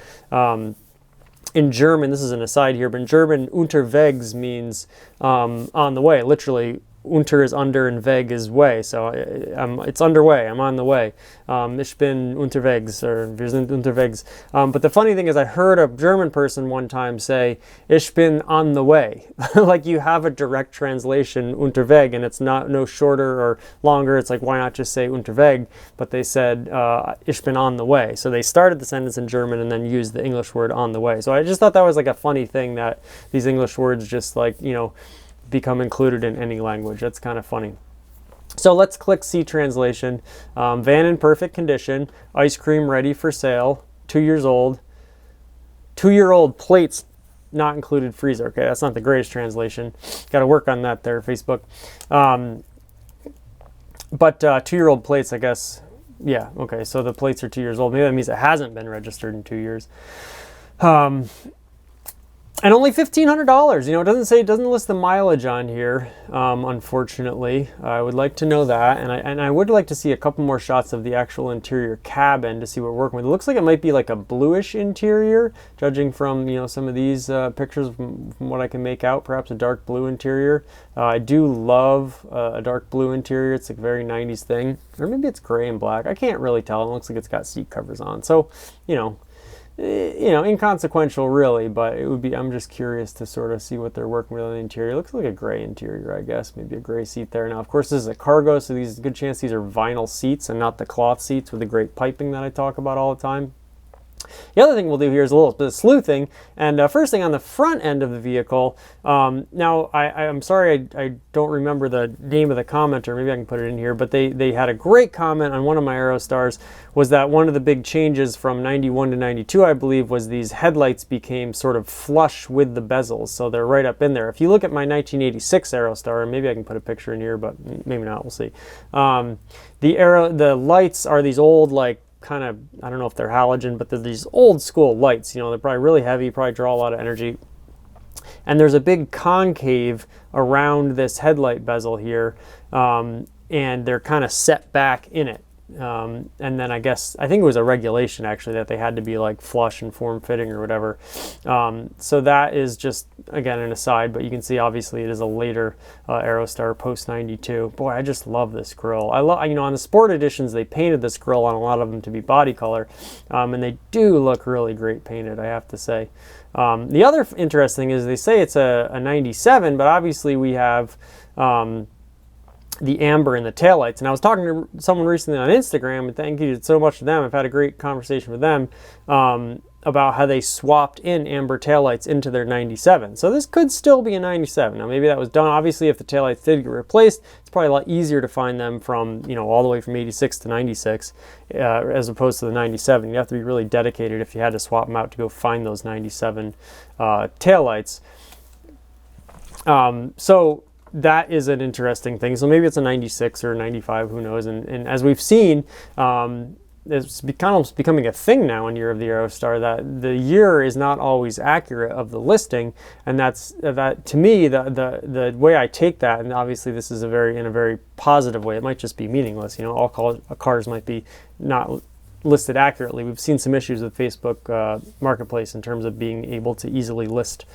S1: In German, this is an aside here, but in German, unterwegs means on the way. Literally, unter is under and weg is way. So it's underway. I'm on the way. Ich bin unterwegs, or wir sind unterwegs. But the funny thing is, I heard a German person one time say, ich bin on the way. Like, you have a direct translation, unterweg, and it's no shorter or longer. It's like, why not just say unterweg? But they said, ich bin on the way. So they started the sentence in German and then used the English word on the way. So I just thought that was like a funny thing, that these English words just, like, you know, become included in any language. That's kind of funny. So let's click see translation. Van in perfect condition, ice cream ready for sale, 2 years old. 2-year-old plates, not included freezer. Okay, that's not the greatest translation. Got to work on that there, Facebook. But 2-year-old plates, I guess. Yeah, okay, so the plates are 2 years old. Maybe that means it hasn't been registered in 2 years. And only $1,500. You know, it doesn't list the mileage on here, unfortunately. I would like to know that, and I would like to see a couple more shots of the actual interior cabin to see what we're working with. It looks like it might be like a bluish interior, judging from, you know, some of these pictures from what I can make out. Perhaps a dark blue interior. I do love a dark blue interior. It's like a very 90s thing, or maybe it's gray and black. I can't really tell. It looks like it's got seat covers on. So, you know, inconsequential really, but it would be, I'm just curious to sort of see what they're working with on the interior. It looks like a gray interior, I guess, maybe a gray seat there. Now, of course, this is a cargo, so there's a good chance these are vinyl seats and not the cloth seats with the great piping that I talk about all the time. The other thing we'll do here is a little bit of sleuthing, and first thing on the front end of the vehicle, now I'm sorry I don't remember the name of the commenter, maybe I can put it in here, but they had a great comment on one of my Aerostars, was that one of the big changes from 91 to 92, I believe, was these headlights became sort of flush with the bezels, so they're right up in there. If you look at my 1986 Aerostar, and maybe I can put a picture in here, but maybe not, we'll see. The lights are these old, like, kind of, I don't know if they're halogen, but they're these old school lights. You know, they're probably really heavy, probably draw a lot of energy. And there's a big concave around this headlight bezel here, and they're kind of set back in it. And then I think it was a regulation actually that they had to be like flush and form fitting or whatever. So that is just, again, an aside, but you can see obviously it is a later Aerostar post 92. Boy, I just love this grille. You know, on the sport editions they painted this grille on a lot of them to be body color, and they do look really great painted, I have to say. The other interesting thing is they say it's a 97, but obviously we have the amber in the taillights. And I was talking to someone recently on Instagram, and thank you so much to them. I've had a great conversation with them about how they swapped in amber taillights into their 97. So this could still be a 97. Now maybe that was done. Obviously, if the taillights did get replaced, it's probably a lot easier to find them from, you know, all the way from 86 to 96 as opposed to the 97. You have to be really dedicated if you had to swap them out to go find those 97 taillights. So that is an interesting thing. So maybe it's a 96 or a 95, who knows. And as we've seen, it's becoming a thing now in Year of the Aerostar that the year is not always accurate of the listing, and that to me the way I take that, and obviously this is in a very positive way. It might just be meaningless. You know, all cars might be not listed accurately. We've seen some issues with Facebook Marketplace in terms of being able to easily list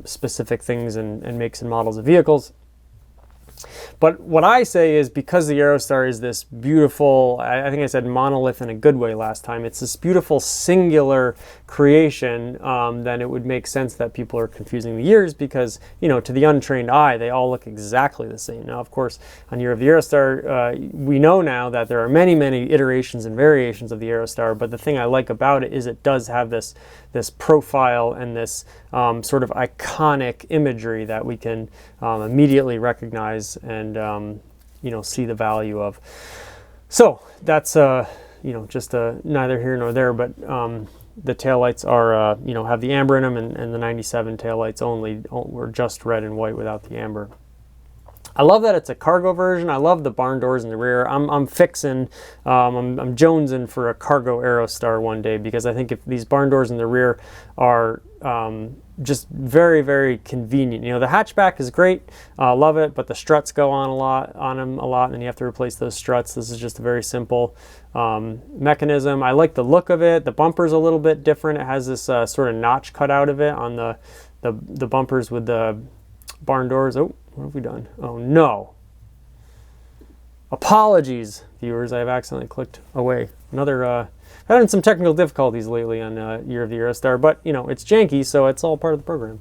S1: specific things and makes and models of vehicles. But what I say is, because the Aerostar is this beautiful, I think I said monolith in a good way last time, it's this beautiful singular creation, then it would make sense that people are confusing the years, because, you know, to the untrained eye, they all look exactly the same. Now, of course, on Year of the Aerostar, we know now that there are many, many iterations and variations of the Aerostar, but the thing I like about it is it does have this profile and this sort of iconic imagery that we can immediately recognize and you know, see the value of. So that's you know, just neither here nor there, but the taillights are you know, have the amber in them, and the 97 taillights only were just red and white without the amber. I love that it's a cargo version. I love the barn doors in the rear. I'm jonesing for a cargo Aerostar one day, because I think if these barn doors in the rear are just very, very convenient. You know, the hatchback is great, love it, but the struts go on them a lot, and you have to replace those struts. This is just a very simple mechanism. I like the look of it. The bumper's a little bit different. It has this sort of notch cut out of it on the bumpers with the barn doors. Oh, what have we done? Oh no. Apologies, viewers. I have accidentally clicked away. I've had some technical difficulties lately on Year of the Aerostar, but you know, it's janky, so it's all part of the program.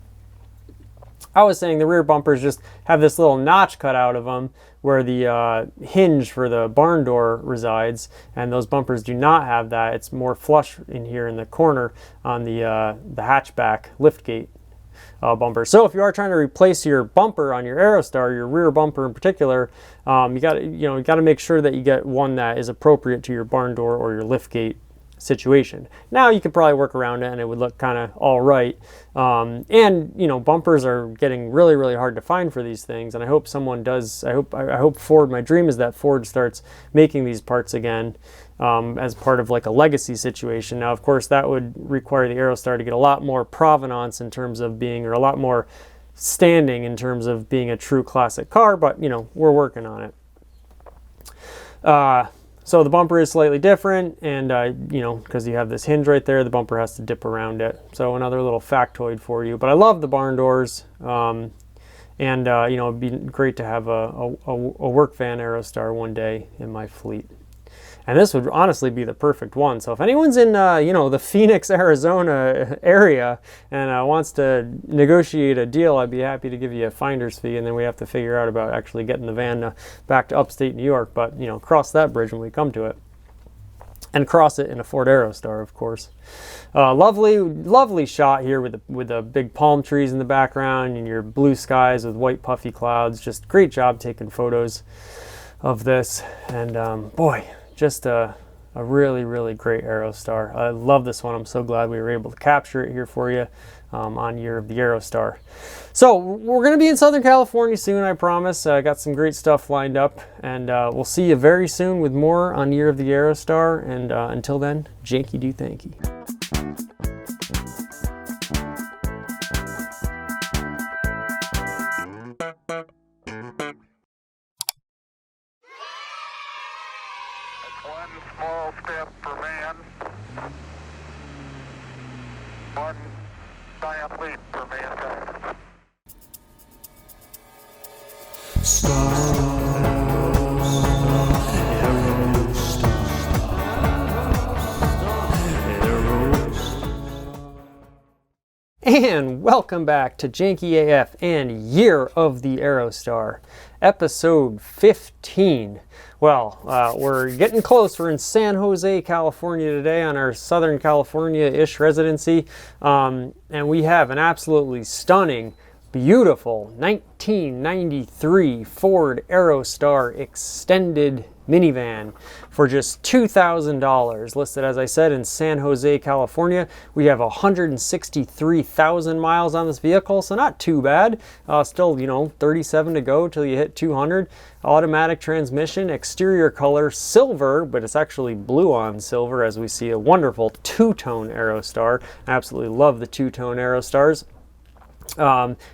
S1: I was saying the rear bumpers just have this little notch cut out of them where the hinge for the barn door resides, and those bumpers do not have that. It's more flush in here in the corner on the hatchback liftgate bumper. So if you are trying to replace your bumper on your Aerostar, your rear bumper in particular, you got to make sure that you get one that is appropriate to your barn door or your liftgate situation. Now you could probably work around it and it would look kind of all right. And you know, bumpers are getting really, really hard to find for these things. And I hope someone does. I hope Ford. My dream is that Ford starts making these parts again. As part of like a legacy situation. Now, of course, that would require the Aerostar to get a lot more provenance in terms of being, or a lot more standing in terms of being a true classic car, but you know, we're working on it. So the bumper is slightly different, and you know, because you have this hinge right there, the bumper has to dip around it. So another little factoid for you. But I love the barn doors, and you know, it'd be great to have a work van Aerostar one day in my fleet. And this would honestly be the perfect one. So if anyone's in, you know, the Phoenix, Arizona area and wants to negotiate a deal, I'd be happy to give you a finder's fee. And then we have to figure out about actually getting the van back to upstate New York. But, you know, cross that bridge when we come to it. And cross it in a Ford Aerostar, of course. Lovely, lovely shot here with the big palm trees in the background and your blue skies with white puffy clouds. Just great job taking photos of this. And boy, just a really, really great Aerostar. I love this one. I'm so glad we were able to capture it here for you on Year of the Aerostar. So we're going to be in Southern California soon, I promise. I got some great stuff lined up, and we'll see you very soon with more on Year of the Aerostar. And until then, Janky do thanky.
S2: One small step for man, one giant leap for mankind.
S1: And welcome back to Janky AF and Year of the Aerostar, episode 15. Well, we're getting close. We're in San Jose, California today on our Southern California-ish residency. And we have an absolutely stunning, beautiful 1993 Ford Aerostar extended minivan for just $2,000, listed, as I said, in San Jose, California. We have 163,000 miles on this vehicle, so not too bad. Still, you know, 37 to go till you hit 200. Automatic transmission, exterior color silver, but it's actually blue on silver, as we see a wonderful two-tone Aerostar. I absolutely love the two-tone Aerostars.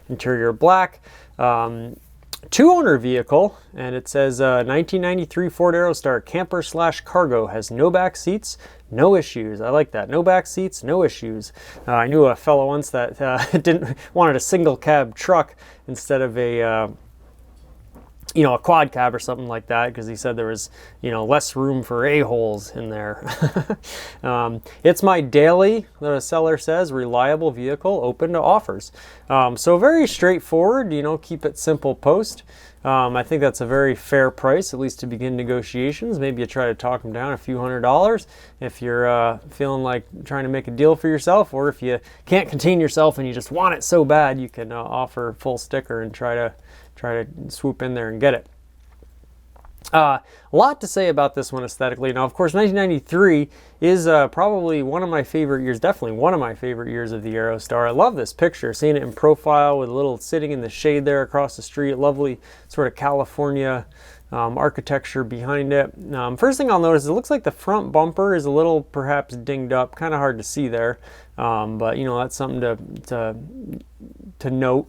S1: Interior black. Two-owner vehicle, and it says 1993 Ford Aerostar camper / cargo, has no back seats, no issues. I like that. No back seats, no issues. I knew a fellow once that wanted a single cab truck instead of a you know, a quad cab or something like that, because he said there was, you know, less room for a-holes in there. It's my daily, the seller says, reliable vehicle, open to offers. So very straightforward, you know, keep it simple post. I think that's a very fair price, at least to begin negotiations. Maybe you try to talk them down a few $100s if you're feeling like trying to make a deal for yourself, or if you can't contain yourself and you just want it so bad, you can offer full sticker and try to swoop in there and get it. A lot to say about this one aesthetically. Now, of course, 1993 is probably one of my favorite years, definitely one of my favorite years of the Aerostar. I love this picture, seeing it in profile with a little sitting in the shade there across the street. Lovely sort of California architecture behind it. First thing I'll notice is it looks like the front bumper is a little perhaps dinged up, kind of hard to see there, but you know, that's something to note.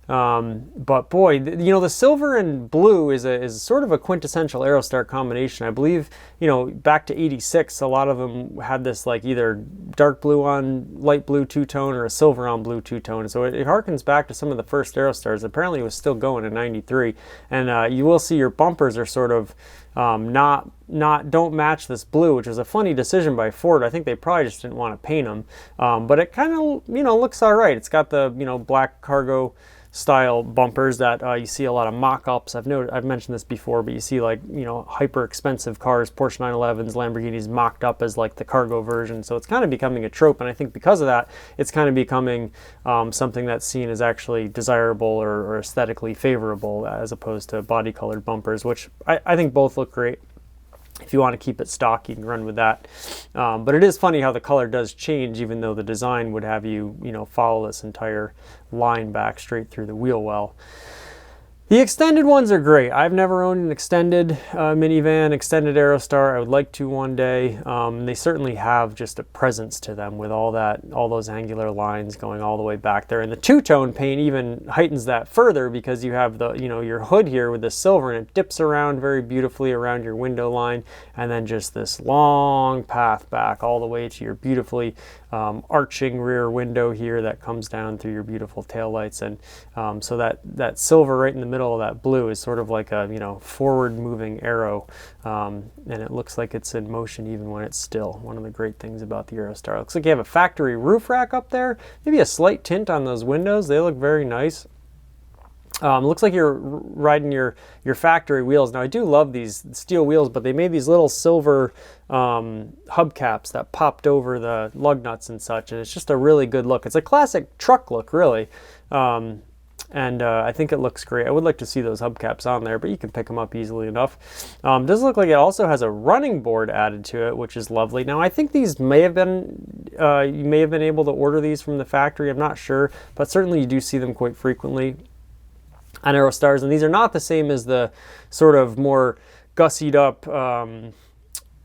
S1: But boy, you know, the silver and blue is sort of a quintessential Aerostar combination. I believe, you know, back to 86, a lot of them had this like either dark blue on light blue two-tone or a silver on blue two-tone. So it harkens back to some of the first Aerostars. Apparently it was still going in 93. And you will see your bumpers are sort of don't match this blue, which was a funny decision by Ford. I think they probably just didn't want to paint them. But it kind of, you know, looks all right. It's got the, you know, black cargo style bumpers that you see a lot of mock-ups. I've mentioned this before, but you see, like, you know, hyper expensive cars, Porsche 911s, Lamborghinis mocked up as like the cargo version. So it's kind of becoming a trope, and I think because of that, it's kind of becoming something that's seen as actually desirable or aesthetically favorable, as opposed to body colored bumpers, which I think both look great. If you want to keep it stock, you can run with that. But it is funny how the color does change, even though the design would have you, follow this entire line back straight through the wheel well. The extended ones are great. I've never owned an extended minivan, extended Aerostar. I would like to one day. They certainly have just a presence to them with all those angular lines going all the way back there. And the two-tone paint even heightens that further because you have the, your hood here with the silver, and it dips around very beautifully around your window line, and then just this long path back all the way to your beautifully arching rear window here that comes down through your beautiful taillights. And so that silver right in the middle of that blue is sort of like a forward moving arrow, and it looks like it's in motion even when it's still. One of the great things about the Aerostar. It looks like you have a factory roof rack up there, maybe a slight tint on those windows. They look very nice. Looks like you're riding your factory wheels. Now I do love these steel wheels, but they made these little silver hubcaps that popped over the lug nuts and such, and it's just a really good look. It's a classic truck look, really. And I think it looks great. I would like to see those hubcaps on there, but you can pick them up easily enough. Does look like it also has a running board added to it, which is lovely. Now I think these may have been, you may have been able to order these from the factory. I'm not sure, but certainly you do see them quite frequently on Aerostars, and these are not the same as the sort of more gussied up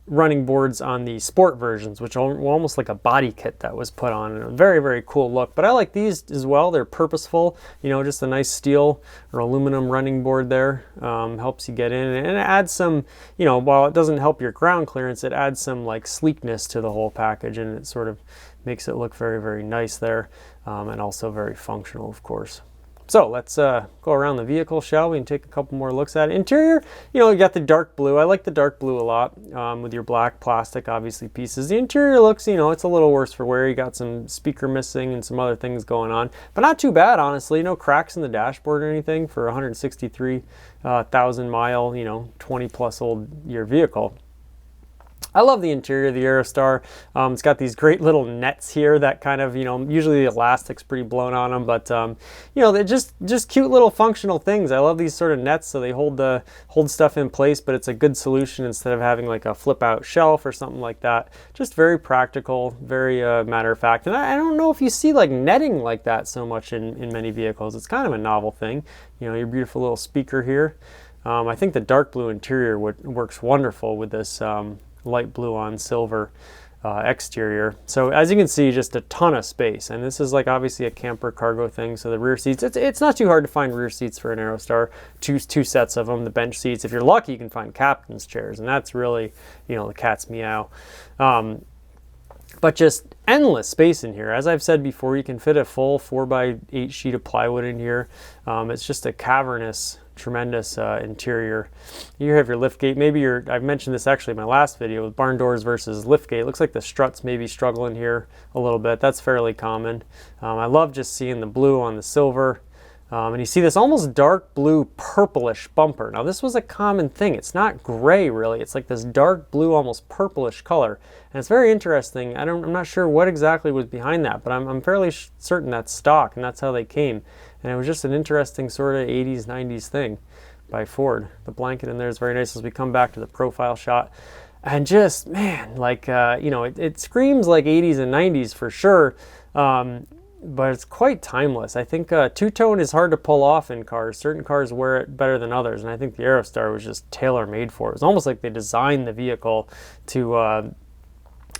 S1: running boards on the sport versions, which are almost like a body kit that was put on. A very, very cool look. But I like these as well. They're purposeful, just a nice steel or aluminum running board there. Helps you get in, and it adds some, while it doesn't help your ground clearance, it adds some like sleekness to the whole package, and it sort of makes it look very, very nice there, and also very functional, of course. So let's go around the vehicle, shall we, and take a couple more looks at it. Interior, you got the dark blue. I like the dark blue a lot, with your black plastic, obviously, pieces. The interior looks, it's a little worse for wear. You got some speaker missing and some other things going on, but not too bad, honestly. No cracks in the dashboard or anything for a 163,000 mile, 20 plus old year vehicle. I love the interior of the Aerostar. It's got these great little nets here that kind of, usually the elastic's pretty blown on them, but they're just cute little functional things. I love these sort of nets, so they hold stuff in place, but it's a good solution instead of having like a flip out shelf or something like that. Just very practical, very matter of fact. And I don't know if you see like netting like that so much in many vehicles. It's kind of a novel thing. Your beautiful little speaker here. I think the dark blue interior works wonderful with this light blue on silver exterior. So as you can see, just a ton of space, and this is like obviously a camper cargo thing. So the rear seats, it's not too hard to find rear seats for an Aerostar. Two sets of them. The bench seats, if you're lucky, you can find captain's chairs, and that's really the cat's meow. But just endless space in here. As I've said before, you can fit a full 4x8 sheet of plywood in here. It's just a cavernous, tremendous interior. You have your liftgate. Maybe I've mentioned this actually in my last video with barn doors versus liftgate. It looks like the struts maybe struggling here a little bit. That's fairly common. I love just seeing the blue on the silver. And you see this almost dark blue purplish bumper. Now this was a common thing. It's not gray really. It's like this dark blue, almost purplish color. And it's very interesting. I'm not sure what exactly was behind that, but I'm fairly certain that's stock, and that's how they came. And it was just an interesting sort of 80s, 90s thing by Ford. The blanket in there is very nice as we come back to the profile shot. And just, man, like, it screams like 80s and 90s for sure. But it's quite timeless. I think two-tone is hard to pull off in cars. Certain cars wear it better than others, and I think the Aerostar was just tailor-made for it. It was almost like they designed the vehicle to,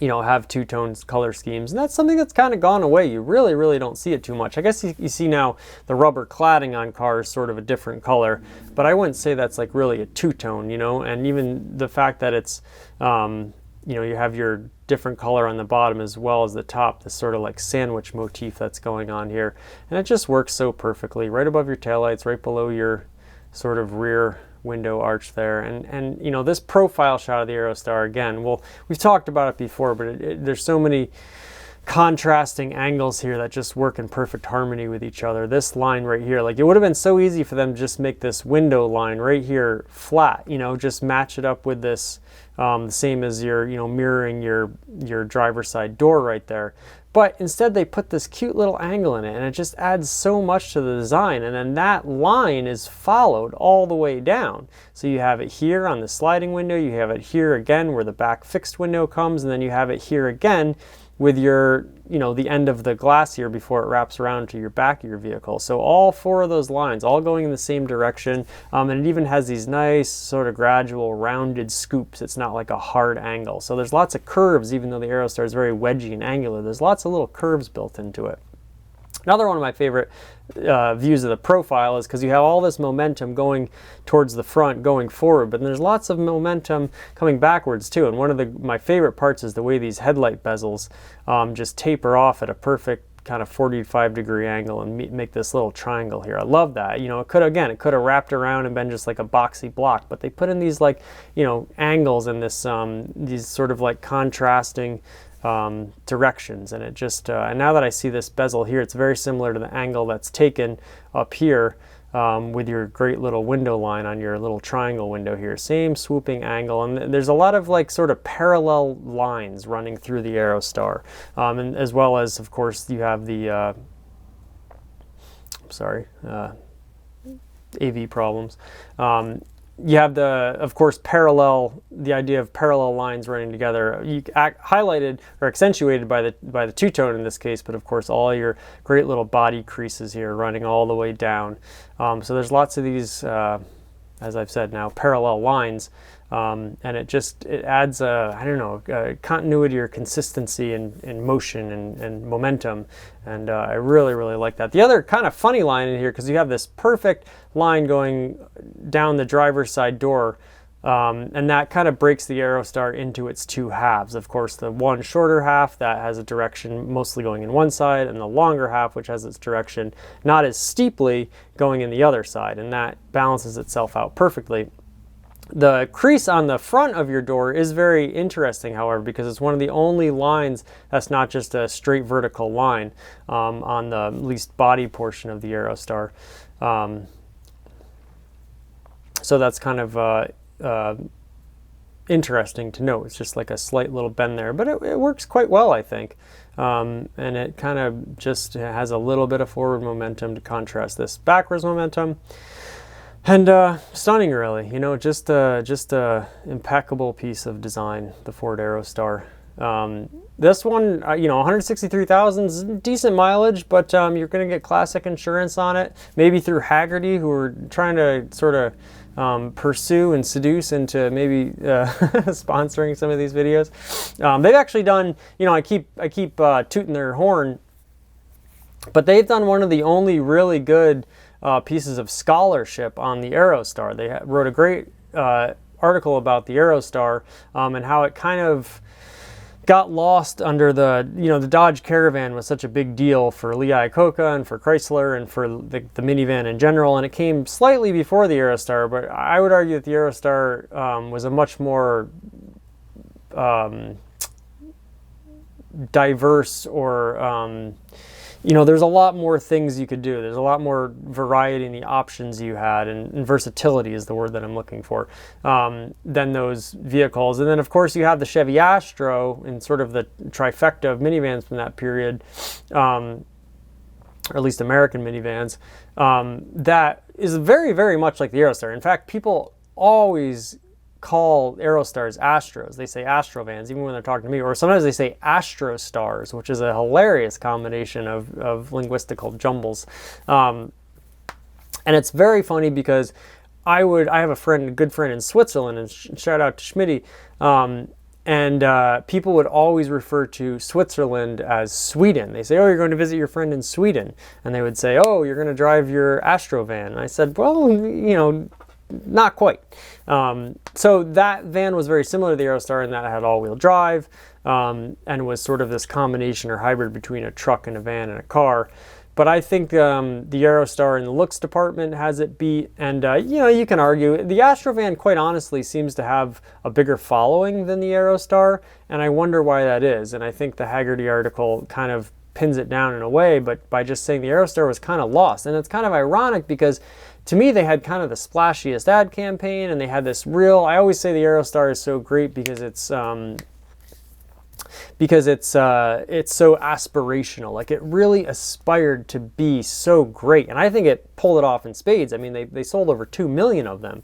S1: have two-tone color schemes, and that's something that's kind of gone away. You really, really don't see it too much. I guess you see now the rubber cladding on cars sort of a different color, but I wouldn't say that's like really a two-tone, and even the fact that it's, you have your different color on the bottom as well as the top, this sort of like sandwich motif that's going on here. And it just works so perfectly, right above your taillights, right below your sort of rear window arch there. And this profile shot of the Aerostar, again, well, we've talked about it before, but there's so many contrasting angles here that just work in perfect harmony with each other. This line right here, like it would have been so easy for them to just make this window line right here flat, just match it up with this, the same as your, mirroring your driver's side door right there. But instead they put this cute little angle in it, and it just adds so much to the design. And then that line is followed all the way down. So you have it here on the sliding window, you have it here again where the back fixed window comes, and then you have it here again with your, you know, the end of the glass here before it wraps around to your back of your vehicle. So all four of those lines all going in the same direction, and it even has these nice sort of gradual rounded scoops. It's not like a hard angle. So there's lots of curves, even though the Aerostar is very wedgy and angular. There's lots of little curves built into it. Another one of my favorite views of the profile is because you have all this momentum going towards the front, going forward, but there's lots of momentum coming backwards too. And one of my favorite parts is the way these headlight bezels just taper off at a perfect kind of 45-degree angle and make this little triangle here. I love that. You know, it could have wrapped around and been just like a boxy block, but they put in these, like, you know, angles in this these sort of like contrasting directions, and it just and now that I see this bezel here, it's very similar to the angle that's taken up here with your great little window line on your little triangle window here. Same swooping angle, and there's a lot of like sort of parallel lines running through the Aerostar, and as well as, of course, you have the AV problems. You have of course, the idea of parallel lines running together. Highlighted or accentuated by the two-tone in this case, but of course all your great little body creases here running all the way down. So there's lots of these, as I've said now, parallel lines, and it adds a continuity or consistency in motion and momentum, and I really like that. The other kind of funny line in here, because you have this perfect line going down the driver's side door, and that kind of breaks the Aerostar into its two halves. Of course, the one shorter half that has a direction mostly going in one side, and the longer half which has its direction not as steeply going in the other side, and that balances itself out perfectly. The crease on the front of your door is very interesting, however, because it's one of the only lines that's not just a straight vertical line on the least body portion of the Aerostar. So that's kind of interesting to note. It's just like a slight little bend there, but it works quite well, I think. And it kind of just has a little bit of forward momentum to contrast this backwards momentum. And stunning, really. You know, just a impeccable piece of design, the Ford Aerostar. This one, you know, 163,000 is decent mileage, but you're going to get classic insurance on it. Maybe through Haggerty, who are trying to sort of pursue and seduce into maybe sponsoring some of these videos. They've actually done, you know, I keep tooting their horn, but they've done one of the only really good pieces of scholarship on the Aerostar. They wrote a great article about the Aerostar and how it kind of got lost under the, you know, the Dodge Caravan was such a big deal for Lee Iacocca and for Chrysler and for the minivan in general, and it came slightly before the Aerostar, but I would argue that the Aerostar was a much more diverse, or you know, there's a lot more things you could do. There's a lot more variety in the options you had, and versatility is the word that I'm looking for, than those vehicles. And then, of course, you have the Chevy Astro and sort of the trifecta of minivans from that period, or at least American minivans, that is very, very much like the Aerostar. In fact, people always call Aerostars Astros. They say Astrovans, even when they're talking to me, or sometimes they say Astrostars, which is a hilarious combination of linguistical jumbles. And it's very funny because I have a good friend in Switzerland, and shout out to Schmitty, and people would always refer to Switzerland as Sweden. They say, oh, you're going to visit your friend in Sweden. And they would say, oh, you're going to drive your Astrovan. And I said, well, you know, not quite. So that van was very similar to the Aerostar in that it had all-wheel drive, and was sort of this combination or hybrid between a truck and a van and a car. But I think the Aerostar in the looks department has it beat, and you know, you can argue the Astrovan, quite honestly, seems to have a bigger following than the Aerostar, and I wonder why that is. And I think the Haggerty article kind of pins it down in a way, but by just saying the Aerostar was kind of lost. And it's kind of ironic because to me, they had kind of the splashiest ad campaign, and they had this real, I always say the Aerostar is so great because it's because it's so aspirational. Like, it really aspired to be so great, and I think it pulled it off in spades. I mean, they sold over 2 million of them.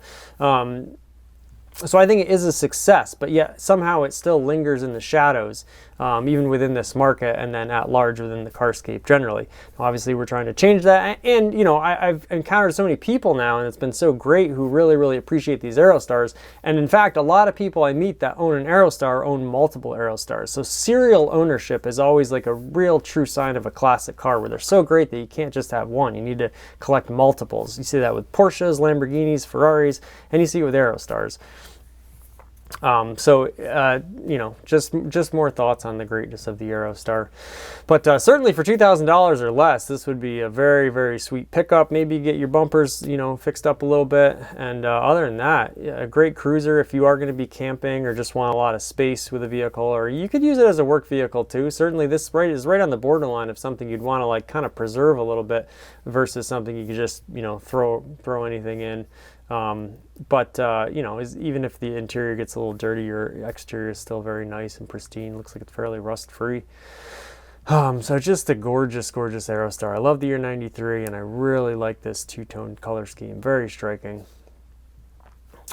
S1: So I think it is a success, but yet somehow it still lingers in the shadows, even within this market and then at large within the carscape generally. Now, obviously, we're trying to change that, and you know, I've encountered so many people now, and it's been so great, who really, really appreciate these Aerostars. And in fact, a lot of people I meet that own an Aerostar own multiple Aerostars. So serial ownership is always like a real true sign of a classic car, where they're so great that you can't just have one. You need to collect multiples. You see that with Porsches, Lamborghinis, Ferraris, and you see it with Aerostars. You know, just more thoughts on the greatness of the Aerostar. But certainly for $2,000 or less, this would be a very, very sweet pickup. Maybe get your bumpers, you know, fixed up a little bit. And other than that, a great cruiser if you are going to be camping or just want a lot of space with a vehicle, or you could use it as a work vehicle too. Certainly this is right on the borderline of something you'd want to like kind of preserve a little bit versus something you could just, you know, throw anything in. You know, even if the interior gets a little dirty, your exterior is still very nice and pristine. Looks like it's fairly rust-free. So just a gorgeous, gorgeous Aerostar. I love the year 93, and I really like this two-tone color scheme. Very striking.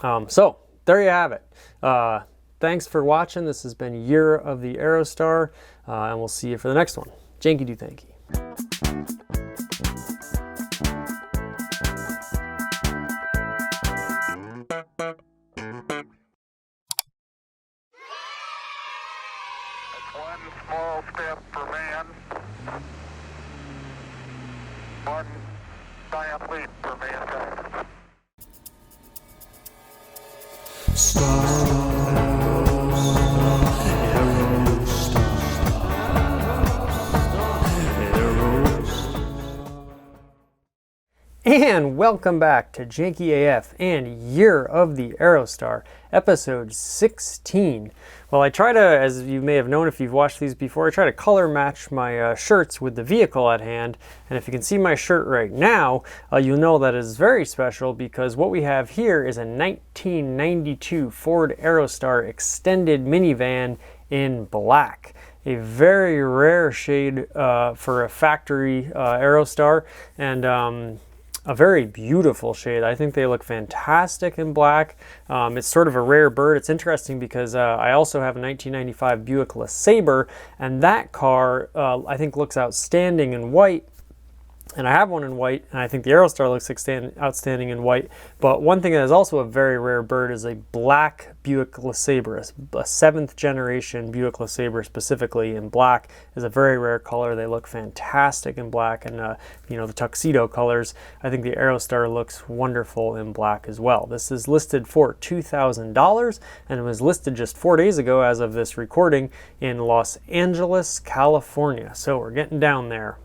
S1: So there you have it. Thanks for watching. This has been Year of the Aerostar, and we'll see you for the next one. Janky do thanky.
S2: One small step for man, one giant leap for mankind.
S1: And welcome back to Janky AF and Year of the Aerostar, episode 16. Well, I try to, as you may have known if you've watched these before, I try to color match my shirts with the vehicle at hand. And if you can see my shirt right now, you'll know that is very special, because what we have here is a 1992 Ford Aerostar extended minivan in black. A very rare shade for a factory Aerostar, and a very beautiful shade. I think they look fantastic in black. It's sort of a rare bird. It's interesting because I also have a 1995 Buick LeSabre, and that car I think looks outstanding in white. And I have one in white, and I think the Aerostar looks outstanding in white. But one thing that is also a very rare bird is a black Buick LeSabre. A 7th generation Buick LeSabre specifically in black is a very rare color. They look fantastic in black, and you know, the tuxedo colors. I think the Aerostar looks wonderful in black as well. This is listed for $2,000, and it was listed just 4 days ago as of this recording in Los Angeles, California. So we're getting down there.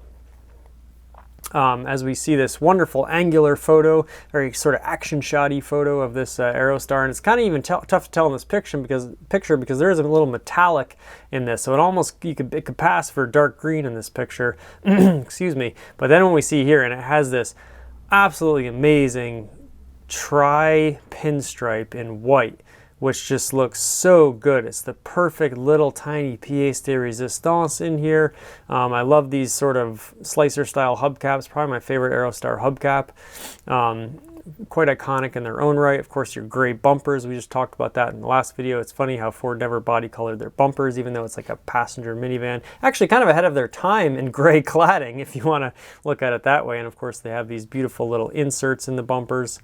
S1: As we see this wonderful angular photo, very sort of action shotty photo of this Aerostar, and it's kind of even tough to tell in this picture because there is a little metallic in this, so it could pass for dark green in this picture. Excuse me. But then when we see here, and it has this absolutely amazing tri-pinstripe in white, which just looks so good. It's the perfect little tiny pièce de résistance in here. I love these sort of slicer style hubcaps, probably my favorite Aerostar hubcap. Quite iconic in their own right. Of course, your gray bumpers, we just talked about that in the last video. It's funny how Ford never body colored their bumpers, even though it's like a passenger minivan. Actually kind of ahead of their time in gray cladding, if you want to look at it that way. And of course, they have these beautiful little inserts in the bumpers.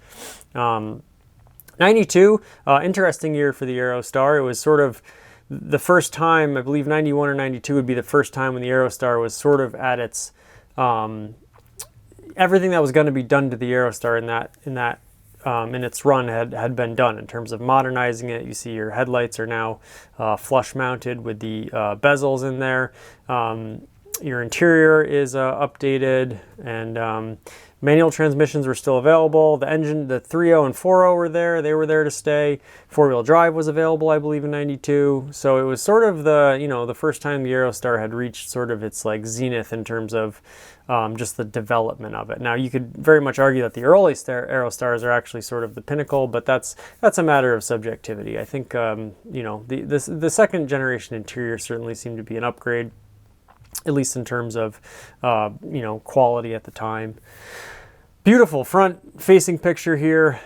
S1: 92, interesting year for the Aerostar. It was sort of the first time, I believe 91 or 92 would be the first time when the Aerostar was sort of at its, everything that was going to be done to the Aerostar in its run had been done in terms of modernizing it. You see your headlights are now flush mounted with the bezels in there. Your interior is updated, and manual transmissions were still available. The engine, the 3.0 and 4.0 were there. They were there to stay. Four-wheel drive was available, I believe, in 92. So it was sort of the, you know, the first time the Aerostar had reached sort of its like zenith in terms of just the development of it. Now, you could very much argue that the early Aerostars are actually sort of the pinnacle, but that's a matter of subjectivity. I think you know, the second generation interior certainly seemed to be an upgrade, at least in terms of you know, quality at the time. Beautiful front facing picture here.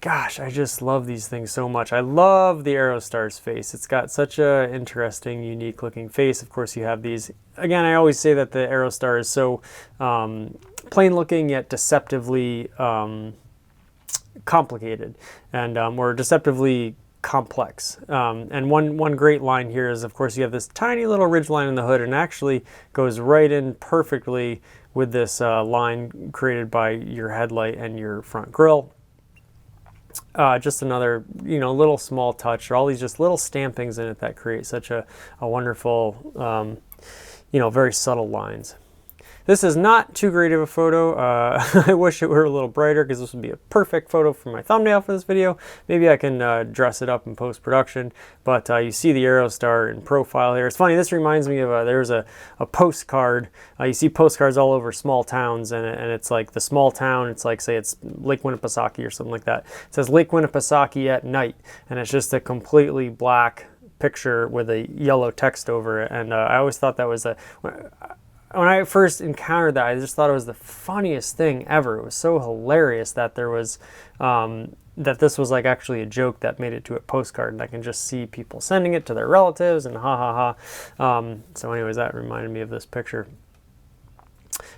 S1: Gosh, I just love these things so much. I love the Aerostar's face. It's got such a interesting, unique looking face. Of course, you have these, again, I always say that the Aerostar is so plain looking yet deceptively complicated, and or deceptively complex. And one great line here is, of course, you have this tiny little ridge line in the hood, and actually goes right in perfectly with this line created by your headlight and your front grille. Just another, you know, little small touch, or all these just little stampings in it that create such a wonderful, you know, very subtle lines. This is not too great of a photo. I wish it were a little brighter, because this would be a perfect photo for my thumbnail for this video. Maybe I can dress it up in post-production, but you see the Aerostar in profile here. It's funny, this reminds me of, there's a postcard. You see postcards all over small towns, and it's like the small town, it's like, say it's Lake Winnipesaukee or something like that. It says Lake Winnipesaukee at night, and it's just a completely black picture with a yellow text over it. And I always thought that was when I first encountered that, I just thought it was the funniest thing ever. It was so hilarious that there was, that this was like actually a joke that made it to a postcard, and I can just see people sending it to their relatives, and ha ha ha. So anyways, that reminded me of this picture.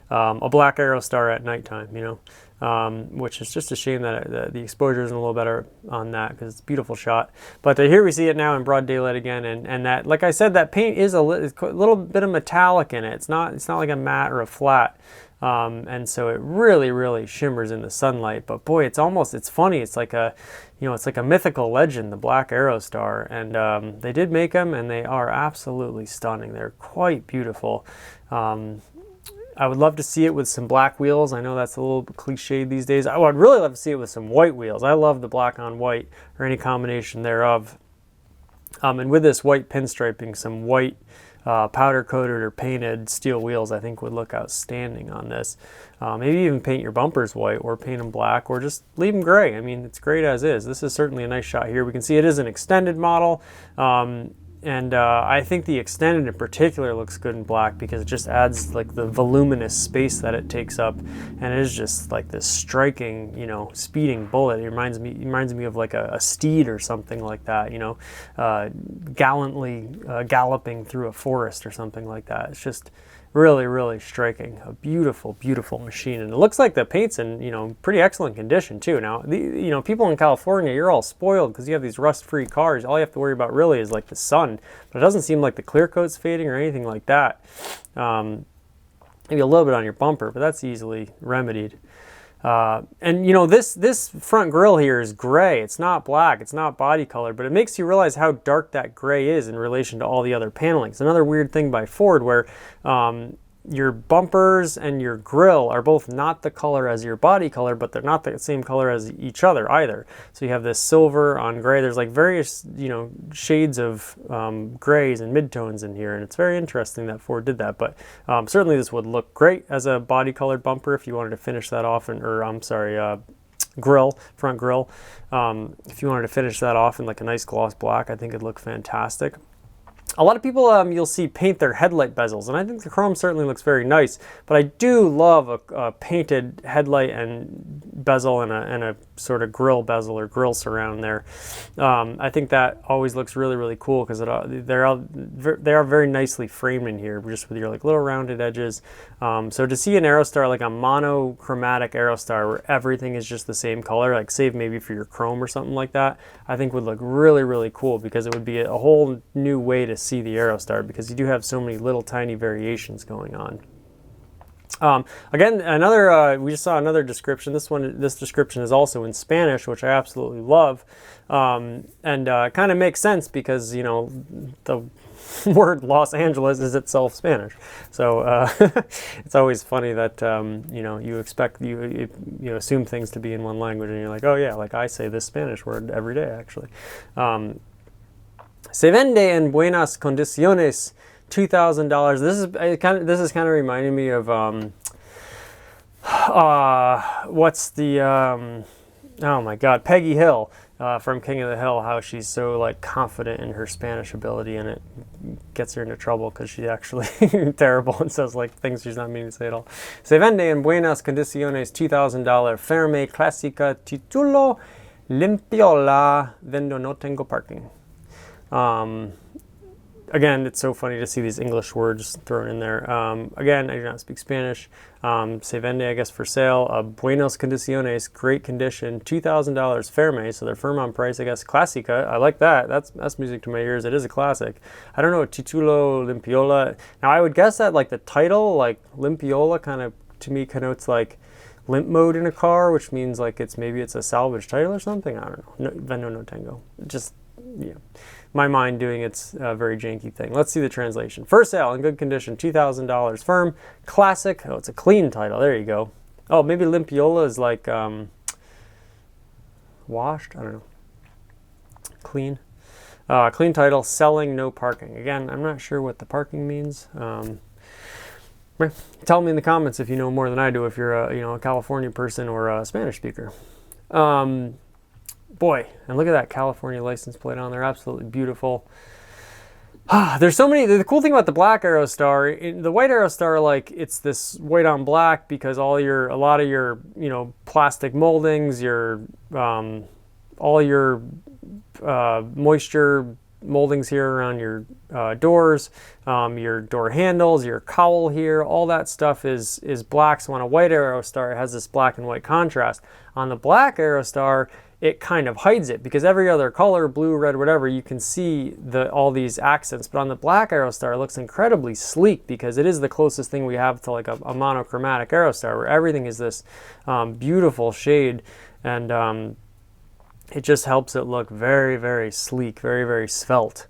S1: A black Aerostar at nighttime, you know. Which is just a shame that the exposure isn't a little better on that, because it's a beautiful shot. But here we see it now in broad daylight again, and that, like I said, that paint is a little bit of metallic in it. It's not like a matte or a flat, and so it really shimmers in the sunlight. But boy, it's funny. It's like a, you know, it's like a mythical legend, the black Aerostar, and they did make them, and they are absolutely stunning. They're quite beautiful. I would love to see it with some black wheels. I know that's a little cliched these days. I would really love to see it with some white wheels. I love the black on white, or any combination thereof. And with this white pinstriping, some white powder coated or painted steel wheels, I think would look outstanding on this. Maybe even paint your bumpers white, or paint them black, or just leave them gray. I mean, it's great as is. This is certainly a nice shot here. We can see it is an extended model. And I think the extended in particular looks good in black, because it just adds like the voluminous space that it takes up, and it is just like this striking, you know, speeding bullet. It reminds me of like a steed or something like that, you know, gallantly galloping through a forest or something like that. It's just really striking. A beautiful machine, and it looks like the paint's in, you know, pretty excellent condition too. Now, you know, people in California, you're all spoiled because you have these rust-free cars. All you have to worry about really is like the sun, but it doesn't seem like the clear coat's fading or anything like that. Maybe a little bit on your bumper, but that's easily remedied. And you know, this front grille here is gray. It's not black, it's not body color, but it makes you realize how dark that gray is in relation to all the other paneling. It's another weird thing by Ford, where your bumpers and your grille are both not the color as your body color, but they're not the same color as each other either. So you have this silver on gray. There's like various, you know, shades of grays and midtones in here, and it's very interesting that Ford did that. But certainly this would look great as a body colored bumper if you wanted to finish that off, grille, front grille. If you wanted to finish that off in like a nice gloss black, I think it'd look fantastic. A lot of people you'll see paint their headlight bezels, and I think the chrome certainly looks very nice, but I do love a painted headlight and bezel and a sort of grill bezel or grill surround there. I think that always looks really cool, because they are very nicely framed in here, just with your like little rounded edges. So to see an Aerostar, like a monochromatic Aerostar where everything is just the same color, like save maybe for your chrome or something like that, I think would look really cool, because it would be a whole new way to see the Aerostar, because you do have so many little tiny variations going on. Again, we just saw another description. This description is also in Spanish, which I absolutely love, and kind of makes sense, because, you know, the word Los Angeles is itself Spanish. So it's always funny that you know, you assume things to be in one language, and you're like, oh yeah, like I say this Spanish word every day actually. Se vende en buenas condiciones
S3: $2,000. This is kind of reminding me of what's the oh my God, Peggy Hill from King of the Hill. How she's so like confident in her Spanish ability, and it gets her into trouble because she's actually terrible and says like things she's not meaning to say at all. Se vende en buenas condiciones $2,000 Ferme Clásica Título Limpiola Vendo no tengo parking. Again, it's so funny to see these English words thrown in there. Again, I do not speak Spanish. Se vende, I guess, for sale. Buenas condiciones, great condition. $2,000 Ferme, so they're firm on price, I guess. Clásica, I like that. That's music to my ears. It is a classic. I don't know, Titulo Limpiola. Now, I would guess that like the title, like Limpiola, kind of to me connotes like limp mode in a car, which means like maybe it's a salvage title or something. I don't know. Vendo no tengo. Just, yeah. My mind doing its very janky thing. Let's see the translation. For sale, in good condition, $2,000 firm. Classic. Oh, it's a clean title. There you go. Oh, maybe Limpiola is like washed. I don't know. Clean. Clean title. Selling, no parking. Again, I'm not sure what the parking means. Tell me in the comments if you know more than I do. If you're a California person or a Spanish speaker. Boy, and look at that California license plate on there. Absolutely beautiful. There's so many. The cool thing about the black Aerostar, the white Aerostar, like it's this white on black because a lot of your plastic moldings, all your moisture moldings here around your doors, your door handles, your cowl here, all that stuff is black. So on a white Aerostar, it has this black and white contrast. On the black Aerostar, it kind of hides it because every other color, blue, red, whatever, you can see all these accents. But on the black Aerostar, it looks incredibly sleek because it is the closest thing we have to like a monochromatic Aerostar, where everything is this beautiful shade, and it just helps it look very, very sleek, very, very svelte.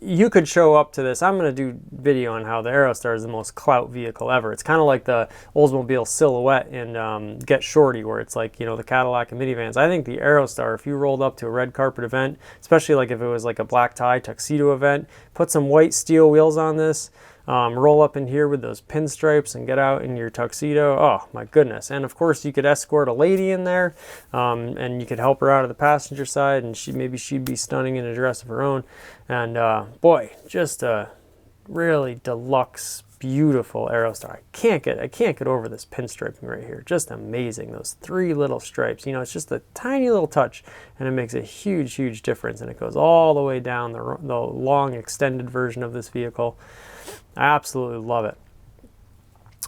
S3: You could show up to this. I'm going to do video on how the Aerostar is the most clout vehicle ever. It's kind of like the Oldsmobile Silhouette in Get Shorty, where it's like, the Cadillac and minivans. I think the Aerostar, if you rolled up to a red carpet event, especially like if it was like a black tie tuxedo event, put some white steel wheels on this, roll up in here with those pinstripes and get out in your tuxedo. Oh my goodness. And of course you could escort a lady in there, and you could help her out of the passenger side, and maybe she'd be stunning in a dress of her own. And boy, just a really deluxe, beautiful Aerostar. I can't get over this pinstriping right here. Just amazing. Those three little stripes. It's just a tiny little touch, and it makes a huge, huge difference. And it goes all the way down the long extended version of this vehicle. I absolutely love it.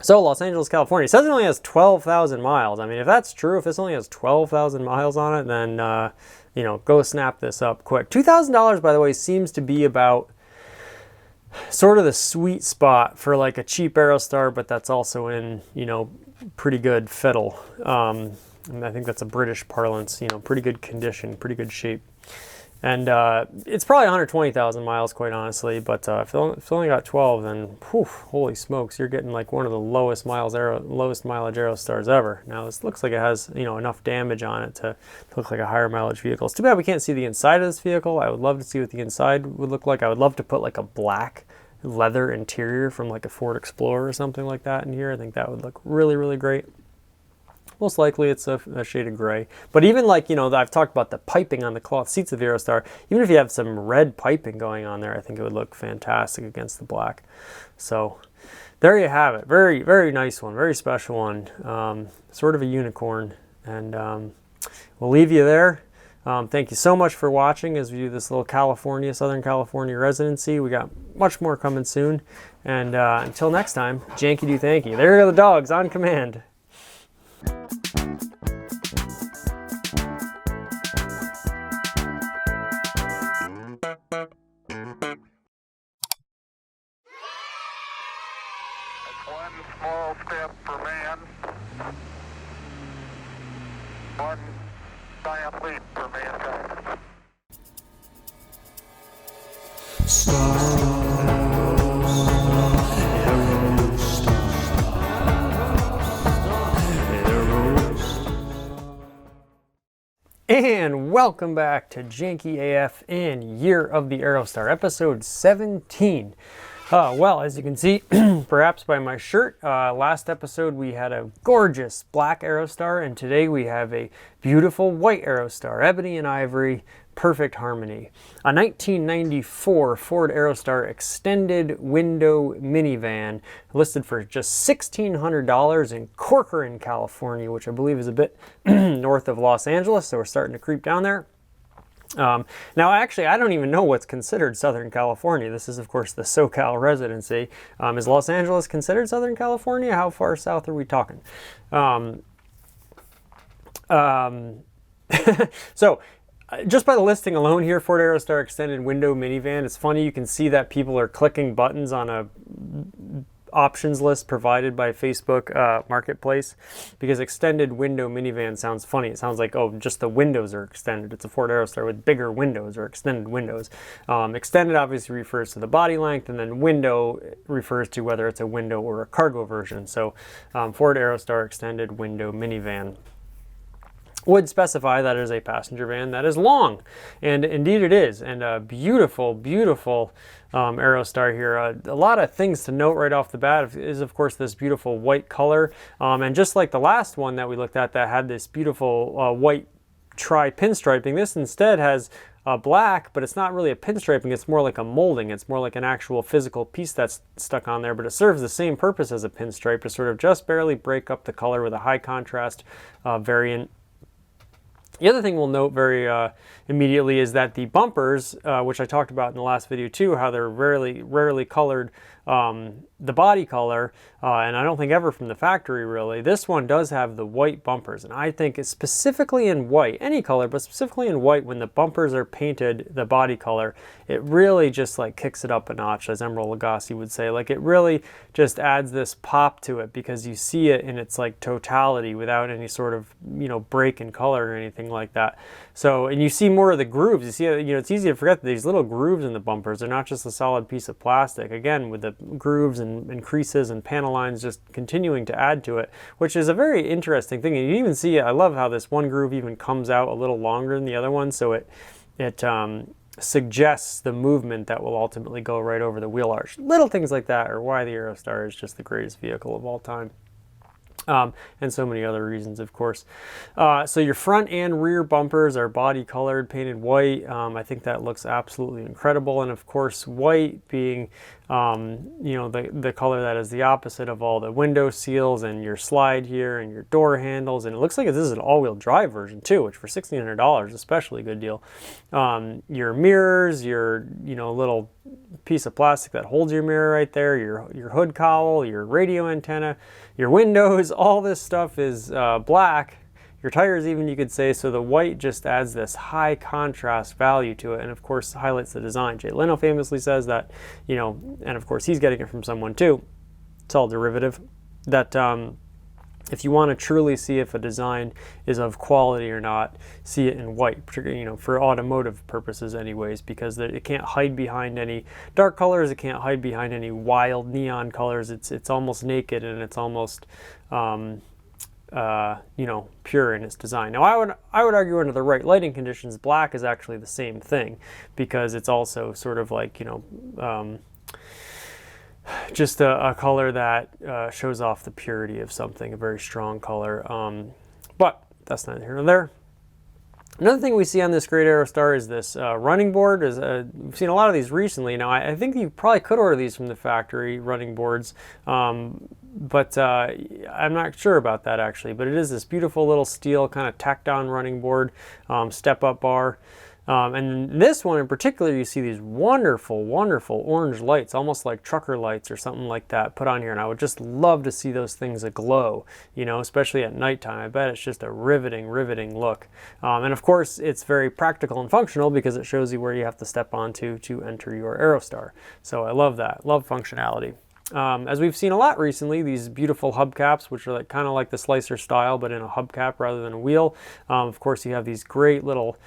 S3: So Los Angeles, California. It says it only has 12,000 miles. I mean, if that's true, if this only has 12,000 miles on it, then, go snap this up quick. $2,000, by the way, seems to be about sort of the sweet spot for like a cheap Aerostar, but that's also in, pretty good fiddle. And I think that's a British parlance, pretty good condition, pretty good shape. And it's probably 120,000 miles, quite honestly. But if it's only got 12, then whew, holy smokes, you're getting like one of the lowest mileage Aerostars ever. Now this looks like it has enough damage on it to look like a higher mileage vehicle. It's too bad we can't see the inside of this vehicle. I would love to see what the inside would look like. I would love to put like a black leather interior from like a Ford Explorer or something like that in here. I think that would look really, really great. Most likely it's a shade of gray. But even like, I've talked about the piping on the cloth seats of the Aerostar. Even if you have some red piping going on there, I think it would look fantastic against the black. So there you have it. Very, very nice one. Very special one. Sort of a unicorn. And we'll leave you there. Thank you so much for watching as we do this little Southern California residency. We got much more coming soon. And until next time, Janky do Thanky. There are the dogs on command.
S2: One small step for man, one giant leap for mankind.
S1: And welcome back to Janky AF and Year of the Aerostar, episode 17. Well, as you can see, perhaps by my shirt, last episode we had a gorgeous black Aerostar, and today we have a beautiful white Aerostar, ebony and ivory, perfect harmony. A 1994 Ford Aerostar extended window minivan, listed for just $1,600 in Corcoran, California, which I believe is a bit north of Los Angeles, so we're starting to creep down there. Now, actually, I don't even know what's considered Southern California. This is, of course, the SoCal residency. Is Los Angeles considered Southern California? How far south are we talking? So, just by the listing alone here, Ford Aerostar extended window minivan, it's funny, you can see that people are clicking buttons on a options list provided by Facebook Marketplace, because extended window minivan sounds funny. It sounds like, oh, just the windows are extended. It's a Ford Aerostar with bigger windows or extended windows. Extended obviously refers to the body length, and then window refers to whether it's a window or a cargo version. So Ford Aerostar extended window minivan would specify that it is a passenger van that is long, and indeed it is, and a beautiful, beautiful Aerostar here. A lot of things to note right off the bat is, of course, this beautiful white color, and just like the last one that we looked at that had this beautiful white tri-pinstriping, this instead has black, but it's not really a pinstriping, it's more like a molding. It's more like an actual physical piece that's stuck on there, but it serves the same purpose as a pinstripe, to sort of just barely break up the color with a high contrast variant. The other thing we'll note very immediately is that the bumpers, which I talked about in the last video too, how they're rarely colored, the body color, and I don't think ever from the factory really. This one does have the white bumpers, and I think it's specifically in white, any color, but specifically in white, when the bumpers are painted the body color, it really just like kicks it up a notch, as Emerald Lagasse would say. Like, it really just adds this pop to it, because you see it in its like totality without any sort of, you know, break in color or anything like that. So, and you see more of the grooves. You see, you know, it's easy to forget that these little grooves in the bumpers, they're not just a solid piece of plastic. Again, with the grooves and creases and panel lines just continuing to add to it, which is a very interesting thing. And you even see, I love how this one groove even comes out a little longer than the other one, so it suggests the movement that will ultimately go right over the wheel arch. Little things like that are why the Aerostar is just the greatest vehicle of all time. And so many other reasons, of course. So your front and rear bumpers are body colored, painted white. I think that looks absolutely incredible. And of course, white being, you know, the color that is the opposite of all the window seals and your slide here and your door handles. And it looks like this is an all-wheel drive version too, which for $1,600, especially a good deal. Your mirrors, your, you know, little piece of plastic that holds your mirror right there, your hood cowl, your radio antenna, your windows, all this stuff is black. Your tires even, you could say, so the white just adds this high contrast value to it, and of course highlights the design. Jay Leno famously says that, you know, and of course he's getting it from someone too, it's all derivative, that if you want to truly see if a design is of quality or not, see it in white, particularly, you know, for automotive purposes anyways, because it can't hide behind any dark colors, it can't hide behind any wild neon colors. It's almost naked, and it's almost you know, pure in its design. Now, I would argue under the right lighting conditions, black is actually the same thing, because it's also sort of like, you know, just a color that shows off the purity of something, a very strong color. But that's neither here nor there. Another thing we see on this great Aerostar is this running board. We've seen a lot of these recently. Now, I think you probably could order these from the factory, running boards, but I'm not sure about that actually. But it is this beautiful little steel kind of tacked on running board, step-up bar. And this one in particular, you see these wonderful, wonderful orange lights, almost like trucker lights or something like that, put on here. And I would just love to see those things aglow, you know, especially at nighttime. I bet it's just a riveting, riveting look. And of course, it's very practical and functional, because it shows you where you have to step onto to enter your Aerostar. So I love that, love functionality. As we've seen a lot recently, these beautiful hubcaps, which are like kind of like the slicer style, but in a hubcap rather than a wheel. Of course, you have these great little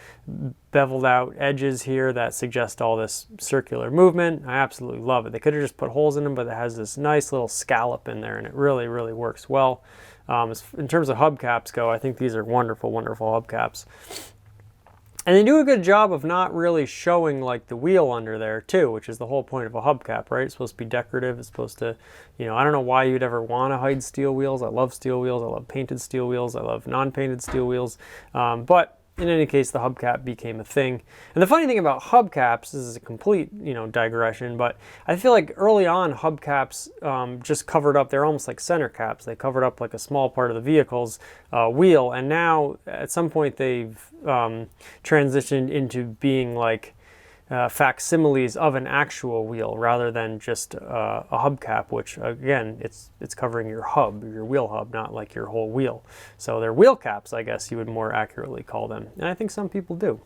S1: beveled out edges here that suggest all this circular movement. I absolutely love it. They could have just put holes in them, but it has this nice little scallop in there, and it really, really works well. In terms of hubcaps go, I think these are wonderful, wonderful hubcaps. And they do a good job of not really showing like the wheel under there too, which is the whole point of a hubcap, right? It's supposed to be decorative. It's supposed to, you know, I don't know why you'd ever want to hide steel wheels. I love steel wheels. I love painted steel wheels. I love non-painted steel wheels. But in any case, the hubcap became a thing. And the funny thing about hubcaps, this is a complete, you know, digression, but I feel like early on hubcaps just covered up, they're almost like center caps. They covered up like a small part of the vehicle's wheel. And now at some point they've transitioned into being like facsimiles of an actual wheel rather than just a hubcap, which again, it's covering your hub, your wheel hub, not like your whole wheel. So they're wheel caps, I guess you would more accurately call them. And I think some people do.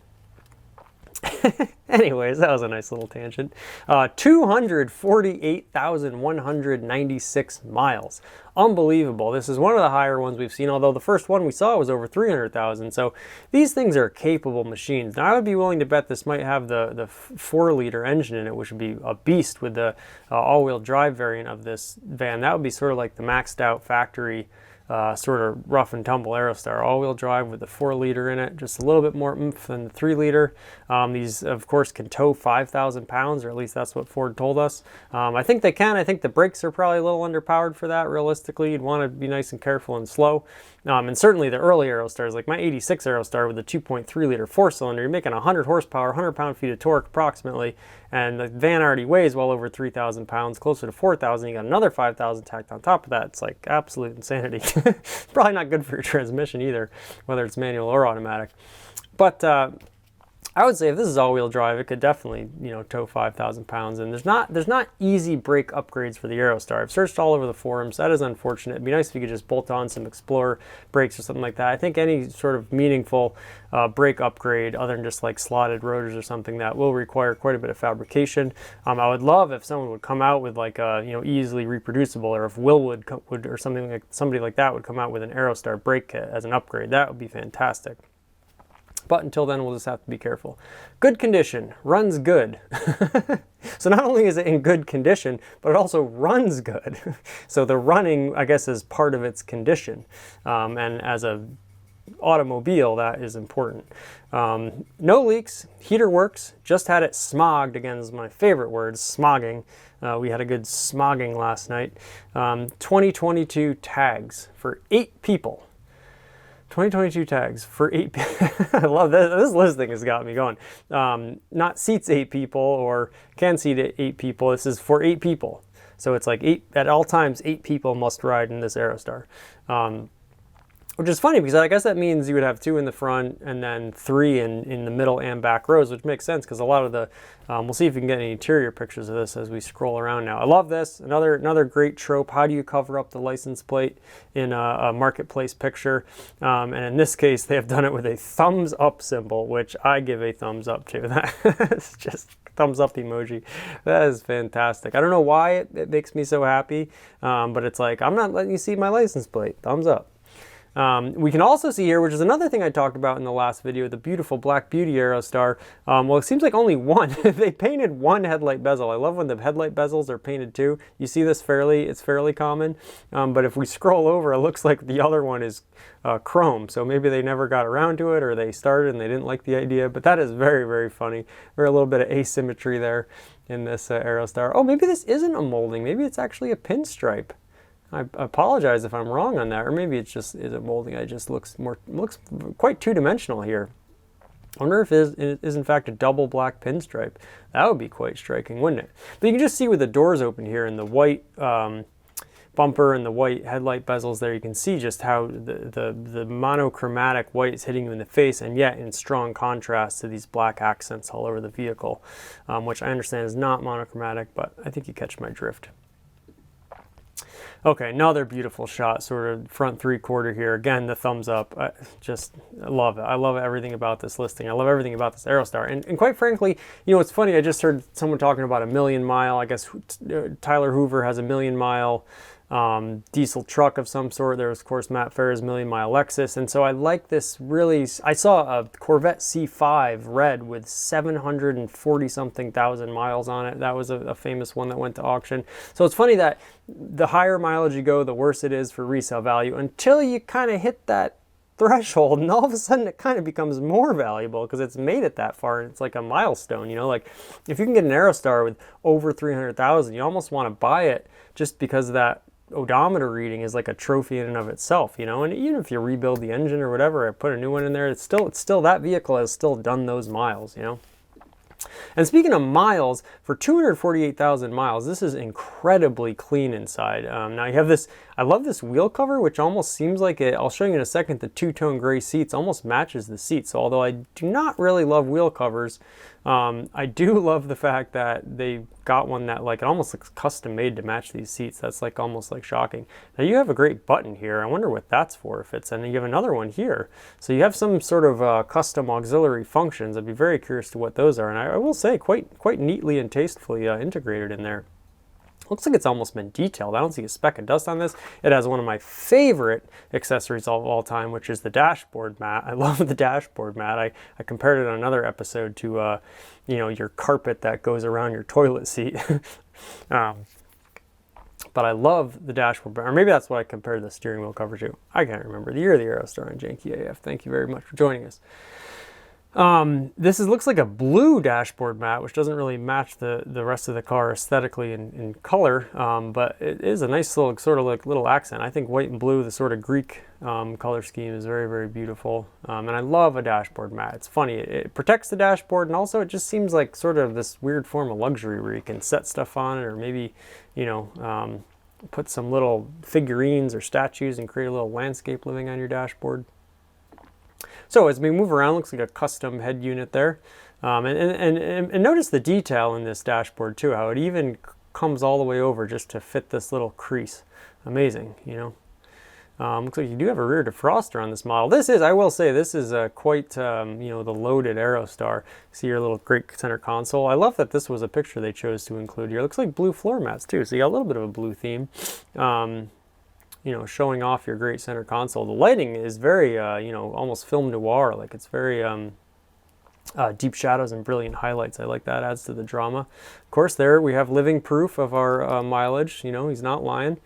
S1: Anyways, that was a nice little tangent. 248,196 miles. Unbelievable. This is one of the higher ones we've seen, although the first one we saw was over 300,000. So these things are capable machines. Now I would be willing to bet this might have the 4-liter engine in it, which would be a beast with the all-wheel drive variant of this van. That would be sort of like the maxed out factory sort of rough and tumble Aerostar all-wheel drive with the 4-liter in it, just a little bit more oomph than the 3-liter. These, of course, can tow 5,000 pounds, or at least that's what Ford told us. I think they can. I think the brakes are probably a little underpowered for that. Realistically, you'd want to be nice and careful and slow. And certainly the early Aerostars, like my 86 Aerostar with the 2.3-liter 4-cylinder, you're making 100 horsepower, 100 pound-feet of torque approximately, and the van already weighs well over 3,000 pounds, closer to 4,000. You got another 5,000 tacked on top of that. It's like absolute insanity. Probably not good for your transmission either, whether it's manual or automatic. But I would say if this is all-wheel drive, it could definitely, you know, tow 5,000 pounds. And there's not easy brake upgrades for the Aerostar. I've searched all over the forums. That is unfortunate. It'd be nice if you could just bolt on some Explorer brakes or something like that. I think any sort of meaningful brake upgrade, other than just like slotted rotors or something, that will require quite a bit of fabrication. I would love if someone would come out with like a, you know, easily reproducible, or if Will would or something like somebody like that would come out with an Aerostar brake kit as an upgrade. That would be fantastic. But until then, we'll just have to be careful. Good condition, runs good. So not only is it in good condition, but it also runs good. So the running, I guess, is part of its condition. And as a automobile, that is important. No leaks, heater works, just had it smogged. Again, is my favorite word, smogging. We had a good smogging last night. 2022 tags for 8 people. 2022 tags for 8 people. I love this. This listing has got me going. Not seats 8 people or can seat 8 people. This is for 8 people. So it's like 8, at all times, 8 people must ride in this Aerostar. Which is funny because I guess that means you would have 2 in the front and then 3 in the middle and back rows, which makes sense because a lot of the, we'll see if we can get any interior pictures of this as we scroll around now. I love this. Another great trope. How do you cover up the license plate in a marketplace picture? And in this case, they have done it with a thumbs up symbol, which I give a thumbs up to. That's just thumbs up emoji. That is fantastic. I don't know why it makes me so happy, but it's like, I'm not letting you see my license plate. Thumbs up. We can also see here, which is another thing I talked about in the last video, the beautiful Black Beauty Aerostar. Well, it seems like only one. They painted one headlight bezel. I love when the headlight bezels are painted too. You see this it's fairly common. But if we scroll over, it looks like the other one is chrome. So maybe they never got around to it, or they started and they didn't like the idea. But that is very, very funny. There's a little bit of asymmetry there in this Aerostar. Oh, maybe this isn't a molding. Maybe it's actually a pinstripe. I apologize if I'm wrong on that, or maybe it's just is a molding. It just looks quite two-dimensional here. I wonder if it is in fact a double black pinstripe. That would be quite striking, wouldn't it? But you can just see with the doors open here and the white bumper and the white headlight bezels there, you can see just how the monochromatic white is hitting you in the face, and yet in strong contrast to these black accents all over the vehicle, which I understand is not monochromatic, but I think you catch my drift. Okay, another beautiful shot, sort of front 3/4 here. Again, the thumbs up. I love it. I love everything about this listing. I love everything about this Aerostar. And quite frankly, you know, it's funny. I just heard someone talking about a 1,000,000 mile. I guess Tyler Hoover has a 1,000,000 mile diesel truck of some sort. There's, of course, Matt Farah's 1,000,000 mile Lexus. And so I like this really. I saw a Corvette C5 red with 740-something thousand miles on it. That was a famous one that went to auction. So it's funny that the higher mileage you go, the worse it is for resale value until you kind of hit that threshold, and all of a sudden it kind of becomes more valuable because it's made it that far, and it's like a milestone, you know, like if you can get an Aerostar with over 300,000, you almost want to buy it just because that odometer reading is like a trophy in and of itself, you know. And even if you rebuild the engine or whatever, I put a new one in there, it's still that vehicle has still done those miles, you know. And speaking of miles, for 248,000 miles, this is incredibly clean inside. Now you have this, I love this wheel cover, which almost seems like it, I'll show you in a second, the two-tone gray seats almost matches the seats. So although I do not really love wheel covers, I do love the fact that they got one that like, it almost looks custom made to match these seats. That's like almost like shocking. Now you have a great button here. I wonder what that's for, if it's, and then you have another one here. So you have some sort of custom auxiliary functions. I'd be very curious to what those are. And I will say quite neatly and tastefully integrated in there. Looks like it's almost been detailed. I don't see a speck of dust on this. It has one of my favorite accessories of all time, which is the dashboard mat. I love the dashboard mat. I compared it on another episode to, you know, your carpet that goes around your toilet seat. But I love the dashboard mat, or maybe that's what I compared the steering wheel cover to. I can't remember. The year of the Aerostar on Janky AF. Thank you very much for joining us. This looks like a blue dashboard mat, which doesn't really match the rest of the car aesthetically in color, but it is a nice little sort of like little accent. I think white and blue, the sort of Greek color scheme, is very, very beautiful. And I love a dashboard mat. It's funny, it protects the dashboard, and also it just seems like sort of this weird form of luxury where you can set stuff on it, or maybe, you know, put some little figurines or statues and create a little landscape living on your dashboard. So as we move around, looks like a custom head unit there. And notice the detail in this dashboard too, how it even comes all the way over just to fit this little crease. Amazing, you know. Looks like you do have a rear defroster on this model. This is, I will say, this is quite, you know, the loaded Aerostar. See your little great center console. I love that this was a picture they chose to include here. It looks like blue floor mats too, so you got a little bit of a blue theme. You know, showing off your great center console. The lighting is very, you know, almost film noir. Like it's very deep shadows and brilliant highlights. I like that. Adds to the drama. Of course, there we have living proof of our mileage. You know, he's not lying.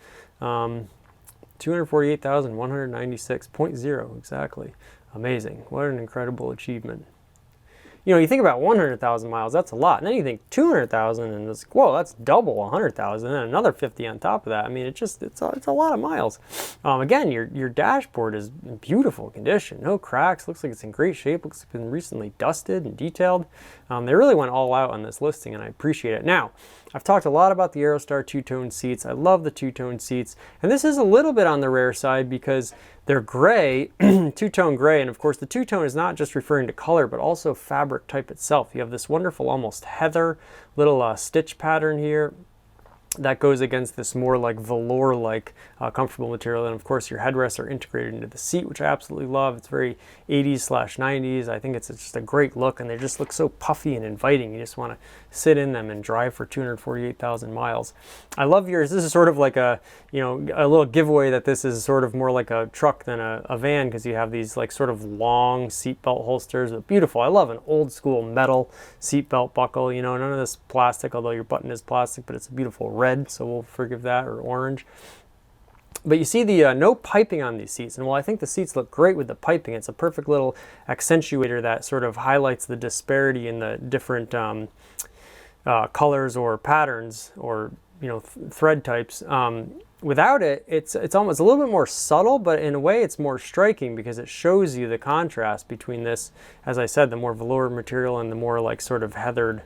S1: 248,196.0 exactly. Amazing. What an incredible achievement. You know, you think about 100,000 miles, that's a lot. And then you think 200,000 and it's like, whoa, that's double 100,000 and another 50 on top of that. I mean, it's a lot of miles. Again, your dashboard is in beautiful condition. No cracks, looks like it's in great shape. Looks like it's been recently dusted and detailed. They really went all out on this listing, and I appreciate it. Now, I've talked a lot about the Aerostar two-tone seats. I love the two-tone seats. And this is a little bit on the rare side because they're gray, two-tone gray. And of course, the two-tone is not just referring to color, but also fabric type itself. You have this wonderful, almost heather little stitch pattern here that goes against this more like velour-like comfortable material. And of course your headrests are integrated into the seat, which I absolutely love. It's very 80s/90s. I think it's just a great look, and they just look so puffy and inviting. You just want to sit in them and drive for 248,000 miles. I love yours. This is sort of like a, you know, a little giveaway that this is sort of more like a truck than a van, because you have these like sort of long seatbelt holsters. But beautiful. I love an old school metal seatbelt buckle, you know, none of this plastic, although your button is plastic, but it's a beautiful red, so we'll forgive that, or orange. But you see the no piping on these seats, and while I think the seats look great with the piping, it's a perfect little accentuator that sort of highlights the disparity in the different colors or patterns, or, you know, thread types. Without it, it's almost a little bit more subtle, but in a way it's more striking because it shows you the contrast between this, as I said, the more velour material and the more like sort of heathered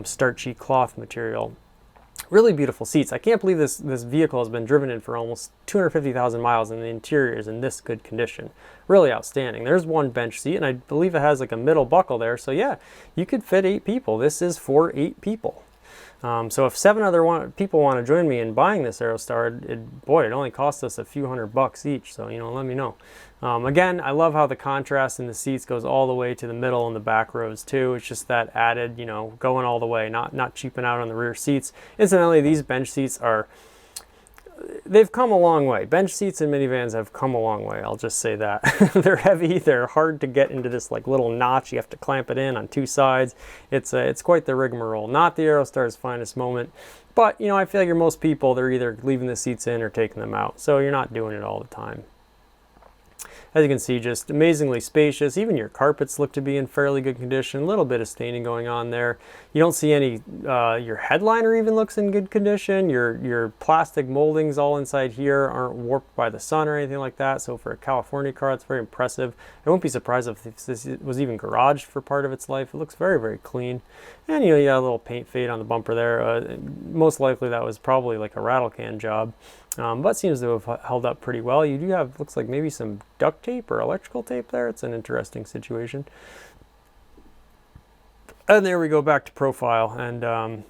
S1: starchy cloth material. Really beautiful seats. I can't believe this vehicle has been driven in for almost 250,000 miles and the interior is in this good condition. Really outstanding. There's one bench seat, and I believe it has like a middle buckle there. So yeah, you could fit 8 people. This is for 8 people. So if 7 other people want to join me in buying this Aerostar, it only costs us a few $100 each. So, you know, let me know. Again, I love how the contrast in the seats goes all the way to the middle and the back rows too. It's just that added, you know, going all the way, not cheaping out on the rear seats. Incidentally, these bench seats they've come a long way. Bench seats in minivans have come a long way. I'll just say that. They're heavy. They're hard to get into this like little notch. You have to clamp it in on 2 sides. It's quite the rigmarole. Not the Aerostar's finest moment, but, you know, I feel like most people, they're either leaving the seats in or taking them out. So you're not doing it all the time. as you can see, just amazingly spacious. Even your carpets look to be in fairly good condition. A little bit of staining going on there. You don't see any, your headliner even looks in good condition. Your plastic moldings all inside here aren't warped by the sun or anything like that. So for a California car, it's very impressive. I won't be surprised if this was even garaged for part of its life. It looks very, very clean. And you got a little paint fade on the bumper there. Most likely that was probably like a rattle can job. But seems to have held up pretty well. You do have, looks like maybe some duct tape or electrical tape there. It's an interesting situation. And there we go, back to profile, and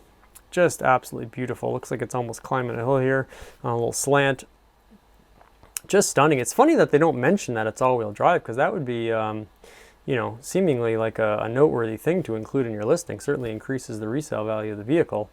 S1: just absolutely beautiful. Looks like it's almost climbing a hill here, a little slant. Just stunning. It's funny that they don't mention that it's all-wheel drive, because that would be, you know, seemingly like a noteworthy thing to include in your listing. Certainly increases the resale value of the vehicle.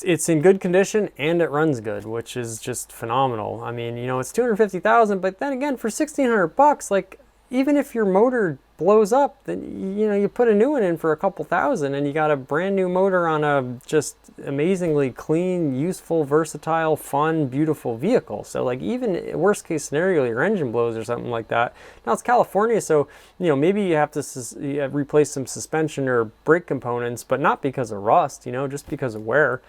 S1: It's in good condition and it runs good, which is just phenomenal. I mean, you know, it's $250,000, but then again, for $1,600, like, even if your motor blows up, then, you know, you put a new one in for a couple thousand and you got a brand new motor on a just amazingly clean, useful, versatile, fun, beautiful vehicle. So like, even worst case scenario, your engine blows or something like that. Now it's California, so, you know, maybe you have to replace some suspension or brake components, but not because of rust, you know, just because of wear.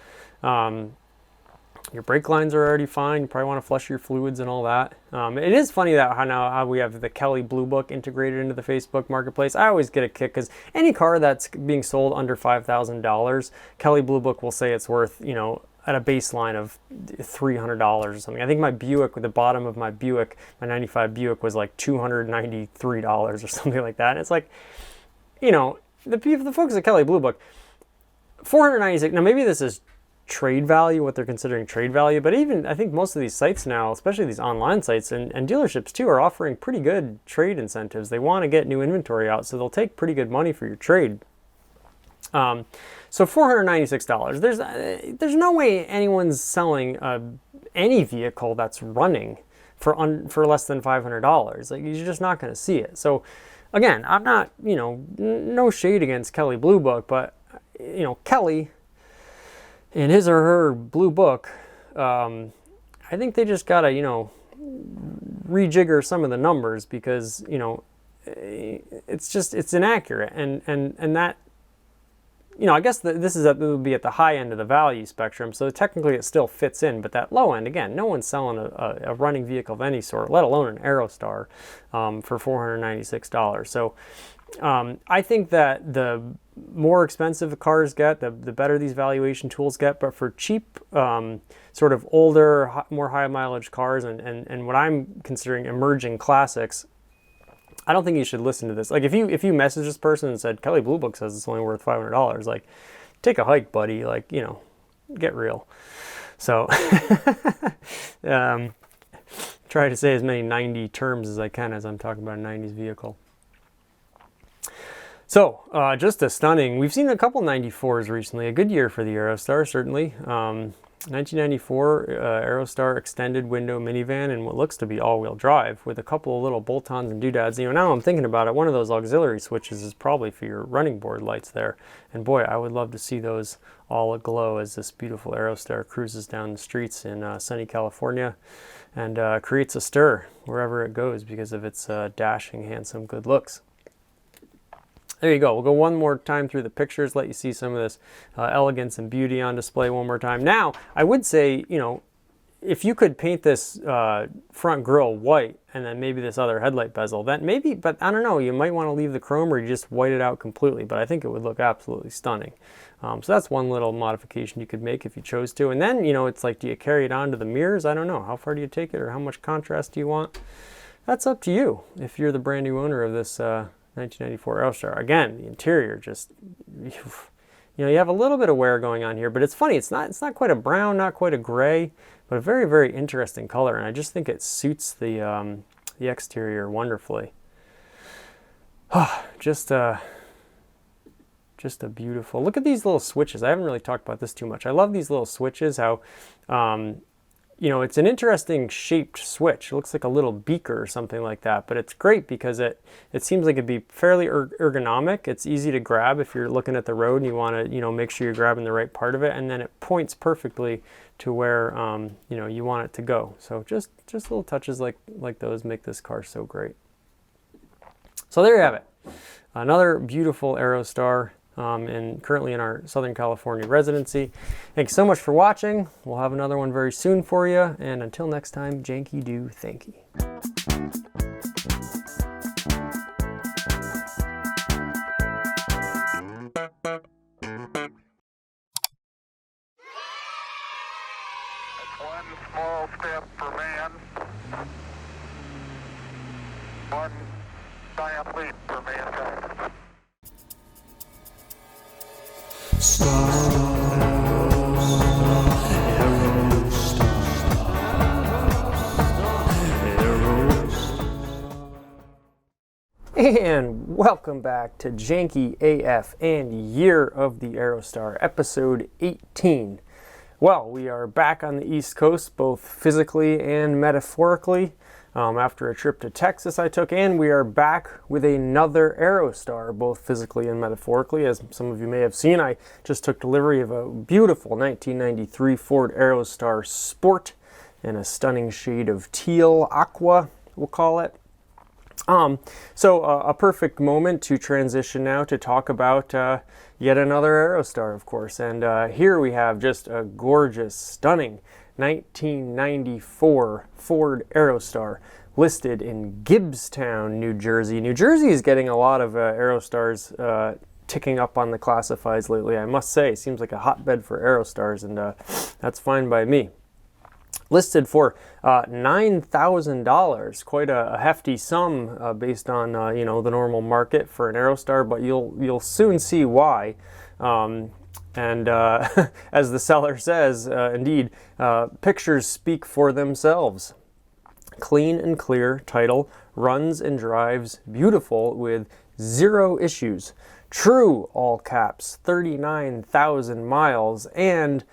S1: Your brake lines are already fine. You probably want to flush your fluids and all that. It is funny that how we have the Kelly Blue Book integrated into the Facebook Marketplace. I always get a kick because any car that's being sold under $5,000, Kelly Blue Book will say it's worth, you know, at a baseline of $300 or something. I think my Buick, the bottom of my Buick, my 95 Buick, was like $293 or something like that. And it's like, you know, the folks at Kelly Blue Book, $496. Now maybe this is trade value, what they're considering trade value, but even I think most of these sites now, especially these online sites and dealerships too, are offering pretty good trade incentives. They want to get new inventory out, so they'll take pretty good money for your trade. So $496. There's no way anyone's selling any vehicle that's running for less than $500. Like, you're just not going to see it. So again, I'm not, you know, no shade against Kelly Blue Book, but, you know, Kelly in his or her blue book, I think they just gotta, you know, rejigger some of the numbers, because, you know, it's inaccurate, and that, you know, I guess this is it would be at the high end of the value spectrum, so technically it still fits in, but that low end, again, no one's selling a running vehicle of any sort, let alone an Aerostar, for $496. So I think that the more expensive the cars get, the better these valuation tools get. But for cheap, sort of older, more high mileage cars, and what I'm considering emerging classics, I don't think you should listen to this. Like, if you message this person and said Kelly Blue Book says it's only worth $500, like, take a hike, buddy. Like, you know, get real. So try to say as many 90 terms as I can as I'm talking about a 90s vehicle. So, just a stunning, we've seen a couple 94s recently, a good year for the Aerostar, certainly. 1994 Aerostar extended window minivan in what looks to be all-wheel drive with a couple of little bolt-ons and doodads. You know, now I'm thinking about it, one of those auxiliary switches is probably for your running board lights there. And boy, I would love to see those all aglow as this beautiful Aerostar cruises down the streets in sunny California and creates a stir wherever it goes because of its dashing, handsome, good looks. There you go. We'll go one more time through the pictures, let you see some of this elegance and beauty on display one more time. Now, I would say, you know, if you could paint this front grille white and then maybe this other headlight bezel, then maybe, but I don't know, you might want to leave the chrome or you just white it out completely, but I think it would look absolutely stunning. So that's one little modification you could make if you chose to. And then, you know, it's like, do you carry it on to the mirrors? I don't know. How far do you take it, or how much contrast do you want? That's up to you if you're the brand new owner of this 1994 Aerostar. Again, the interior just, you know, you have a little bit of wear going on here, but it's funny. It's not quite a brown, not quite a gray, but a very, very interesting color, and I just think it suits the exterior wonderfully. Just a beautiful. Look at these little switches. I haven't really talked about this too much. I love these little switches. How you know, it's an interesting shaped switch. It looks like a little beaker or something like that, but it's great because it seems like it'd be fairly ergonomic. It's easy to grab if you're looking at the road and you want to, you know, make sure you're grabbing the right part of it, and then it points perfectly to where you know, you want it to go. So just little touches like those make this car so great. So there you have it. Another beautiful Aerostar, and currently in our Southern California residency. Thanks so much for watching. We'll have another one very soon for you. And until next time, Janky do Thanky.
S2: One small step for man, one giant leap for mankind.
S1: And welcome back to Janky AF and Year of the Aerostar, episode 18. Well, we are back on the East Coast, both physically and metaphorically, after a trip to Texas I took, and we are back with another Aerostar, both physically and metaphorically. As some of you may have seen, I just took delivery of a beautiful 1993 Ford Aerostar Sport in a stunning shade of teal aqua, we'll call it. So a perfect moment to transition now to talk about yet another Aerostar, of course. And here we have just a gorgeous, stunning 1994 Ford Aerostar listed in Gibbstown, New Jersey. New Jersey is getting a lot of Aerostars ticking up on the classifieds lately, I must say. Seems like a hotbed for Aerostars, and that's fine by me. Listed for $9,000, quite a hefty sum based on you know, the normal market for an Aerostar, but you'll soon see why. And as the seller says, indeed, pictures speak for themselves. Clean and clear title, runs and drives beautiful with 0 issues. True, all caps, 39,000 miles, and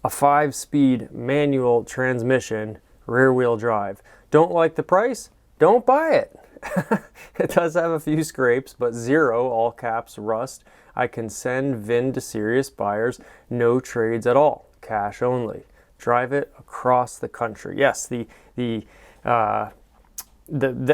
S1: a 5-speed manual transmission, rear-wheel drive. Don't like the price? Don't buy it. It does have a few scrapes, but 0, all caps, rust. I can send VIN to serious buyers. No trades at all. Cash only. Drive it across the country. Yes, the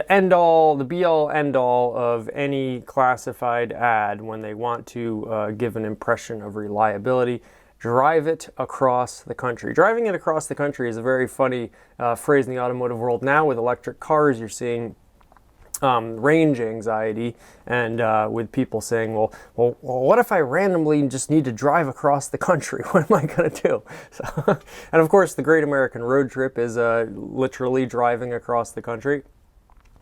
S1: end-all, the be-all, end-all of any classified ad when they want to give an impression of reliability. Drive it across the country. Driving it across the country is a very funny phrase in the automotive world now. With electric cars, you're seeing range anxiety, and with people saying, well, what if I randomly just need to drive across the country? What am I going to do? So, and of course, the Great American Road Trip is literally driving across the country.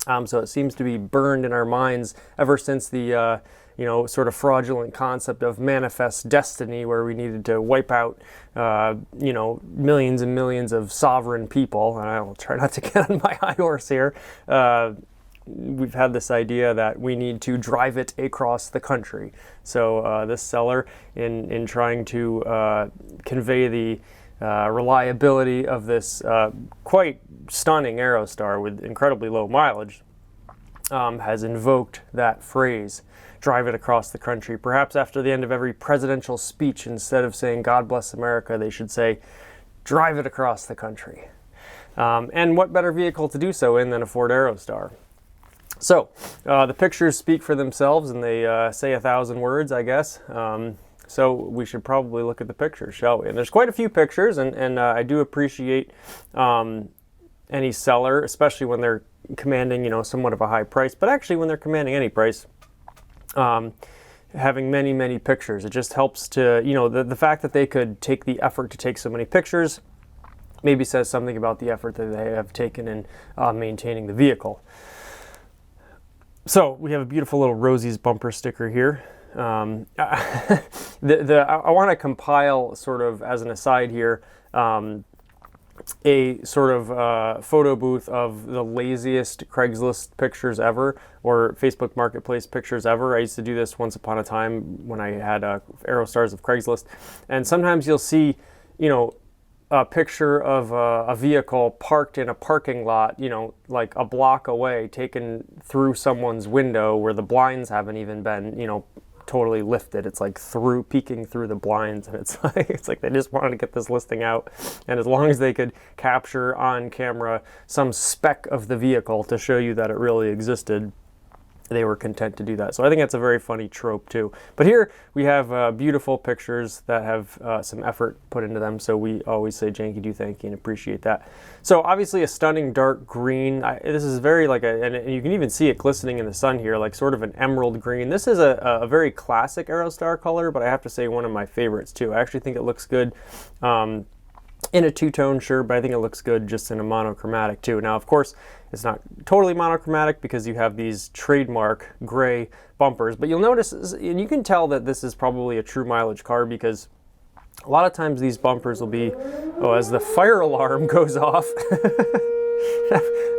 S1: So it seems to be burned in our minds ever since the you know, sort of fraudulent concept of manifest destiny, where we needed to wipe out, you know, millions and millions of sovereign people. And I will try not to get on my high horse here. We've had this idea that we need to drive it across the country. So this seller, in trying to convey the reliability of this quite stunning Aerostar with incredibly low mileage, has invoked that phrase, drive it across the country. Perhaps after the end of every presidential speech, instead of saying God bless America, they should say drive it across the country. And what better vehicle to do so in than a Ford Aerostar? So the pictures speak for themselves, and they say 1,000 words, I guess. So we should probably look at the pictures, shall we? And there's quite a few pictures, and I do appreciate any seller, especially when they're commanding, you know, somewhat of a high price, but actually when they're commanding any price, having many pictures. It just helps to, you know, the fact that they could take the effort to take so many pictures maybe says something about the effort that they have taken in maintaining the vehicle. So we have a beautiful little Rosie's bumper sticker here. I want to compile, sort of as an aside here, a sort of photo booth of the laziest Craigslist pictures ever, or Facebook Marketplace pictures ever. I used to do this once upon a time when I had Aerostars of Craigslist, and sometimes you'll see, you know, a picture of a vehicle parked in a parking lot, you know, like a block away, taken through someone's window where the blinds haven't even been, you know, totally lifted. It's like peeking through the blinds, and it's like they just wanted to get this listing out. And as long as they could capture on camera some speck of the vehicle to show you that it really existed, they were content to do that. So I think that's a very funny trope too. But here we have beautiful pictures that have some effort put into them. So we always say janky do thank you and appreciate that. So obviously a stunning dark green. This is very like and you can even see it glistening in the sun here, like sort of an emerald green. This is a very classic Aerostar color, but I have to say one of my favorites too. I actually think it looks good. In a two-tone, sure, but I think it looks good just in a monochromatic too. Now, of course, it's not totally monochromatic because you have these trademark gray bumpers, but you'll notice, and you can tell that this is probably a true mileage car because a lot of times these bumpers will be, as the fire alarm goes off.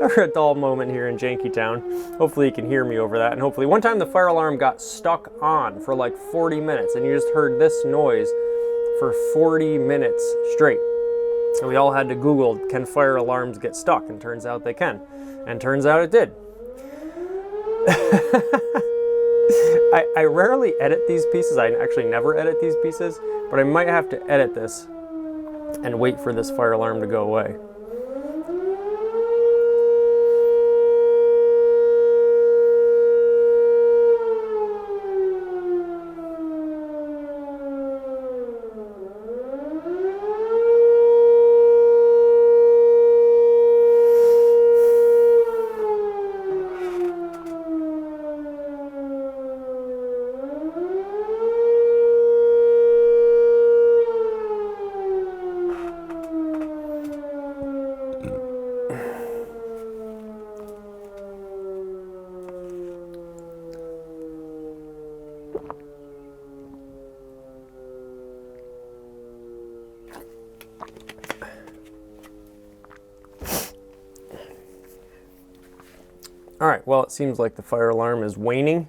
S1: Ever a dull moment here in Janky Town. Hopefully you can hear me over that, and hopefully one time the fire alarm got stuck on for like 40 minutes, and you just heard this noise for 40 minutes straight. And we all had to Google, can fire alarms get stuck? And turns out they can. And turns out it did. I rarely edit these pieces. I actually never edit these pieces, but I might have to edit this and wait for this fire alarm to go away. All right, well, it seems like the fire alarm is waning.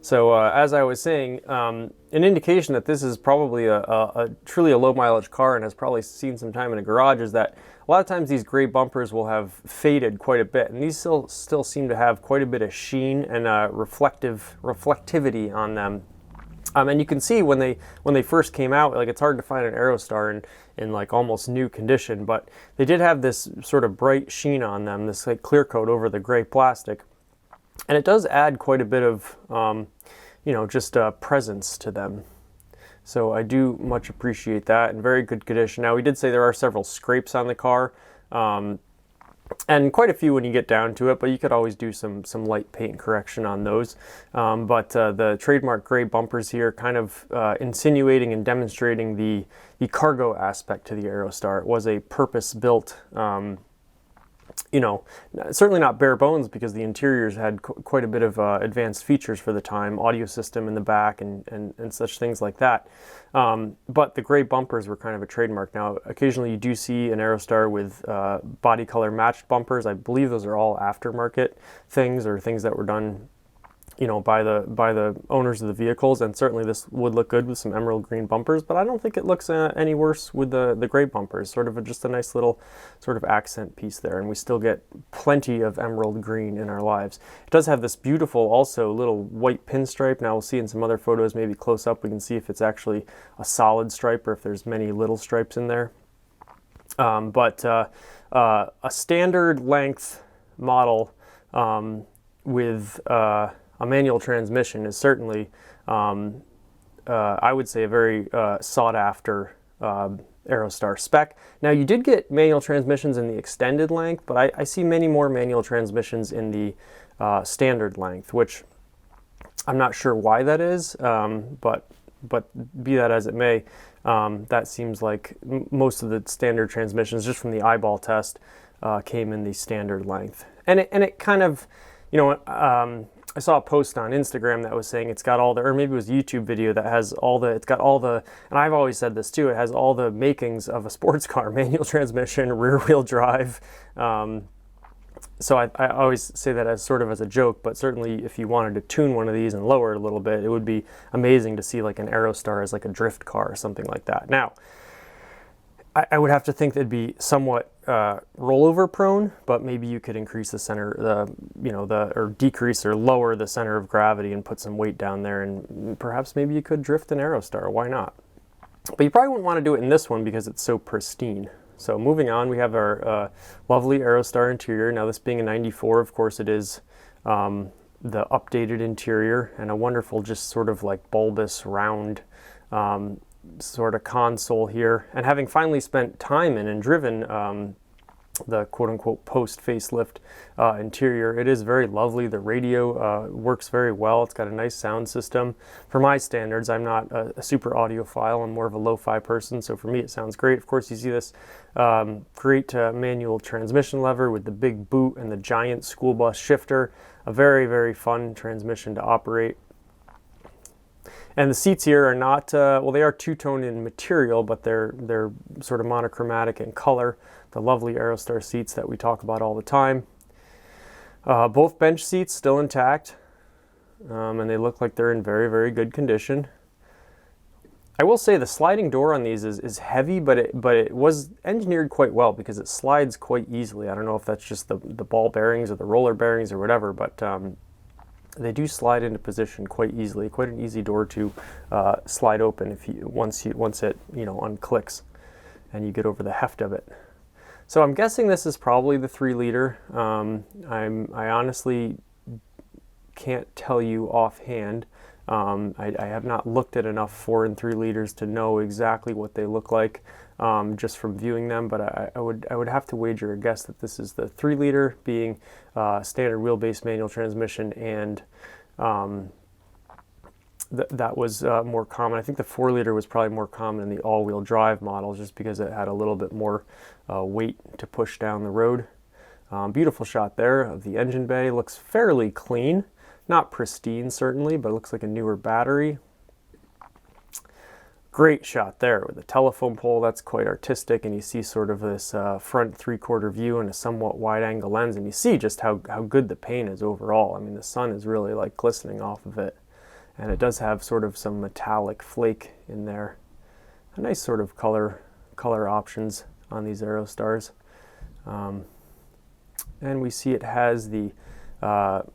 S1: So as I was saying, an indication that this is probably a truly a low mileage car and has probably seen some time in a garage is that a lot of times these gray bumpers will have faded quite a bit, and these still seem to have quite a bit of sheen and reflectivity on them. And you can see when they first came out, like it's hard to find an Aerostar in like almost new condition, but they did have this sort of bright sheen on them, this like clear coat over the gray plastic, and it does add quite a bit of just presence to them. So I do much appreciate that, and very good condition. Now we did say there are several scrapes on the car. And quite a few when you get down to it, but you could always do some light paint correction on those. But the trademark gray bumpers here kind of insinuating and demonstrating the cargo aspect to the Aerostar. It was a purpose-built, certainly not bare bones because the interiors had quite a bit of advanced features for the time, audio system in the back and such things like that. But the gray bumpers were kind of a trademark. Now, occasionally you do see an Aerostar with body color matched bumpers. I believe those are all aftermarket things or things that were done by the owners of the vehicles, and certainly this would look good with some emerald green bumpers, but I don't think it looks any worse with the gray bumpers. Sort of just a nice little sort of accent piece there, and we still get plenty of emerald green in our lives. It does have this beautiful also little white pinstripe. Now we'll see in some other photos, maybe close up, we can see if it's actually a solid stripe or if there's many little stripes in there. But a standard length model with a manual transmission is certainly, I would say, a very sought after Aerostar spec. Now you did get manual transmissions in the extended length, but I see many more manual transmissions in the standard length, which I'm not sure why that is, but be that as it may, that seems like most of the standard transmissions, just from the eyeball test, came in the standard length. And it kind of, I saw a post on Instagram that was saying it's got all the, or maybe it was a YouTube video that has it's got all the, and I've always said this too, it has all the makings of a sports car, manual transmission, rear wheel drive. So I always say that as sort of as a joke, but certainly if you wanted to tune one of these and lower it a little bit, it would be amazing to see like an Aerostar as like a drift car or something like that. Now, I would have to think that'd be somewhat rollover prone, but maybe you could increase the center, or decrease or lower the center of gravity and put some weight down there, and perhaps maybe you could drift an Aerostar. Why not? But you probably wouldn't want to do it in this one because it's so pristine. So moving on, we have our lovely Aerostar interior. Now this being a 94, of course it is the updated interior and a wonderful just sort of like bulbous round sort of console here. And having finally spent time in and driven the quote-unquote post-facelift interior, it is very lovely. The radio works very well. It's got a nice sound system. For my standards, I'm not a super audiophile. I'm more of a lo-fi person, so for me it sounds great. Of course, you see this great manual transmission lever with the big boot and the giant school bus shifter. A very, very fun transmission to operate. And the seats here are not, well, they are two-tone in material, but they're sort of monochromatic in color. The lovely Aerostar seats that we talk about all the time. Both bench seats still intact, and they look like they're in very, very good condition. I will say the sliding door on these is heavy, but it was engineered quite well because it slides quite easily. I don't know if that's just the ball bearings or the roller bearings or whatever, but they do slide into position quite easily. Quite an easy door to slide open once it unclicks and you get over the heft of it. So I'm guessing this is probably the 3-liter. I honestly can't tell you offhand. I have not looked at enough 4 and 3 liters to know exactly what they look like just from viewing them, but I would have to wager a guess that this is the 3-liter, being standard wheelbase manual transmission, and that was more common. I think the 4-liter was probably more common in the all-wheel drive models just because it had a little bit more weight to push down the road. Beautiful shot there of the engine bay. Looks fairly clean. Not pristine, certainly, but it looks like a newer battery. Great shot there with the telephone pole. That's quite artistic, and you see sort of this front 3/4 view and a somewhat wide-angle lens, and you see just how good the paint is overall. I mean, the sun is really like glistening off of it, and it does have sort of some metallic flake in there. A nice sort of color options on these Aerostars. And we see it has the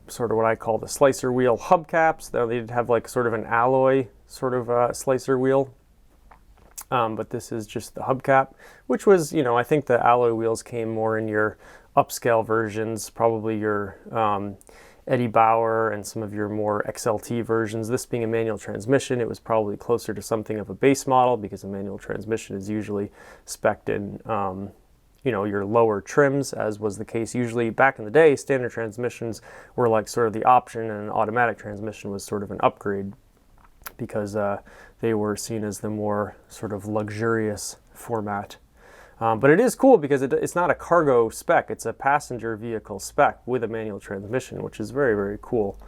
S1: sort of what I call the slicer wheel hubcaps. They did have like sort of an alloy sort of slicer wheel, but this is just the hubcap, which was, I think the alloy wheels came more in your upscale versions, probably your Eddie Bauer and some of your more XLT versions. This being a manual transmission, it was probably closer to something of a base model because a manual transmission is usually spec'd in your lower trims, as was the case usually back in the day. Standard transmissions were like sort of the option, and an automatic transmission was sort of an upgrade because they were seen as the more sort of luxurious format. But it is cool because it's not a cargo spec, it's a passenger vehicle spec with a manual transmission, which is very, very cool.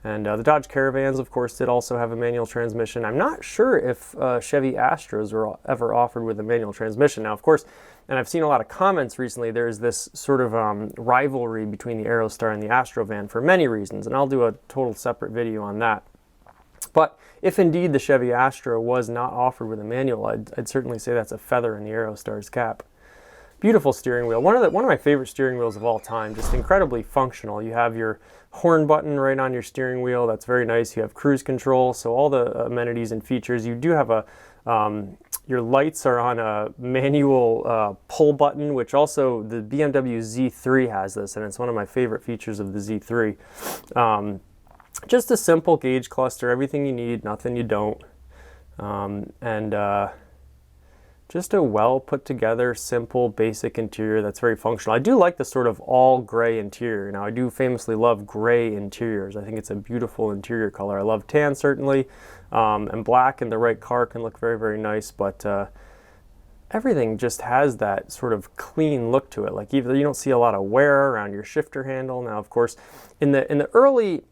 S1: And the Dodge Caravans, of course, did also have a manual transmission. I'm not sure if Chevy Astros were ever offered with a manual transmission. Now, of course, and I've seen a lot of comments recently, there's this sort of rivalry between the Aerostar and the Astro van for many reasons, and I'll do a total separate video on that. But if indeed the Chevy Astro was not offered with a manual, I'd certainly say that's a feather in the Aerostar's cap. Beautiful steering wheel. One of my favorite steering wheels of all time. Just incredibly functional. You have your horn button right on your steering wheel. That's very nice. You have cruise control, so all the amenities and features. You do have your lights are on a manual pull button, which also the BMW Z3 has this, and it's one of my favorite features of the Z3. Just a simple gauge cluster, everything you need, nothing you don't. Just a well put together, simple, basic interior that's very functional. I do like the sort of all gray interior. Now, I do famously love gray interiors. I think it's a beautiful interior color. I love tan, certainly, and black in the right car can look very, very nice, but everything just has that sort of clean look to it. Like, either you don't see a lot of wear around your shifter handle. Now, of course, in the early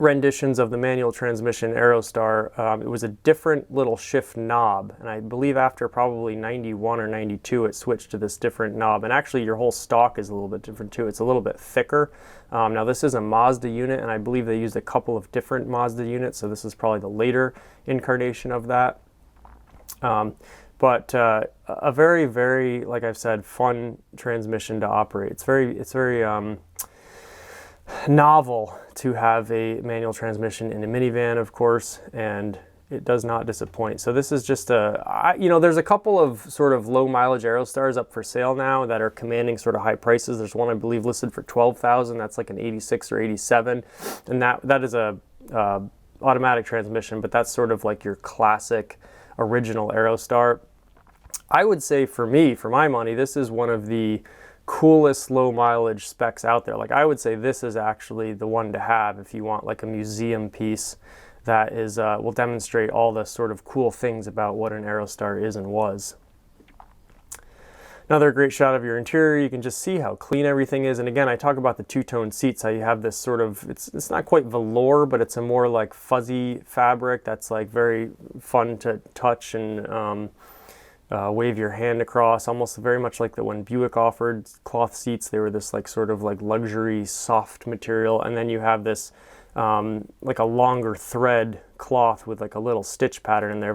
S1: renditions of the manual transmission Aerostar, it was a different little shift knob, and I believe after probably 91 or 92 it switched to this different knob, and actually your whole stock is a little bit different too. It's a little bit thicker. Now this is a Mazda unit, and I believe they used a couple of different Mazda units, so this is probably the later incarnation of that. But but a very, very, like I've said, fun transmission to operate. It's very novel to have a manual transmission in a minivan, of course, and it does not disappoint. So this is just there's a couple of sort of low mileage Aerostars up for sale now that are commanding sort of high prices. There's one I believe listed for $12,000. That's like an 86 or 87, and that is a automatic transmission, but that's sort of like your classic original Aerostar. I would say for my money, this is one of the coolest low mileage specs out there. Like I would say this is actually the one to have if you want like a museum piece that is will demonstrate all the sort of cool things about what an Aerostar is and was. Another great shot of your interior. You can just see how clean everything is. And again, I talk about the two-tone seats, how you have this sort of, it's not quite velour, but it's a more like fuzzy fabric that's like very fun to touch and wave your hand across, almost very much like when Buick offered cloth seats. They were this like sort of like luxury soft material, and then you have this like a longer thread cloth with like a little stitch pattern in there.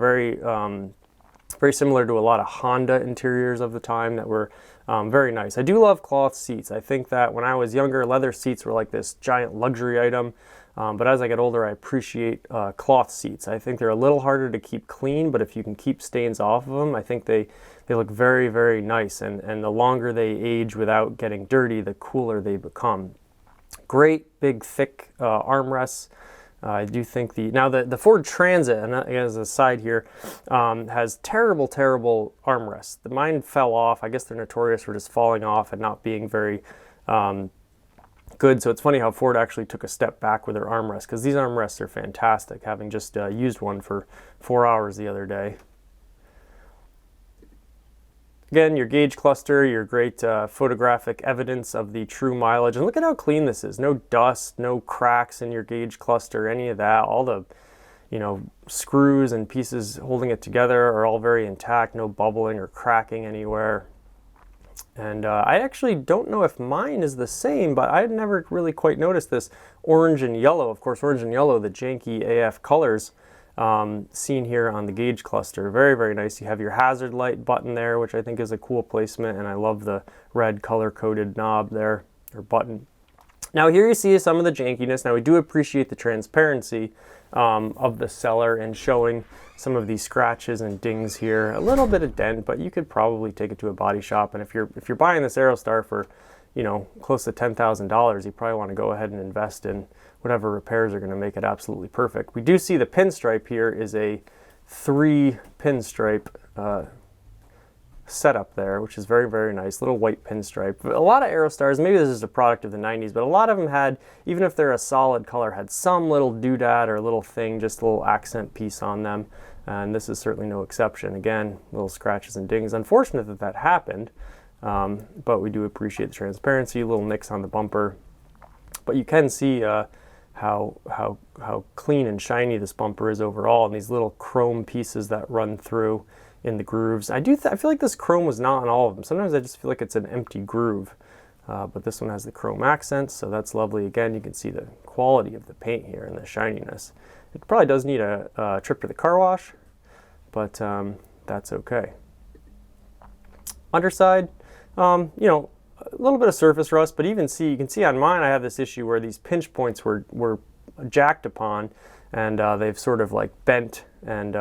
S1: Very similar to a lot of Honda interiors of the time that were very nice. I do love cloth seats. I think that when I was younger, leather seats were like this giant luxury item. But as I get older, I appreciate cloth seats. I think they're a little harder to keep clean, but if you can keep stains off of them, I think they look very, very nice. And the longer they age without getting dirty, the cooler they become. Great, big, thick armrests. I do think the Ford Transit, and as a side here, has terrible, terrible armrests. Mine fell off. I guess they're notorious for just falling off and not being very good. So it's funny how Ford actually took a step back with their armrests, because these armrests are fantastic, having just used one for 4 hours the other day. Again, your gauge cluster, your great photographic evidence of the true mileage. And look at how clean this is. No dust, no cracks in your gauge cluster, any of that. All the, screws and pieces holding it together are all very intact. No bubbling or cracking anywhere. And I actually don't know if mine is the same, but I had never really quite noticed this orange and yellow. Of course, orange and yellow, the janky AF colors. Seen here on the gauge cluster. Very, very nice. You have your hazard light button there, which I think is a cool placement, and I love the red color-coded knob there, or button. Now here you see some of the jankiness. Now we do appreciate the transparency of the seller and showing some of these scratches and dings here. A little bit of dent, but you could probably take it to a body shop, and if you're buying this Aerostar for close to $10,000, you probably want to go ahead and invest in whatever repairs are going to make it absolutely perfect. We do see the pinstripe here is a 3 pinstripe setup there, which is very, very nice. Little white pinstripe. A lot of Aerostars, maybe this is a product of the 90s, but a lot of them had, even if they're a solid color, had some little doodad or a little thing, just a little accent piece on them. And this is certainly no exception. Again, little scratches and dings. Unfortunate that that happened, but we do appreciate the transparency. Little nicks on the bumper. But you can see how clean and shiny this bumper is overall, and these little chrome pieces that run through in the grooves. I feel like this chrome was not on all of them. Sometimes I just feel like it's an empty groove, but this one has the chrome accents, so that's lovely. Again, you can see the quality of the paint here and the shininess. It probably does need a trip to the car wash, but that's okay. Underside, a little bit of surface rust, but you can see on mine I have this issue where these pinch points were jacked upon, and they've sort of like bent, and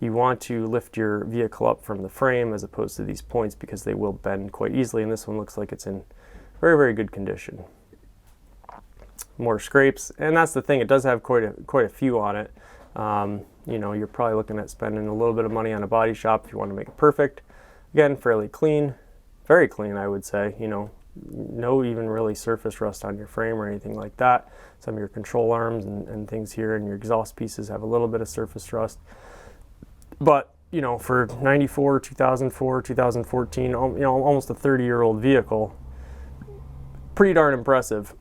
S1: you want to lift your vehicle up from the frame as opposed to these points, because they will bend quite easily, and this one looks like it's in very, very good condition. More scrapes, and that's the thing, it does have quite a few on it. You're probably looking at spending a little bit of money on a body shop if you want to make it perfect. Again, fairly clean. Very clean, I would say. No even really surface rust on your frame or anything like that. Some of your control arms and things here, and your exhaust pieces have a little bit of surface rust. But, for 94, 2004, 2014, almost a 30-year-old vehicle, pretty darn impressive.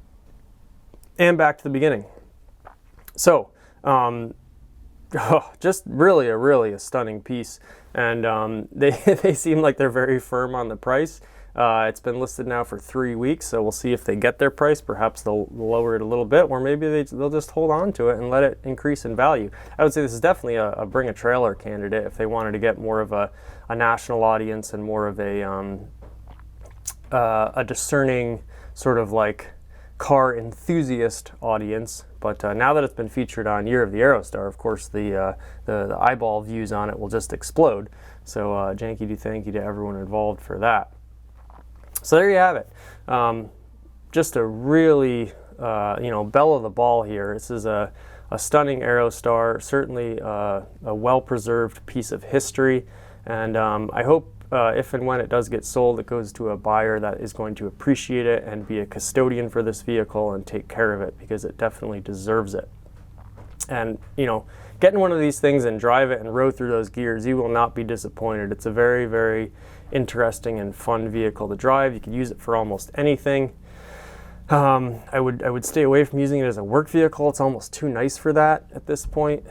S1: And back to the beginning. So, just really a stunning piece. And they seem like they're very firm on the price.
S3: It's been listed now for 3 weeks, so we'll see if they get their price. Perhaps they'll lower it a little bit, or maybe they'll just hold on to it and let it increase in value. I would say this is definitely a bring a trailer candidate if they wanted to get more of a national audience and more of a discerning sort of like car enthusiast audience. But now that it's been featured on Year of the Aerostar, of course the eyeball views on it will just explode. So Janky do thank you to everyone involved for that. So there you have it. Just a really belle of the ball here. This is a stunning Aerostar, certainly a well-preserved piece of history, and I hope if and when it does get sold, it goes to a buyer that is going to appreciate it and be a custodian for this vehicle and take care of it, because it definitely deserves it. And getting one of these things and drive it and row through those gears, you will not be disappointed. It's a very, very interesting and fun vehicle to drive. You could use it for almost anything. I would stay away from using it as a work vehicle. It's almost too nice for that at this point.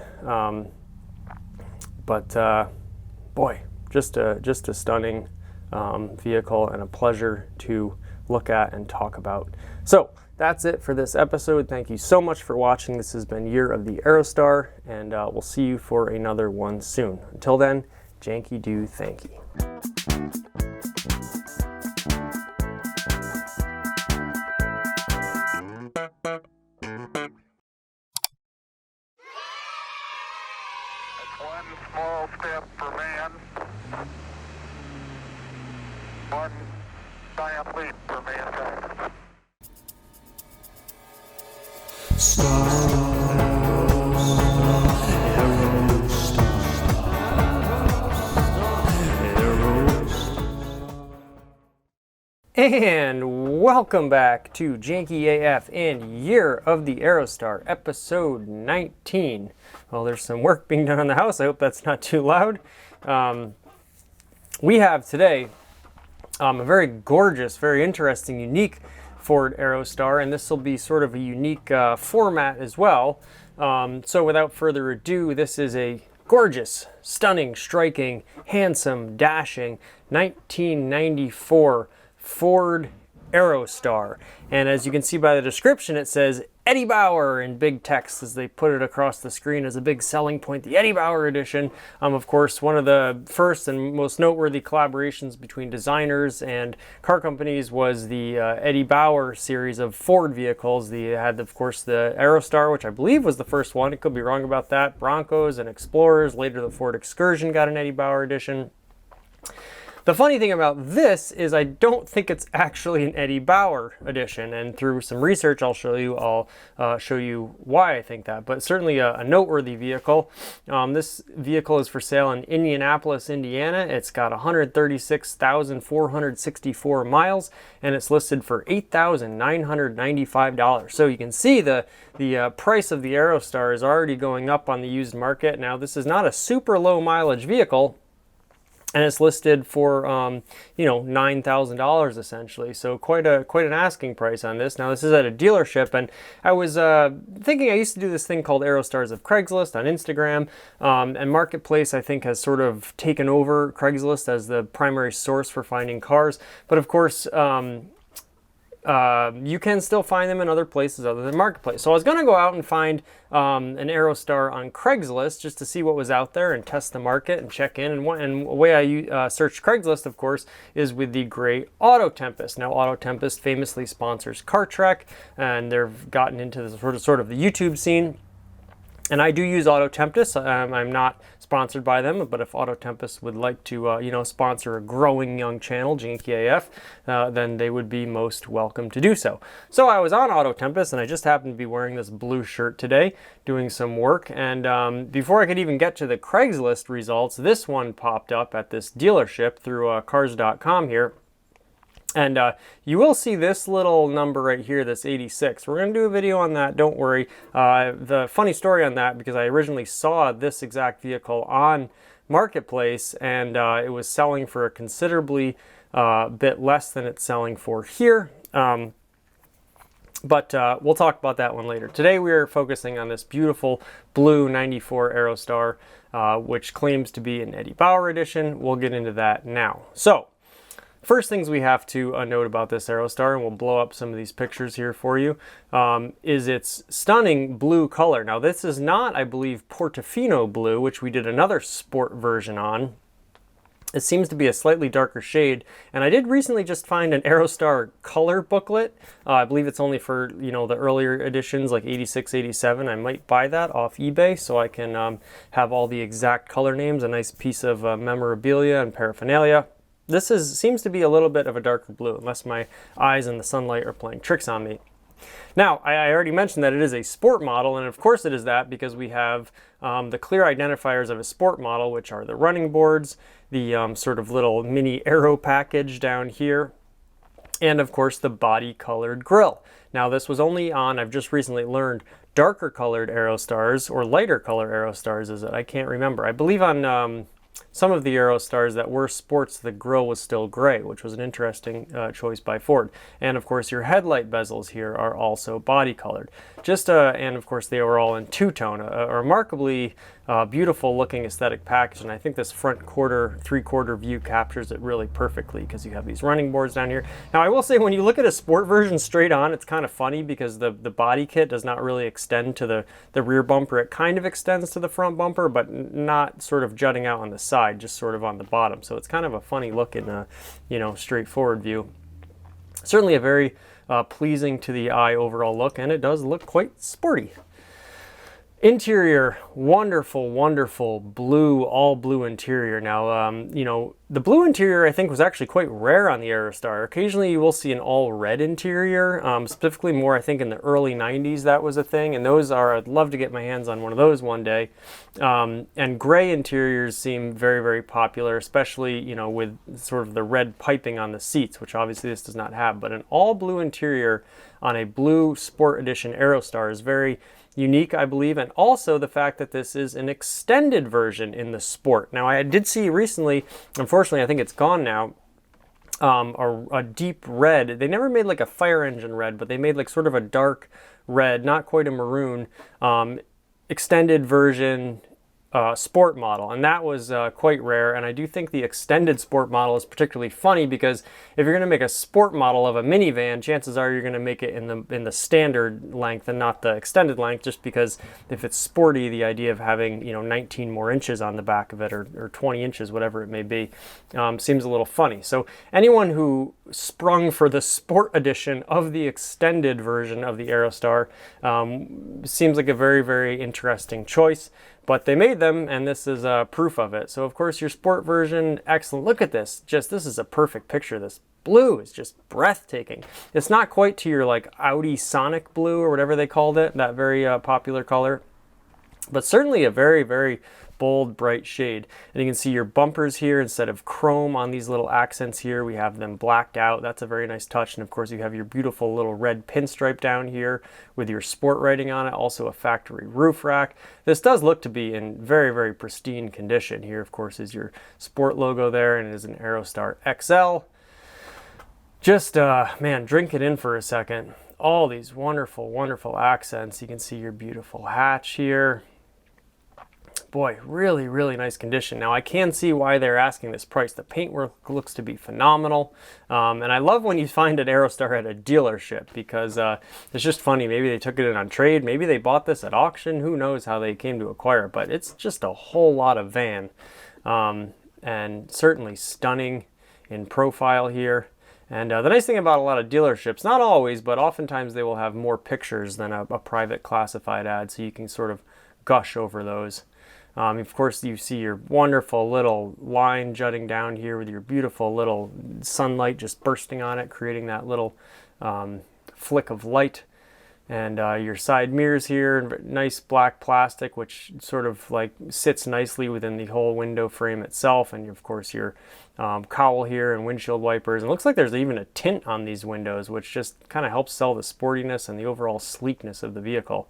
S3: Boy, just a stunning vehicle and a pleasure to look at and talk about. So that's it for this episode. Thank you so much for watching. This has been Year of the Aerostar, and we'll see you for another one soon. Until then, Janky do thanky.
S2: One small step for man, one giant leap for mankind.
S1: And welcome back to Janky AF and Year of the Aerostar, episode 19. Well, there's some work being done on the house. I hope that's not too loud. We have today a very gorgeous, very interesting, unique Ford Aerostar, and this will be sort of a unique format as well. So without further ado, this is a gorgeous, stunning, striking, handsome, dashing 1994 Ford Aerostar. And as you can see by the description, it says Eddie Bauer in big text as they put it across the screen as a big selling point, the Eddie Bauer edition. Of course, one of the first and most noteworthy collaborations between designers and car companies was the Eddie Bauer series of Ford vehicles. They had, of course, the Aerostar, which I believe was the first one. I could be wrong about that. Broncos and Explorers. Later, the Ford Excursion got an Eddie Bauer edition. The funny thing about this is I don't think it's actually an Eddie Bauer edition, and through some research I'll show you why I think that, but certainly a noteworthy vehicle. This vehicle is for sale in Indianapolis, Indiana. It's got 136,464 miles, and it's listed for $8,995. So you can see the price of the Aerostar is already going up on the used market. Now, this is not a super low mileage vehicle, and it's listed for $9,000 essentially. So quite an asking price on this. Now, this is at a dealership, and I was thinking, I used to do this thing called Aerostars of Craigslist on Instagram, and Marketplace I think has sort of taken over Craigslist as the primary source for finding cars. But of course, you can still find them in other places other than Marketplace. So I was going to go out and find an Aerostar on Craigslist just to see what was out there and test the market and check in. And the way I searched Craigslist, of course, is with the gray Auto Tempest. Now, Auto Tempest famously sponsors Car Trek, and they've gotten into the sort of the YouTube scene. And I do use Auto Tempest. I'm not sponsored by them, but if Auto Tempest would like to, sponsor a growing young channel, Janky AF, then they would be most welcome to do so. So I was on Auto Tempest, and I just happened to be wearing this blue shirt today, doing some work. And before I could even get to the Craigslist results, this one popped up at this dealership through cars.com here. And you will see this little number right here, that's 86. We're going to do a video on that, don't worry. The funny story on that, because I originally saw this exact vehicle on Marketplace, and it was selling for a considerably bit less than it's selling for here. But we'll talk about that one later. Today we are focusing on this beautiful blue 94 Aerostar, which claims to be an Eddie Bauer edition. We'll get into that now. So, First things we have to note about this Aerostar, and we'll blow up some of these pictures here for you, is its stunning blue color. Now this is not, I believe, Portofino blue, which we did another sport version on. It seems to be a slightly darker shade, and I did recently just find an Aerostar color booklet. I believe it's only for, you know, the earlier editions like 86, 87. I might buy that off eBay so I can have all the exact color names, a nice piece of memorabilia and paraphernalia. This seems to be a little bit of a darker blue, unless my eyes in the sunlight are playing tricks on me. Now, I already mentioned that it is a sport model, and of course it is that because we have the clear identifiers of a sport model, which are the running boards, the sort of little mini aero package down here, and of course the body colored grille. Now this was only on, I've just recently learned, darker colored Aerostars, or lighter color Aerostars is it? I can't remember. I believe on some of the Aerostars that were sports, the grille was still gray, which was an interesting choice by Ford. And of course your headlight bezels here are also body colored. And of course they were all in two-tone, a remarkably beautiful looking aesthetic package, and I think this front three-quarter view captures it really perfectly because you have these running boards down here. Now I will say, when you look at a sport version straight on, it's kind of funny because the body kit does not really extend to the rear bumper. It kind of extends to the front bumper, but not sort of jutting out on the side, just sort of on the bottom. So it's kind of a funny looking, you know, straightforward view. Certainly a very pleasing to the eye overall look, and it does look quite sporty. Interior, wonderful, wonderful blue, all blue interior. Now, you know, the blue interior I think was actually quite rare on the Aerostar. Occasionally you will see an all red interior, specifically more I think in the early 90s that was a thing, and those are, I'd love to get my hands on one of those one day. And gray interiors seem very, very popular, especially, you know, with sort of the red piping on the seats, which obviously this does not have, but an all blue interior on a blue Sport Edition Aerostar is very unique, I believe, and also the fact that this is an extended version in the Sport. Now, I did see recently, unfortunately, I think it's gone now, a deep red. They never made like a fire engine red, but they made like sort of a dark red, not quite a maroon, extended version Sport model, and that was quite rare. And I do think the extended Sport model is particularly funny because if you're going to make a Sport model of a minivan, chances are you're going to make it in the standard length and not the extended length, just because if it's sporty, the idea of having, you know, 19 more inches on the back of it, or 20 inches, whatever it may be, seems a little funny. So anyone who sprung for the Sport edition of the extended version of the Aerostar seems like a very, very interesting choice. But they made them, and this is proof of it. So of course your Sport version, excellent. Look at this. This is a perfect picture. This blue is just breathtaking. It's not quite to your like Audi Sonic blue or whatever they called it, that very popular color, but certainly a very, very bold, bright shade. And you can see your bumpers here, instead of chrome on these little accents here, we have them blacked out. That's a very nice touch. And of course you have your beautiful little red pinstripe down here with your Sport writing on it, also a factory roof rack. This does look to be in very, very pristine condition. Here of course is your Sport logo there, and it is an Aerostar XL. Just man, drink it in for a second. All these wonderful, wonderful accents. You can see your beautiful hatch here. Boy, really, really nice condition. Now I can see why they're asking this price. The paintwork looks to be phenomenal. And I love when you find an Aerostar at a dealership, because it's just funny. Maybe they took it in on trade. Maybe they bought this at auction. Who knows how they came to acquire it, but it's just a whole lot of van. And certainly stunning in profile here. And the nice thing about a lot of dealerships, not always, but oftentimes they will have more pictures than a private classified ad, so you can sort of gush over those. Of course, you see your wonderful little line jutting down here with your beautiful little sunlight just bursting on it, creating that little flick of light. And your side mirrors here, nice black plastic, which sort of like sits nicely within the whole window frame itself. And of course your cowl here and windshield wipers. And it looks like there's even a tint on these windows, which just kind of helps sell the sportiness and the overall sleekness of the vehicle.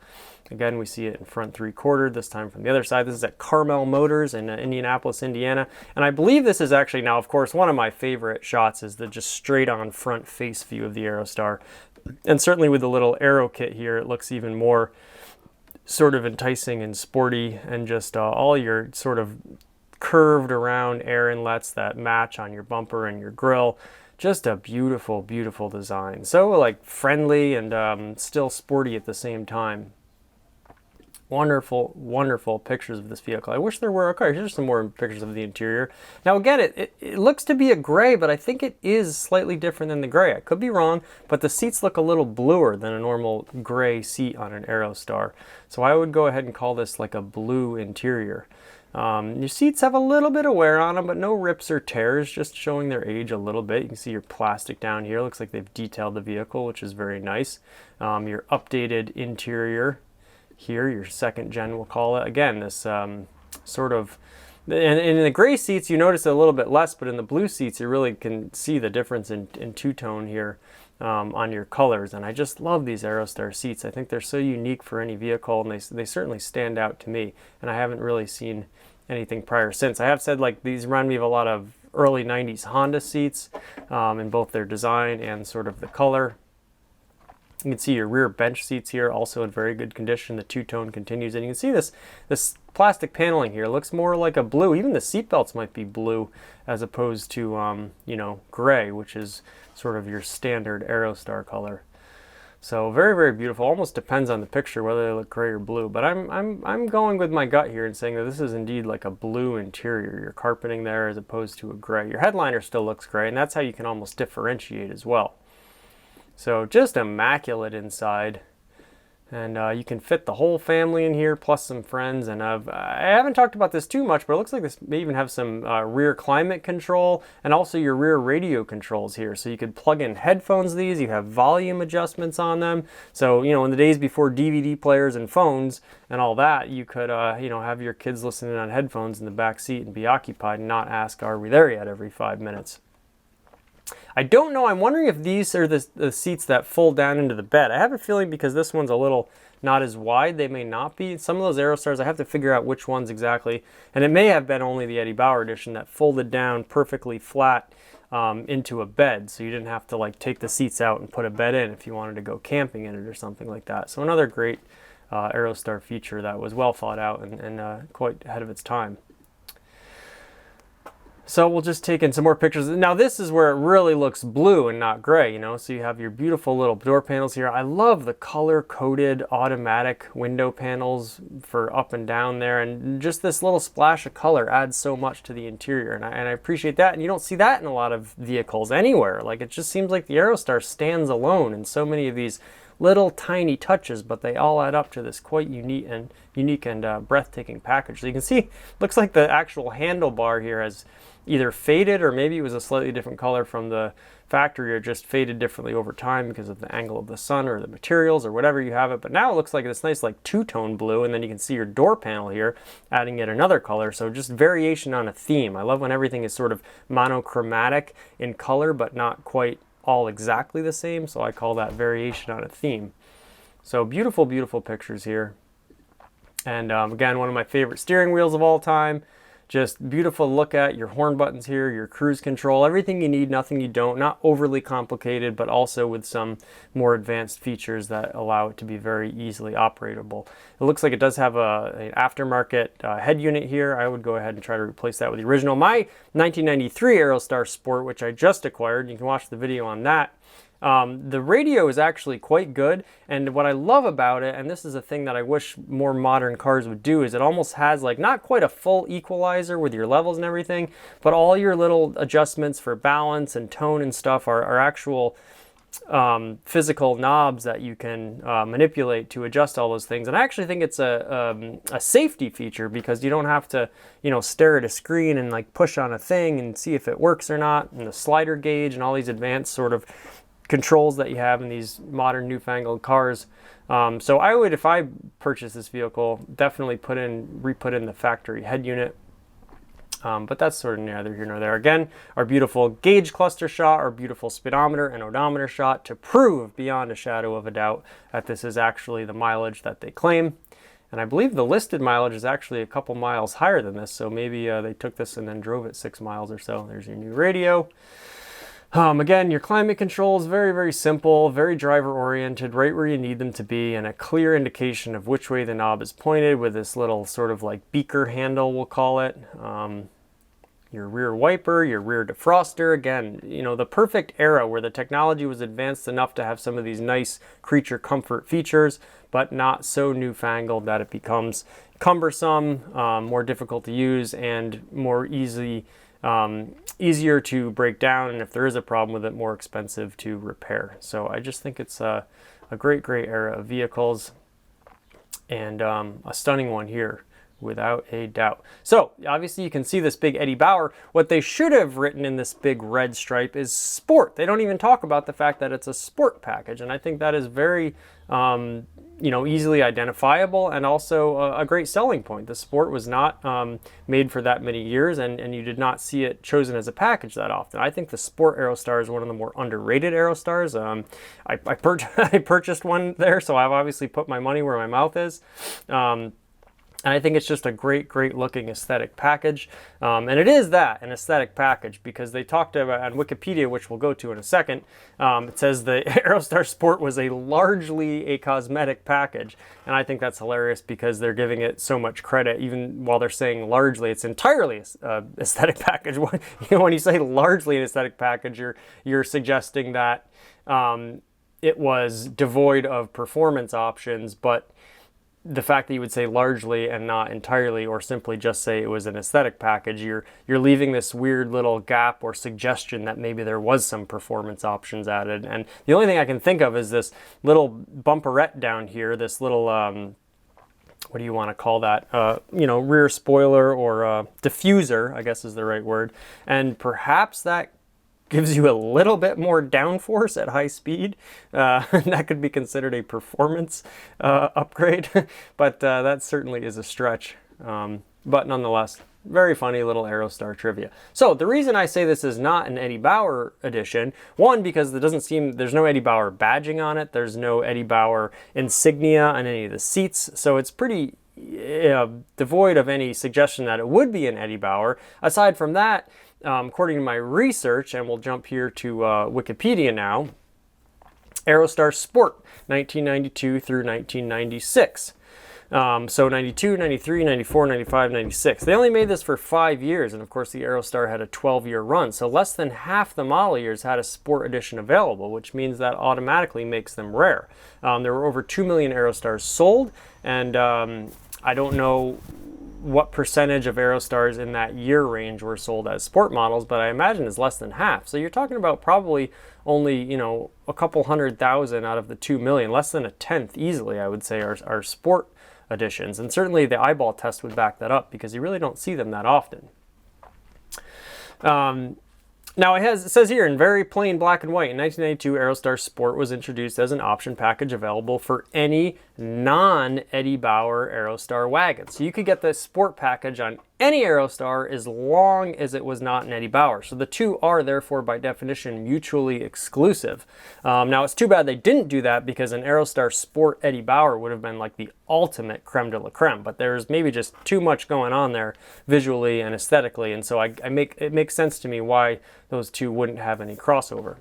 S1: Again, we see it in front three-quarter, this time from the other side. This is at Carmel Motors in Indianapolis, Indiana. And I believe this is actually, now of course, one of my favorite shots is the just straight on front face view of the Aerostar. And certainly with the little aero kit here, it looks even more sort of enticing and sporty, and just all your sort of curved around air inlets that match on your bumper and your grille. Just a beautiful, beautiful design. So like friendly and still sporty at the same time. Wonderful, wonderful pictures of this vehicle. I wish there were, okay, here's some more pictures of the interior. Now again, it looks to be a gray, but I think it is slightly different than the gray. I could be wrong, but the seats look a little bluer than a normal gray seat on an Aerostar. So I would go ahead and call this like a blue interior. Your seats have a little bit of wear on them, but no rips or tears, just showing their age a little bit. You can see your plastic down here. Looks like they've detailed the vehicle, which is very nice. Your updated interior here, your second gen we'll call it. Again, this sort of, and in the gray seats you notice it a little bit less, but in the blue seats you really can see the difference in two-tone here on your colors. And I just love these Aerostar seats. I think they're so unique for any vehicle, and they certainly stand out to me, and I haven't really seen anything prior since. I have said like these remind me of a lot of early 90s Honda seats in both their design and sort of the color. You can see your rear bench seats here, also in very good condition. The two-tone continues, and you can see this plastic paneling here looks more like a blue. Even the seat belts might be blue as opposed to you know, gray, which is sort of your standard Aerostar color. So very, very beautiful. Almost depends on the picture whether they look gray or blue, but I'm going with my gut here and saying that this is indeed like a blue interior. Your carpeting there as opposed to a gray. Your headliner still looks gray, and that's how you can almost differentiate as well. So just immaculate inside, and you can fit the whole family in here plus some friends. And I haven't talked about this too much, but it looks like this may even have some rear climate control and also your rear radio controls here. So you could plug in headphones to these. You have volume adjustments on them. So, you know, in the days before DVD players and phones and all that, you could you know, have your kids listening on headphones in the back seat and be occupied and not ask, are we there yet, every 5 minutes. I don't know. I'm wondering if these are the seats that fold down into the bed. I have a feeling because this one's a little not as wide, they may not be. Some of those Aerostars, I have to figure out which ones exactly. And it may have been only the Eddie Bauer edition that folded down perfectly flat into a bed. So you didn't have to like take the seats out and put a bed in if you wanted to go camping in it or something like that. So another great Aerostar feature that was well thought out and quite ahead of its time. So we'll just take in some more pictures. Now this is where it really looks blue and not gray, you know, so you have your beautiful little door panels here. I love the color-coded automatic window panels for up and down there, and just this little splash of color adds so much to the interior, and I appreciate that. And you don't see that in a lot of vehicles anywhere. Like, it just seems like the Aerostar stands alone in so many of these little tiny touches, but they all add up to this quite unique and breathtaking package. So you can see, looks like the actual handlebar here has either faded, or maybe it was a slightly different color from the factory, or just faded differently over time because of the angle of the sun or the materials or whatever you have it. But now it looks like this nice like two-tone blue, and then you can see your door panel here adding yet another color. So just variation on a theme. I love when everything is sort of monochromatic in color but not quite all exactly the same, so I call that variation on a theme. So beautiful, beautiful pictures here. And again, one of my favorite steering wheels of all time. Just beautiful to look at. Your horn buttons here, your cruise control, everything you need, nothing you don't. Not overly complicated, but also with some more advanced features that allow it to be very easily operatable. It looks like it does have an aftermarket head unit here. I would go ahead and try to replace that with the original. My 1993 Aerostar Sport, which I just acquired, you can watch the video on that. The radio is actually quite good, and what I love about it, and this is a thing that I wish more modern cars would do, is it almost has like not quite a full equalizer with your levels and everything, but all your little adjustments for balance and tone and stuff are actual physical knobs that you can manipulate to adjust all those things. And I actually think it's a safety feature, because you don't have to, you know, stare at a screen and like push on a thing and see if it works or not, and the slider gauge and all these advanced sort of controls that you have in these modern newfangled cars. So I would, if I purchased this vehicle, definitely re-put in the factory head unit. But that's sort of neither here nor there. Again, our beautiful gauge cluster shot, our beautiful speedometer and odometer shot to prove beyond a shadow of a doubt that this is actually the mileage that they claim. And I believe the listed mileage is actually a couple miles higher than this, so maybe they took this and then drove it 6 miles or so. There's your new radio. Again, your climate control is very, very simple, very driver-oriented, right where you need them to be, and a clear indication of which way the knob is pointed with this little sort of like beaker handle, we'll call it.
S3: your rear wiper, your rear defroster. Again, you know, the perfect era where the technology was advanced enough to have some of these nice creature comfort features, but not so newfangled that it becomes cumbersome, more difficult to use, and more easier to break down, and if there is a problem with it, more expensive to repair. So I just think it's a great era of vehicles, and a stunning one here, without a doubt. So obviously you can see this big Eddie Bauer. What they should have written in this big red stripe is sport. They don't even talk about the fact that it's a sport package, and I think that is very you know, easily identifiable, and also a great selling point. The sport was not made for that many years, and you did not see it chosen as a package that often. I think the Sport Aerostar is one of the more underrated Aerostars. I purchased one there, so I've obviously put my money where my mouth is. And I think it's just a great looking aesthetic package. And it is an aesthetic package, because they talked about on Wikipedia, which we'll go to in a second, it says the Aerostar Sport was largely a cosmetic package. And I think that's hilarious, because they're giving it so much credit, even while they're saying largely, it's entirely an aesthetic package. You know, when you say largely an aesthetic package, you're suggesting that it was devoid of performance options, but the fact that you would say largely and not entirely, or simply just say it was an aesthetic package, you're leaving this weird little gap or suggestion that maybe there was some performance options added. And the only thing I can think of is this little bumperette down here, this little what do you want to call that? You know, rear spoiler, or diffuser, I guess is the right word. And perhaps that gives you a little bit more downforce at high speed. That could be considered a performance upgrade, but that certainly is a stretch. But nonetheless, very funny little Aerostar trivia. So the reason I say this is not an Eddie Bauer edition, one, because there's no Eddie Bauer badging on it, there's no Eddie Bauer insignia on any of the seats, so it's pretty devoid of any suggestion that it would be an Eddie Bauer. Aside from that, according to my research, and we'll jump here to Wikipedia now, Aerostar Sport, 1992 through 1996. So 92, 93, 94, 95, 96. They only made this for 5 years, and of course the Aerostar had a 12-year run, so less than half the model years had a Sport Edition available, which means that automatically makes them rare. There were over 2 million Aerostars sold, and I don't know what percentage of Aerostars in that year range were sold as sport models, but I imagine it's less than half. So you're talking about probably only, you know, a couple 100,000 out of the 2 million, less than a tenth easily, I would say, are sport editions. And certainly the eyeball test would back that up, because you really don't see them that often. Now it says here in very plain black and white, in 1992, Aerostar Sport was introduced as an option package available for any non-Eddie Bauer Aerostar wagon. So you could get the Sport package on any Aerostar as long as it was not an Eddie Bauer. So the two are therefore by definition mutually exclusive. Now it's too bad they didn't do that, because an Aerostar Sport Eddie Bauer would have been like the ultimate creme de la creme, but there's maybe just too much going on there visually and aesthetically, and so it makes sense to me why those two wouldn't have any crossover.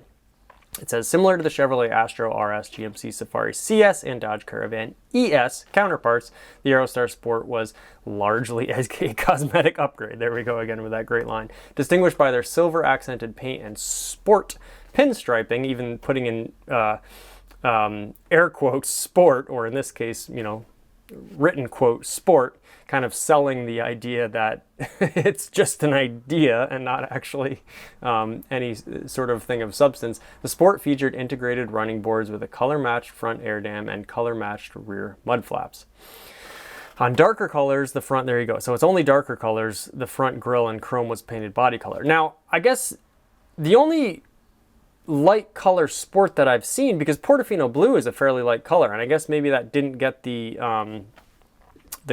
S3: It says, similar to the Chevrolet Astro RS, GMC Safari CS, and Dodge Caravan ES counterparts, the Aerostar Sport was largely a cosmetic upgrade. There we go again with that great line. Distinguished by their silver accented paint and sport pinstriping, even putting in air quotes sport, or in this case, you know, written quote sport, kind of selling the idea that it's just an idea and not actually any sort of thing of substance. The Sport featured integrated running boards with a color-matched front air dam and color-matched rear mud flaps. On darker colors, the front, there you go. So it's only darker colors. The front grille and chrome was painted body color. Now, I guess the only light color Sport that I've seen, because Portofino blue is a fairly light color, and I guess maybe that didn't get the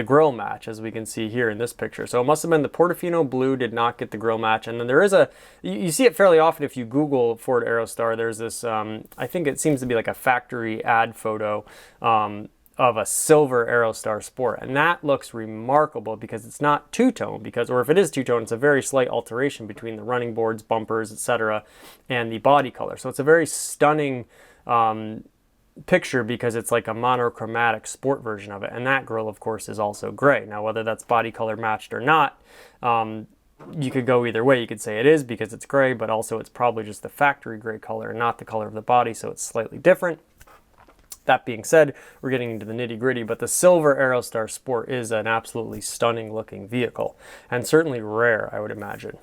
S3: grille match, as we can see here in this picture. So it must have been the Portofino blue did not get the grille match. And then there is you see it fairly often if you Google Ford Aerostar. There's this, I think it seems to be like a factory ad photo of a silver Aerostar Sport. And that looks remarkable, because it's not two-tone, or if it is two-tone, it's a very slight alteration between the running boards, bumpers, etc., and the body color. So it's a very stunning picture, because it's like a monochromatic sport version of it, and that grille of course is also gray. Now whether that's body color matched or not, you could go either way. You could say it is because it's gray, but also it's probably just the factory gray color and not the color of the body, so it's slightly different. That being said, we're getting into the nitty gritty, but the silver Aerostar Sport is an absolutely stunning looking vehicle, and certainly rare, I would imagine.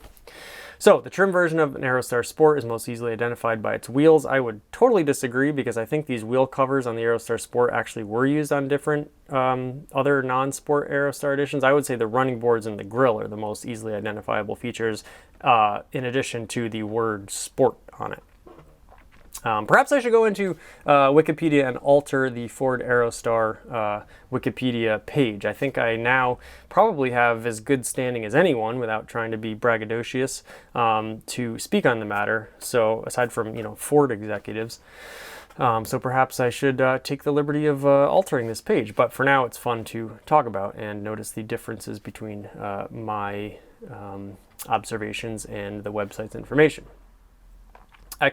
S3: So the trim version of an Aerostar Sport is most easily identified by its wheels. I would totally disagree, because I think these wheel covers on the Aerostar Sport actually were used on different other non-sport Aerostar editions. I would say the running boards and the grille are the most easily identifiable features, in addition to the word sport on it. Perhaps I should go into Wikipedia and alter the Ford Aerostar Wikipedia page. I think I now probably have as good standing as anyone, without trying to be braggadocious, to speak on the matter. So aside from, you know, Ford executives. So perhaps I should take the liberty of altering this page. But for now, it's fun to talk about and notice the differences between my observations and the website's information.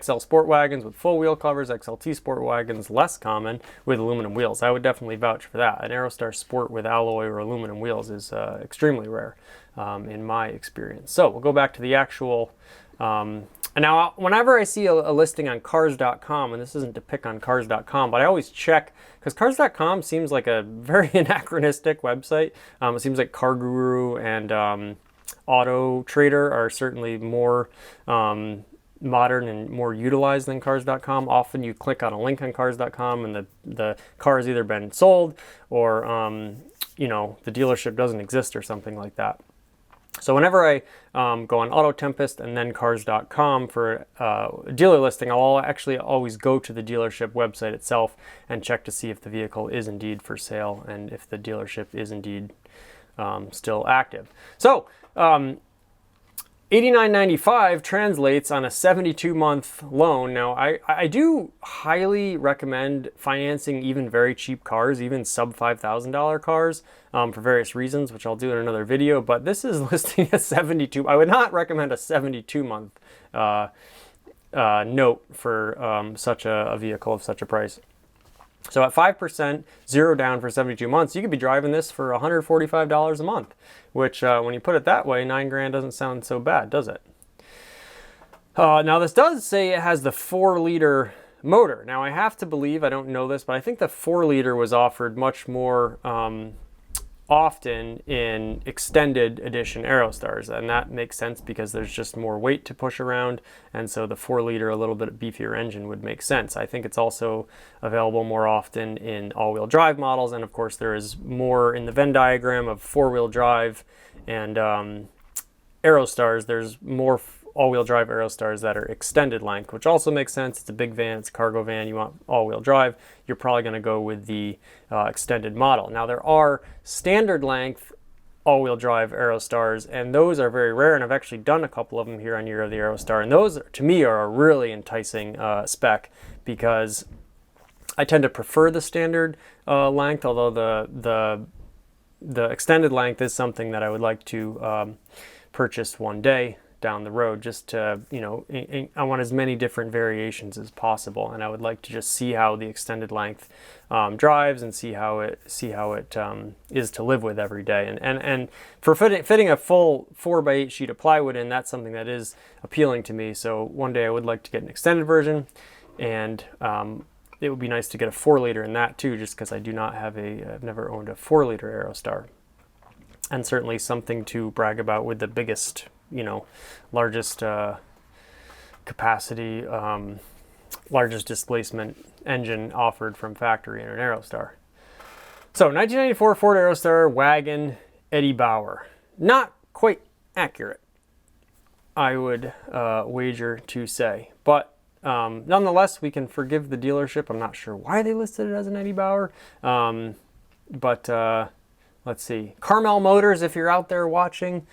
S3: XL sport wagons with full wheel covers, XLT sport wagons less common with aluminum wheels. I would definitely vouch for that. An Aerostar Sport with alloy or aluminum wheels is extremely rare in my experience. So we'll go back to the actual, and now whenever I see a listing on cars.com, and this isn't to pick on cars.com, but I always check, because cars.com seems like a very anachronistic website. It seems like Car Guru and Auto Trader are certainly more modern and more utilized than cars.com. Often you click on a link on cars.com and the car has either been sold or you know, the dealership doesn't exist or something like that. So whenever I go on Auto Tempest and then cars.com for a dealer listing, I'll actually always go to the dealership website itself and check to see if the vehicle is indeed for sale and if the dealership is indeed still active. So $89.95 translates on a 72-month loan. Now, I do highly recommend financing even very cheap cars, even sub $5,000 cars, for various reasons, which I'll do in another video. But this is listing a 72. I would not recommend a 72-month note for such a vehicle of such a price. So at 5%, zero down for 72 months, you could be driving this for $145 a month, which when you put it that way, $9 grand doesn't sound so bad, does it? Now this does say it has the 4-liter motor. Now I have to believe, I don't know this, but I think the 4-liter was offered much more often in extended edition Aerostars, and that makes sense because there's just more weight to push around, and so the 4-liter, a little bit beefier engine would make sense. I think it's also available more often in all-wheel drive models, and of course there is more in the Venn diagram of 4-wheel drive and Aerostars. There's more all-wheel drive Aerostars that are extended length, which also makes sense. It's a big van, it's a cargo van, you want all-wheel drive, you're probably going to go with the extended model. Now there are standard length all-wheel drive Aerostars, and those are very rare, and I've actually done a couple of them here on Year of the Aerostar, and those to me are a really enticing spec, because I tend to prefer the standard length, although the extended length is something that I would like to purchase one day down the road, just to, you know, I want as many different variations as possible, and I would like to just see how the extended length drives and see how it is to live with every day. And for fitting a full 4x8 sheet of plywood in, that's something that is appealing to me. So one day I would like to get an extended version, and it would be nice to get a 4-liter in that too, just because I do not have I've never owned a 4-liter Aerostar, and certainly something to brag about with the biggest, you know, largest capacity, largest displacement engine offered from factory in an Aerostar. So 1994 Ford Aerostar wagon, Eddie Bauer. Not quite accurate, I would wager to say. But nonetheless, we can forgive the dealership. I'm not sure why they listed it as an Eddie Bauer. Let's see. Carmel Motors, if you're out there watching,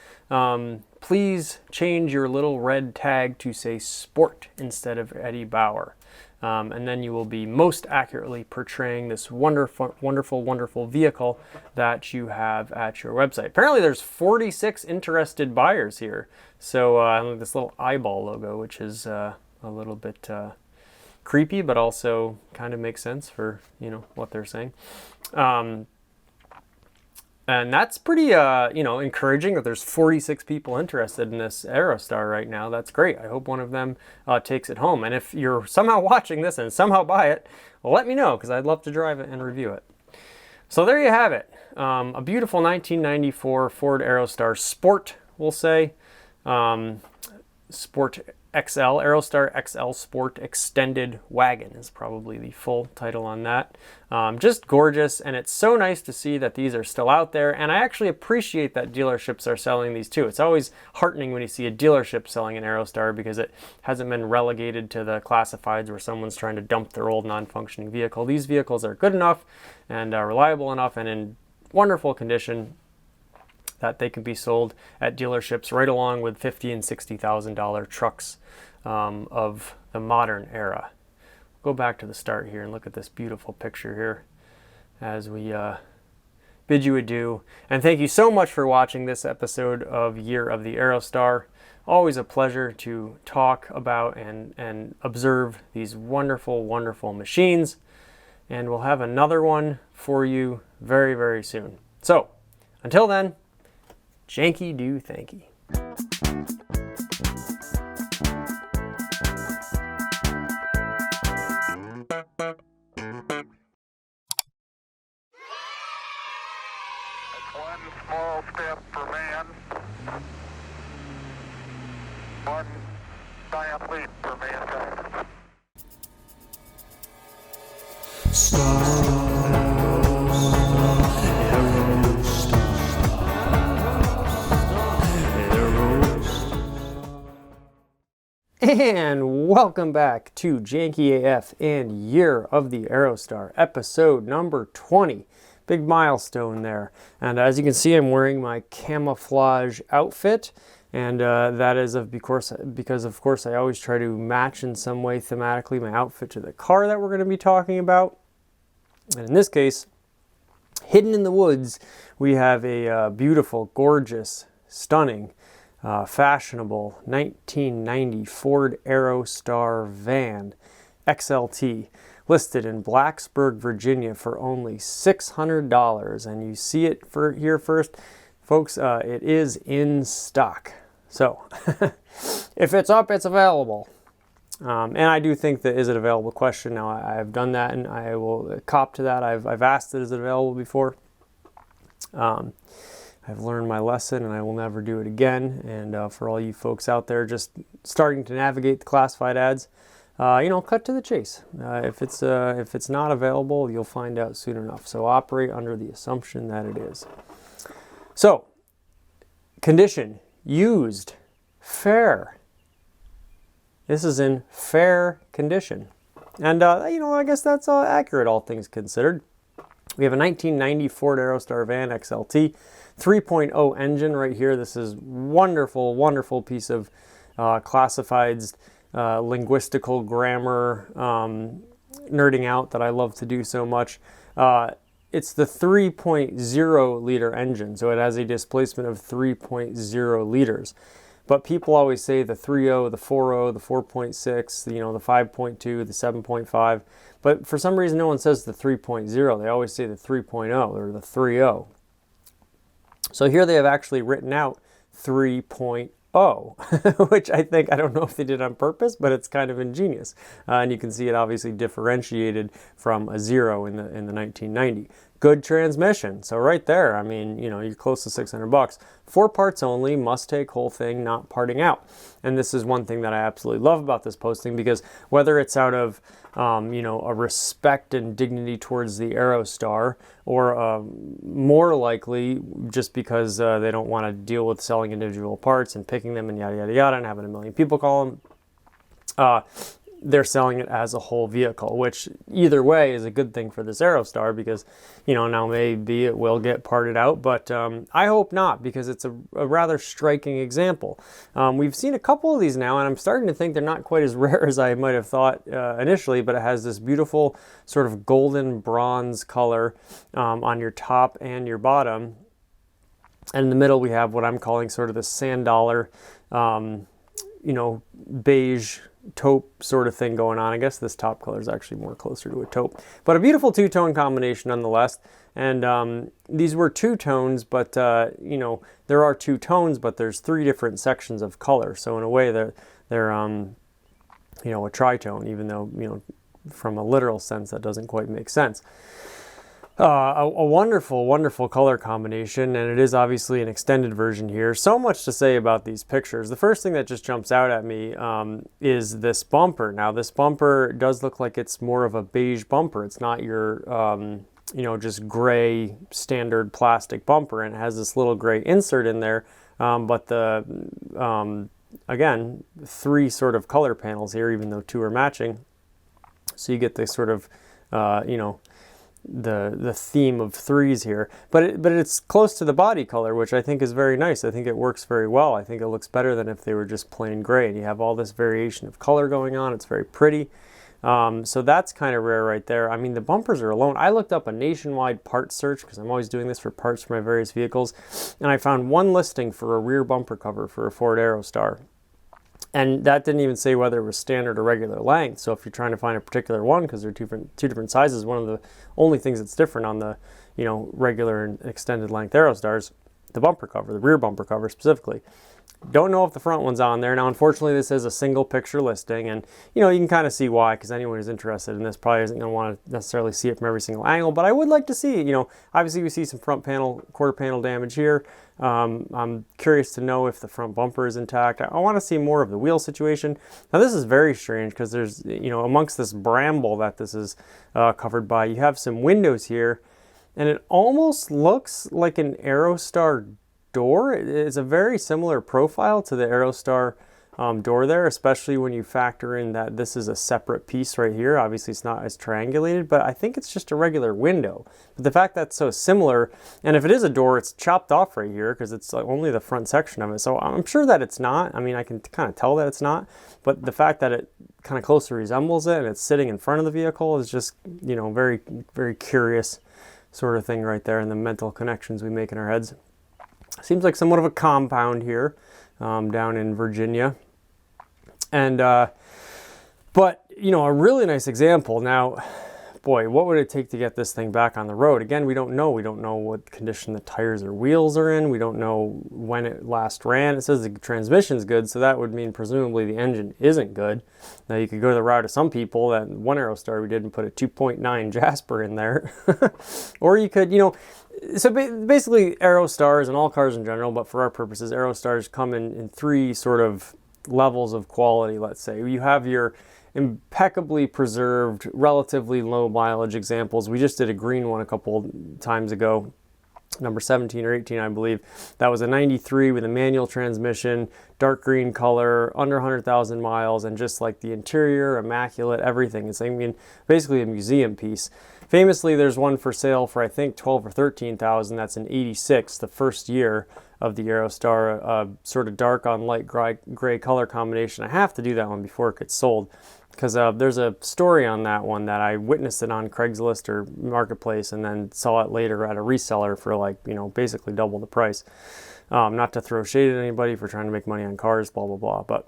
S3: please change your little red tag to say Sport instead of Eddie Bauer. And then you will be most accurately portraying this wonderful, wonderful, wonderful vehicle that you have at your website. Apparently there's 46 interested buyers here. So this little eyeball logo, which is a little bit creepy, but also kind of makes sense for, you know, what they're saying.
S1: And that's pretty, you know, encouraging that there's 46 people interested in this Aerostar right now. That's great. I hope one of them takes it home. And if you're somehow watching this and somehow buy it, well, let me know, because I'd love to drive it and review it. So there you have it. A beautiful 1994 Ford Aerostar Sport, we'll say. Sport XL, Aerostar XL Sport Extended Wagon is probably the full title on that. Just gorgeous, and it's so nice to see that these are still out there, and I actually appreciate that dealerships are selling these too. It's always heartening when you see a dealership selling an Aerostar, because it hasn't been relegated to the classifieds where someone's trying to dump their old non-functioning vehicle. These vehicles are good enough and reliable enough and in wonderful condition that they can be sold at dealerships right along with $50,000 and $60,000 trucks of the modern era. Go back to the start here and look at this beautiful picture here as we bid you adieu. And thank you so much for watching this episode of Year of the Aerostar. Always a pleasure to talk about and observe these wonderful, wonderful machines. And we'll have another one for you very, very soon. So, until then, Janky do thanky.
S2: One small step for man, one giant leap for mankind.
S1: And welcome back to Janky AF and Year of the Aerostar, episode number 20. Big milestone there. And as you can see, I'm wearing my camouflage outfit. And that is because of course I always try to match in some way thematically my outfit to the car that we're going to be talking about. And in this case, hidden in the woods, we have a beautiful, gorgeous, stunning, fashionable 1990 Ford Aerostar van XLT, listed in Blacksburg, Virginia for only $600. And you see it here first, folks. It is in stock. So if it's up, it's available. And I do think that is it available question. Now I've done that and I will cop to that. I've asked it, is it available before? I've learned my lesson and I will never do it again. And for all you folks out there just starting to navigate the classified ads, you know, cut to the chase. If it's not available, you'll find out soon enough. So operate under the assumption that it is. So, condition, used, fair. This is in fair condition. And, you know, I guess that's accurate, all things considered. We have a 1990 Ford Aerostar van XLT, 3.0 engine right here. This is wonderful, wonderful piece of classifieds, linguistical grammar, nerding out that I love to do so much. It's the 3.0 liter engine, so it has a displacement of 3.0 liters. But people always say the 3.0, the 4.0, the 4.6, you know, the 5.2, the 7.5. But for some reason, no one says the 3.0. They always say the 3.0 or the 3.0. So here they have actually written out 3.0, which I don't know if they did on purpose, but it's kind of ingenious. And you can see it obviously differentiated from a 0 in the 1990. Good transmission. So right there, I mean, you know, you're close to $600. 4 parts only, must take whole thing, not parting out. And this is one thing that I absolutely love about this posting, because whether it's out of, you know, a respect and dignity towards the Aerostar, or more likely just because they don't want to deal with selling individual parts and picking them and yada, yada, yada, and having a million people call them, they're selling it as a whole vehicle, which either way is a good thing for this Aerostar, because, you know, now maybe it will get parted out, but I hope not, because it's a rather striking example. We've seen a couple of these now, and I'm starting to think they're not quite as rare as I might have thought initially, but it has this beautiful sort of golden bronze color on your top and your bottom. And in the middle we have what I'm calling sort of the sand dollar you know, beige taupe sort of thing going on. I guess this top color is actually more closer to a taupe, but a beautiful two-tone combination nonetheless. And these were two tones, but you know, there are two tones, but there's three different sections of color. So in a way, they're you know, a tritone, even though, you know, from a literal sense that doesn't quite make sense. A wonderful, wonderful color combination, and it is obviously an extended version here. So much to say about these pictures. The first thing that just jumps out at me is this bumper. Now, this bumper does look like it's more of a beige bumper. It's not your, you know, just gray standard plastic bumper, and it has this little gray insert in there. But the, again, three sort of color panels here, even though two are matching. So you get this sort of, you know, the theme of threes here, but it's close to the body color, which I think is very nice. I think it works very well. I think it looks better than if they were just plain gray, and you have all this variation of color going on. It's very pretty. So that's kind of rare right there. I mean, the bumpers are alone. I looked up a nationwide parts search because I'm always doing this for parts for my various vehicles, and I found one listing for a rear bumper cover for a Ford Aerostar. And that didn't even say whether it was standard or regular length. So if you're trying to find a particular one, because they're two different sizes, one of the only things that's different on the, you know, regular and extended length Aerostars, the bumper cover, the rear bumper cover specifically. Don't know if the front one's on there. Now, unfortunately, this is a single picture listing, and you know, you can kind of see why, because anyone who's interested in this probably isn't going to want to necessarily see it from every single angle, but I would like to see it. You know, obviously we see some front panel, quarter panel damage here. I'm curious to know if the front bumper is intact. I want to see more of the wheel situation. Now, this is very strange because there's, you know, amongst this bramble that this is covered by, you have some windows here, and it almost looks like an Aerostar door. It's a very similar profile to the Aerostar door there, especially when you factor in that this is a separate piece right here. Obviously, it's not as triangulated, but I think it's just a regular window. But the fact that's so similar, and if it is a door, it's chopped off right here because it's like only the front section of it. So I'm sure that it's not. I mean, I can kind of tell that it's not, but the fact that it kind of closely resembles it and it's sitting in front of the vehicle is just, you know, very, very curious sort of thing right there, and the mental connections we make in our heads. Seems like somewhat of a compound here down in Virginia. And, but, you know, a really nice example. Now, boy, what would it take to get this thing back on the road? Again, we don't know. We don't know what condition the tires or wheels are in. We don't know when it last ran. It says the transmission's good, so that would mean presumably the engine isn't good. Now, you could go the route of some people. That one Aerostar we did and put a 2.9 Jasper in there. Or you could, you know, so basically Aerostars and all cars in general, but for our purposes, Aerostars come in three sort of levels of quality, let's say. You have your impeccably preserved, relatively low mileage examples. We just did a green one a couple times ago, number 17 or 18, I believe. That was a 93 with a manual transmission, dark green color, under 100,000 miles, and just like the interior, immaculate, everything. It's, I mean, basically a museum piece. Famously, there's one for sale for, I think, 12 or 13,000. That's an 86, the first year of the Aerostar, sort of dark on light gray color combination. I have to do that one before it gets sold, because there's a story on that one that I witnessed it on Craigslist or Marketplace and then saw it later at a reseller for, like, you know, basically double the price. Not to throw shade at anybody for trying to make money on cars, blah, blah, blah. But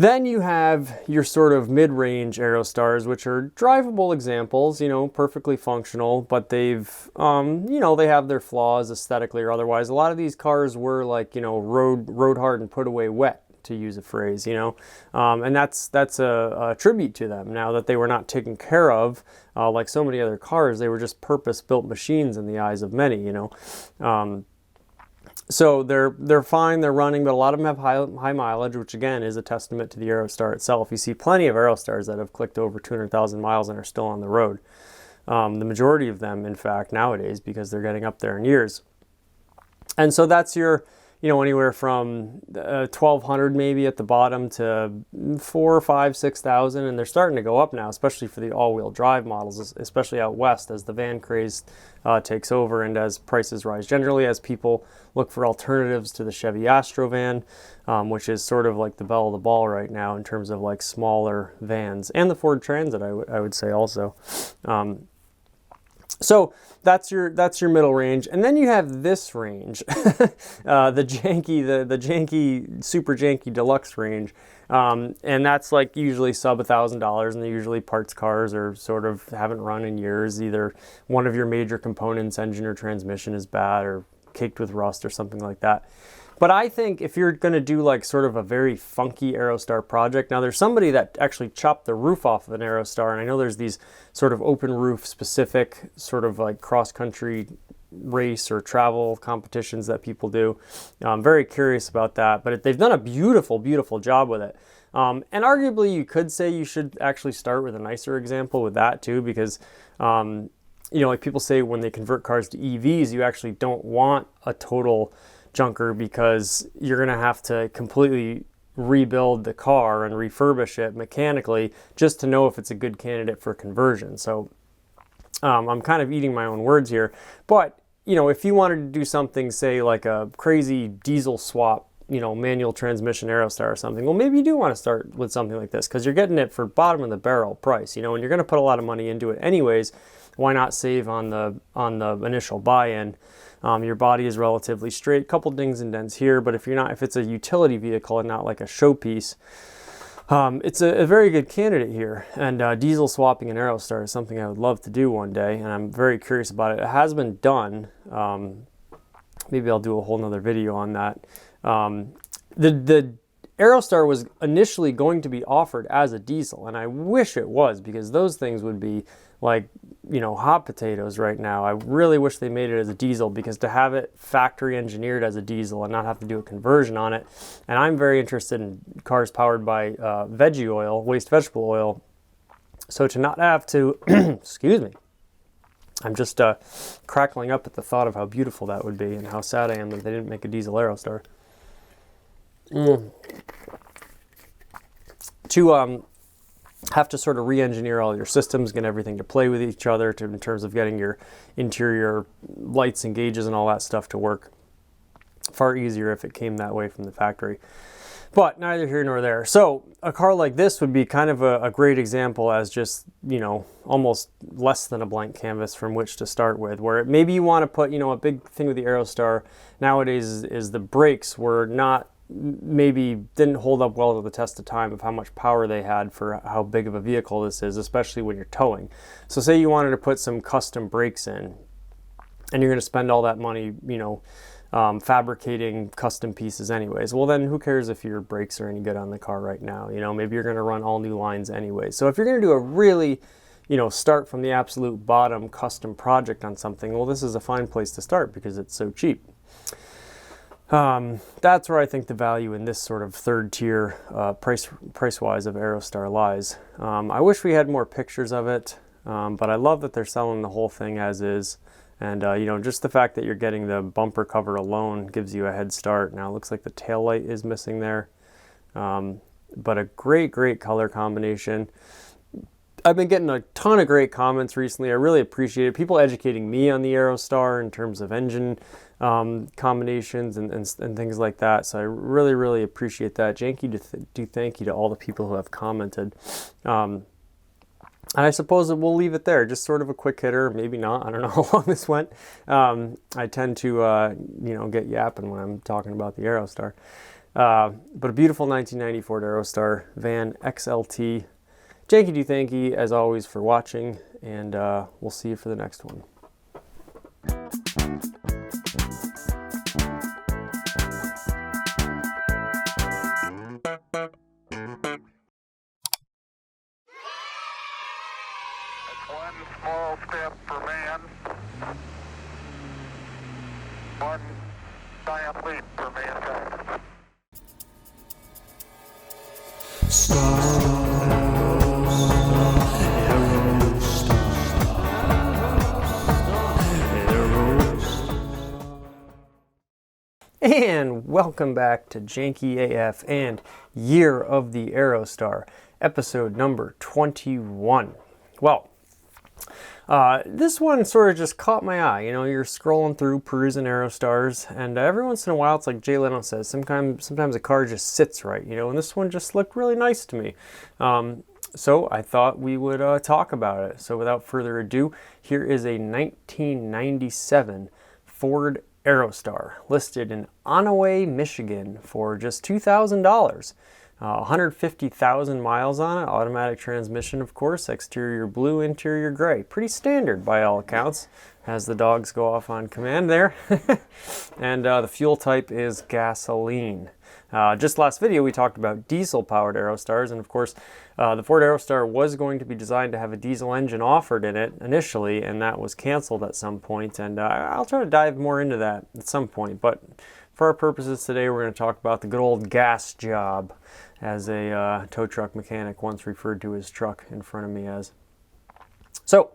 S1: then you have your sort of mid-range Aerostars, which are drivable examples, you know, perfectly functional, but they've, you know, they have their flaws aesthetically or otherwise. A lot of these cars were like, you know, rode hard and put away wet, to use a phrase, you know, and that's a tribute to them. Now that they were not taken care of, like so many other cars, they were just purpose-built machines in the eyes of many, you know. So they're fine, they're running, but a lot of them have high mileage, which again is a testament to the Aerostar itself. You see plenty of Aerostars that have clicked over 200,000 miles and are still on the road. The majority of them, in fact, nowadays, because they're getting up there in years. And so that's your, you know, anywhere from 1,200 maybe at the bottom to 4,000, 5,000, 6,000, and they're starting to go up now, especially for the all-wheel drive models, especially out west as the van craze takes over and as prices rise generally, as people look for alternatives to the Chevy Astro van, which is sort of like the belle of the ball right now in terms of like smaller vans, and the Ford Transit, I would say also. So that's your middle range, and then you have this range, the janky super janky deluxe range, and that's like usually sub $1,000, and they're usually parts cars or sort of haven't run in years. Either one of your major components, engine or transmission, is bad or caked with rust or something like that. But I think if you're going to do like sort of a very funky Aerostar project, now there's somebody that actually chopped the roof off of an Aerostar, and I know there's these sort of open roof specific sort of like cross-country race or travel competitions that people do. I'm very curious about that, but they've done a beautiful, beautiful job with it. And arguably you could say you should actually start with a nicer example with that too, because you know, like people say when they convert cars to EVs, you actually don't want a total junker because you're going to have to completely rebuild the car and refurbish it mechanically just to know if it's a good candidate for conversion. So I'm kind of eating my own words here, but you know, if you wanted to do something, say like a crazy diesel swap, you know, manual transmission Aerostar or something, well, maybe you do want to start with something like this because you're getting it for bottom of the barrel price, you know, and you're going to put a lot of money into it anyways. Why not save on the initial buy-in? Your body is relatively straight, couple dings and dents here, but if it's a utility vehicle and not like a showpiece, it's a very good candidate here. And diesel swapping an Aerostar is something I would love to do one day, and I'm very curious about it. It has been done. Maybe I'll do a whole nother video on that. The Aerostar was initially going to be offered as a diesel, and I wish it was, because those things would be like, you know, hot potatoes right now. I really wish they made it as a diesel, because to have it factory engineered as a diesel and not have to do a conversion on it, and I'm very interested in cars powered by veggie oil, waste vegetable oil, so to not have to, excuse me, I'm just crackling up at the thought of how beautiful that would be and how sad I am that they didn't make a diesel Aerostar. To have to sort of re-engineer all your systems, get everything to play with each other in terms of getting your interior lights and gauges and all that stuff to work. Far easier if it came that way from the factory. But neither here nor there. So a car like this would be kind of a great example as just, you know, almost less than a blank canvas from which to start with, where maybe you want to put, you know, a big thing with the Aerostar nowadays is the brakes were not, maybe didn't hold up well to the test of time of how much power they had for how big of a vehicle this is, especially when you're towing. So say you wanted to put some custom brakes in, and you're going to spend all that money, you know, fabricating custom pieces anyways. Well, then who cares if your brakes are any good on the car right now? You know, maybe you're going to run all new lines anyways. So if you're going to do a really, you know, start from the absolute bottom custom project on something, well, this is a fine place to start because it's so cheap. That's where I think the value in this sort of third tier price-wise of Aerostar lies. I wish we had more pictures of it, but I love that they're selling the whole thing as is. And you know, just the fact that you're getting the bumper cover alone gives you a head start. Now it looks like the taillight is missing there, but a great color combination. I've been getting a ton of great comments recently. I really appreciate it. People educating me on the Aerostar in terms of engine combinations and things like that. So I really appreciate that. Thank you to all the people who have commented. And I suppose we'll leave it there. Just sort of a quick hitter, maybe not. I don't know how long this went. I tend to, you know, get yapping when I'm talking about the Aerostar. But a beautiful 1990 Ford Aerostar van XLT. Thanky, as always, for watching, and we'll see you for the next one.
S2: One small step for man, one giant leap for mankind.
S1: And welcome back to Janky AF and Year of the Aerostar, episode number 21. Well, This one sort of just caught my eye. You know, you're scrolling through, perusing Aerostars, and every once in a while, it's like Jay Leno says, sometimes a car just sits right, you know, and this one just looked really nice to me. So I thought we would talk about it. So without further ado, here is a 1997 Ford Aerostar listed in Onaway, Michigan for just $2,000. 150,000 miles on it, automatic transmission, of course, exterior blue, interior gray. Pretty standard by all accounts, as the dogs go off on command there. And the fuel type is gasoline. Just last video we talked about diesel-powered Aerostars, and of course the Ford Aerostar was going to be designed to have a diesel engine offered in it initially, and that was canceled at some point, and I'll try to dive more into that at some point, but for our purposes today we're going to talk about the good old gas job, as a tow truck mechanic once referred to his truck in front of me as. So,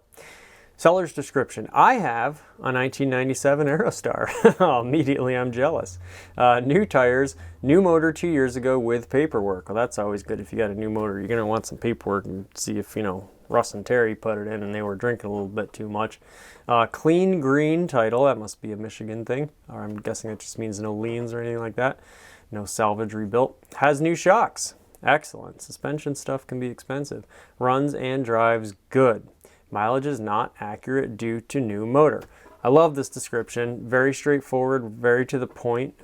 S1: seller's description. I have a 1997 Aerostar. Immediately I'm jealous. New tires, new motor 2 years ago with paperwork. Well, that's always good. If you got a new motor, you're going to want some paperwork and see if, you know, Russ and Terry put it in and they were drinking a little bit too much. Clean green title. That must be a Michigan thing. Or I'm guessing it just means no liens or anything like that. No salvage rebuilt. Has new shocks. Excellent. Suspension stuff can be expensive. Runs and drives good. Mileage is not accurate due to new motor. I love this description. Very straightforward, very to the point.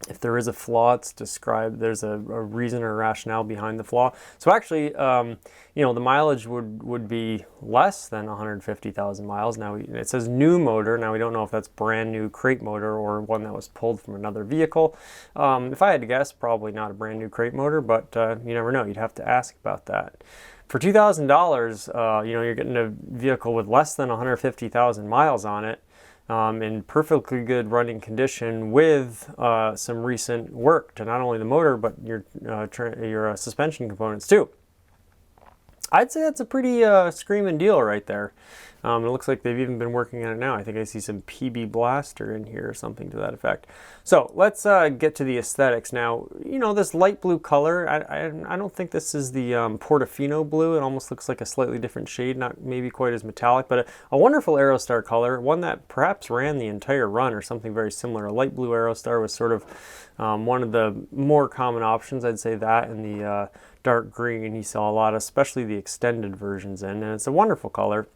S1: If there is a flaw, it's described. There's a reason or rationale behind the flaw. So actually, you know, the mileage would be less than 150,000 miles. Now it says new motor. Now we don't know if that's brand new crate motor or one that was pulled from another vehicle. If I had to guess, probably not a brand new crate motor, but you never know. You'd have to ask about that. For $2,000, you know, you're getting a vehicle with less than 150,000 miles on it. In perfectly good running condition with some recent work to not only the motor but your suspension components too. I'd say that's a pretty screaming deal right there. It looks like they've even been working on it now. I think I see some PB Blaster in here or something to that effect. So let's get to the aesthetics now. You know, this light blue color, I don't think this is the Portofino blue. It almost looks like a slightly different shade, not maybe quite as metallic, but a wonderful Aerostar color, one that perhaps ran the entire run or something very similar. A light blue Aerostar was sort of one of the more common options. I'd say that and the dark green you saw a lot, especially the extended versions in, and it's a wonderful color.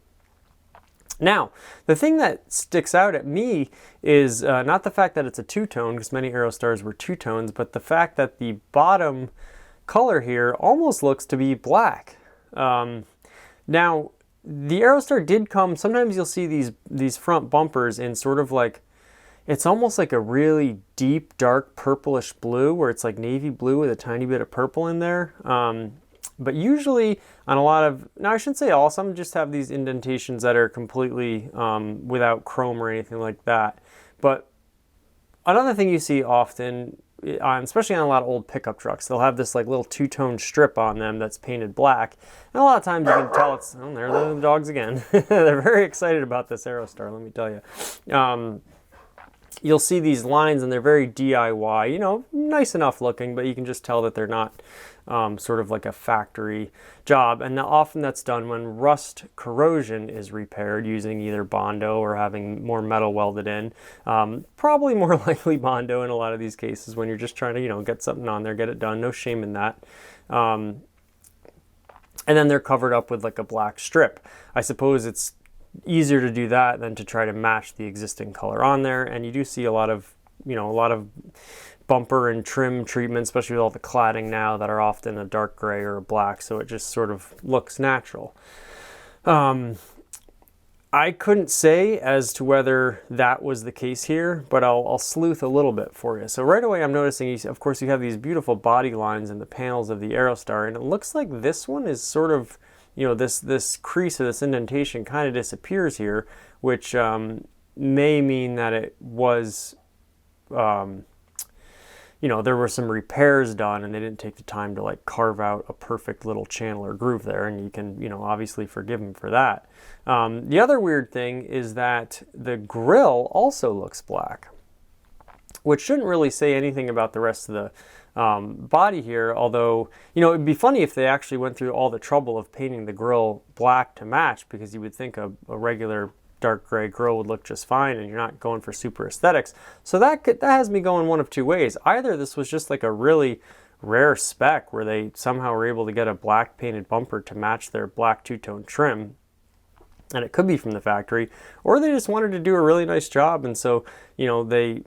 S1: Now, the thing that sticks out at me is not the fact that it's a two-tone, because many Aerostars were two-tones, but the fact that the bottom color here almost looks to be black. Now, the Aerostar did come, sometimes you'll see these front bumpers in sort of like, it's almost like a really deep, dark purplish blue, where it's like navy blue with a tiny bit of purple in there. But usually on a lot of, now I shouldn't say all, some just have these indentations that are completely without chrome or anything like that. But another thing you see often, especially on a lot of old pickup trucks, they'll have this like little two-tone strip on them that's painted black. And a lot of times you can tell it's, oh, there are the dogs again. They're very excited about this Aerostar, let me tell you. You'll see these lines and they're very DIY, you know, nice enough looking, but you can just tell that they're not sort of like a factory job. And often that's done when rust corrosion is repaired using either Bondo or having more metal welded in. Probably more likely Bondo in a lot of these cases when you're just trying to, you know, get something on there, get it done, no shame in that. And then they're covered up with like a black strip. I suppose it's easier to do that than to try to match the existing color on there, and you do see a lot of, you know, a lot of bumper and trim treatments, especially with all the cladding now, that are often a dark gray or a black, so it just sort of looks natural. I couldn't say as to whether that was the case here, but I'll sleuth a little bit for you. So right away I'm noticing, of course, you have these beautiful body lines in the panels of the Aerostar, and it looks like this one is sort of, you know, this crease or this indentation kind of disappears here, which may mean that it was, you know, there were some repairs done and they didn't take the time to like carve out a perfect little channel or groove there, and you can, you know, obviously forgive them for that. The other weird thing is that the grille also looks black, which shouldn't really say anything about the rest of the
S3: body here, although, you know, it'd be funny if they actually went through all the trouble of painting the grille black to match, because you would think a regular dark gray grille would look just fine and you're not going for super aesthetics. So that has me going one of two ways. Either this was just like a really rare spec where they somehow were able to get a black painted bumper to match their black two-tone trim, and it could be from the factory, or they just wanted to do a really nice job, and so, you know, they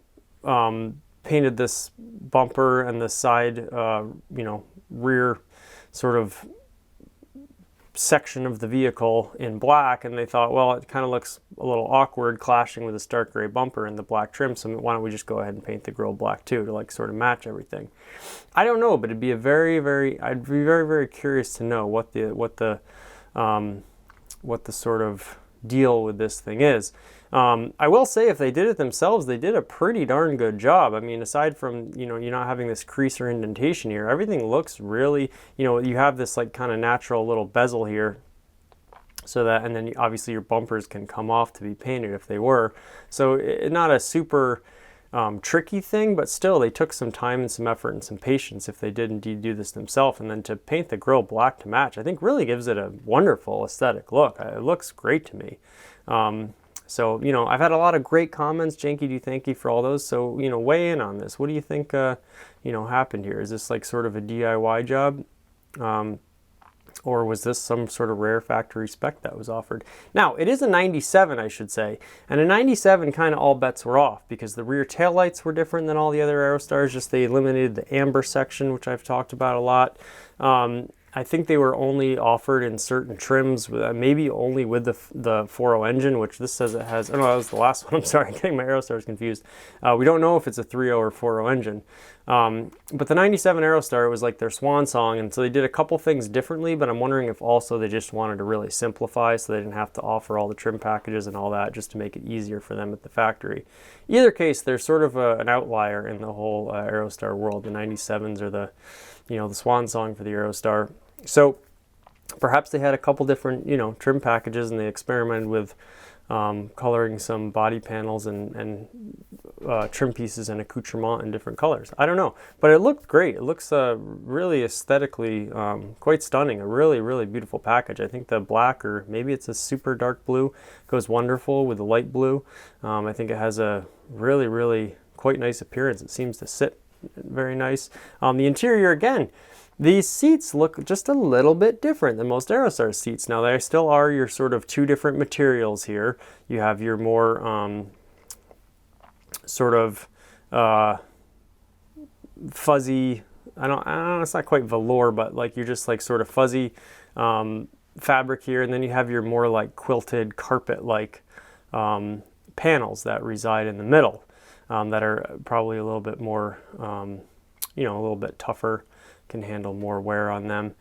S3: painted this bumper and the side, you know, rear sort of section of the vehicle in black, and they thought, well, it kind of looks a little awkward clashing with this dark gray bumper and the black trim, so why don't we just go ahead and paint the grille black too, to like sort of match everything. I don't know, but it'd be a I'd be very, very curious to know what the sort of deal with this thing is. I will say, if they did it themselves, they did a pretty darn good job. I mean, aside from, you know, you're not having this crease or indentation here, everything looks really, you know, you have this like kind of natural little bezel here, so that, and then obviously your bumpers can come off to be painted if they were. So not a super tricky thing, but still they took some time and some effort and some patience if they did indeed do this themselves. And then to paint the grille black to match, I think really gives it a wonderful aesthetic look. It looks great to me. So, you know, I've had a lot of great comments. Janky, do thank you for all those. So, you know, weigh in on this. What do you think, you know, happened here? Is this like sort of a DIY job? Or was this some sort of rare factory spec that was offered? Now, it is a 97, I should say. And a 97, kind of all bets were off, because the rear taillights were different than all the other Aerostars. Just they eliminated the amber section, which I've talked about a lot. I think they were only offered in certain trims, maybe only with the 4.0 engine, which this says it has. Oh no, that was the last one. I'm sorry, I'm getting my Aerostars confused. We don't know if it's a 3.0 or 4.0 engine. But the 97 Aerostar was like their swan song, and so they did a couple things differently, but I'm wondering if also they just wanted to really simplify so they didn't have to offer all the trim packages and all that, just to make it easier for them at the factory. Either case, they're sort of an outlier in the whole Aerostar world. The 97s are the, you know, the swan song for the Aerostar. So perhaps they had a couple different, you know, trim packages, and they experimented with coloring some body panels and trim pieces and accoutrement in different colors. I don't know, but it looked great. It looks really aesthetically quite stunning. A really, really beautiful package. I think the black, or maybe it's a super dark blue, goes wonderful with the light blue. I think it has a really, really quite nice appearance. It seems to sit very nice. The interior, again, these seats look just a little bit different than most Aerostar seats. Now, they still are your sort of two different materials here. You have your more sort of fuzzy, I don't know, it's not quite velour, but like you're just like sort of fuzzy fabric here, and then you have your more like quilted carpet-like panels that reside in the middle, that are probably a little bit more, you know, a little bit tougher, can handle more wear on them.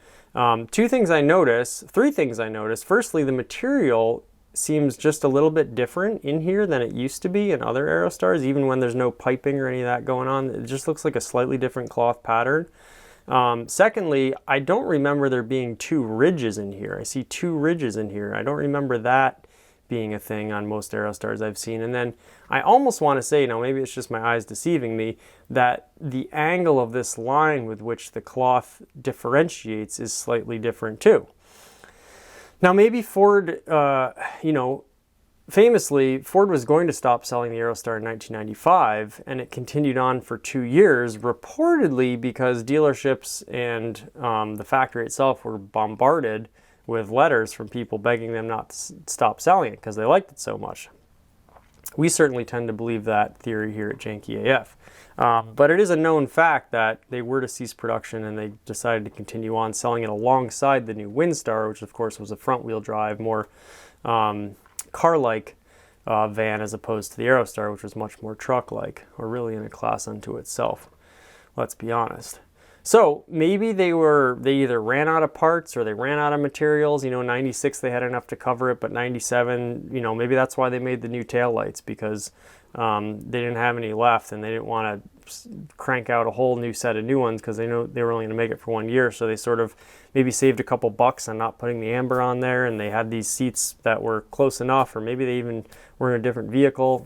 S3: Three things I noticed. Firstly, the material seems just a little bit different in here than it used to be in other Aerostars, even when there's no piping or any of that going on. It just looks like a slightly different cloth pattern. Secondly, I don't remember there being two ridges in here. I see two ridges in here. I don't remember that being a thing on most Aerostars I've seen. And then I almost want to say, now maybe it's just my eyes deceiving me, that the angle of this line with which the cloth differentiates is slightly different too. Now maybe Ford, you know, famously, Ford was going to stop selling the Aerostar in 1995, and it continued on for 2 years, reportedly because dealerships and the factory itself were bombarded with letters from people begging them not to stop selling it because they liked it so much. We certainly tend to believe that theory here at Janky AF. But it is a known fact that they were to cease production, and they decided to continue on selling it alongside the new Windstar, which of course was a front-wheel drive, more car-like van, as opposed to the Aerostar, which was much more truck-like, or really in a class unto itself. Let's be honest. So maybe they either ran out of parts or they ran out of materials. You know, 96 they had enough to cover it, but 97, you know, maybe that's why they made the new taillights, because they didn't have any left, and they didn't want to crank out a whole new set of new ones because they know they were only going to make it for 1 year. So they sort of maybe saved a couple bucks on not putting the amber on there, and they had these seats that were close enough, or maybe they even were in a different vehicle.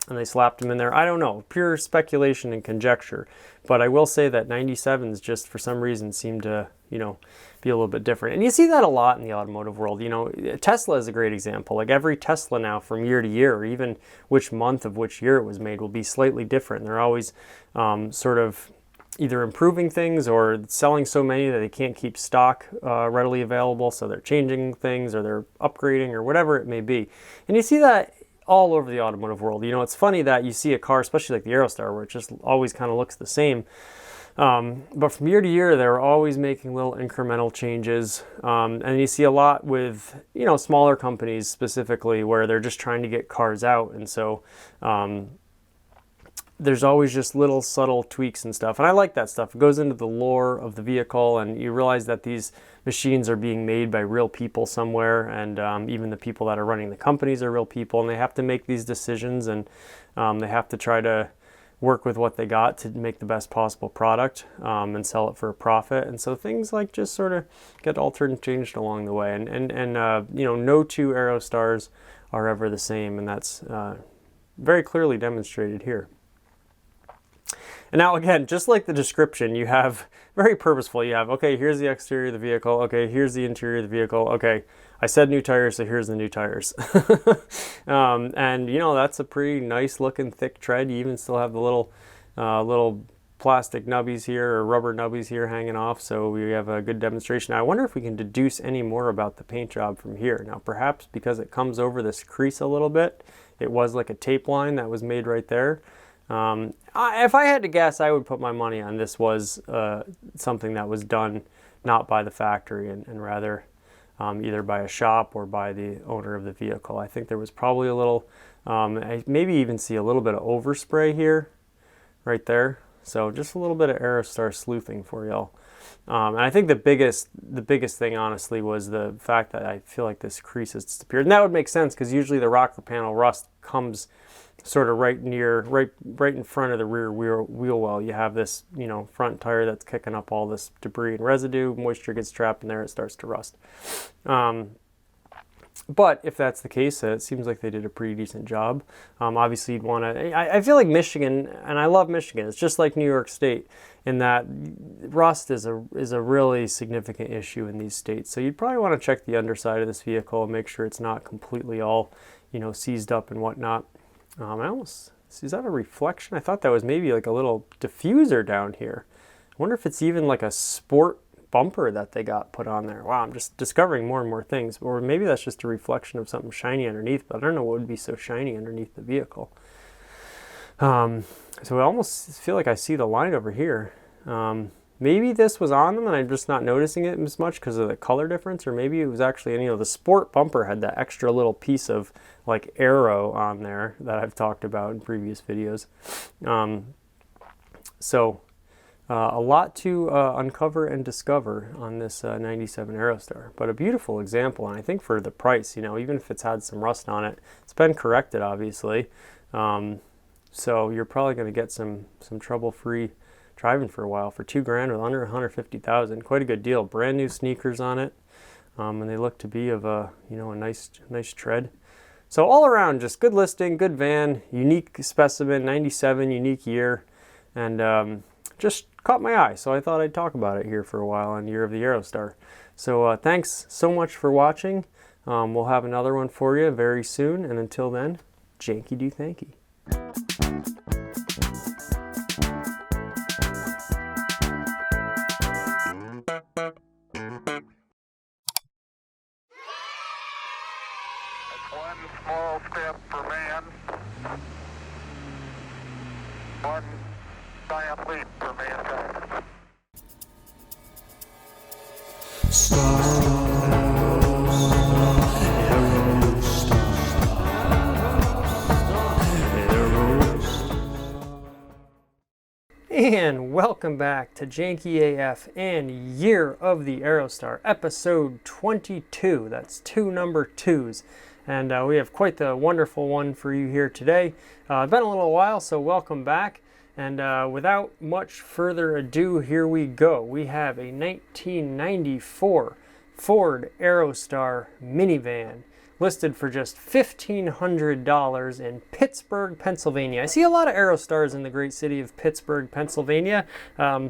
S1: and they slapped them in there. I don't know, pure speculation and conjecture. But I will say that 97s just for some reason seem to, you know, be a little bit different. And you see that a lot in the automotive world. You know, Tesla is a great example. Like every Tesla now from year to year, or even which month of which year it was made, will be slightly different. They're always sort of either improving things or selling so many that they can't keep stock readily available. So they're changing things or they're upgrading or whatever it may be. And you see that all over the automotive world. You know, it's funny that you see a car, especially like the Aerostar, where it just always kind of looks the same. But from year to year, they're always making little incremental changes. And you see a lot with, you know, smaller companies specifically where they're just trying to get cars out. And so there's always just little subtle tweaks and stuff. And I like that stuff. It goes into the lore of the vehicle, and you realize that these machines are being made by real people somewhere. And even the people that are running the companies are real people, and they have to make these decisions, and they have to try to work with what they got to make the best possible product and sell it for a profit. And so things like just sort of get altered and changed along the way. And you know, no two Aerostars are ever the same, and that's very clearly demonstrated here. And now again, just like the description, you have very purposeful. You have, okay, here's the exterior of the vehicle. Okay, here's the interior of the vehicle. Okay, I said new tires, so here's the new tires. And you know, that's a pretty nice looking thick tread. You even still have the little plastic nubbies here, or rubber nubbies here hanging off. So we have a good demonstration. Now, I wonder if we can deduce any more about the paint job from here. Now, perhaps because it comes over this crease a little bit, it was like a tape line that was made right there. If I had to guess, I would put my money on this was something that was done not by the factory and rather either by a shop or by the owner of the vehicle. I think there was probably a little, I maybe even see a little bit of overspray here, right there. So just a little bit of Aerostar sleuthing for y'all. And I think the biggest thing, honestly, was the fact that I feel like this crease has disappeared. And that would make sense because usually the rocker panel rust comes sort of right in front of the rear wheel well. You have this, you know, front tire that's kicking up all this debris and residue. Moisture gets trapped in there, it starts to rust. But if that's the case, it seems like they did a pretty decent job. Obviously, you'd want to. I feel like Michigan, and I love Michigan. It's just like New York State in that rust is a really significant issue in these states. So you'd probably want to check the underside of this vehicle and make sure it's not completely all, you know, seized up and whatnot. Is that a reflection? I thought that was maybe like a little diffuser down here. I wonder if it's even like a sport bumper that they got put on there. Wow, I'm just discovering more and more things. Or maybe that's just a reflection of something shiny underneath, but I don't know what would be so shiny underneath the vehicle. So I almost feel like I see the line over here. Maybe this was on them and I'm just not noticing it as much because of the color difference, or maybe it was actually, you know, the sport bumper had that extra little piece of like aero on there that I've talked about in previous videos. A lot to uncover and discover on this 97 Aerostar, but a beautiful example. And I think for the price, you know, even if it's had some rust on it, it's been corrected, obviously. So you're probably going to get some trouble-free driving for a while for $2,000 with under 150,000. Quite a good deal. Brand new sneakers on it, and they look to be of a, you know, a nice tread. So all around, just good listing, good van, unique specimen, 97, unique year, and just caught my eye. So I thought I'd talk about it here for a while on Year of the Aerostar. So thanks so much for watching. We'll have another one for you very soon, and until then, Janky do thanky.
S2: One small step for man, one giant leap for mankind.
S1: And welcome back to Janky AF and Year of the Aerostar, episode 22. That's two number 2s. And we have quite the wonderful one for you here today. It's been a little while, so welcome back. And without much further ado, here we go. We have a 1994 Ford Aerostar minivan listed for just $1,500 in Pittsburgh, Pennsylvania. I see a lot of Aerostars in the great city of Pittsburgh, Pennsylvania.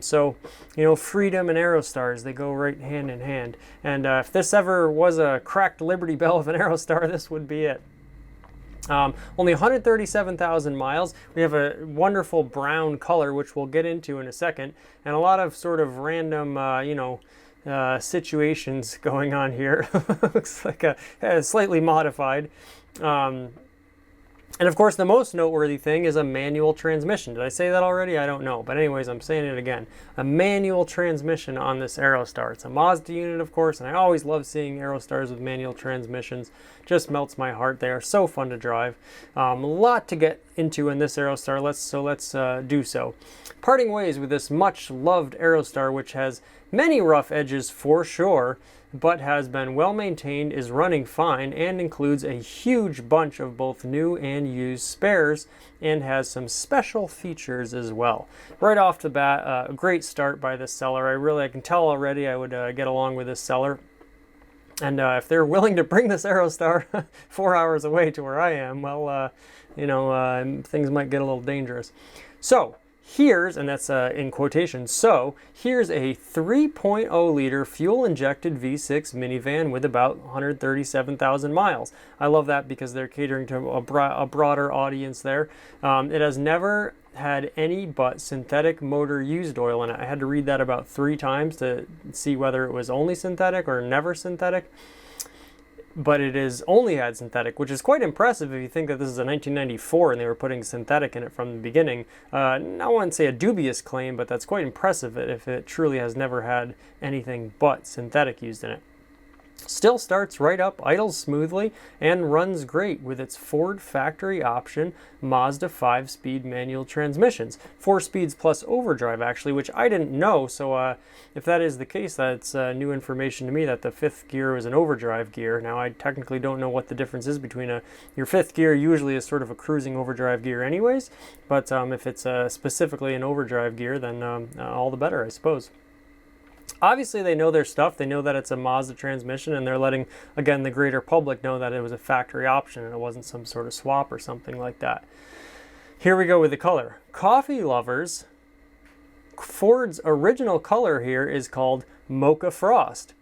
S1: So, you know, freedom and Aerostars, they go right hand in hand. And if this ever was a cracked Liberty Bell of an Aerostar, this would be it. Only 137,000 miles. We have a wonderful brown color, which we'll get into in a second, and a lot of sort of random, situations going on here. Looks like a slightly modified. And of course, the most noteworthy thing is a manual transmission. Did I say that already? I don't know. But anyways, I'm saying it again. A manual transmission on this Aerostar. It's a Mazda unit, of course, and I always love seeing Aerostars with manual transmissions. Just melts my heart. They are so fun to drive. A lot to get into in this Aerostar, let's do so. Parting ways with this much loved Aerostar, which has many rough edges for sure, but has been well maintained, is running fine, and includes a huge bunch of both new and used spares, and has some special features as well. Right off the bat, a great start by this seller. I can tell already I would get along with this seller. And if they're willing to bring this Aerostar 4 hours away to where I am, well, things might get a little dangerous. So, here's, and that's in quotation, so here's a 3.0 liter fuel injected V6 minivan with about 137,000 miles. I love that because they're catering to a broader audience there. It has never had any but synthetic motor used oil in it. I had to read that about 3 times to see whether it was only synthetic or never synthetic. But it is only had synthetic, which is quite impressive if you think that this is a 1994 and they were putting synthetic in it from the beginning. I wouldn't say a dubious claim, but that's quite impressive if it truly has never had anything but synthetic used in it. Still starts right up, idles smoothly, and runs great with its Ford factory option Mazda 5-speed manual transmissions. 4 speeds plus overdrive, actually, which I didn't know, so if that is the case, that's new information to me that the 5th gear is an overdrive gear. Now, I technically don't know what the difference is between your 5th gear usually is sort of a cruising overdrive gear anyways, but if it's specifically an overdrive gear, then all the better, I suppose. Obviously, they know their stuff. They know that it's a Mazda transmission, and they're letting, again, the greater public know that it was a factory option and it wasn't some sort of swap or something like that. Here we go with the color. Coffee lovers, Ford's original color here is called Mocha Frost. ...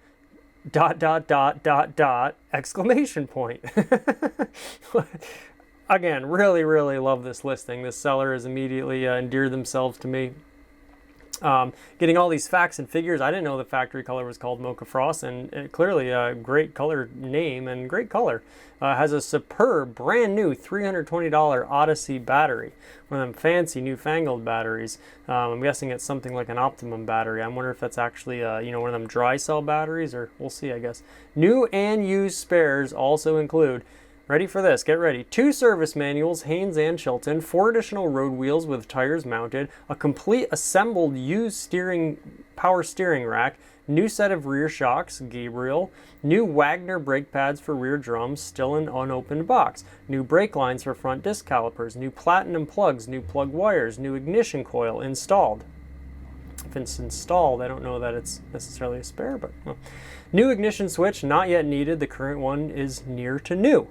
S1: exclamation point. Again, really, really love this listing. This seller has immediately endeared themselves to me. Getting all these facts and figures. I didn't know the factory color was called Mocha Frost, and clearly a great color name and great color. Has a superb brand new $320 Odyssey battery, one of them fancy newfangled batteries. I'm guessing it's something like an Optimum battery. I wonder if that's actually one of them dry cell batteries, or we'll see, I guess. New and used spares also include, ready for this, get ready, 2 service manuals, Haynes and Chilton, 4 additional road wheels with tires mounted, a complete assembled used power steering rack, new set of rear shocks, Gabriel, new Wagner brake pads for rear drums, still in unopened box, new brake lines for front disc calipers, new platinum plugs, new plug wires, new ignition coil installed. If it's installed, I don't know that it's necessarily a spare, but well. New ignition switch, not yet needed, the current one is near to new.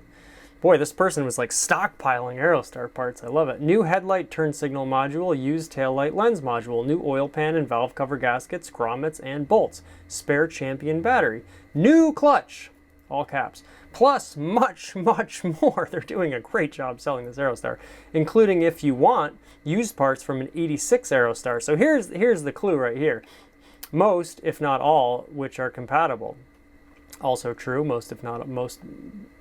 S1: Boy, this person was like stockpiling Aerostar parts. I love it. New headlight turn signal module, used taillight lens module, new oil pan and valve cover gaskets, grommets, and bolts. Spare Champion battery. New clutch, all caps. Plus much, much more. They're doing a great job selling this Aerostar, including, if you want, used parts from an 86 Aerostar. So here's the clue right here. Most, if not all, which are compatible. Also true, most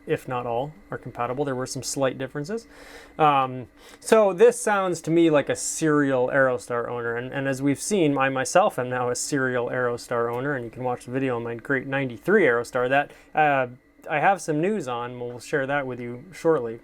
S1: if not all are compatible. There were some slight differences. So this sounds to me like a serial Aerostar owner, and as we've seen, I myself am now a serial Aerostar owner, and you can watch the video on my great 93 Aerostar that I have some news on. We'll share that with you shortly.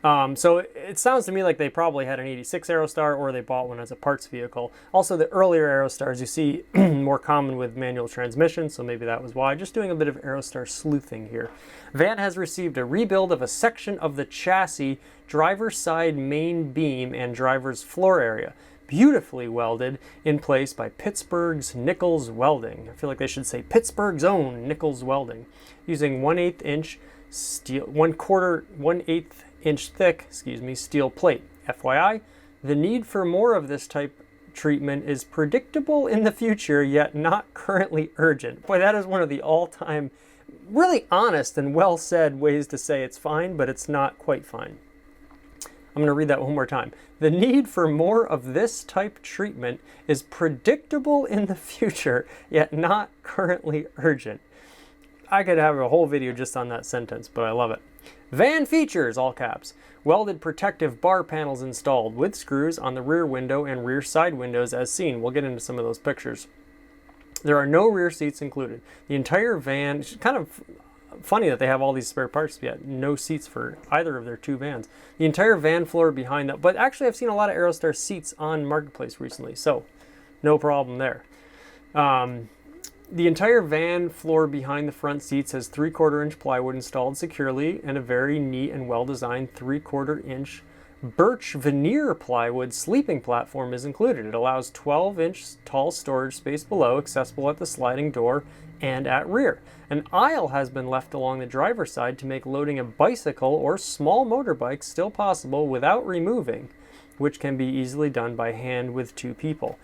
S1: So it sounds to me like they probably had an 86 Aerostar, or they bought one as a parts vehicle. Also, the earlier Aerostars you see more common with manual transmission, so maybe that was why. Just doing a bit of Aerostar sleuthing here. Van has received a rebuild of a section of the chassis, driver's side main beam, and driver's floor area. beautifully welded in place by Pittsburgh's Nichols Welding. I feel like they should say Pittsburgh's own Nichols Welding, using 1/8 inch steel, 1/8 inch thick, steel plate. FYI, the need for more of this type treatment is predictable in the future, yet not currently urgent. Boy, that is one of the all-time really honest and well said ways to say it's fine, but it's not quite fine. I'm going to read that one more time. The need for more of this type treatment is predictable in the future, yet not currently urgent. I could have a whole video just on that sentence, but I love it. Van features, all caps. Welded protective bar panels installed with screws on the rear window and rear side windows as seen. We'll get into some of those pictures. There are no rear seats included. The entire van, it's kind of funny that they have all these spare parts, yet no seats for either of their two vans. The entire van floor behind that, but actually I've seen a lot of Aerostar seats on Marketplace recently, so no problem there. The entire van floor behind the front seats has 3/4 inch plywood installed securely and a very neat and well-designed 3/4 inch birch veneer plywood sleeping platform is included. It allows 12-inch tall storage space below, accessible at the sliding door and at rear. An aisle has been left along the driver's side to make loading a bicycle or small motorbike still possible without removing, which can be easily done by hand with 2 people.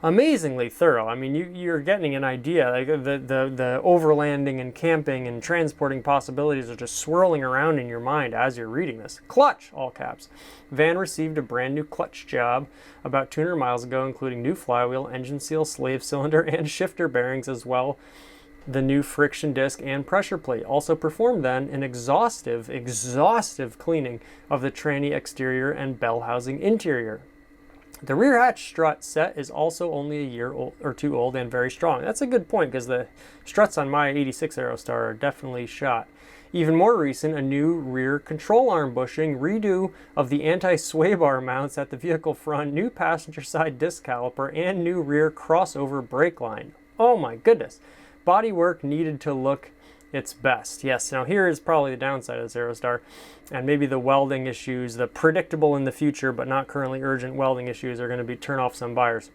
S1: Amazingly thorough. I mean, you're getting an idea. Like the overlanding and camping and transporting possibilities are just swirling around in your mind as you're reading this. Clutch, all caps. Van received a brand new clutch job about 200 miles ago, including new flywheel, engine seal, slave cylinder, and shifter bearings, as well the new friction disc and pressure plate. Also performed then an exhaustive cleaning of the tranny exterior and bell housing interior. The rear hatch strut set is also only a year or 2 old and very strong. That's a good point, because the struts on my 86 Aerostar are definitely shot. Even more recent, a new rear control arm bushing, redo of the anti-sway bar mounts at the vehicle front, new passenger side disc caliper, and new rear crossover brake line. Oh my goodness. Bodywork needed to look its best. Yes, now here is probably the downside of this Aerostar, and maybe the welding issues, the predictable in the future but not currently urgent welding issues, are going to turn off some buyers.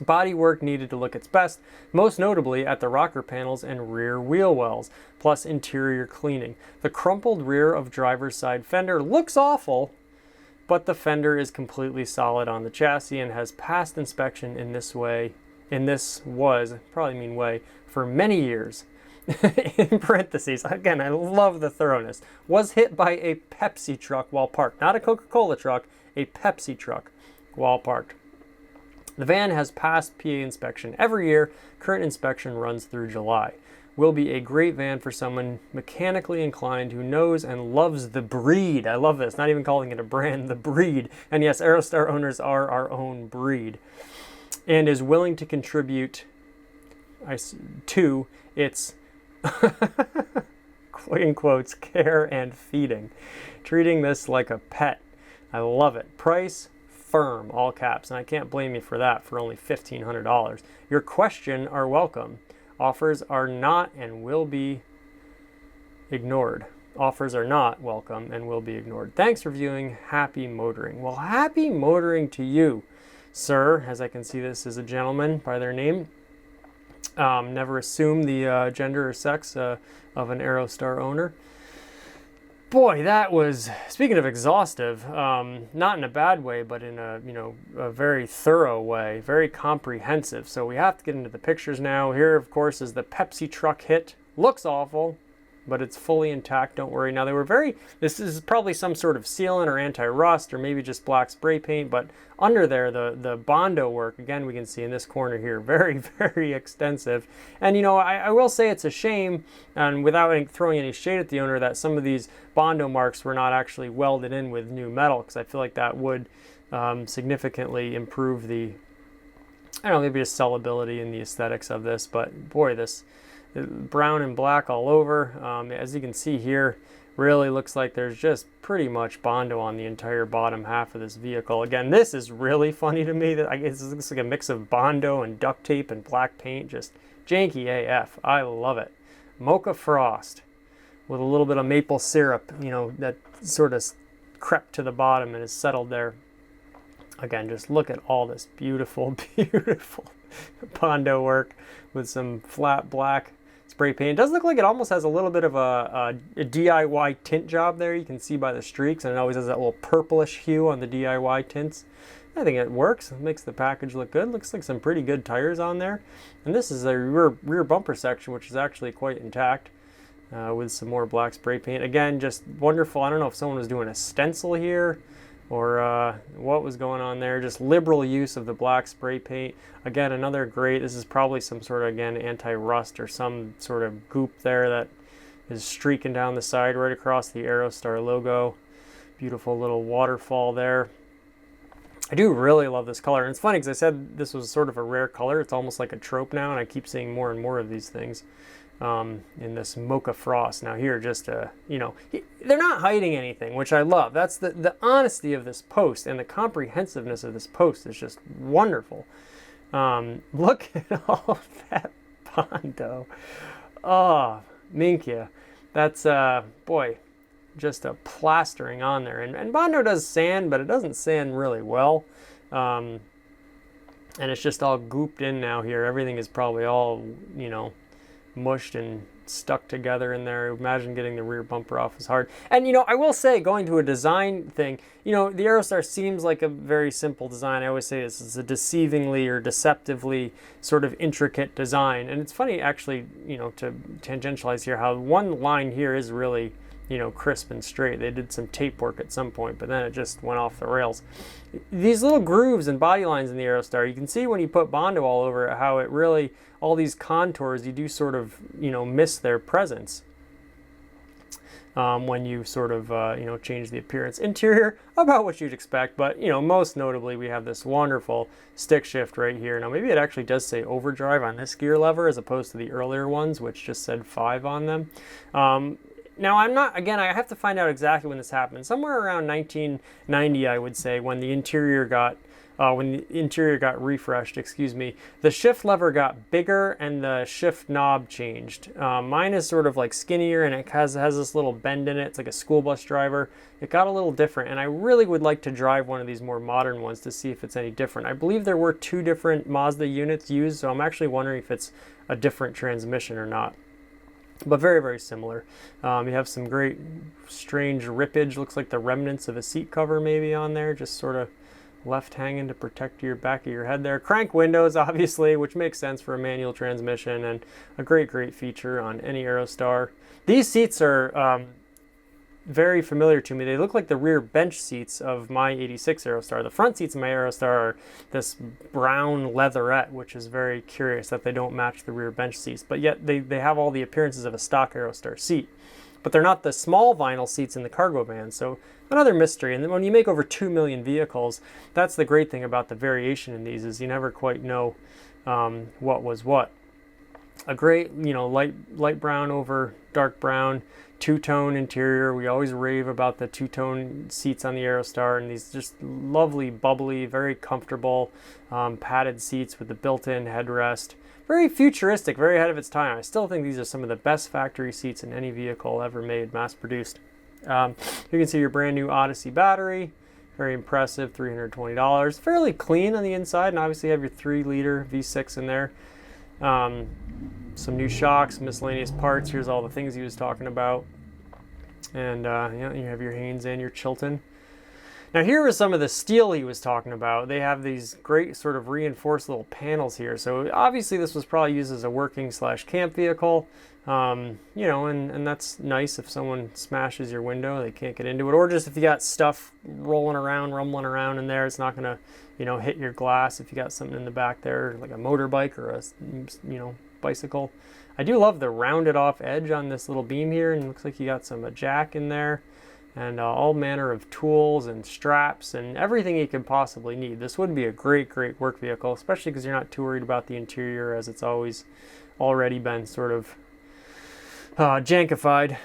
S1: Bodywork needed to look its best, most notably at the rocker panels and rear wheel wells, plus interior cleaning. The crumpled rear of driver's side fender looks awful, but the fender is completely solid on the chassis and has passed inspection for many years. In parentheses, again, I love the thoroughness, was hit by a Pepsi truck while parked. Not a Coca-Cola truck, a Pepsi truck while parked. The van has passed PA inspection every year. Current inspection runs through July. Will be a great van for someone mechanically inclined who knows and loves the breed. I love this, not even calling it a brand, the breed. And yes, Aerostar owners are our own breed. And is willing to contribute to its in quotes, care and feeding. Treating this like a pet. I love it. Price, firm, all caps. And I can't blame you for that for only $1,500. Your question are welcome. Offers are not and will be ignored. Offers are not welcome and will be ignored. Thanks for viewing. Happy motoring. Well, happy motoring to you, sir. As I can see, this is a gentleman by their name. Never assume the gender or sex of an Aerostar owner. Boy, that was, speaking of exhaustive, not in a bad way, but in a very thorough way, very comprehensive. So we have to get into the pictures now. Here, of course, is the Pepsi truck hit. Looks awful, but it's fully intact, don't worry. Now, this is probably some sort of sealant or anti-rust or maybe just black spray paint, but under there, the Bondo work, again, we can see in this corner here, very, very extensive. And, I will say it's a shame, and without throwing any shade at the owner, that some of these Bondo marks were not actually welded in with new metal, because I feel like that would significantly improve the, maybe the sellability and the aesthetics of this. But boy, this brown and black all over. As you can see here, really looks like there's just pretty much Bondo on the entire bottom half of this vehicle. Again, this is really funny to me. That I guess this looks like a mix of Bondo and duct tape and black paint. Just janky AF. I love it. Mocha frost with a little bit of maple syrup, that sort of crept to the bottom and is settled there. Again, just look at all this beautiful, beautiful Bondo work with some flat black spray paint. It does look like it almost has a little bit of a DIY tint job there. You can see by the streaks, and it always has that little purplish hue on the DIY tints. I think it works. It makes the package look good. Looks like some pretty good tires on there. And this is a rear bumper section, which is actually quite intact with some more black spray paint. Again, just wonderful. I don't know if someone was doing a stencil here or what was going on there. Just liberal use of the black spray paint. Again, another great, this is probably some sort of, again, anti-rust or some sort of goop there that is streaking down the side right across the Aerostar logo. Beautiful little waterfall there. I do really love this color. And it's funny because I said this was sort of a rare color. It's almost like a trope now, and I keep seeing more and more of these things in this mocha frost. Now here, just, you know, they're not hiding anything, which I love. That's the honesty of this post, and the comprehensiveness of this post is just wonderful. Look at all that Bondo. Oh, Minkya. That's, boy, just a plastering on there. And Bondo does sand, but it doesn't sand really well. And it's just all gooped in now here. Everything is probably all, you know, mushed and stuck together in there. Imagine getting the rear bumper off is hard. And, you know, I will say, going to a design thing, you know, the Aerostar seems like a very simple design. I always say this is a deceivingly or deceptively sort of intricate design. And it's funny, actually, you know, to tangentialize here, how one line here is really, you know, crisp and straight. They did some tape work at some point, but then it just went off the rails. These little grooves and body lines in the Aerostar, you can see when you put Bondo all over it, how it really, all these contours, you do sort of, you know, miss their presence when you sort of, you know, change the appearance. Interior, about what you'd expect, but, you know, most notably, we have this wonderful stick shift right here. Now, maybe it actually does say overdrive on this gear lever as opposed to the earlier ones, which just said 5 on them. Now, I'm not, again, I have to find out exactly when this happened. Somewhere around 1990, I would say, when the interior got refreshed, excuse me, the shift lever got bigger and the shift knob changed. Mine is sort of like skinnier, and it has this little bend in it. It's like a school bus driver. It got a little different, and I really would like to drive one of these more modern ones to see if it's any different. I believe there were 2 different Mazda units used, so I'm actually wondering if it's a different transmission or not. But very, very similar. You have some great strange rippage. Looks like the remnants of a seat cover maybe on there, just sort of left hanging to protect your back of your head there. Crank windows, obviously, which makes sense for a manual transmission, and a great, great feature on any Aerostar. These seats are very familiar to me. They look like the rear bench seats of my 86 Aerostar. The front seats of my Aerostar are this brown leatherette, which is very curious that they don't match the rear bench seats, but yet they have all the appearances of a stock Aerostar seat. But they're not the small vinyl seats in the cargo van, so another mystery. And then when you make over 2 million vehicles, that's the great thing about the variation in these, is you never quite know what was what. A great, you know, light brown over dark brown, two-tone interior. We always rave about the two-tone seats on the Aerostar, and these just lovely, bubbly, very comfortable padded seats with the built-in headrest. Very futuristic, very ahead of its time. I still think these are some of the best factory seats in any vehicle ever made, mass-produced. You can see your brand new Odyssey battery. Very impressive, $320. Fairly clean on the inside, and obviously you have your 3-liter V6 in there. Some new shocks, miscellaneous parts. Here's all the things he was talking about. And you have your Haynes and your Chilton. Now here is some of the steel he was talking about. They have these great sort of reinforced little panels here. So obviously this was probably used as a working / camp vehicle. You know, and that's nice if someone smashes your window, they can't get into it. Or just if you got stuff rolling around, rumbling around in there, it's not gonna, you know, hit your glass if you got something in the back there, like a motorbike or a, you know, bicycle. I do love the rounded off edge on this little beam here, and it looks like you got a jack in there, and all manner of tools and straps and everything you could possibly need. This would be a great, great work vehicle, especially because you're not too worried about the interior, as it's always already been sort of jankified.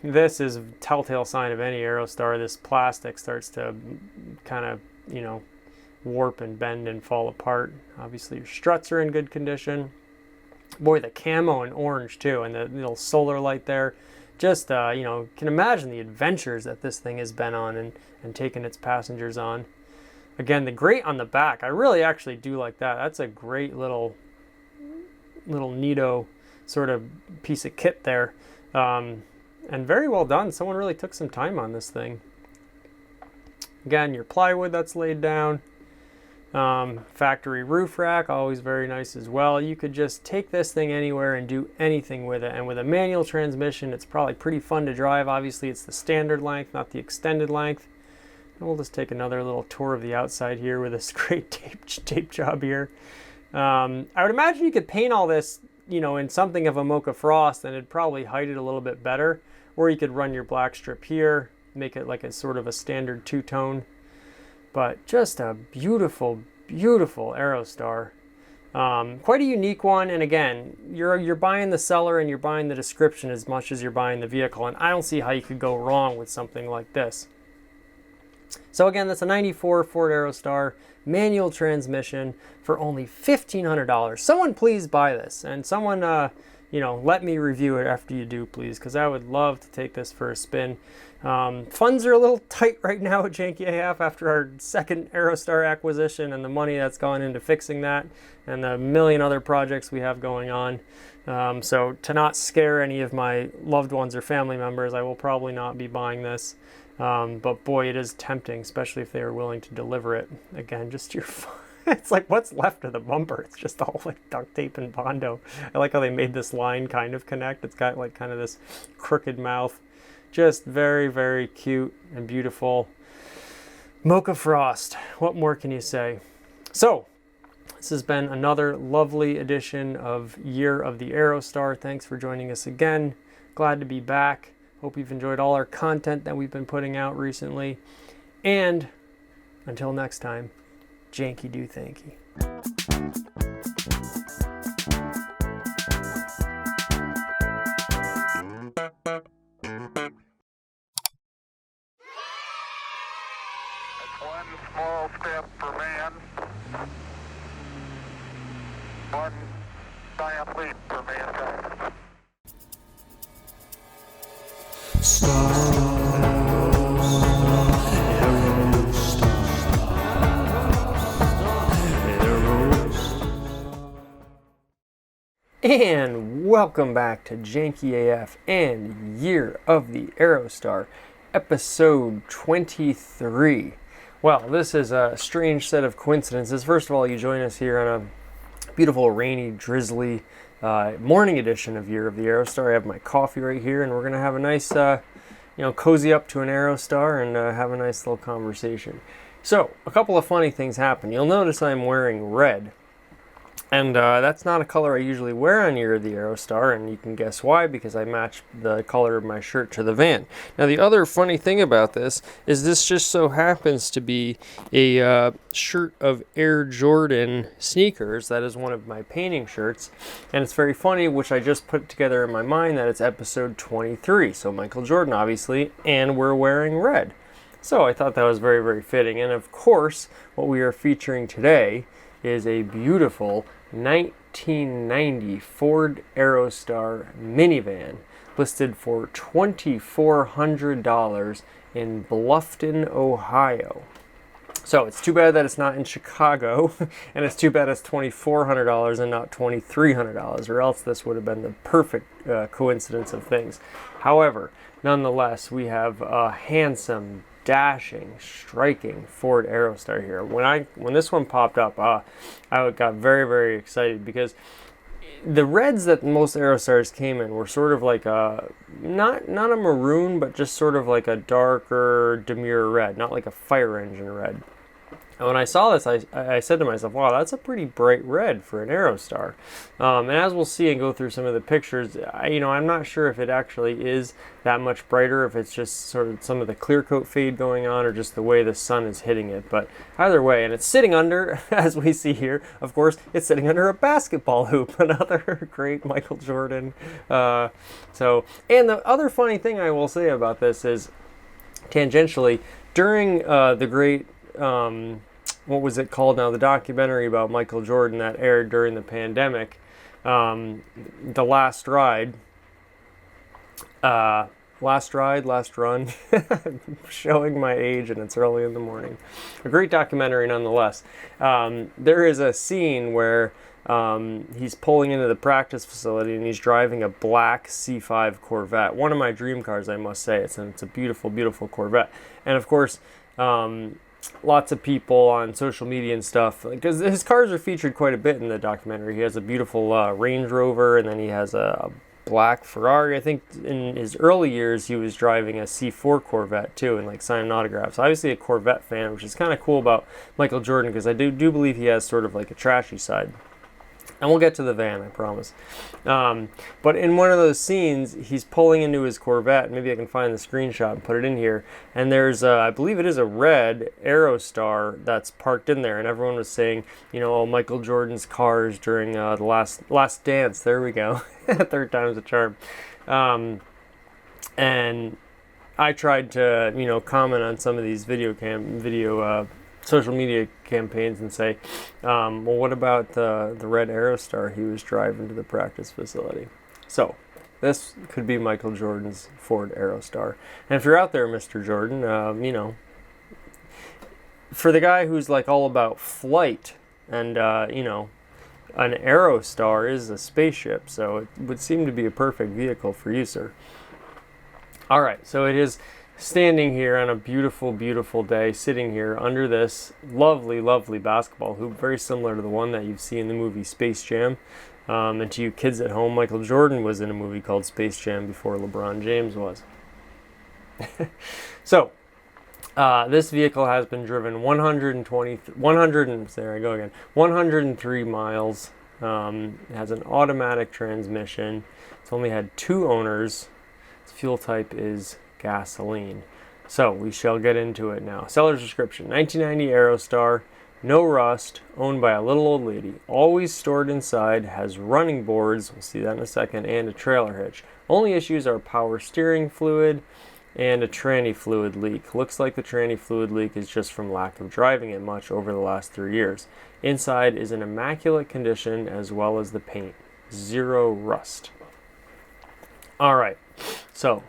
S1: This is a telltale sign of any Aerostar. This plastic starts to kind of, you know, warp and bend and fall apart. Obviously your struts are in good condition. Boy, the camo in orange too, and the little solar light there. Just, you know, can imagine the adventures that this thing has been on and taken its passengers on. Again, the grate on the back, I really actually do like that. That's a great little neato sort of piece of kit there. And very well done. Someone really took some time on this thing. Again, your plywood that's laid down. Factory roof rack, always very nice as well. You could just take this thing anywhere and do anything with it. And with a manual transmission, it's probably pretty fun to drive. Obviously, it's the standard length, not the extended length. And we'll just take another little tour of the outside here with this great tape job here. I would imagine you could paint all this, you know, in something of a mocha frost, and it'd probably hide it a little bit better. Or you could run your black strip here, make it like a sort of a standard two-tone. But just a beautiful, beautiful Aerostar. Quite a unique one, and again, you're buying the seller and you're buying the description as much as you're buying the vehicle, and I don't see how you could go wrong with something like this. So again, that's a 94 Ford Aerostar manual transmission for only $1,500. Someone please buy this, and someone you know, let me review it after you do, please, because I would love to take this for a spin. Funds are a little tight right now at Janky AF after our second Aerostar acquisition and the money that's gone into fixing that and the million other projects we have going on. So to not scare any of my loved ones or family members, I will probably not be buying this. But boy, it is tempting, especially if they are willing to deliver it. Again, just your it's like what's left of the bumper. It's just all like duct tape and Bondo. I like how they made this line kind of connect. It's got like kind of this crooked mouth. Just very, very cute and beautiful. Mocha Frost. What more can you say? So, this has been another lovely edition of Year of the Aerostar. Thanks for joining us again. Glad to be back. Hope you've enjoyed all our content that we've been putting out recently. And until next time, Janky do Thanky.
S2: One small step for man, one giant leap for mankind.
S1: And welcome back to Janky AF and Year of the Aerostar, episode 23. Well, this is a strange set of coincidences. First of all, you join us here on a beautiful, rainy, drizzly morning edition of Year of the Aerostar. I have my coffee right here, and we're going to have a nice, cozy up to an Aerostar and have a nice little conversation. So, a couple of funny things happen. You'll notice I'm wearing red. And that's not a color I usually wear on Year of the Aerostar, and you can guess why, because I matched the color of my shirt to the van. Now, the other funny thing about this is this just so happens to be a shirt of Air Jordan sneakers. That is one of my painting shirts, and it's very funny, which I just put together in my mind, that it's episode 23, so Michael Jordan, obviously, and we're wearing red. So I thought that was very, very fitting, and of course, what we are featuring today is a beautiful 1990 Ford Aerostar minivan listed for $2,400 in Bluffton, Ohio. So it's too bad that it's not in Chicago, and it's too bad it's $2,400 and not $2,300, or else this would have been the perfect coincidence of things. However, nonetheless, we have a handsome, dashing, striking Ford Aerostar here. When this one popped up, I got very, very excited, because the reds that most Aerostars came in were sort of like a not a maroon, but just sort of like a darker, demure red, not like a fire engine red. And when I saw this, I said to myself, wow, that's a pretty bright red for an Aerostar. And as we'll see and go through some of the pictures, I'm not sure if it actually is that much brighter, if it's just sort of some of the clear coat fade going on, or just the way the sun is hitting it. But either way, and it's sitting under, as we see here, of course, it's sitting under a basketball hoop, another great Michael Jordan. And the other funny thing I will say about this is, tangentially, during the great... what was it called now? The documentary about Michael Jordan that aired during the pandemic, The Last Ride.
S3: Last ride, last run, showing my age, and it's early in the morning. A great documentary nonetheless. There is a scene where he's pulling into the practice facility and he's driving a black C5 Corvette. One of my dream cars, I must say. It's a beautiful, beautiful Corvette. And of course, lots of people on social media and stuff, because his cars are featured quite a bit in the documentary. He has a beautiful Range Rover, and then he has a black Ferrari. I think in his early years he was driving a C4 Corvette too, and like signing autographs. Obviously a Corvette fan, which is kind of cool about Michael Jordan, because I do believe he has sort of like a trashy side. And we'll get to the van, I promise. But in one of those scenes, he's pulling into his Corvette. Maybe I can find the screenshot and put it in here. And there's, I believe it is a red Aerostar that's parked in there. And everyone was saying, you know, oh, Michael Jordan's cars during the last dance. There we go. Third time's a charm. And I tried to, you know, comment on some of these video social media campaigns and say, well, what about the red Aerostar he was driving to the practice facility? So this could be Michael Jordan's Ford Aerostar. And if you're out there, Mr. Jordan, you know, for the guy who's like all about flight, and you know, an Aerostar is a spaceship, so it would seem to be a perfect vehicle for you, sir. All right, so it is standing here on a beautiful, beautiful day, sitting here under this lovely, lovely basketball hoop, very similar to the one that you've seen in the movie Space Jam. And to you kids at home, Michael Jordan was in a movie called Space Jam before LeBron James was. So, this vehicle has been driven 103 miles. It has an automatic transmission. It's only had 2 owners. Its fuel type is gasoline. So we shall get into it now. Seller's description: 1990 Aerostar, no rust, owned by a little old lady, always stored inside, has running boards, we'll see that in a second, and a trailer hitch. Only issues are power steering fluid and a tranny fluid leak. Looks like the tranny fluid leak is just from lack of driving it much over the last 3 years. Inside is in immaculate condition, as well as the paint. 0 rust. Alright, so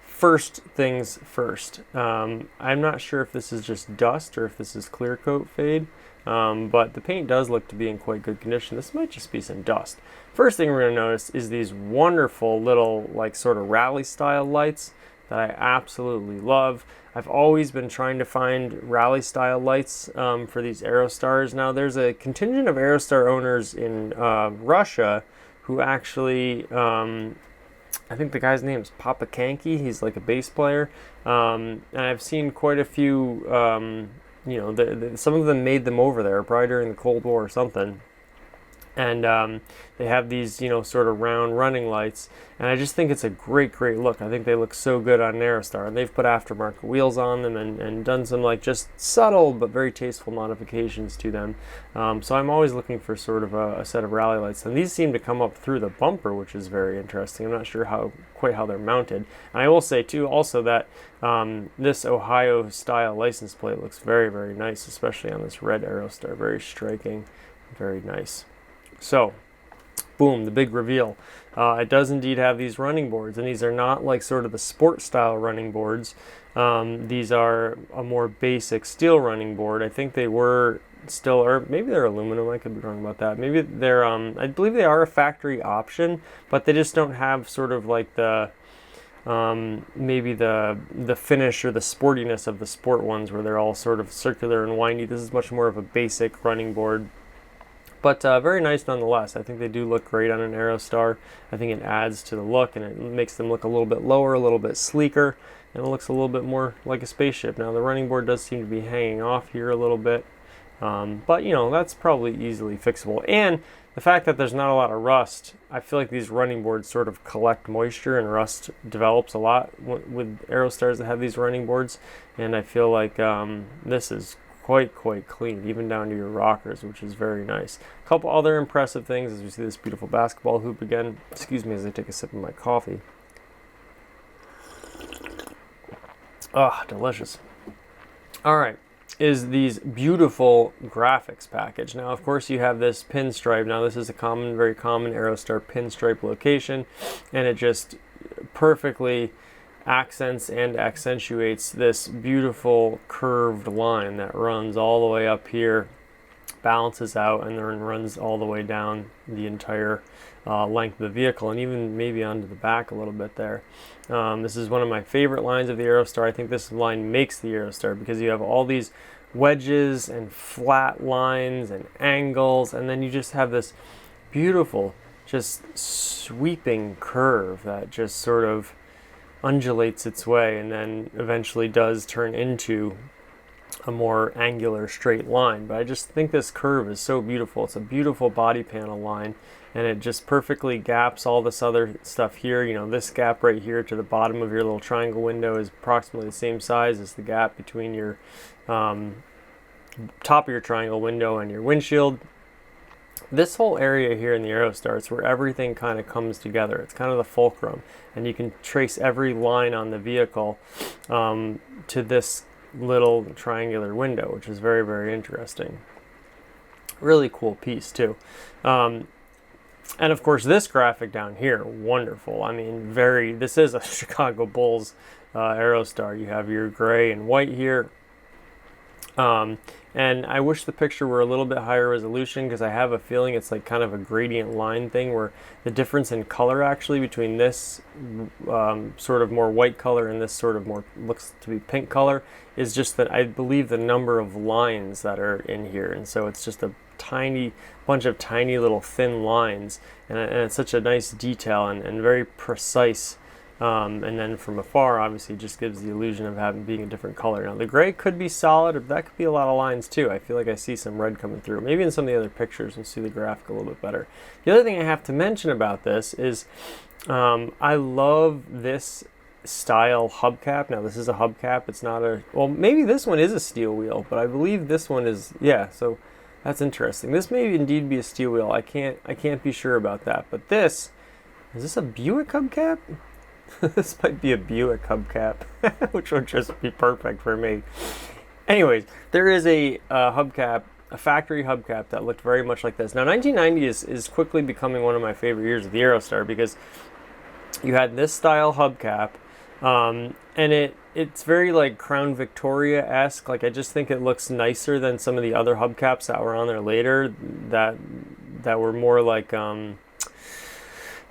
S3: first things first. I'm not sure if this is just dust or if this is clear coat fade, but the paint does look to be in quite good condition. This might just be some dust. First thing we're going to notice is these wonderful little like sort of rally style lights that I absolutely love. I've always been trying to find rally style lights for these Aerostars. Now there's a contingent of Aerostar owners in Russia who actually I think the guy's name is Papa Thanky. He's like a bass player, and I've seen quite a few. You know, some of them made them over there, probably during the Cold War or something. And they have these, you know, sort of round running lights, and I just think it's a great, great look. I think they look so good on an Aerostar, and they've put aftermarket wheels on them and done some like just subtle but very tasteful modifications to them. So I'm always looking for sort of a set of rally lights, and these seem to come up through the bumper, which is very interesting. I'm not sure quite how they're mounted. And I will say too also that this Ohio style license plate looks very, very nice, especially on this red Aerostar. Very striking, very nice. So, boom, the big reveal. It does indeed have these running boards, and these are not like sort of the sport style running boards. These are a more basic steel running board. I think they were still, or maybe they're aluminum, I could be wrong about that. Maybe they're, I believe they are a factory option, but they just don't have sort of like the, maybe the finish or the sportiness of the sport ones where they're all sort of circular and windy. This is much more of a basic running board. But very nice nonetheless. I think they do look great on an Aerostar. I think it adds to the look, and it makes them look a little bit lower, a little bit sleeker, and it looks a little bit more like a spaceship. Now the running board does seem to be hanging off here a little bit, but you know, that's probably easily fixable. And the fact that there's not a lot of rust, I feel like these running boards sort of collect moisture, and rust develops a lot with Aerostars that have these running boards, and I feel like this is quite clean, even down to your rockers, which is very nice. A couple other impressive things as we see this beautiful basketball hoop again. Excuse me as I take a sip of my coffee. Ah, delicious. All right, is these beautiful graphics package. Now, of course, you have this pinstripe. Now, this is a very common Aerostar pinstripe location, and it just perfectly accents and accentuates this beautiful curved line that runs all the way up here, balances out, and then runs all the way down the entire length of the vehicle, and even maybe onto the back a little bit there. This is one of my favorite lines of the Aerostar. I think this line makes the Aerostar because you have all these wedges and flat lines and angles, and then you just have this beautiful, just sweeping curve that just sort of undulates its way and then eventually does turn into a more angular straight line. But I just think this curve is so beautiful. It's a beautiful body panel line, and it just perfectly gaps all this other stuff here. You know, this gap right here to the bottom of your little triangle window is approximately the same size as the gap between your top of your triangle window and your windshield. This whole area here in the Aerostar is where everything kind of comes together. It's kind of the fulcrum, and you can trace every line on the vehicle to this little triangular window, which is very, very interesting. Really cool piece too. And of course this graphic down here, wonderful. I mean, this is a Chicago Bulls Aerostar. You have your gray and white here. And I wish the picture were a little bit higher resolution, because I have a feeling it's like kind of a gradient line thing, where the difference in color actually between this sort of more white color and this sort of more looks to be pink color is just that I believe the number of lines that are in here, and so it's just a tiny bunch of tiny little thin lines, and it's such a nice detail and very precise. And then from afar, obviously, it just gives the illusion of being a different color. Now, the gray could be solid, or that could be a lot of lines too. I feel like I see some red coming through. Maybe in some of the other pictures, we'll see the graphic a little bit better. The other thing I have to mention about this is I love this style hubcap. Now, this is a hubcap. It's not a... Well, maybe this one is a steel wheel, but I believe this one is... Yeah, so that's interesting. This may indeed be a steel wheel. I can't be sure about that. But this... Is this a Buick hubcap? This might be a Buick hubcap, which would just be perfect for me. Anyways, there is a hubcap, a factory hubcap that looked very much like this. Now, 1990 is quickly becoming one of my favorite years of the Aerostar, because you had this style hubcap, and it's very like Crown Victoria-esque. Like, I just think it looks nicer than some of the other hubcaps that were on there later that were more like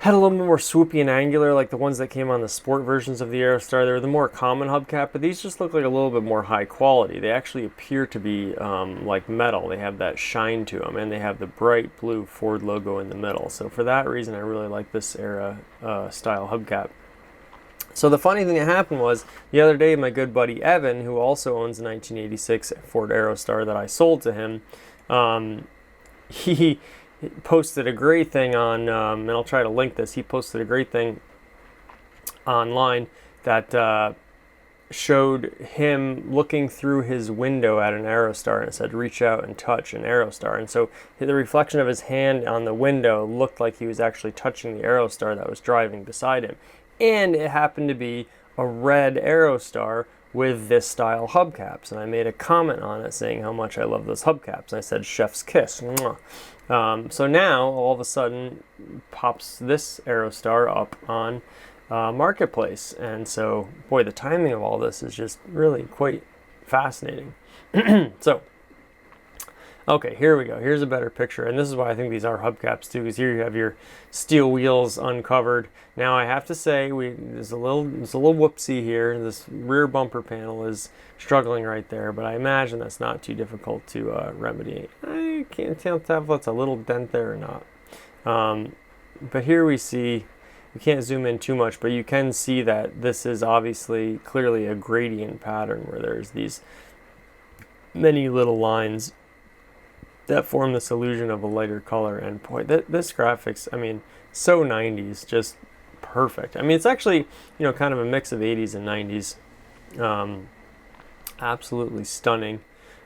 S3: had a little bit more swoopy and angular, like the ones that came on the sport versions of the Aerostar. They were the more common hubcap, but these just look like a little bit more high quality. They actually appear to be like metal. They have that shine to them, and they have the bright blue Ford logo in the middle. So for that reason, I really like this era style hubcap. So the funny thing that happened was, the other day, my good buddy Evan, who also owns a 1986 Ford Aerostar that I sold to him, he posted a great thing on, and I'll try to link this. He posted a great thing online that showed him looking through his window at an Aerostar, and it said, "Reach out and touch an Aerostar." And so the reflection of his hand on the window looked like he was actually touching the Aerostar that was driving beside him. And it happened to be a red Aerostar with this style hubcaps. And I made a comment on it saying how much I love those hubcaps. And I said, "Chef's kiss." Mwah. So now, all of a sudden, pops this Aerostar up on Marketplace. And so, boy, the timing of all this is just really quite fascinating. So, okay, here we go. Here's a better picture. And this is why I think these are hubcaps too, because here you have your steel wheels uncovered. Now, I have to say, there's a little whoopsie here. This rear bumper panel is struggling right there, but I imagine that's not too difficult to remedy. I can't tell if that's a little dent there or not. But here we see, we can't zoom in too much, but you can see that this is obviously clearly a gradient pattern where there's these many little lines that form this illusion of a lighter color. And boy, this graphics, I mean, so 90s, just perfect. I mean, it's actually, you know, kind of a mix of 80s and 90s. Absolutely stunning.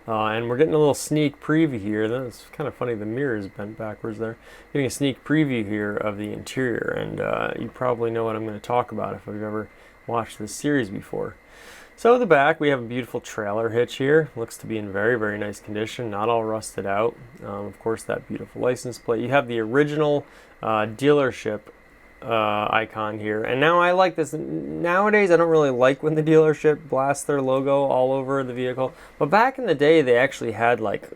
S3: And we're getting a little sneak preview here. That's kind of funny, the mirror is bent backwards there. Getting a sneak preview here of the interior, and you probably know what I'm going to talk about if you've ever watched this series before. So the back, we have a beautiful trailer hitch here. Looks to be in very, very nice condition, not all rusted out. Of course, that beautiful license plate. You have the original dealership icon here. And now I like this. Nowadays, I don't really like when the dealership blasts their logo all over the vehicle. But back in the day, they actually had like,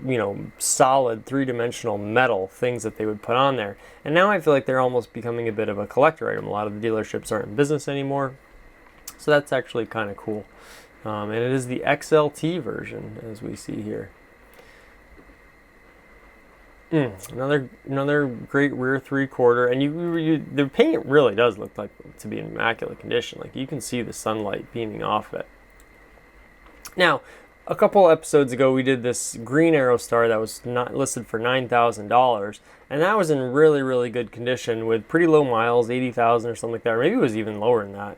S3: you know, solid three-dimensional metal things that they would put on there. And now I feel like they're almost becoming a bit of a collector item. A lot of the dealerships aren't in business anymore. So that's actually kind of cool. And it is the XLT version, as we see here. Another great rear 3/4, and the paint really does look like to be in immaculate condition. Like you can see the sunlight beaming off it. Now, a couple episodes ago, we did this green Aerostar that was not listed for $9,000, and that was in really, really good condition with pretty low miles, 80,000 or something like that. Or maybe it was even lower than that.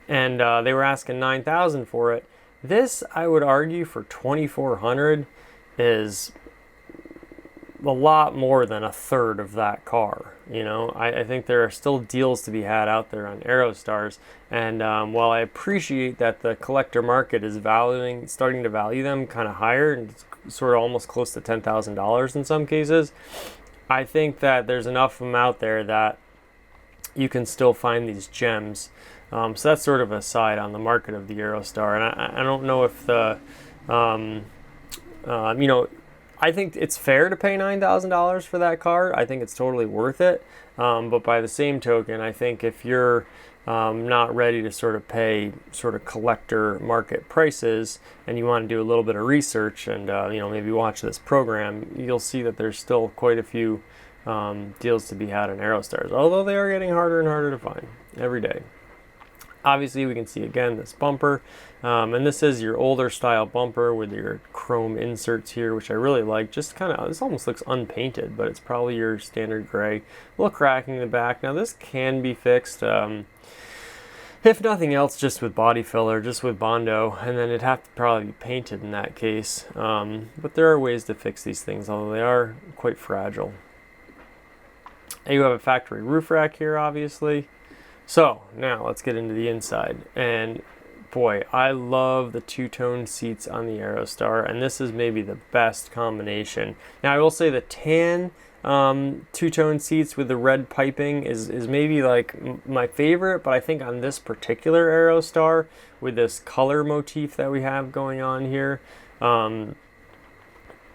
S3: They were asking $9,000 for it. This, I would argue, for $2,400 is a lot more than a third of that car. You know, I think there are still deals to be had out there on Aerostars, and while I appreciate that the collector market is starting to value them kind of higher, and it's sort of almost close to $10,000 in some cases, I think that there's enough of them out there that you can still find these gems. So that's sort of a side on the market of the Aerostar, and I don't know if the you know, I think it's fair to pay $9,000 for that car. I think it's totally worth it. But by the same token, I think if you're not ready to sort of pay sort of collector market prices, and you want to do a little bit of research and you know, maybe watch this program, you'll see that there's still quite a few deals to be had on Aerostars, although they are getting harder and harder to find every day. Obviously, we can see again this bumper, and this is your older style bumper with your chrome inserts here, which I really like. Just kind of, this almost looks unpainted, but it's probably your standard gray. A little cracking in the back. Now this can be fixed, if nothing else, just with body filler, just with Bondo, and then it'd have to probably be painted in that case. But there are ways to fix these things, although they are quite fragile. And you have a factory roof rack here, obviously. So now let's get into the inside, and boy, I love the two-tone seats on the Aerostar, and this is maybe the best combination. Now I will say the tan two-tone seats with the red piping is maybe like my favorite, but I think on this particular Aerostar with this color motif that we have going on here,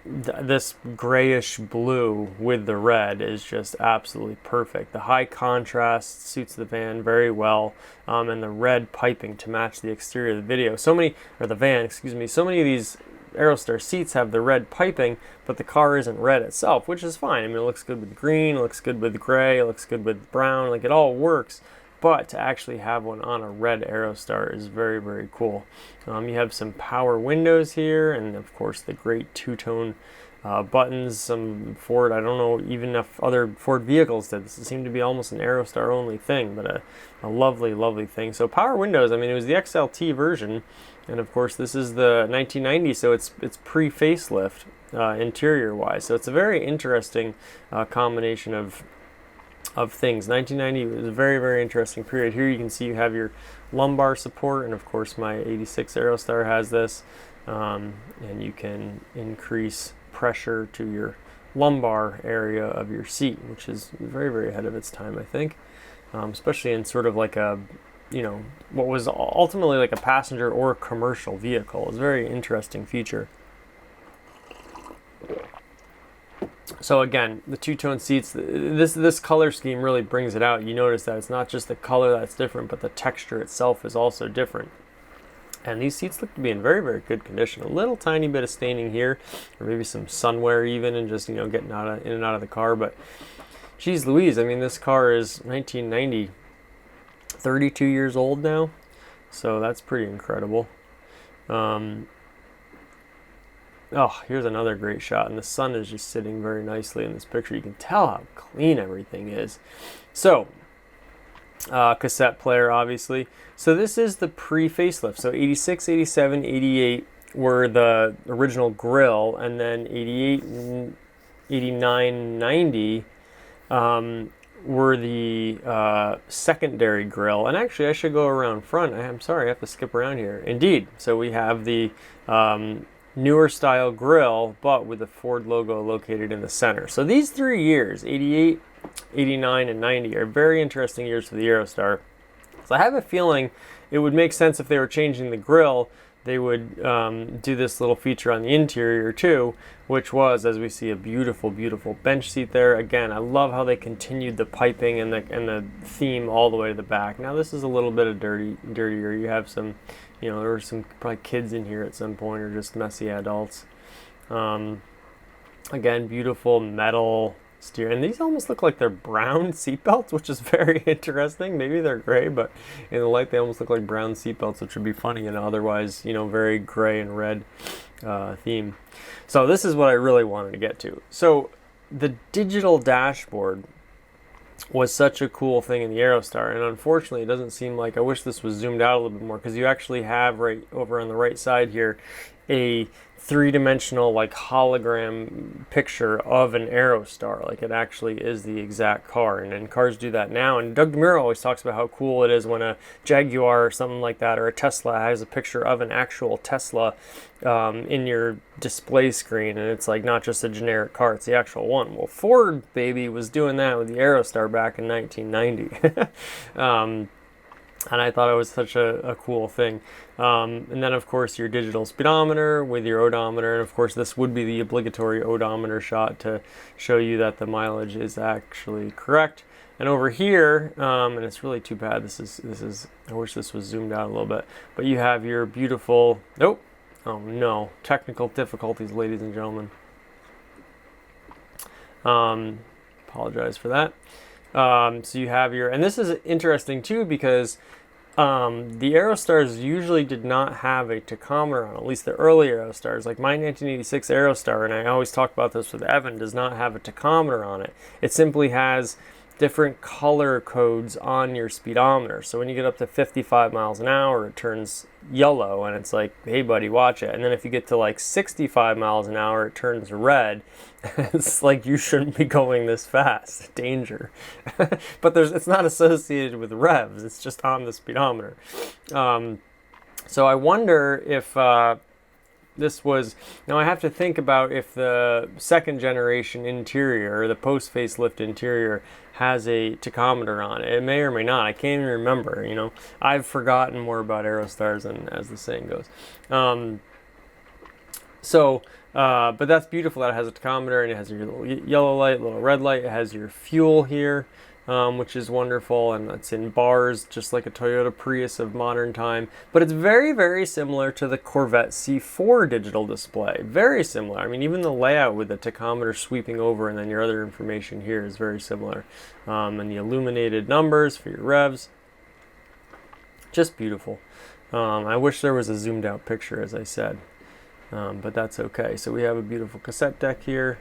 S3: this grayish blue with the red is just absolutely perfect. The high contrast suits the van very well, and the red piping to match the exterior of the video. So many of these Aerostar seats have the red piping, but the car isn't red itself, which is fine. I mean, it looks good with green, it looks good with gray, it looks good with brown, like it all works. But to actually have one on a red Aerostar is very, very cool. You have some power windows here, and of course the great two-tone buttons. Some Ford, I don't know even if other Ford vehicles did this. It seemed to be almost an Aerostar only thing, but a lovely, lovely thing. So power windows, I mean, it was the XLT version, and of course this is the 1990, so it's pre-facelift interior-wise. So it's a very interesting combination of things. 1990 was a very, very interesting period. Here you can see you have your lumbar support, and of course my 86 Aerostar has this, and you can increase pressure to your lumbar area of your seat, which is very, very ahead of its time, I think, especially in sort of like a, you know, what was ultimately like a passenger or commercial vehicle. It's a very interesting feature. So again, the two-tone seats, this color scheme really brings it out. You notice that it's not just the color that's different, but the texture itself is also different. And these seats look to be in very, very good condition. A little tiny bit of staining here, or maybe some sunwear even, and just, you know, getting in and out of the car. But geez Louise, I mean, this car is 1990, 32 years old now. So that's pretty incredible. Oh, here's another great shot, and the sun is just sitting very nicely in this picture. You can tell how clean everything is. So, cassette player, obviously. So this is the pre-facelift. So 86, 87, 88 were the original grille, and then 88, 89, 90 were the secondary grille. And actually, I should go around front. I'm sorry, I have to skip around here. Indeed. So we have the newer style grille, but with the Ford logo located in the center. So these 3 years, 88, '89 and '90 are very interesting years for the Aerostar. So I have a feeling it would make sense if they were changing the grille, they would do this little feature on the interior too, which was, as we see, a beautiful, beautiful bench seat there. Again, I love how they continued the piping and the theme all the way to the back. Now this is a little bit of dirtier. You have some, there were some probably kids in here at some point, or just messy adults. Again, beautiful metal steer, and these almost look like they're brown seatbelts, which is very interesting. Maybe they're gray, but in the light they almost look like brown seatbelts, which would be funny in otherwise, very gray and red theme. So this is what I really wanted to get to. So the digital dashboard was such a cool thing in the Aerostar, and unfortunately it doesn't seem like, I wish this was zoomed out a little bit more, because you actually have right over on the right side here a three-dimensional like hologram picture of an Aerostar, like it actually is the exact car, and cars do that now. And Doug DeMuro always talks about how cool it is when a Jaguar or something like that, or a Tesla, has a picture of an actual Tesla in your display screen, and it's like not just a generic car, it's the actual one. Well, Ford baby was doing that with the Aerostar back in 1990. And I thought it was such a cool thing. And then, of course, your digital speedometer with your odometer. And, of course, this would be the obligatory odometer shot to show you that the mileage is actually correct. And over here, and it's really too bad, this is, I wish this was zoomed out a little bit, but you have your beautiful, oh no, technical difficulties, ladies and gentlemen. Apologize for that. So you have your, and this is interesting too, because the Aerostars usually did not have a tachometer on, at least the early Aerostars. Like my 1986 Aerostar, and I always talk about this with Evan, does not have a tachometer on it. It simply has different color codes on your speedometer. So when you get up to 55 miles an hour, it turns yellow, and it's like, hey buddy, watch it. And then if you get to like 65 miles an hour, it turns red. It's like, you shouldn't be going this fast, danger. But it's not associated with revs, it's just on the speedometer. So I wonder if this was, now I have to think about if the second generation interior, or the post facelift interior, has a tachometer on it. It may or may not. I can't even remember. I've forgotten more about Aerostars, and as the saying goes. But that's beautiful that it has a tachometer, and it has your little yellow light, little red light. It has your fuel here, which is wonderful, and it's in bars, just like a Toyota Prius of modern time. But it's very, very similar to the Corvette C4 digital display. Very similar. I mean, even the layout with the tachometer sweeping over, and then your other information here is very similar. And the illuminated numbers for your revs. Just beautiful. I wish there was a zoomed out picture, as I said. But that's okay. So we have a beautiful cassette deck here.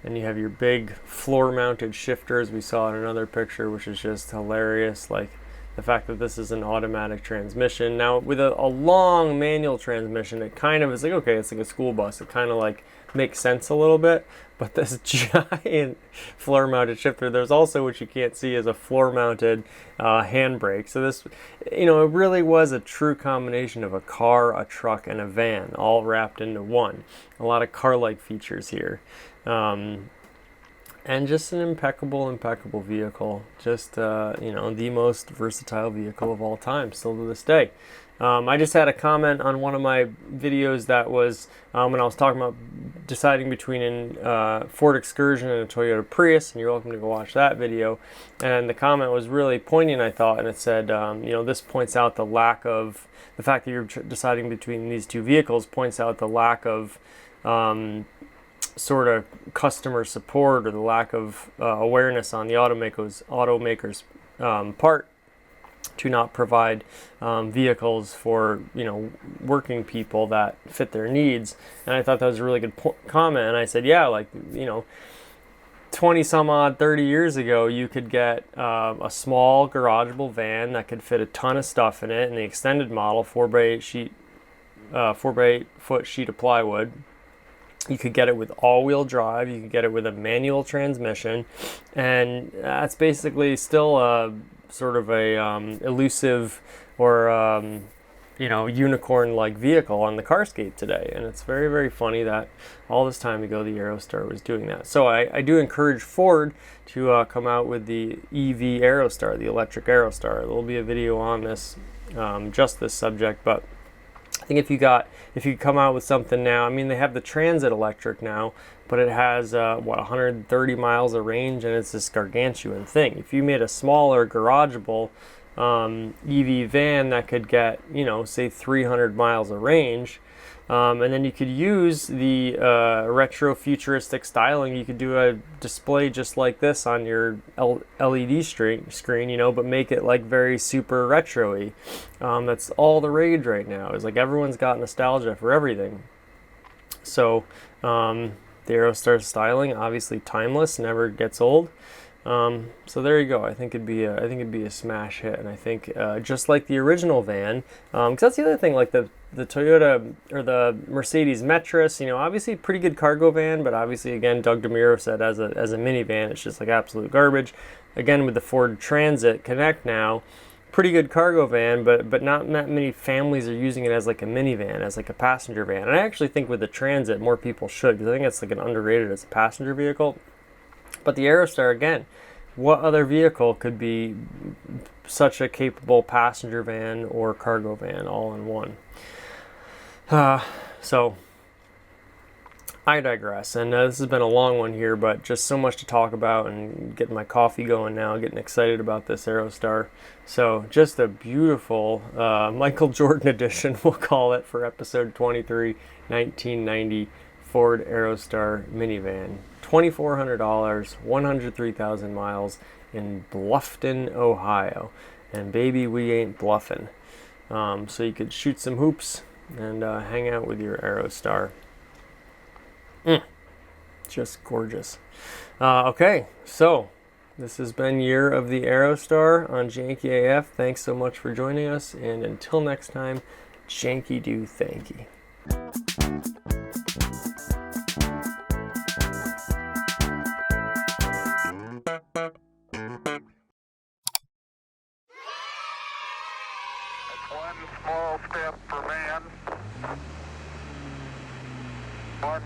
S3: And you have your big floor-mounted shifters we saw in another picture, which is just hilarious. Like the fact that this is an automatic transmission. Now, with a long manual transmission, it kind of is like, okay, it's like a school bus. It kind of like makes sense a little bit. But this giant floor-mounted shifter, there's also, what you can't see, is a floor-mounted handbrake. So this, it really was a true combination of a car, a truck, and a van, all wrapped into one. A lot of car-like features here. And just an impeccable vehicle. Just, the most versatile vehicle of all time, still to this day. I just had a comment on one of my videos that was when I was talking about deciding between a Ford Excursion and a Toyota Prius, and you're welcome to go watch that video. And the comment was really poignant, I thought, and it said, this points out the fact that you're deciding between these two vehicles points out the lack of sort of customer support, or the lack of awareness on the automakers' part to not provide vehicles for working people that fit their needs. And I thought that was a really good comment. And I said, yeah, 20 some odd 30 years ago, you could get a small garageable van that could fit a ton of stuff in it, in the extended model, 4x8 foot sheet of plywood. You could get it with all-wheel drive. You could get it with a manual transmission, and that's basically still a sort of a elusive or unicorn-like vehicle on the Carscape today. And it's very, very funny that all this time ago the Aerostar was doing that. So I do encourage Ford to come out with the EV Aerostar, the electric Aerostar. There will be a video on this, just this subject, but I think if you come out with something now, I mean, they have the Transit electric now, but it has 130 miles of range, and it's this gargantuan thing. If you made a smaller garageable EV van that could get, say 300 miles of range, and then you could use the retro futuristic styling. You could do a display just like this on your LED screen, but make it like very super retro-y. That's all the rage right now. Is like everyone's got nostalgia for everything. So the Aerostar styling, obviously timeless, never gets old. So there you go. I think it'd be a smash hit, and I think just like the original van, because that's the other thing, like the Toyota or the Mercedes Metris, obviously pretty good cargo van, but obviously again Doug DeMuro said as a minivan it's just like absolute garbage. Again with the Ford Transit Connect now, pretty good cargo van, but not that many families are using it as like a minivan, as like a passenger van. And I actually think with the Transit more people should, because I think it's like an underrated as a passenger vehicle. But the Aerostar, again, what other vehicle could be such a capable passenger van or cargo van all in one? So I digress, and this has been a long one here, but just so much to talk about, and getting my coffee going now, getting excited about this Aerostar. So just a beautiful Michael Jordan edition, we'll call it, for episode 23, 1990 Ford Aerostar minivan. $2,400, 103,000 miles in Bluffton, Ohio. And baby, we ain't bluffing. So you could shoot some hoops and hang out with your Aerostar. Just gorgeous. Okay, so this has been Year of the Aerostar on Janky AF. Thanks so much for joining us, and until next time, Janky do thanky.
S2: One small step for man, one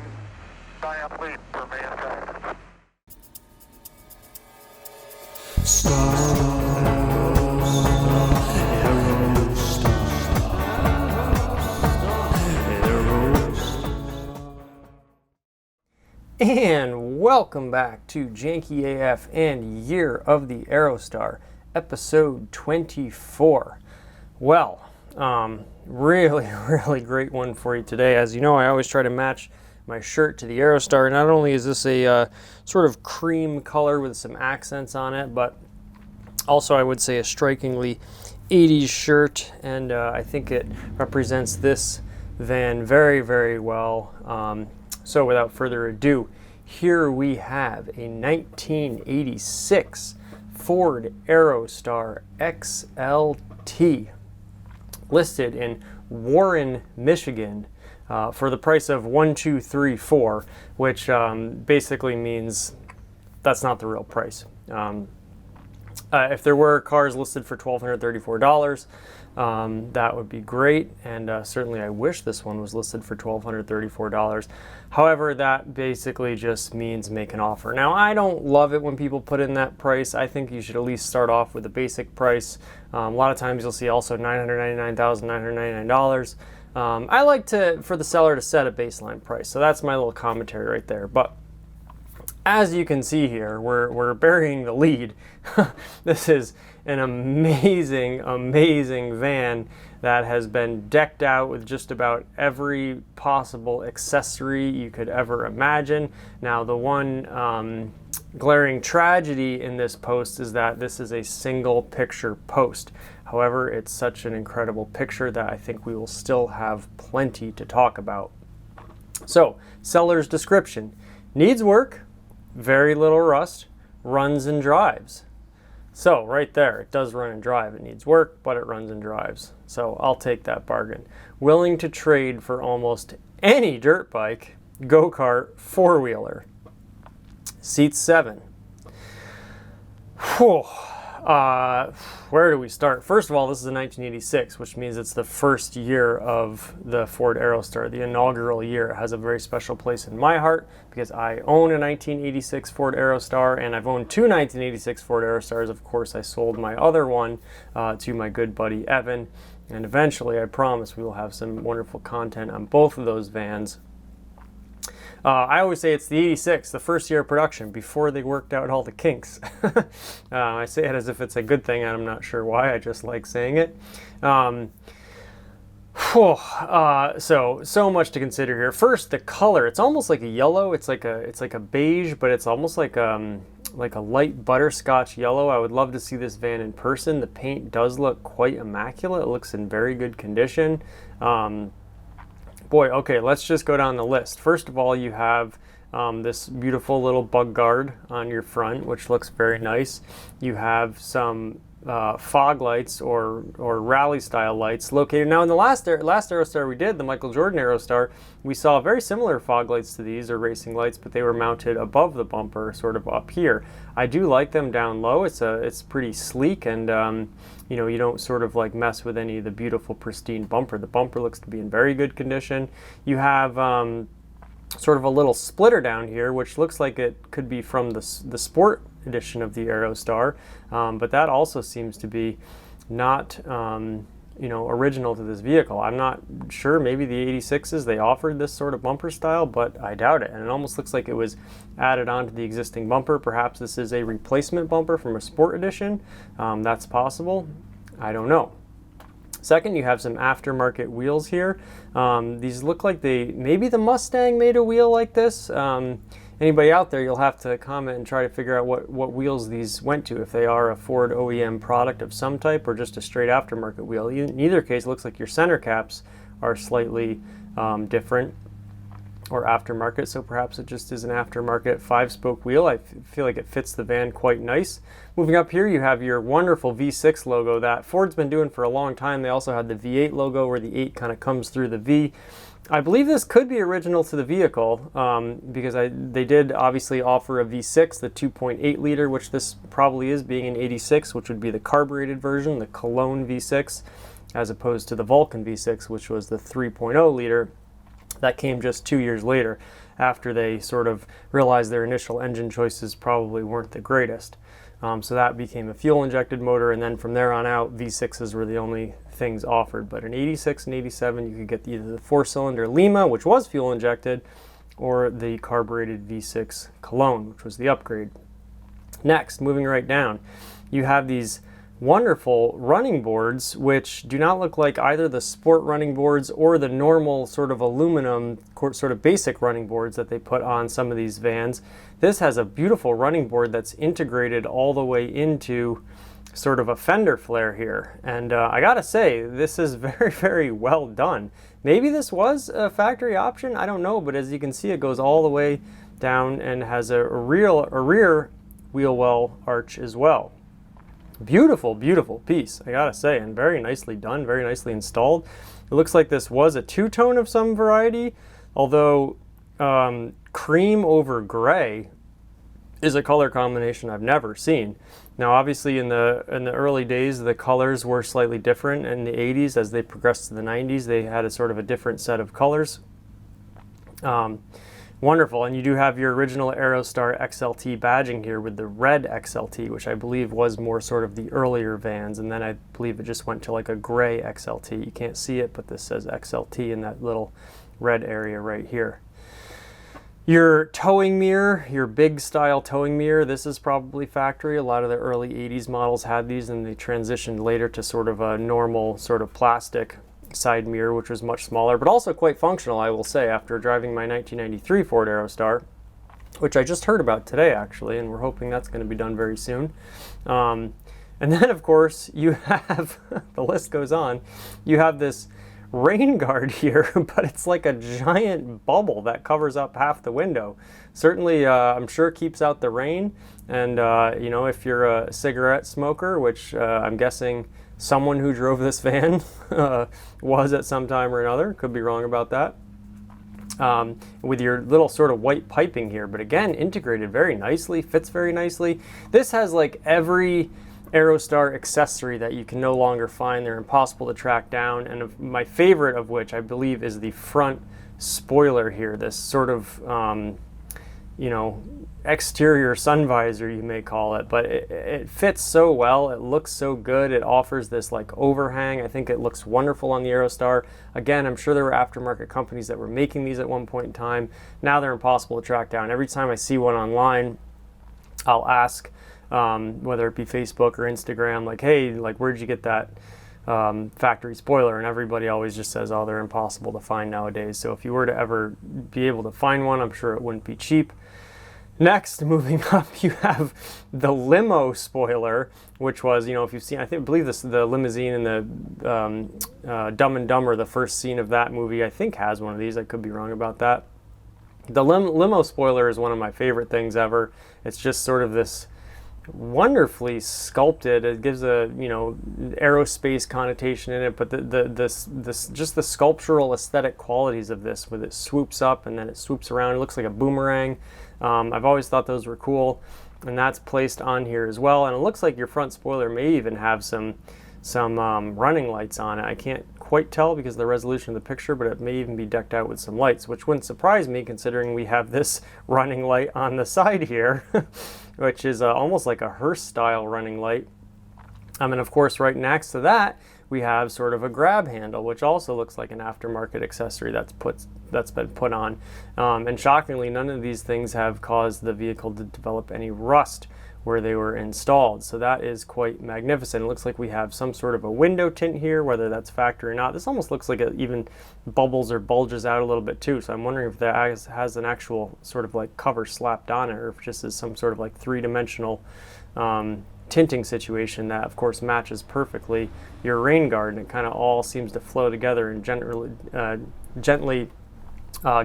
S2: giant leap for mankind.
S1: And welcome back to Janky AF and Year of the Aerostar, episode 24. Well, really great one for you today. As you know, I always try to match my shirt to the Aerostar. Not only is this a sort of cream color with some accents on it, but also I would say a strikingly 80s shirt, and I think it represents this van very well. So without further ado, here we have a 1986 Ford Aerostar XLT, listed in Warren, Michigan, for the price of $1,234, which basically means that's not the real price. If there were cars listed for $1,234, that would be great, and certainly I wish this one was listed for $1,234. However, that basically just means make an offer. Now, I don't love it when people put in that price. I think you should at least start off with a basic price. A lot of times you'll see also $999,999. I like for the seller to set a baseline price, so that's my little commentary right there. But as you can see here, we're burying the lead. This is an amazing van that has been decked out with just about every possible accessory you could ever imagine. Now, the one glaring tragedy in this post is that this is a single picture post. However, it's such an incredible picture that I think we will still have plenty to talk about. So, seller's description: needs work, very little rust, runs and drives. So right there, it does run and drive. It needs work, but it runs and drives. So I'll take that bargain. Willing to trade for almost any dirt bike, go-kart, four-wheeler. Seat 7. Whew. Where do we start? First of all, this is a 1986, which means it's the first year of the Ford Aerostar, the inaugural year. It has a very special place in my heart because I own a 1986 Ford Aerostar, and I've owned two 1986 Ford Aerostars. Of course, I sold my other one to my good buddy Evan, and eventually, I promise, we will have some wonderful content on both of those vans. I always say it's the 86, the first year of production, before they worked out all the kinks. I say it as if it's a good thing, and I'm not sure why. I just like saying it. So much to consider here. First, the color. It's almost like a yellow. It's like a beige, but it's almost like a light butterscotch yellow. I would love to see this van in person. The paint does look quite immaculate. It looks in very good condition. Boy, okay, let's just go down the list. First of all, you have this beautiful little bug guard on your front, which looks very nice. You have some fog lights or rally style lights located. Now in the last Aerostar we did, the Michael Jordan Aerostar, we saw very similar fog lights to these, or racing lights, but they were mounted above the bumper, sort of up here. I do like them down low. It's pretty sleek, and you know, you don't sort of like mess with any of the beautiful pristine bumper. The bumper looks to be in very good condition. You have sort of a little splitter down here, which looks like it could be from the sport edition of the Aerostar, but that also seems to be not you know, original to this vehicle. I'm not sure. Maybe the 86s, they offered this sort of bumper style, but I doubt it. And it almost looks like it was added onto the existing bumper. Perhaps this is a replacement bumper from a sport edition. That's possible. I don't know. Second, you have some aftermarket wheels here. These look like maybe the Mustang made a wheel like this. Anybody out there, you'll have to comment and try to figure out what wheels these went to, if they are a Ford OEM product of some type or just a straight aftermarket wheel. In either case, it looks like your center caps are slightly different or aftermarket, so perhaps it just is an aftermarket 5-spoke wheel. I feel like it fits the van quite nice. Moving up here, you have your wonderful V6 logo that Ford's been doing for a long time. They also had the V8 logo where the 8 kind of comes through the V. I believe this could be original to the vehicle because they did obviously offer a V6, the 2.8 liter, which this probably is, being an 86, which would be the carbureted version, the Cologne V6, as opposed to the Vulcan V6, which was the 3.0 liter. That came just 2 years later, after they sort of realized their initial engine choices probably weren't the greatest. So that became a fuel-injected motor, and then from there on out, V6s were the only things offered. But in 86 and 87, you could get either the 4-cylinder Lima, which was fuel-injected, or the carbureted V6 Cologne, which was the upgrade. Next, moving right down, you have these wonderful running boards, which do not look like either the sport running boards or the normal sort of aluminum, sort of basic running boards that they put on some of these vans. This has a beautiful running board that's integrated all the way into sort of a fender flare here. And I gotta say, this is very, very well done. Maybe this was a factory option, I don't know, but as you can see, it goes all the way down and has a rear wheel well arch as well. Beautiful, beautiful piece, I gotta say, and very nicely done, very nicely installed. It looks like this was a two-tone of some variety, although cream over gray is a color combination I've never seen. Now, obviously, in the early days, the colors were slightly different. In the 80s, as they progressed to the 90s, they had a sort of a different set of colors. Wonderful, and you do have your original Aerostar XLT badging here with the red XLT, which I believe was more sort of the earlier vans, and then I believe it just went to like a gray XLT. You can't see it, but this says XLT in that little red area right here. Your towing mirror, your big style towing mirror, this is probably factory. A lot of the early 80s models had these, and they transitioned later to sort of a normal sort of plastic side mirror, which was much smaller, but also quite functional, I will say, after driving my 1993 Ford Aerostar, which I just heard about today, actually, and we're hoping that's going to be done very soon. And then, of course, you have, the list goes on, you have this rain guard here, but it's like a giant bubble that covers up half the window. Certainly, I'm sure keeps out the rain, and you know, if you're a cigarette smoker, which I'm guessing someone who drove this van was at some time or another, could be wrong about that, with your little sort of white piping here, but again, integrated very nicely, fits very nicely. This has like every Aerostar accessory that you can no longer find. They're impossible to track down, and my favorite of which I believe is the front spoiler here, this sort of you know, exterior sun visor, you may call it, but it fits so well. It looks so good. It offers this like overhang. I think it looks wonderful on the Aerostar. Again, I'm sure there were aftermarket companies that were making these at one point in time. Now they're impossible to track down. Every time I see one online, I'll ask, whether it be Facebook or Instagram, like, hey, like, where'd you get that factory spoiler? And everybody always just says, oh, they're impossible to find nowadays. So if you were to ever be able to find one, I'm sure it wouldn't be cheap. Next, moving up, you have the limo spoiler, which was, you know, if you've seen, I believe this, the limousine in the Dumb and Dumber, the first scene of that movie, I think has one of these. I could be wrong about that. The limo spoiler is one of my favorite things ever. It's just sort of this wonderfully sculpted. It gives a, you know, aerospace connotation in it, but just the sculptural aesthetic qualities of this, with it swoops up and then it swoops around. It looks like a boomerang. I've always thought those were cool, and that's placed on here as well. And it looks like your front spoiler may even have some running lights on it. I can't quite tell because of the resolution of the picture, but it may even be decked out with some lights, which wouldn't surprise me considering we have this running light on the side here, which is almost like a hearse style running light. And of course, right next to that, we have sort of a grab handle, which also looks like an aftermarket accessory that's been put on. And shockingly, none of these things have caused the vehicle to develop any rust where they were installed. So that is quite magnificent. It looks like we have some sort of a window tint here, whether that's factory or not. This almost looks like it even bubbles or bulges out a little bit too. So I'm wondering if that has an actual sort of like cover slapped on it, or if it just is some sort of like three-dimensional tinting situation that of course matches perfectly your rain guard, and it kind of all seems to flow together and gently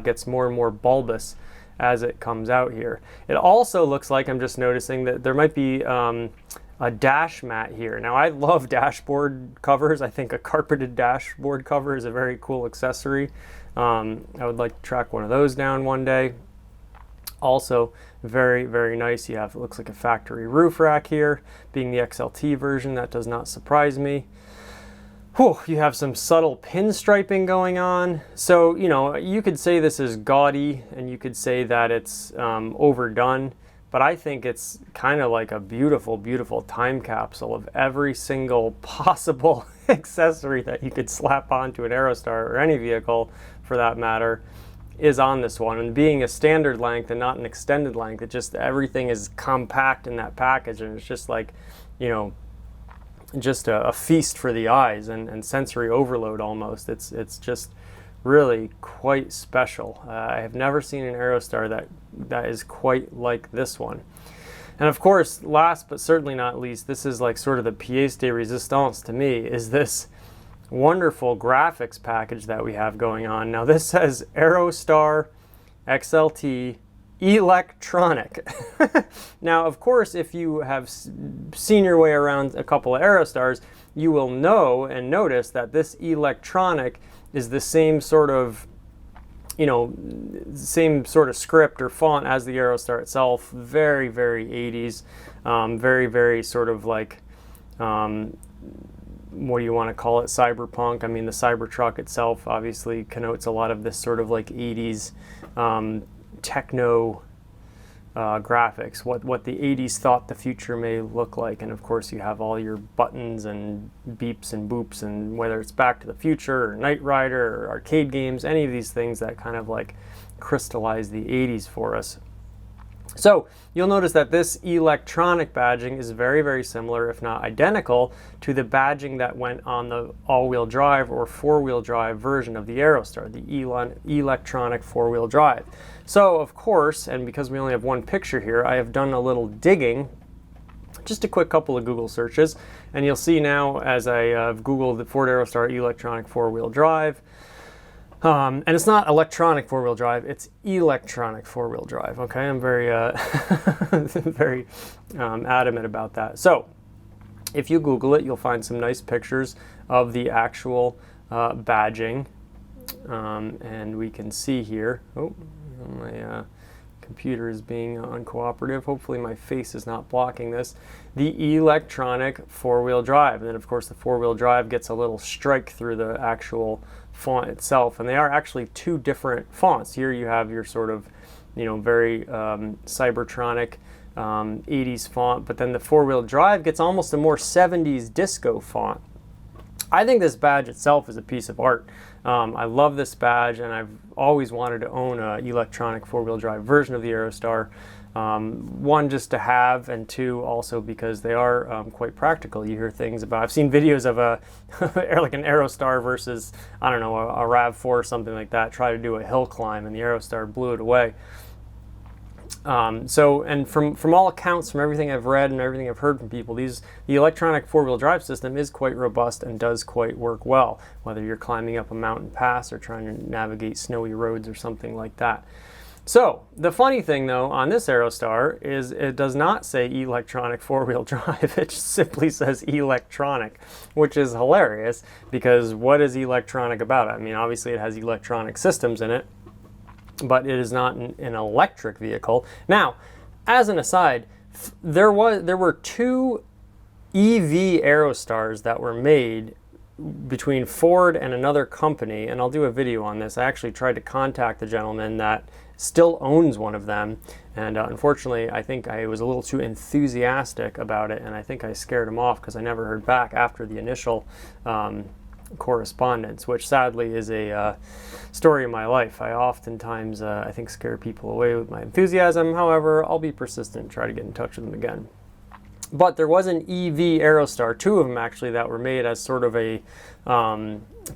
S1: gets more and more bulbous as it comes out here. It also looks like, I'm just noticing that there might be a dash mat here. Now I love dashboard covers. I think a carpeted dashboard cover is a very cool accessory. I would like to track one of those down one day. Also very, very nice. You have, it looks like a factory roof rack here. Being the XLT version, that does not surprise me. Whew, you have some subtle pinstriping going on. So, you know, you could say this is gaudy and you could say that it's overdone, but I think it's kind of like a beautiful, beautiful time capsule of every single possible accessory that you could slap onto an Aerostar, or any vehicle for that matter, is on this one. And being a standard length and not an extended length, it just, everything is compact in that package, and it's just like, you know, just a feast for the eyes and sensory overload almost. It's just really quite special. I have never seen an Aerostar that is quite like this one. And of course, last but certainly not least, this is like sort of the pièce de résistance to me, is this wonderful graphics package that we have going on. Now this says Aerostar XLT electronic. Now of course, if you have seen your way around a couple of Aerostars, you will know and notice that this electronic is the same sort of, you know, same sort of script or font as the Aerostar itself. Very, very 80s. Very, very sort of like what do you want to call it, cyberpunk. I mean, the Cybertruck itself obviously connotes a lot of this sort of like 80s techno graphics, what the 80s thought the future may look like. And of course you have all your buttons and beeps and boops, and whether it's Back to the Future or Knight Rider or arcade games, any of these things that kind of like crystallize the 80s for us. So you'll notice that this electronic badging is very, very similar, if not identical, to the badging that went on the all-wheel drive or four-wheel drive version of the Aerostar, the electronic four-wheel drive. So of course, and because we only have one picture here, I have done a little digging, just a quick couple of Google searches, and you'll see now as I've Googled the Ford Aerostar electronic four-wheel drive, and it's not electronic four-wheel drive, it's electronic four-wheel drive. Okay, I'm very, very adamant about that. So, if you Google it, you'll find some nice pictures of the actual badging, and we can see here. Oh, my
S3: computer is being uncooperative. Hopefully my face is not blocking this. The electronic four-wheel drive. And then of course the four-wheel drive gets a little strike through the actual font itself. And they are actually two different fonts. Here you have your sort of, very Cybertronic 80s font, but then the four-wheel drive gets almost a more 70s disco font. I think this badge itself is a piece of art. I love this badge, and I've always wanted to own an electronic four-wheel drive version of the Aerostar. One, just to have, and two, also because they are quite practical. You hear things about, I've seen videos of like an Aerostar versus, I don't know, a RAV4 or something like that, try to do a hill climb, and the Aerostar blew it away. And from all accounts, from everything I've read and everything I've heard from people, the electronic four-wheel drive system is quite robust and does quite work well, whether you're climbing up a mountain pass or trying to navigate snowy roads or something like that. So the funny thing though on this Aerostar is it does not say electronic four-wheel drive, it just simply says electronic, which is hilarious because what is electronic about it? I mean, obviously it has electronic systems in it, but it is not an electric vehicle. Now, as an aside, there were two EV Aerostars that were made between Ford and another company, and I'll do a video on this. I actually tried to contact the gentleman that still owns one of them, and unfortunately I think I was a little too enthusiastic about it, and I think I scared him off because I never heard back after the initial correspondence, which sadly is a story of my life. I oftentimes, I think, scare people away with my enthusiasm. However, I'll be persistent and try to get in touch with them again. But there was an EV Aerostar, two of them actually, that were made as sort of a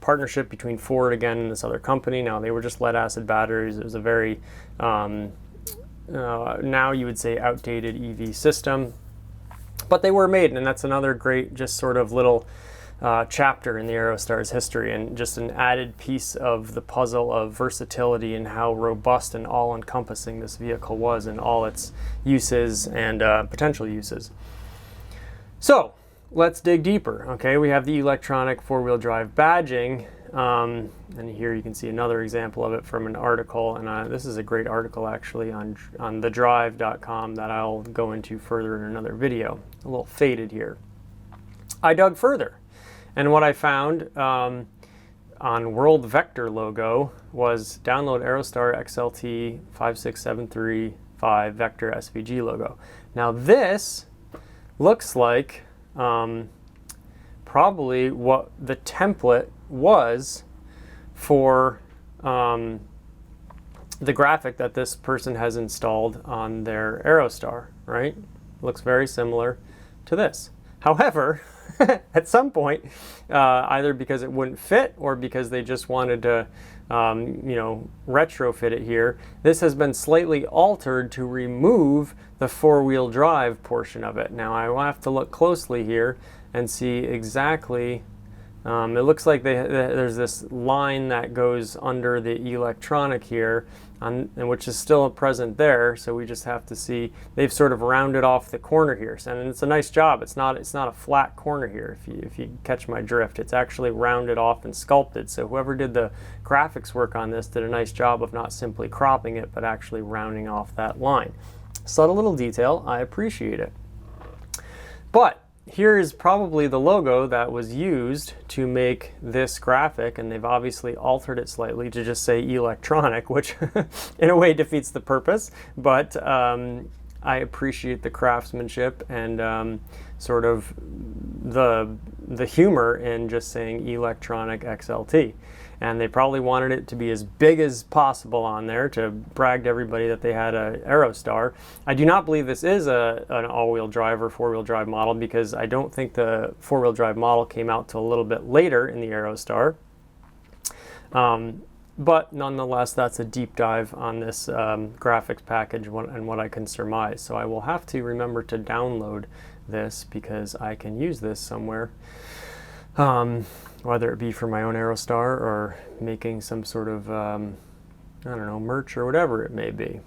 S3: partnership between Ford again and this other company. Now, they were just lead acid batteries. It was a very, now you would say, outdated EV system. But they were made, and that's another great just sort of little chapter in the Aerostar's history, and just an added piece of the puzzle of versatility and how robust and all-encompassing this vehicle was in all its uses and potential uses. So let's dig deeper. Okay, we have the electronic four-wheel drive badging, and here you can see another example of it from an article, and this is a great article actually on thedrive.com that I'll go into further in another video. A little faded here. I dug further. And what I found on World Vector logo was download Aerostar XLT 56735 Vector SVG logo. Now this looks like probably what the template was for the graphic that this person has installed on their Aerostar, right? Looks very similar to this. However, at some point, either because it wouldn't fit or because they just wanted to, retrofit it here, this has been slightly altered to remove the four-wheel drive portion of it. Now, I will have to look closely here and see exactly. It looks like there's this line that goes under the electronic here, and which is still present there. So we just have to see. They've sort of rounded off the corner here, and it's a nice job. It's not a flat corner here. If you catch my drift, it's actually rounded off and sculpted. So whoever did the graphics work on this did a nice job of not simply cropping it, but actually rounding off that line. Subtle little detail. I appreciate it. But here is probably the logo that was used to make this graphic, and they've obviously altered it slightly to just say electronic, which in a way defeats the purpose, but I appreciate the craftsmanship and sort of the humor in just saying electronic XLT. And they probably wanted it to be as big as possible on there to brag to everybody that they had a Aerostar. I do not believe this is an all-wheel drive or four-wheel drive model, because I don't think the four-wheel drive model came out till a little bit later in the Aerostar. But nonetheless, that's a deep dive on this graphics package and what I can surmise. So I will have to remember to download this because I can use this somewhere. Whether it be for my own Aerostar or making some sort of, I don't know, merch or whatever it may be.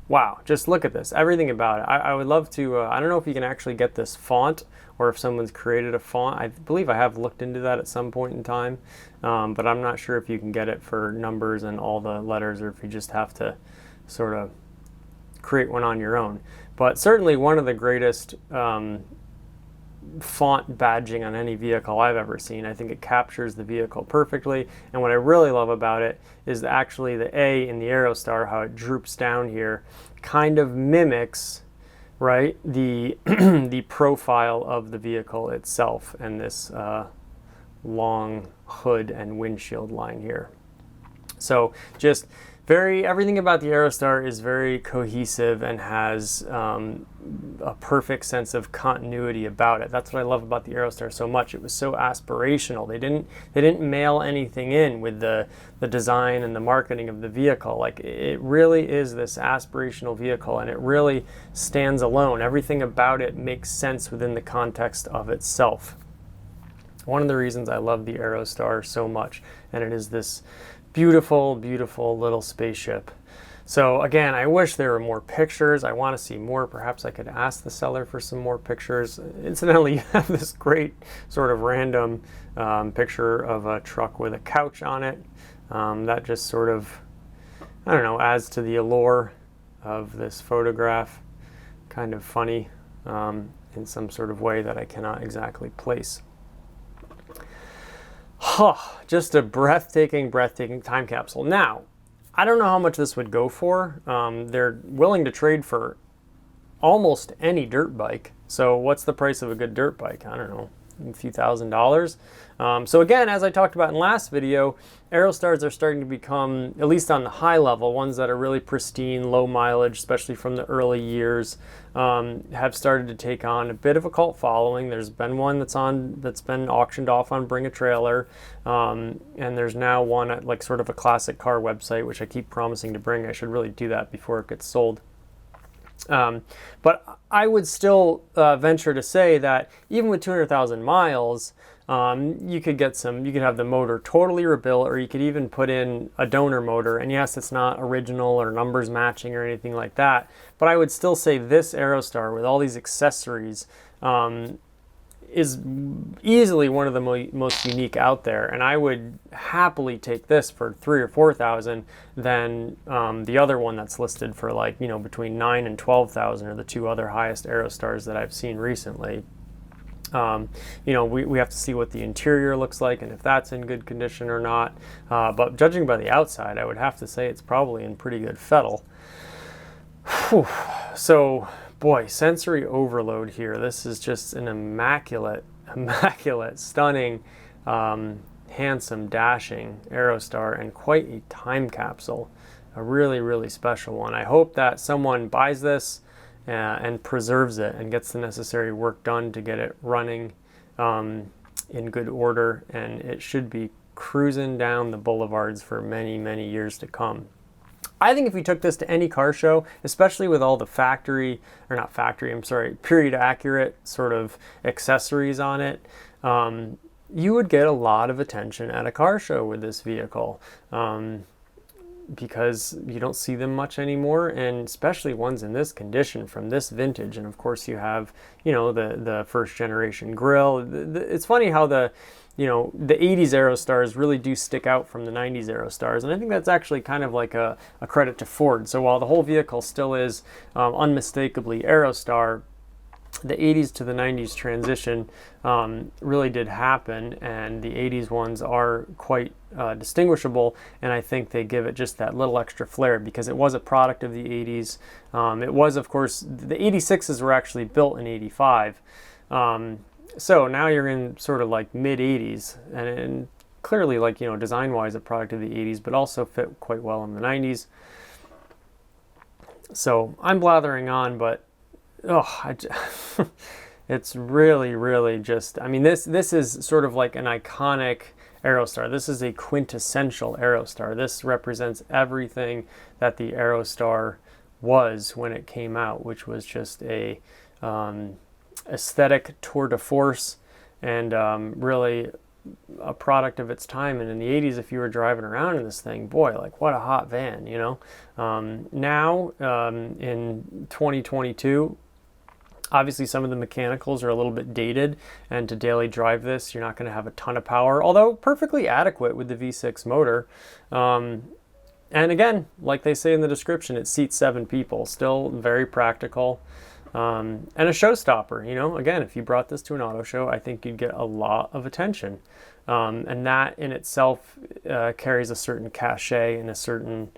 S3: Wow, just look at this, everything about it. I would love to, I don't know if you can actually get this font or if someone's created a font. I believe I have looked into that at some point in time, but I'm not sure if you can get it for numbers and all the letters, or if you just have to
S1: sort of create one on your own. But certainly one of the greatest font badging on any vehicle I've ever seen. I think it captures the vehicle perfectly, and what I really love about it is actually the A in the Aerostar, how it droops down here, kind of mimics, right, the the profile of the vehicle itself, and this long hood and windshield line here. So just everything about the Aerostar is very cohesive and has a perfect sense of continuity about it. That's what I love about the Aerostar so much. It was so aspirational. They didn't mail anything in with the design and the marketing of the vehicle. Like, it really is this aspirational vehicle, and it really stands alone. Everything about it makes sense within the context of itself. One of the reasons I love the Aerostar so much, and it is this beautiful, beautiful little spaceship. So again, I wish there were more pictures. I want to see more. Perhaps I could ask the seller for some more pictures. Incidentally, you have this great sort of random picture of a truck with a couch on it. That just sort of, I don't know, adds to the allure of this photograph. Kind of funny in some sort of way that I cannot exactly place. Just a breathtaking time capsule. Now, I don't know how much this would go for. They're willing to trade for almost any dirt bike. So what's the price of a good dirt bike? I don't know, a few $1,000s. So again, as I talked about in last video, Aerostars are starting to become, at least on the high level, ones that are really pristine, low mileage, especially from the early years, have started to take on a bit of a cult following. There's been one that's been auctioned off on Bring a Trailer, and there's now one at like sort of a classic car website, which I keep promising to bring. I should really do that before it gets sold. But I would still venture to say that even with 200,000 miles, you could have the motor totally rebuilt, or you could even put in a donor motor. And yes, it's not original or numbers matching or anything like that, but I would still say this Aerostar with all these accessories is easily one of the most unique out there, and I would happily take this for 3,000 or 4,000 than the other one that's listed for, like, you know, between 9,000 and 12,000 are the two other highest Aerostars that I've seen recently. You know, we have to see what the interior looks like and if that's in good condition or not. But judging by the outside, I would have to say it's probably in pretty good fettle. Whew. So, boy, sensory overload here. This is just an immaculate, stunning, handsome, dashing Aerostar, and quite a time capsule. A really, really special one. I hope that someone buys this and preserves it and gets the necessary work done to get it running in good order, and it should be cruising down the boulevards for many, many years to come. I think if we took this to any car show, especially with all the period accurate sort of accessories on it, you would get a lot of attention at a car show with this vehicle, because you don't see them much anymore, and especially ones in this condition from this vintage. And of course you have, you know, the first generation grille. It's funny how the 80s Aerostars really do stick out from the 90s Aerostars, and I think that's actually kind of like a credit to Ford. So while the whole vehicle still is unmistakably Aerostar, the 80s to the 90s transition really did happen, and the 80s ones are quite distinguishable, and I think they give it just that little extra flair because it was a product of the 80s. It was, of course, the 86s were actually built in 85. So now you're in sort of like mid 80s, and clearly, like, you know, design wise a product of the 80s, but also fit quite well in the 90s. So I'm blathering on, but it's really, really just, I mean, this is sort of like an iconic Aerostar. This is a quintessential Aerostar. This represents everything that the Aerostar was when it came out, which was just a aesthetic tour de force, and really a product of its time. And in the 80s, if you were driving around in this thing, boy, like, what a hot van, you know. Now in 2022, obviously some of the mechanicals are a little bit dated, and to daily drive this, you're not going to have a ton of power, although perfectly adequate with the V6 motor. And again, like they say in the description, it seats 7 people. Still very practical. And a showstopper, you know, again, if you brought this to an auto show, I think you'd get a lot of attention. And that in itself carries a certain cachet and a certain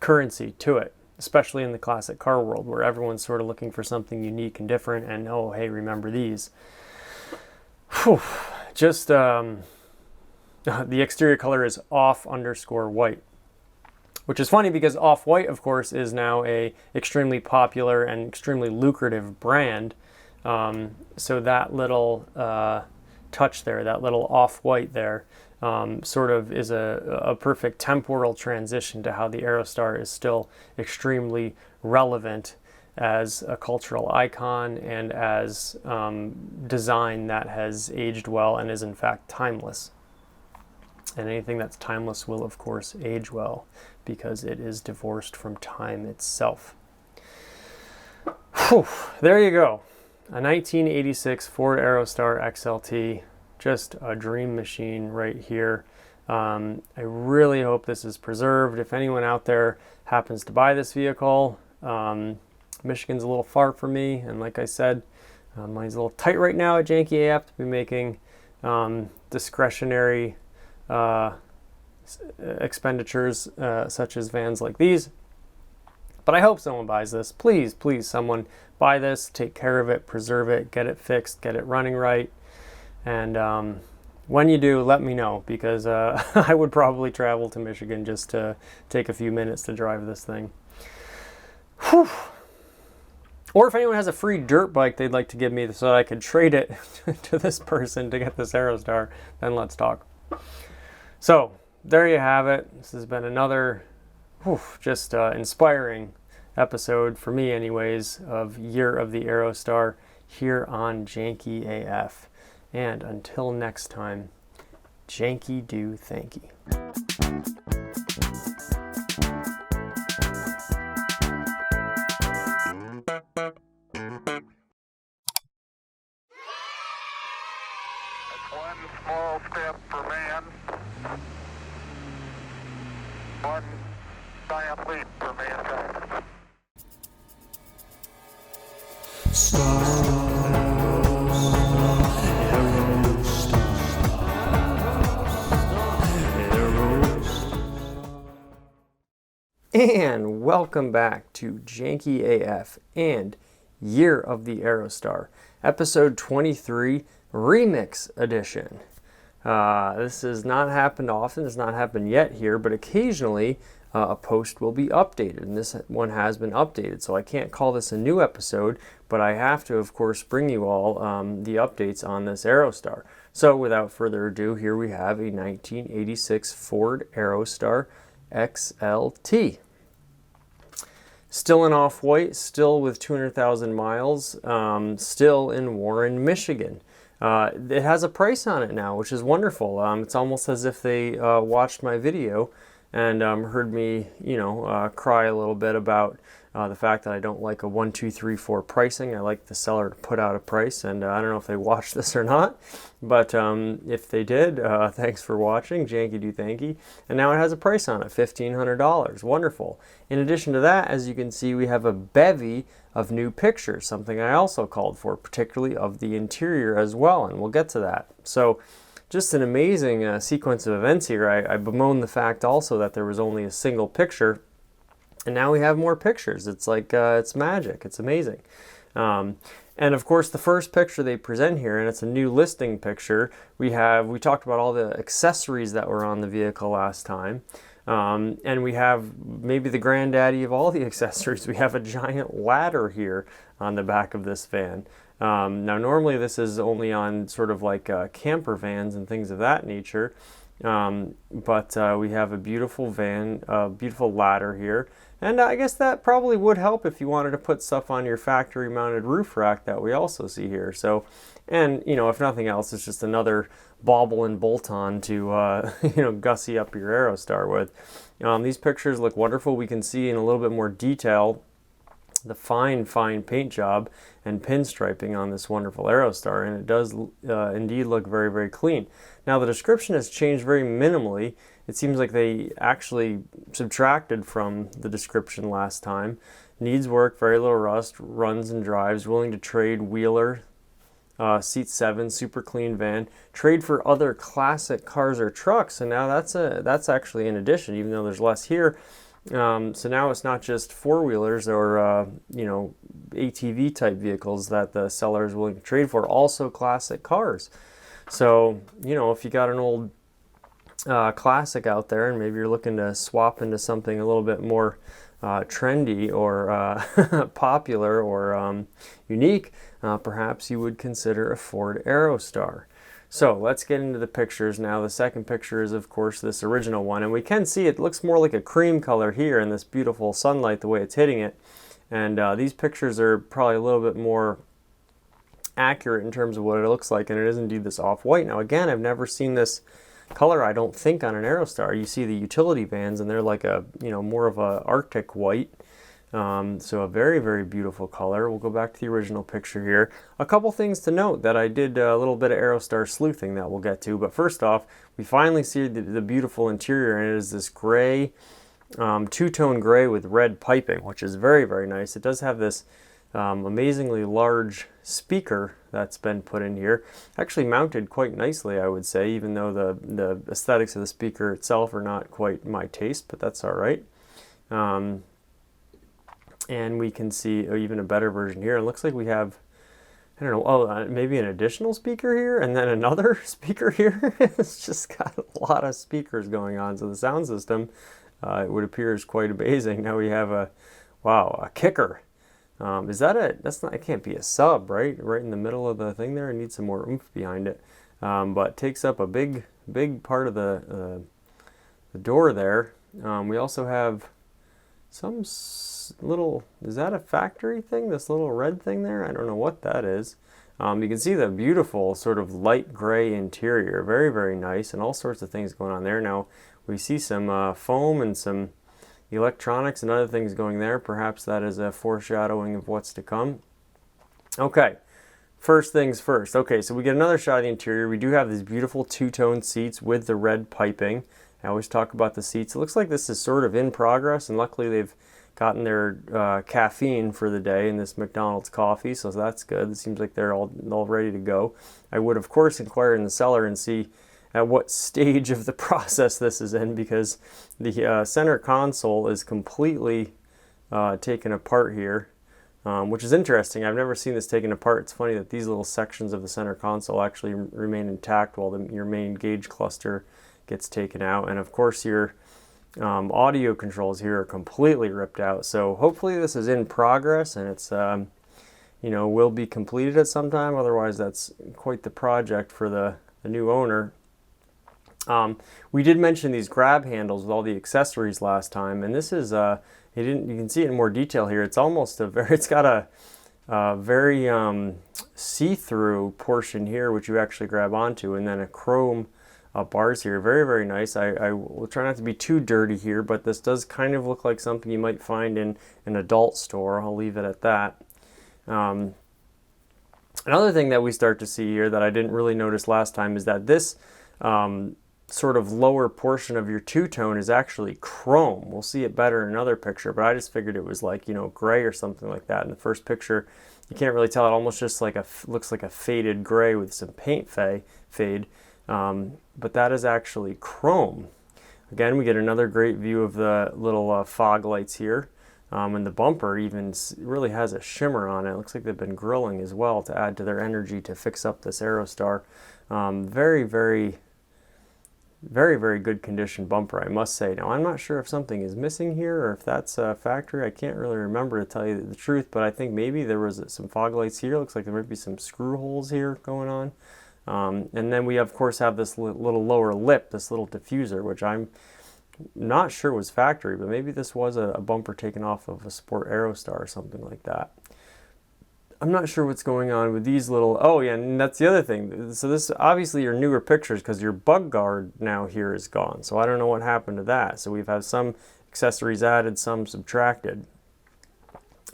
S1: currency to it, especially in the classic car world where everyone's sort of looking for something unique and different and, oh, hey, remember these. Whew. Just the exterior color is off_white. Which is funny because Off-White, of course, is now a extremely popular and extremely lucrative brand. So that little touch there, that little Off-White there, sort of is a perfect temporal transition to how the Aerostar is still extremely relevant as a cultural icon and as design that has aged well and is in fact timeless. And anything that's timeless will, of course, age well because it is divorced from time itself. Whew, there you go. A 1986 Ford Aerostar XLT. Just a dream machine right here. I really hope this is preserved. If anyone out there happens to buy this vehicle, Michigan's a little far from me. And like I said, money's a little tight right now at Janky AF to be making discretionary expenditures such as vans like these. But I hope someone buys this. Please, please, someone buy this, take care of it, preserve it, get it fixed, get it running right. And when you do, let me know because I would probably travel to Michigan just to take a few minutes to drive this thing. Whew. Or if anyone has a free dirt bike they'd like to give me so that I could trade it to this person to get this Aerostar, then let's talk. So there you have it. This has been another just inspiring episode for me anyways of Year of the Aerostar here on Janky AF. And until next time, Janky do thanky.
S2: One small step for man, one giant leap for mankind.
S1: And welcome back to Janky AF and Year of the Aerostar, episode 23, Remix Edition. This has not happened often, it's not happened yet here, but occasionally a post will be updated, and this one has been updated, so I can't call this a new episode, but I have to, of course, bring you all the updates on this Aerostar. So without further ado, here we have a 1986 Ford Aerostar XLT. Still in Off-White, still with 200,000 miles, still in Warren, Michigan. It has a price on it now, which is wonderful. It's almost as if they watched my video and heard me, cry a little bit about the fact that I don't like a 1, 2, 3, 4 pricing. I like the seller to put out a price, and I don't know if they watched this or not, but if they did, thanks for watching. Janky do thanky. And now it has a price on it, $1,500. Wonderful. In addition to that, as you can see, we have a bevy of new pictures, something I also called for, particularly of the interior as well, and we'll get to that. So just an amazing sequence of events here. I bemoan the fact also that there was only a single picture, and now we have more pictures. It's like, it's magic. It's amazing. And of course, the first picture they present here, and it's a new listing picture, we talked about all the accessories that were on the vehicle last time. And we have maybe the granddaddy of all the accessories. We have a giant ladder here on the back of this van. Now, normally this is only on sort of like camper vans and things of that nature. But we have a beautiful van, a beautiful ladder here. And I guess that probably would help if you wanted to put stuff on your factory mounted roof rack that we also see here. So, and if nothing else, it's just another bauble and bolt on to gussy up your Aerostar with. These pictures look wonderful. We can see in a little bit more detail
S3: the fine paint job and pinstriping on this wonderful Aerostar, and it does indeed look very, very clean. Now the description has changed very minimally. It seems like they actually subtracted from the description last time. Needs work, very little rust, runs and drives, willing to trade, wheeler, seat 7, super clean van, trade for other classic cars or trucks. And now that's actually in addition, even though there's less here. So now it's not just four-wheelers or ATV type vehicles that the seller is willing to trade for, also classic cars. So if you got an old classic out there and maybe you're looking to swap into something a little bit more trendy or popular or unique, perhaps you would consider a Ford Aerostar. So let's get into the pictures now. The second picture is, of course, this original one, and we can see it looks more like a cream color here in this beautiful sunlight, the way it's hitting it. And these pictures are probably a little bit more accurate in terms of what it looks like, and it is indeed this off-white. Now again, I've never seen this color, I don't think, on an Aerostar. You see the utility vans and they're like a more of a Arctic white, so a very, very beautiful color. We'll go back to the original picture here. A couple things to note that I did a little bit of Aerostar sleuthing that we'll get to, but first off, we finally see the beautiful interior, and it is this gray, two-tone gray with red piping, which is very, very nice. It does have this amazingly large speaker that's been put in here, actually mounted quite nicely, I would say, even though the aesthetics of the speaker itself are not quite my taste, but that's all right. And we can see even a better version here. It looks like we have, I don't know, maybe an additional speaker here and then another speaker here. It's just got a lot of speakers going on. So the sound system, it would appear, is quite amazing. Now we have a kicker. Is that it can't be a sub, right? Right in the middle of the thing there. I need some more oomph behind it. But takes up a big part of the door there. We also have some little, is that a factory thing? This little red thing there? I don't know what that is. You can see the beautiful sort of light gray interior. Very, very nice, and all sorts of things going on there. Now we see some foam and some electronics and other things going there. Perhaps that is a foreshadowing of what's to come. Okay, first things first. Okay, so we get another shot of the interior. We do have these beautiful two-tone seats with the red piping. I always talk about the seats. It looks like this is sort of in progress, and luckily they've gotten their caffeine for the day in this McDonald's coffee, so that's good. It seems like they're all ready to go. I would, of course, inquire in the seller and see at what stage of the process this is in, because the center console is completely taken apart here, which is interesting. I've never seen this taken apart. It's funny that these little sections of the center console actually remain intact while your main gauge cluster gets taken out. And of course your audio controls here are completely ripped out. So hopefully this is in progress and it's will be completed at some time. Otherwise that's quite the project for the new owner. We did mention these grab handles with all the accessories last time, and this is you can see it in more detail here. It's almost it's got a very see-through portion here, which you actually grab onto, and then a chrome bars here. Very, very nice. I will try not to be too dirty here, but this does kind of look like something you might find in an adult store. I'll leave it at that. Another thing that we start to see here that I didn't really notice last time is that this sort of lower portion of your two-tone is actually chrome. We'll see it better in another picture, but I just figured it was like, gray or something like that. In the first picture, you can't really tell. It almost just looks like a faded gray with some paint fade. But that is actually chrome. Again, we get another great view of the little fog lights here. And the bumper even really has a shimmer on it. It looks like they've been grilling as well to add to their energy to fix up this Aerostar. Very, very, very, very good condition bumper, I must say. Now, I'm not sure if something is missing here or if that's a factory. I can't really remember, to tell you the truth, but I think maybe there was some fog lights here. Looks like there might be some screw holes here going on. And then we, of course, have this little lower lip, this little diffuser, which I'm not sure was factory, but maybe this was a bumper taken off of a Sport Aerostar or something like that. I'm not sure what's going on with these little, oh yeah, and that's the other thing. So this, obviously your newer pictures, because your bug guard now here is gone. So I don't know what happened to that. So we've had some accessories added, some subtracted.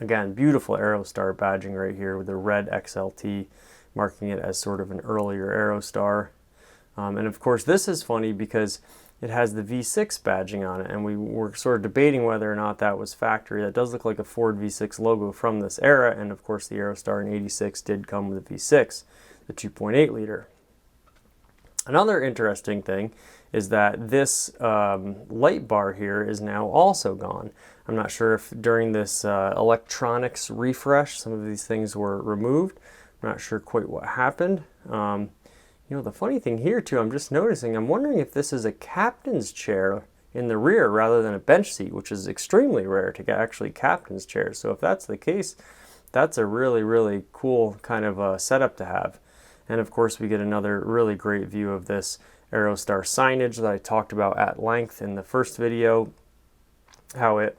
S3: Again, beautiful Aerostar badging right here with the red XLT marking it as sort of an earlier Aerostar. And of course this is funny because it has the V6 badging on it, and we were sort of debating whether or not that was factory. That does look like a Ford V6 logo from this era, and of course the Aerostar in '86 did come with a V6, the 2.8 liter. Another interesting thing is that this light bar here is now also gone. I'm not sure if during this electronics refresh some of these things were removed. I'm not sure quite what happened. You know, the funny thing here too, I'm just noticing, I'm wondering if this is a captain's chair in the rear rather than a bench seat, which is extremely rare to get actually captain's chairs. So if that's the case, that's a really, really cool kind of setup to have. And of course we get another really great view of this Aerostar signage that I talked about at length in the first video, how it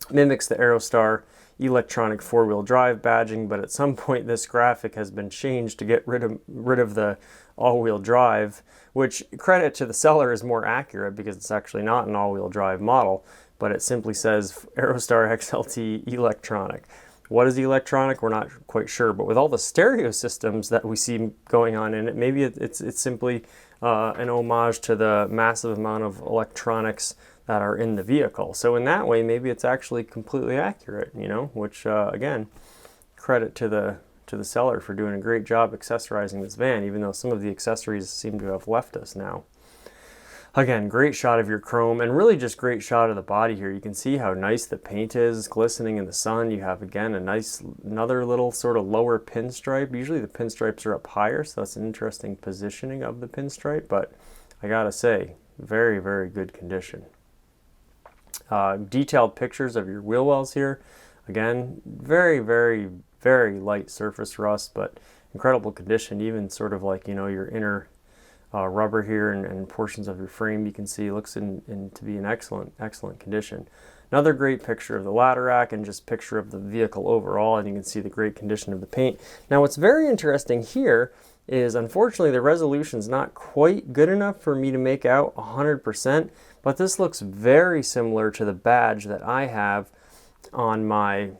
S3: mimics the Aerostar electronic four-wheel drive badging, but at some point this graphic has been changed to get rid of the all-wheel drive, which, credit to the seller, is more accurate because it's actually not an all-wheel drive model, but it simply says Aerostar XLT electronic. What is electronic? We're not quite sure, but with all the stereo systems that we see going on in it, maybe it's simply an homage to the massive amount of electronics that are in the vehicle. So in that way, maybe it's actually completely accurate, you know, which again, credit to the seller for doing a great job accessorizing this van, even though some of the accessories seem to have left us now. Again, great shot of your chrome, and really just great shot of the body here. You can see how nice the paint is, glistening in the sun. You have, again, another little sort of lower pinstripe. Usually the pinstripes are up higher, so that's an interesting positioning of the pinstripe, but I gotta say, very, very good condition. Detailed pictures of your wheel wells here. Again, very, very, very light surface rust, but incredible condition. Even sort of like, you know, your inner rubber here and portions of your frame, you can see looks to be in excellent condition. Another great picture of the ladder rack and just picture of the vehicle overall, and you can see the great condition of the paint. Now what's very interesting here is, unfortunately, the resolution's not quite good enough for me to make out 100%, but this looks very similar to the badge that I have on my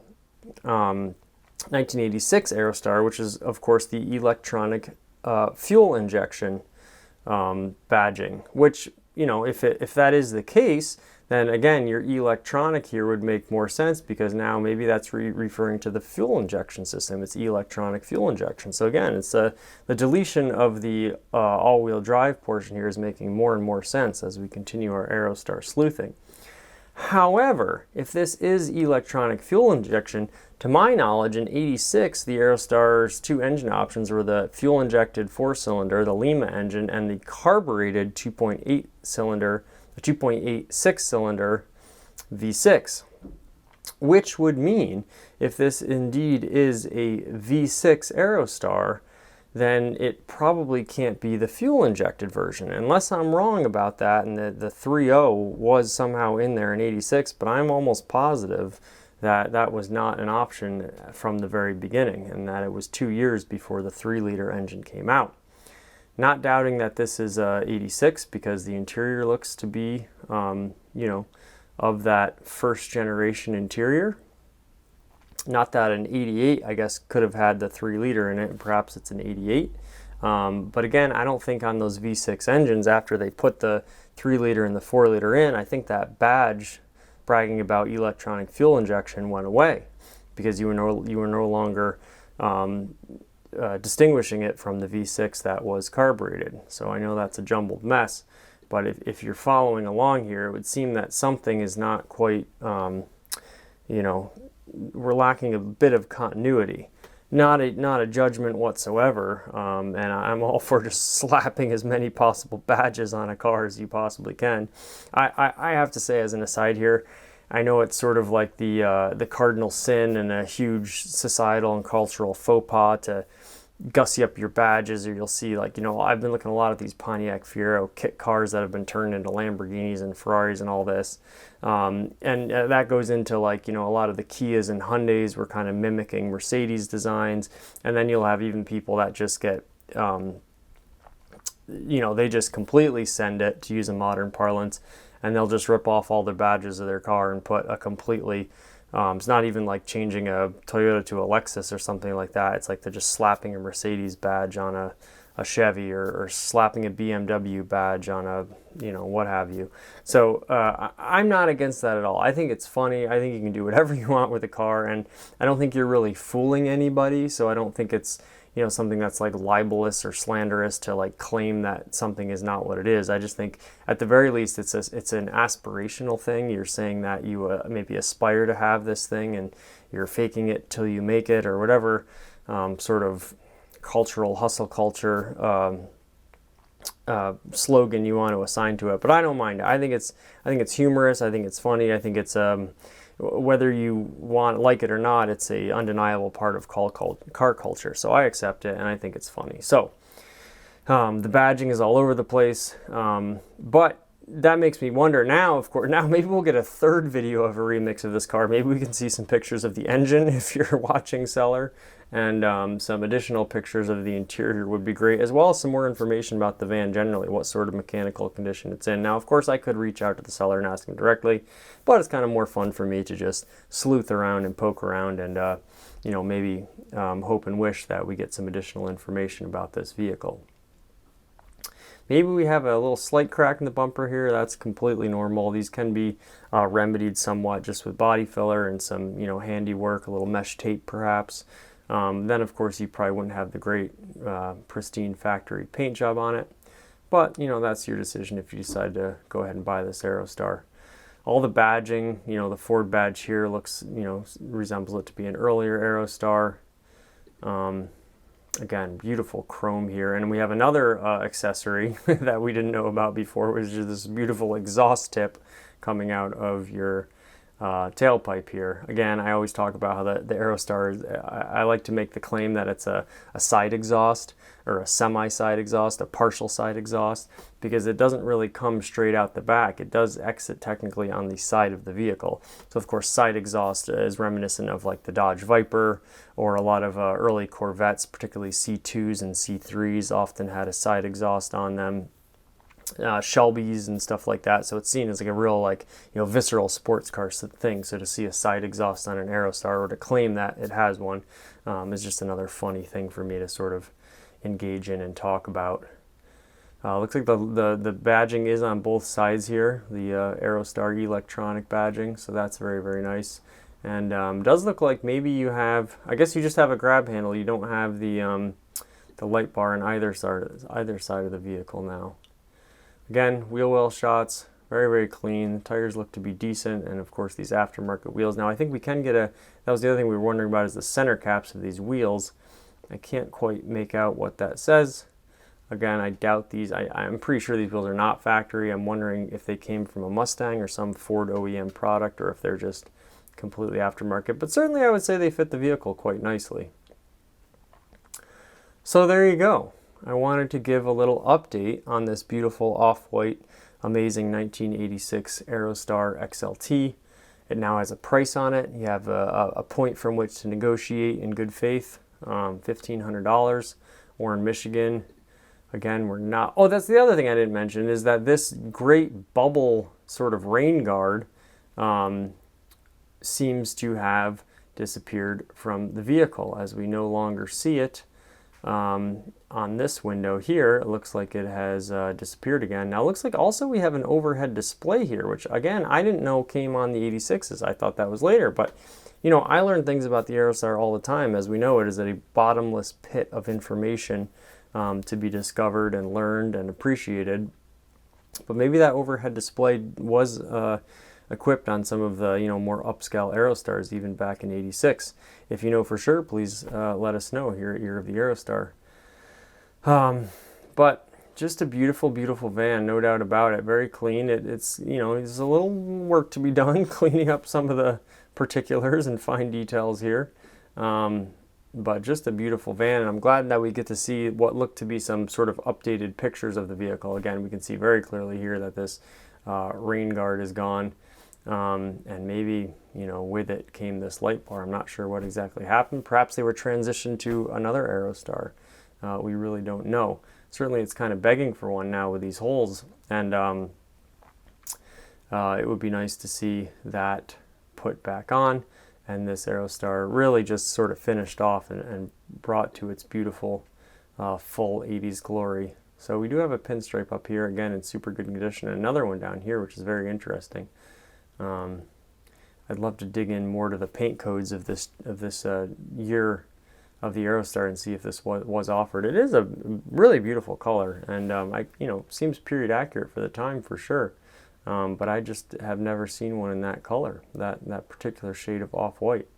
S3: 1986 Aerostar, which is, of course, the electronic fuel injection badging, which, you know, if that is the case, then again, your electronic here would make more sense, because now maybe that's referring to the fuel injection system. It's electronic fuel injection. So again, it's the deletion of the all-wheel drive portion here is making more and more sense as we continue our Aerostar sleuthing. However, if this is electronic fuel injection, to my knowledge, in '86, the Aerostar's two engine options were the fuel-injected four-cylinder, the Lima engine, and the carbureted 2.8 cylinder, the 2.86 cylinder V6, which would mean if this indeed is a V6 Aerostar, then it probably can't be the fuel-injected version, unless I'm wrong about that and the 3.0 was somehow in there in '86, but I'm almost positive that that was not an option from the very beginning, and that it was 2 years before the 3-liter engine came out. Not doubting that this is 86, because the interior looks to be, you know, of that first generation interior. Not that an 88, I guess, could have had the 3-liter in it, perhaps it's an 88. But again, I don't think on those V6 engines, after they put the 3-liter and the 4-liter in, I think that badge bragging about electronic fuel injection went away, because you were no longer distinguishing it from the V6 that was carbureted. So I know that's a jumbled mess, but if you're following along here, it would seem that something is not quite, you know, we're lacking a bit of continuity. Not a judgment whatsoever, and I'm all for just slapping as many possible badges on a car as you possibly can. I have to say, as an aside here, I know it's sort of like the cardinal sin and a huge societal and cultural faux pas to gussy up your badges, or you'll see, like, you know, I've been looking a lot at these Pontiac Fiero kit cars that have been turned into Lamborghinis and Ferraris and all this, and that goes into, like, you know, a lot of the Kias and Hyundais were kind of mimicking Mercedes designs, and then you'll have even people that just get, you know, they just completely send it, to use a modern parlance, and they'll just rip off all the badges of their car and put a completely
S1: It's not even like changing a Toyota to a Lexus or something like that. It's like they're just slapping a Mercedes badge on a Chevy, or slapping a BMW badge on a, what have you. So I'm not against that at all. I think it's funny. I think you can do whatever you want with a car, and I don't think you're really fooling anybody. So I don't think it's, something that's like libelous or slanderous to like claim that something is not what it is. I just think at the very least it's an aspirational thing. You're saying that you maybe aspire to have this thing, and you're faking it till you make it, or whatever sort of cultural hustle culture slogan you want to assign to it. But I don't mind it. I think it's humorous. I think it's funny. I think it's whether you like it or not, it's a undeniable part of car culture. So I accept it, and I think it's funny. So the badging is all over the place, but that makes me wonder now, of course, now maybe we'll get a third video of a remix of this car. Maybe we can see some pictures of the engine if you're watching seller, and some additional pictures of the interior would be great, as well as some more information about the van generally, what sort of mechanical condition it's in. Now, of course, I could reach out to the seller and ask him directly, but it's kind of more fun for me to just sleuth around and poke around and, maybe hope and wish that we get some additional information about this vehicle. Maybe we have a little slight crack in the bumper here. That's completely normal. These can be remedied somewhat just with body filler and some, handiwork, a little mesh tape perhaps. Then, of course, you probably wouldn't have the great pristine factory paint job on it. But, that's your decision if you decide to go ahead and buy this Aerostar. All the badging, the Ford badge here looks, resembles it to be an earlier Aerostar. Again, beautiful chrome here. And we have another accessory that we didn't know about before, which is this beautiful exhaust tip coming out of your tailpipe here. Again, I always talk about how the Aerostar, I like to make the claim that it's a side exhaust, or a semi-side exhaust, a partial side exhaust, because it doesn't really come straight out the back. It does exit technically on the side of the vehicle. So of course, side exhaust is reminiscent of like the Dodge Viper, or a lot of early Corvettes, particularly C2s and C3s often had a side exhaust on them. Shelby's and stuff like that, so it's seen as like a real visceral sports car thing. So to see a side exhaust on an Aerostar, or to claim that it has one, is just another funny thing for me to sort of engage in and talk about. Looks like the badging is on both sides here, the Aerostar electronic badging, so that's very, very nice. And does look like maybe you have, I guess you just have a grab handle, you don't have the light bar on either side of the vehicle now. Again, wheel well shots, very, very clean. The tires look to be decent, and of course these aftermarket wheels. Now I think we can get that was the other thing we were wondering about, is the center caps of these wheels. I can't quite make out what that says. Again, I doubt these, I'm pretty sure these wheels are not factory. I'm wondering if they came from a Mustang or some Ford OEM product, or if they're just completely aftermarket. But certainly I would say they fit the vehicle quite nicely. So there you go. I wanted to give a little update on this beautiful off-white, amazing 1986 Aerostar XLT. It now has a price on it. You have a point from which to negotiate in good faith, $1,500. We're in Michigan. Again, we're not... Oh, that's the other thing I didn't mention, is that this great bubble sort of rain guard seems to have disappeared from the vehicle, as we no longer see it. On this window here, it looks like it has disappeared again. Now it looks like also we have an overhead display here, which again, I didn't know came on the 86s. I thought that was later, but I learn things about the Aerostar all the time. As we know, it is a bottomless pit of information to be discovered and learned and appreciated. But maybe that overhead display was equipped on some of the more upscale Aerostars even back in '86. If you know for sure, please let us know here at Year of the Aerostar. But just a beautiful, beautiful van, no doubt about it. Very clean. It's there's a little work to be done cleaning up some of the particulars and fine details here. But just a beautiful van, and I'm glad that we get to see what looked to be some sort of updated pictures of the vehicle. Again, we can see very clearly here that this rain guard is gone. And maybe, with it came this light bar. I'm not sure what exactly happened. Perhaps they were transitioned to another Aerostar. We really don't know. Certainly it's kind of begging for one now with these holes. And it would be nice to see that put put back on, and this Aerostar really just sort of finished off and brought to its beautiful full 80s glory. So we do have a pinstripe up here, again in super good condition, and another one down here, which is very interesting. I'd love to dig in more to the paint codes of this year of the Aerostar and see if this was offered. It is a really beautiful color, and seems period accurate for the time for sure. But I just have never seen one in that color, that particular shade of off-white.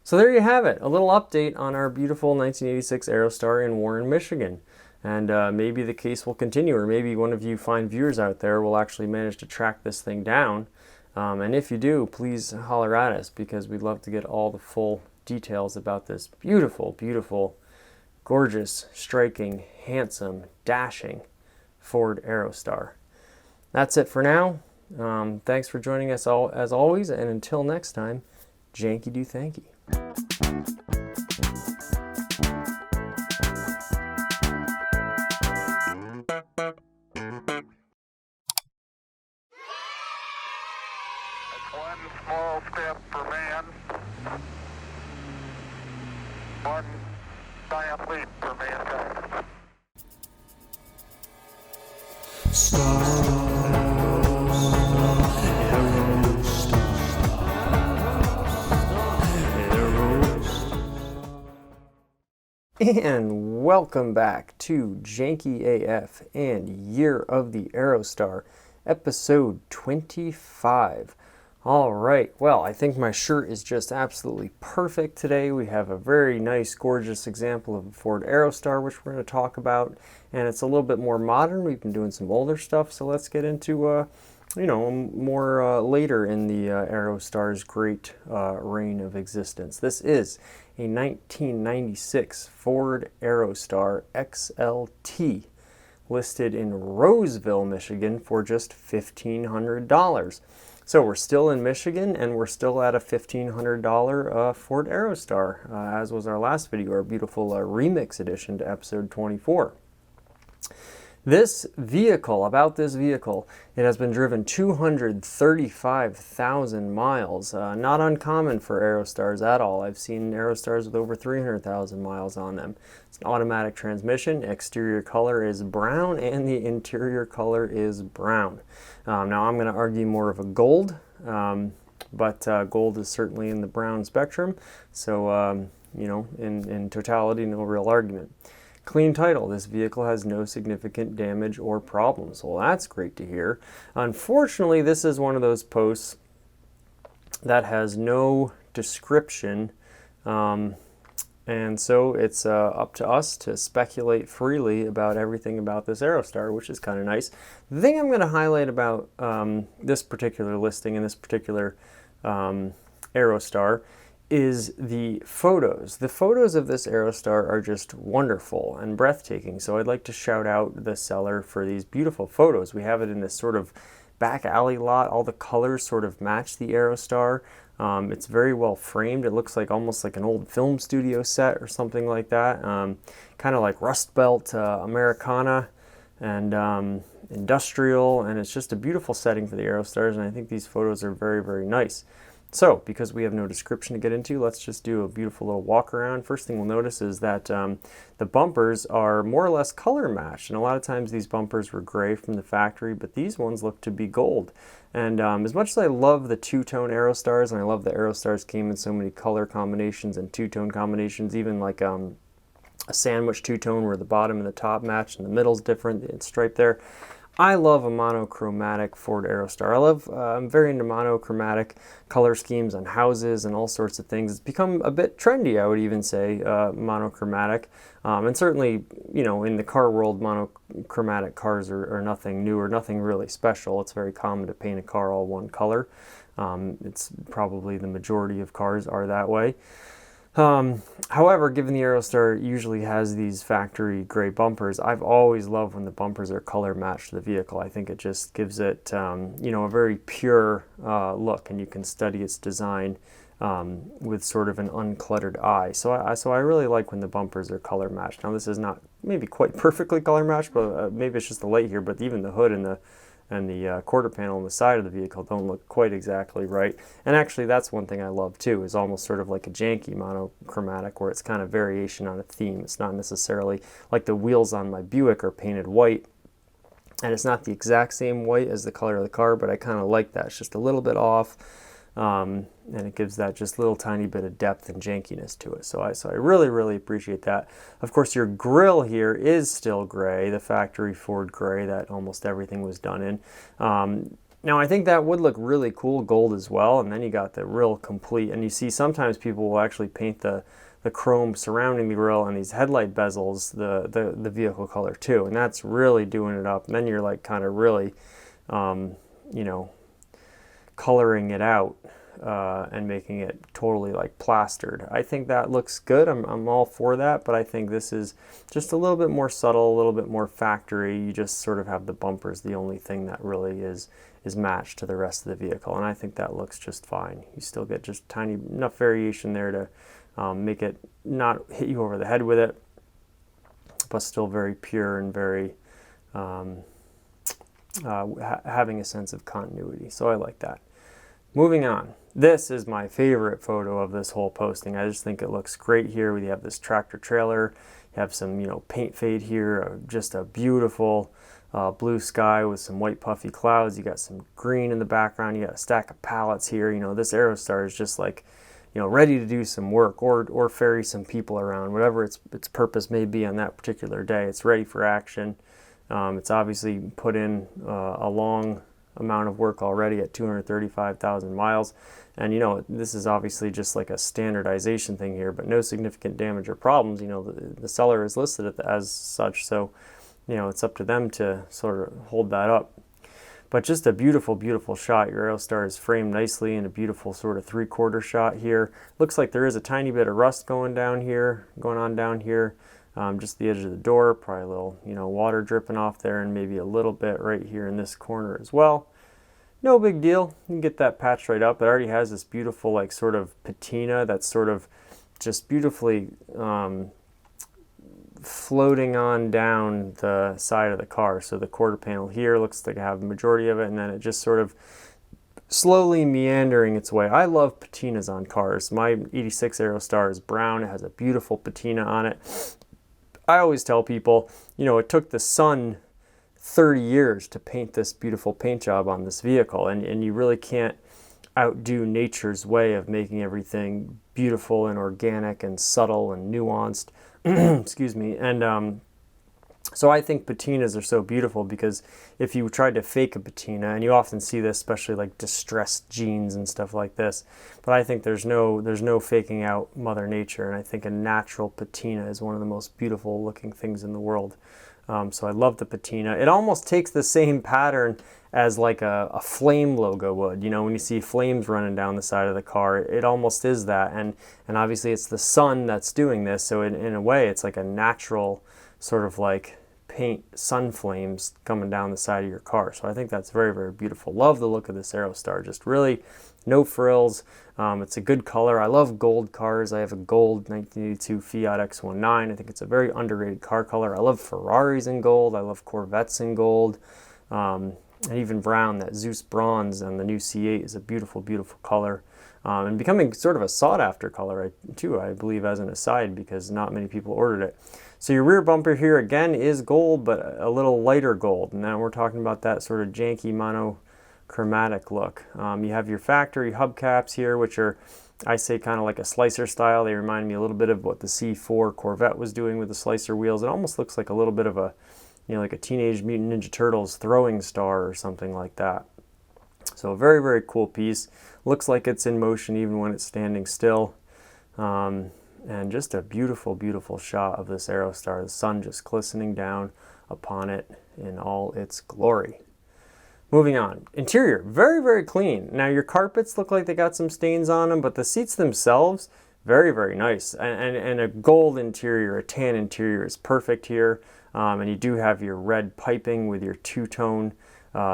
S1: So there you have it, a little update on our beautiful 1986 Aerostar in Warren, Michigan. And maybe the case will continue, or maybe one of you fine viewers out there will actually manage to track this thing down. And if you do, please holler at us, because we'd love to get all the full details about this beautiful, beautiful, gorgeous, striking, handsome, dashing Ford Aerostar. That's it for now. Thanks for joining us all as always, and until next time, Janky do thanky.
S2: One small step for man, one giant leap for mankind.
S1: And welcome back to Janky AF and Year of the Aerostar, episode 25. All right, well, I think my shirt is just absolutely perfect today. We have a very nice, gorgeous example of a Ford Aerostar, which we're going to talk about, and it's a little bit more modern. We've been doing some older stuff, so let's get into more later in the Aerostar's great reign of existence. This is a 1996 Ford Aerostar XLT, listed in Roseville, Michigan for just $1,500. So we're still in Michigan, and we're still at a $1,500 Ford Aerostar, as was our last video, our beautiful remix edition to episode 24. This vehicle, it has been driven 235,000 miles. Not uncommon for Aerostars at all. I've seen Aerostars with over 300,000 miles on them. It's an automatic transmission. Exterior color is brown, and the interior color is brown. Now I'm going to argue more of a gold, but gold is certainly in the brown spectrum. So, in totality, no real argument. Clean title. This vehicle has no significant damage or problems. Well, that's great to hear. Unfortunately, this is one of those posts that has no description, and so it's up to us to speculate freely about everything about this Aerostar, which is kind of nice. The thing I'm going to highlight about this particular listing and this particular Aerostar is the photos. The photos of this Aerostar are just wonderful and breathtaking, so I'd like to shout out the seller for these beautiful photos. We have it in this sort of back alley lot. All the colors sort of match the Aerostar. It's very well framed. It looks like almost like an old film studio set or something like that. Kind of like Rust Belt Americana and industrial, and it's just a beautiful setting for the Aerostars, and I think these photos are very, very nice. So, because we have no description to get into, let's just do a beautiful little walk around. First thing we'll notice is that the bumpers are more or less color matched, and a lot of times these bumpers were gray from the factory, but these ones look to be gold. And as much as I love the two-tone Aerostars, and I love the Aerostars came in so many color combinations and two-tone combinations, even like a sandwich two-tone where the bottom and the top match and the middle's different, it's striped there. I love a monochromatic Ford Aerostar. I'm very into monochromatic color schemes on houses and all sorts of things. It's become a bit trendy, I would even say, monochromatic. And certainly, in the car world, monochromatic cars are nothing new or nothing really special. It's very common to paint a car all one color. It's probably the majority of cars are that way. However, given the Aerostar usually has these factory gray bumpers, I've always loved when the bumpers are color matched to the vehicle. I think it just gives it, a very pure look, and you can study its design with sort of an uncluttered eye. So I really like when the bumpers are color matched. Now, this is not maybe quite perfectly color matched, but maybe it's just the light here. But even the hood and
S3: and the quarter panel on the side of the vehicle don't look quite exactly right. And actually that's one thing I love too, is almost sort of like a janky monochromatic, where it's kind of variation on a theme. It's not necessarily like the wheels on my Buick are painted white, and it's not the exact same white as the color of the car, but I kind of like that. It's just a little bit off, and it gives that just little tiny bit of depth and jankiness to it. So I really, really appreciate that. Of course, your grille here is still gray, the factory Ford gray that almost everything was done in. Now I think that would look really cool gold as well, and then you got the real complete, and you see sometimes people will actually paint the chrome surrounding the grille and these headlight bezels the vehicle color too, and that's really doing it up. And then you're like kind of really you know, coloring it out and making it totally like plastered. I think that looks good. I'm all for that, but I think this is just a little bit more subtle, a little bit more factory. You just sort of have the bumpers, the only thing that really is matched to the rest of the vehicle, and I think that looks just fine. You still get just tiny enough variation there to make it not hit you over the head with it, but still very pure and very having a sense of continuity. So I like that. Moving on. This is my favorite photo of this whole posting. I just think it looks great here. We have this tractor trailer. You have some, paint fade here. Just a beautiful blue sky with some white puffy clouds. You got some green in the background. You got a stack of pallets here. This Aerostar is just like, ready to do some work or ferry some people around, whatever its purpose may be on that particular day. It's ready for action. It's obviously put in a long amount of work already at 235,000 miles. And this is obviously just like a standardization thing here, but no significant damage or problems. The seller has listed it as such, so it's up to them to sort of hold that up. But just a beautiful, beautiful shot. Your Aerostar is framed nicely in a beautiful sort of 3/4 shot here. Looks like there is a tiny bit of rust going on down here. Just the edge of the door, probably a little, water dripping off there, and maybe a little bit right here in this corner as well. No big deal. You can get that patched right up. It already has this beautiful, like, sort of patina that's sort of just beautifully floating on down the side of the car. So the quarter panel here looks like I have the majority of it, and then it just sort of slowly meandering its way. I love patinas on cars. My 86 Aerostar is brown. It has a beautiful patina on it. I always tell people, it took the sun 30 years to paint this beautiful paint job on this vehicle, and you really can't outdo nature's way of making everything beautiful and organic and subtle and nuanced. Excuse me. And so I think patinas are so beautiful, because if you tried to fake a patina, and you often see this, especially like distressed jeans and stuff like this, but I think there's no faking out Mother Nature, and I think a natural patina is one of the most beautiful looking things in the world. So I love the patina. It almost takes the same pattern as like a flame logo would. When you see flames running down the side of the car, it almost is that. And obviously it's the sun that's doing this, so in a way it's like a natural sort of like paint sun flames coming down the side of your car. So I think that's very, very beautiful. Love the look of this Aerostar. Just really no frills. It's a good color. I love gold cars. I have a gold 1982 Fiat X19. I think it's a very underrated car color. I love Ferraris in gold. I love Corvettes in gold. And even brown, that Zeus bronze on the new C8 is a beautiful, beautiful color. And becoming sort of a sought-after color too, I believe, as an aside, because not many people ordered it. So your rear bumper here again is gold, but a little lighter gold. And now we're talking about that sort of janky monochromatic look. You have your factory hubcaps here, which are, I say, kind of like a slicer style. They remind me a little bit of what the C4 Corvette was doing with the slicer wheels. It almost looks like a little bit of a, like a Teenage Mutant Ninja Turtles throwing star or something like that. So a very, very cool piece. Looks like it's in motion even when it's standing still. And just a beautiful, beautiful shot of this Aerostar. The sun just glistening down upon it in all its glory. Moving on. Interior, very, very clean. Now your carpets look like they got some stains on them, but the seats themselves, very, very nice. And a gold interior, a tan interior is perfect here. And you do have your red piping with your two-tone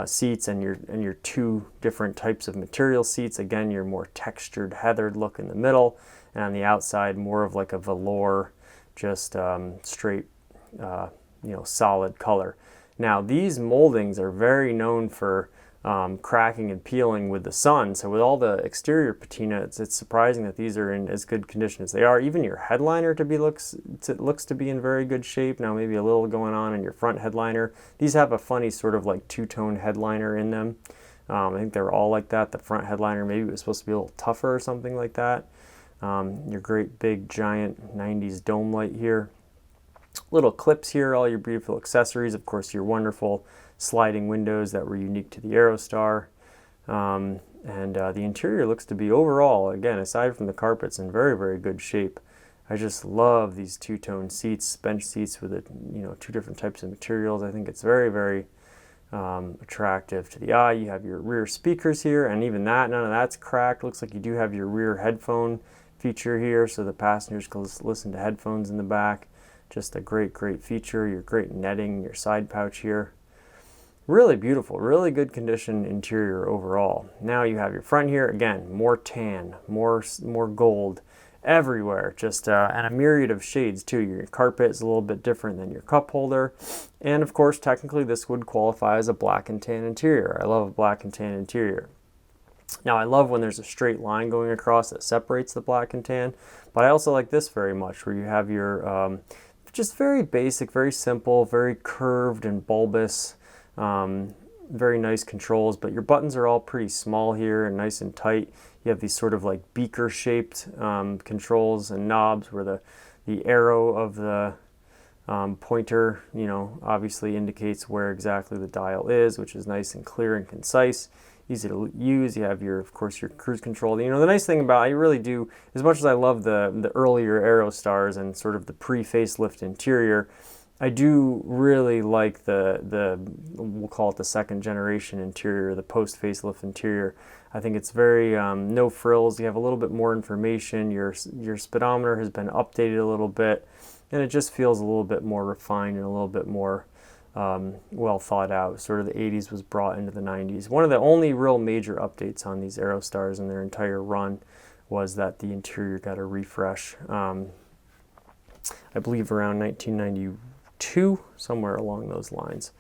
S3: seats and your two different types of material seats. Again, your more textured, heathered look in the middle, and on the outside, more of like a velour, just straight, solid color. Now these moldings are very known for cracking and peeling with the sun. So with all the exterior patina, it's surprising that these are in as good condition as they are. Even your headliner looks to be in very good shape. Now maybe a little going on in your front headliner. These have a funny sort of like two-tone headliner in them. I think they're all like that. The front headliner maybe it was supposed to be a little tougher or something like that. Your great big giant 90s dome light here. Little clips here, all your beautiful accessories. Of course, your wonderful sliding windows that were unique to the Aerostar. And the interior looks to be overall, again, aside from the carpets, in very, very good shape. I just love these two-tone seats, bench seats with two different types of materials. I think it's very, very attractive to the eye. You have your rear speakers here, and even that, none of that's cracked. Looks like you do have your rear headphone feature here, so the passengers can listen to headphones in the back. Just a great, great feature. Your great netting, your side pouch here. Really beautiful, really good condition interior overall. Now you have your front here, again, more tan, more gold everywhere, just and a myriad of shades too. Your carpet is a little bit different than your cup holder. And of course, technically this would qualify as a black and tan interior. I love a black and tan interior. Now I love when there's a straight line going across that separates the black and tan, but I also like this very much, where you have your just very basic, very simple, very curved and bulbous, very nice controls, but your buttons are all pretty small here and nice and tight. You have these sort of like beaker shaped controls and knobs where the arrow of the pointer, obviously indicates where exactly the dial is, which is nice and clear and concise, easy to use. You have of course, your cruise control. The nice thing about I really do, as much as I love the earlier Aerostars and sort of the pre-facelift interior, I do really like we'll call it the second generation interior, the post-facelift interior. I think it's very no frills. You have a little bit more information. Your speedometer has been updated a little bit, and it just feels a little bit more refined and a little bit more well thought out. Sort of the 80s was brought into the 90s. One of the only real major updates on these Aerostars in their entire run was that the interior got a refresh. I believe around 1992, somewhere along those lines.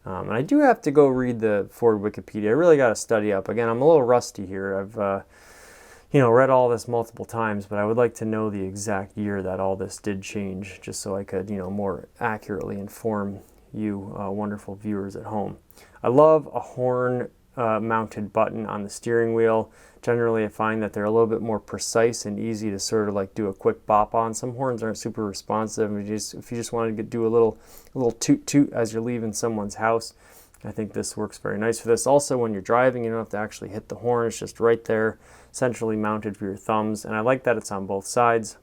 S3: And I do have to go read the Ford Wikipedia. I really got to study up. Again, I'm a little rusty here. I've read all this multiple times, but I would like to know the exact year that all this did change, just so I could, more accurately inform you wonderful viewers at home. I love a horn mounted button on the steering wheel. Generally, I find that they're a little bit more precise and easy to sort of like do a quick bop on. Some horns aren't super responsive. If you just want to do a little toot toot as you're leaving someone's house, I think this works very nice for this. Also, when you're driving, you don't have to actually hit the horn. It's just right there, centrally mounted for your thumbs. And I like that it's on both sides.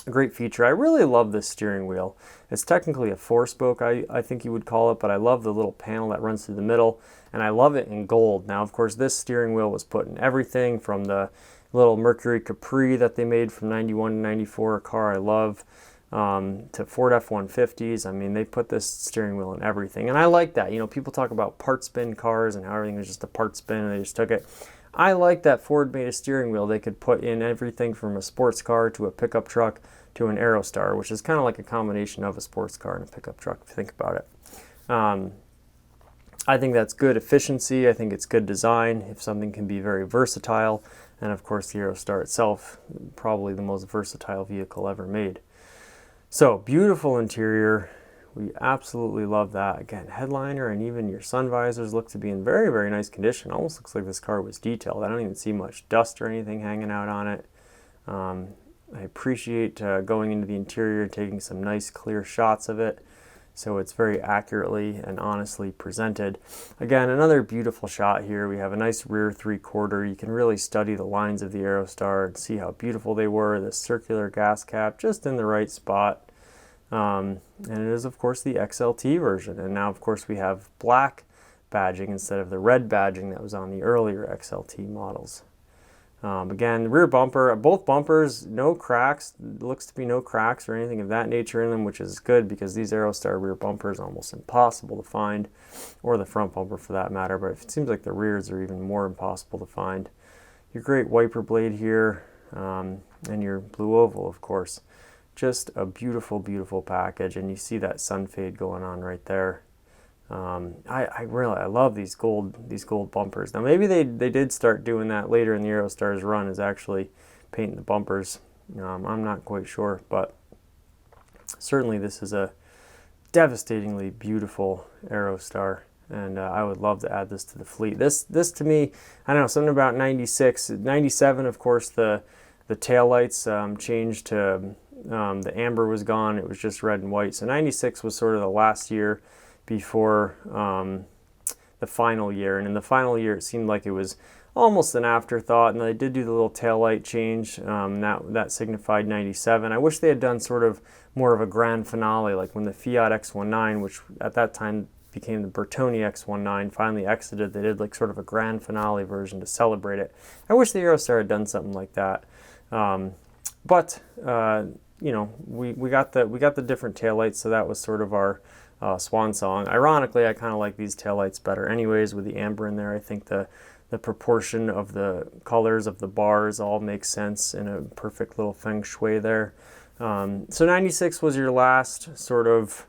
S3: A great feature. I really love this steering wheel. It's technically a 4-spoke, I think you would call it, but I love the little panel that runs through the middle, and I love it in gold. Now, of course, this steering wheel was put in everything from the little Mercury Capri that they made from 91 to 94, a car I love, to Ford F-150s. I mean, they put this steering wheel in everything, and I like that. People talk about part spin cars and how everything is just a part spin and they just took it. I like that Ford made a steering wheel they could put in everything from a sports car to a pickup truck to an Aerostar, which is kind of like a combination of a sports car and a pickup truck, if you think about it. I think that's good efficiency. I think it's good design if something can be very versatile. And of course, the Aerostar itself, probably the most versatile vehicle ever made. So, beautiful interior. We absolutely love that. Again, headliner and even your sun visors look to be in very, very nice condition. Almost looks like this car was detailed. I don't even see much dust or anything hanging out on it. I appreciate going into the interior and taking some nice clear shots of it, so it's very accurately and honestly presented. Again, another beautiful shot here. We have a nice rear 3/4. You can really study the lines of the Aerostar and see how beautiful they were. The circular gas cap just in the right spot. And it is, of course, the XLT version. And now, of course, we have black badging instead of the red badging that was on the earlier XLT models. Again, the rear bumper, both bumpers, no cracks. Looks to be no cracks or anything of that nature in them, which is good because these Aerostar rear bumpers are almost impossible to find, or the front bumper for that matter, but it seems like the rears are even more impossible to find. Your great wiper blade here, and your blue oval, of course. Just a beautiful, beautiful package, and you see that sun fade going on right there.
S1: I love these gold bumpers. Now maybe they did start doing that later in the Aerostars run, is actually painting the bumpers. I'm not quite sure, but certainly this is a devastatingly beautiful Aerostar, and I would love to add this to the fleet. This to me, I don't know, something about 96, 97, of course, the taillights changed to, the amber was gone, it was just red and white. So 96 was sort of the last year before the final year, and in the final year it seemed like it was almost an afterthought, and they did do the little taillight change, that signified 97. I wish they had done sort of more of a grand finale, like when the Fiat X19, which at that time became the Bertoni X19, finally exited. They did like sort of a grand finale version to celebrate it. I wish the Aerostar had done something like that, but you know, we got the different taillights, so that was sort of our swan song. Ironically, I kind of like these taillights better anyways with the amber in there. I think the proportion of the colors of the bars all makes sense in a perfect little feng shui there. So 96 was your last sort of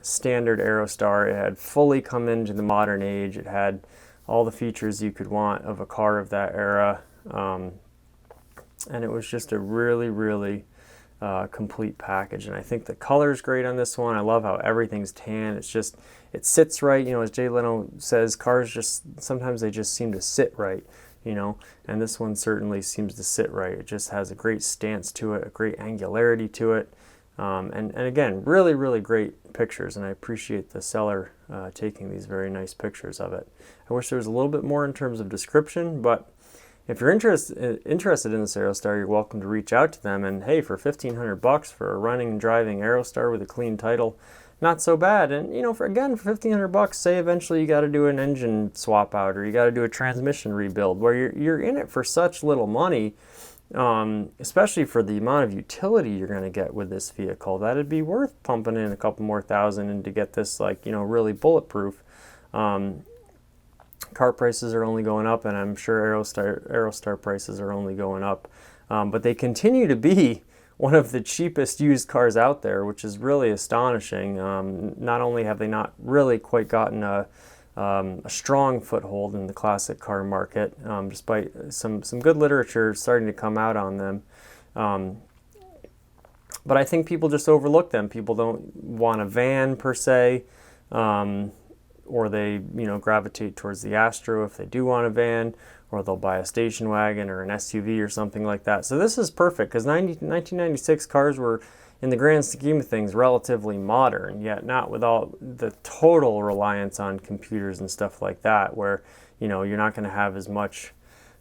S1: standard Aerostar. It had fully come into the modern age. It had all the features you could want of a car of that era. And it was just a really, really complete package. And I think the color's great on this one. I love how everything's tan. It's just, it sits right. You know, as Jay Leno says, cars just, sometimes they just seem to sit right, you know, and this one certainly seems to sit right. It just has a great stance to it, a great angularity to it. And again, really, really great pictures, and I appreciate the seller taking these very nice pictures of it. I wish there was a little bit more in terms of description, but if you're interested in this Aerostar, you're welcome to reach out to them. And hey, for $1,500 for a running and driving Aerostar with a clean title, not so bad. And you know, for $1,500, say eventually you got to do an engine swap out, or you got to do a transmission rebuild, where you're in it for such little money, especially for the amount of utility you're going to get with this vehicle. That'd be worth pumping in a couple more thousand and to get this, like, you know, really bulletproof. Car prices are only going up, and I'm sure Aerostar prices are only going up. But they continue to be one of the cheapest used cars out there, which is really astonishing. Not only have they not really quite gotten a strong foothold in the classic car market, despite some good literature starting to come out on them, but I think people just overlook them. People don't want a van per se, or they, you know, gravitate towards the Astro if they do want a van, or they'll buy a station wagon or an SUV or something like that. So this is perfect, because 1996 cars were, in the grand scheme of things, relatively modern, yet not with all the total reliance on computers and stuff like that, where, you know, you're not going to have as much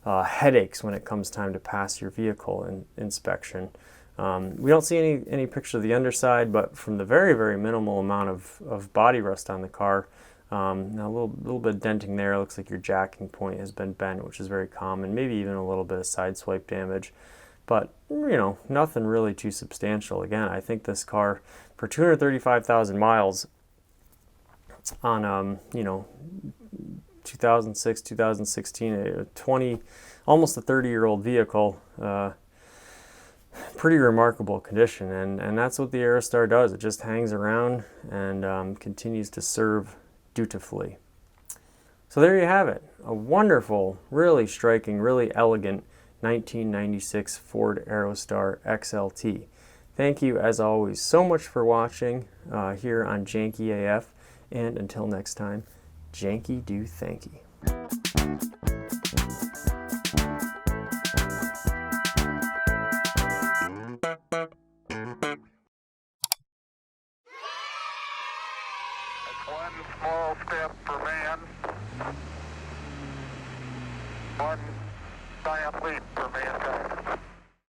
S1: headaches when it comes time to pass your vehicle inspection. We don't see any picture of the underside, but from the very, very minimal amount of body rust on the car, now a little bit of denting there. It looks like your jacking point has been bent, which is very common. Maybe even a little bit of side swipe damage, but you know, nothing really too substantial. Again, I think this car, for 235,000 miles on you know, 2006, 2016, almost a 30-year-old vehicle, pretty remarkable condition, and that's what the Aerostar does. It just hangs around and continues to serve dutifully. So there you have it, a wonderful, really striking, really elegant 1996 Ford Aerostar XLT. Thank you, as always, so much for watching here on Janky AF, and until next time, Janky do Thanky.
S2: One small step for man, one giant leap for mankind.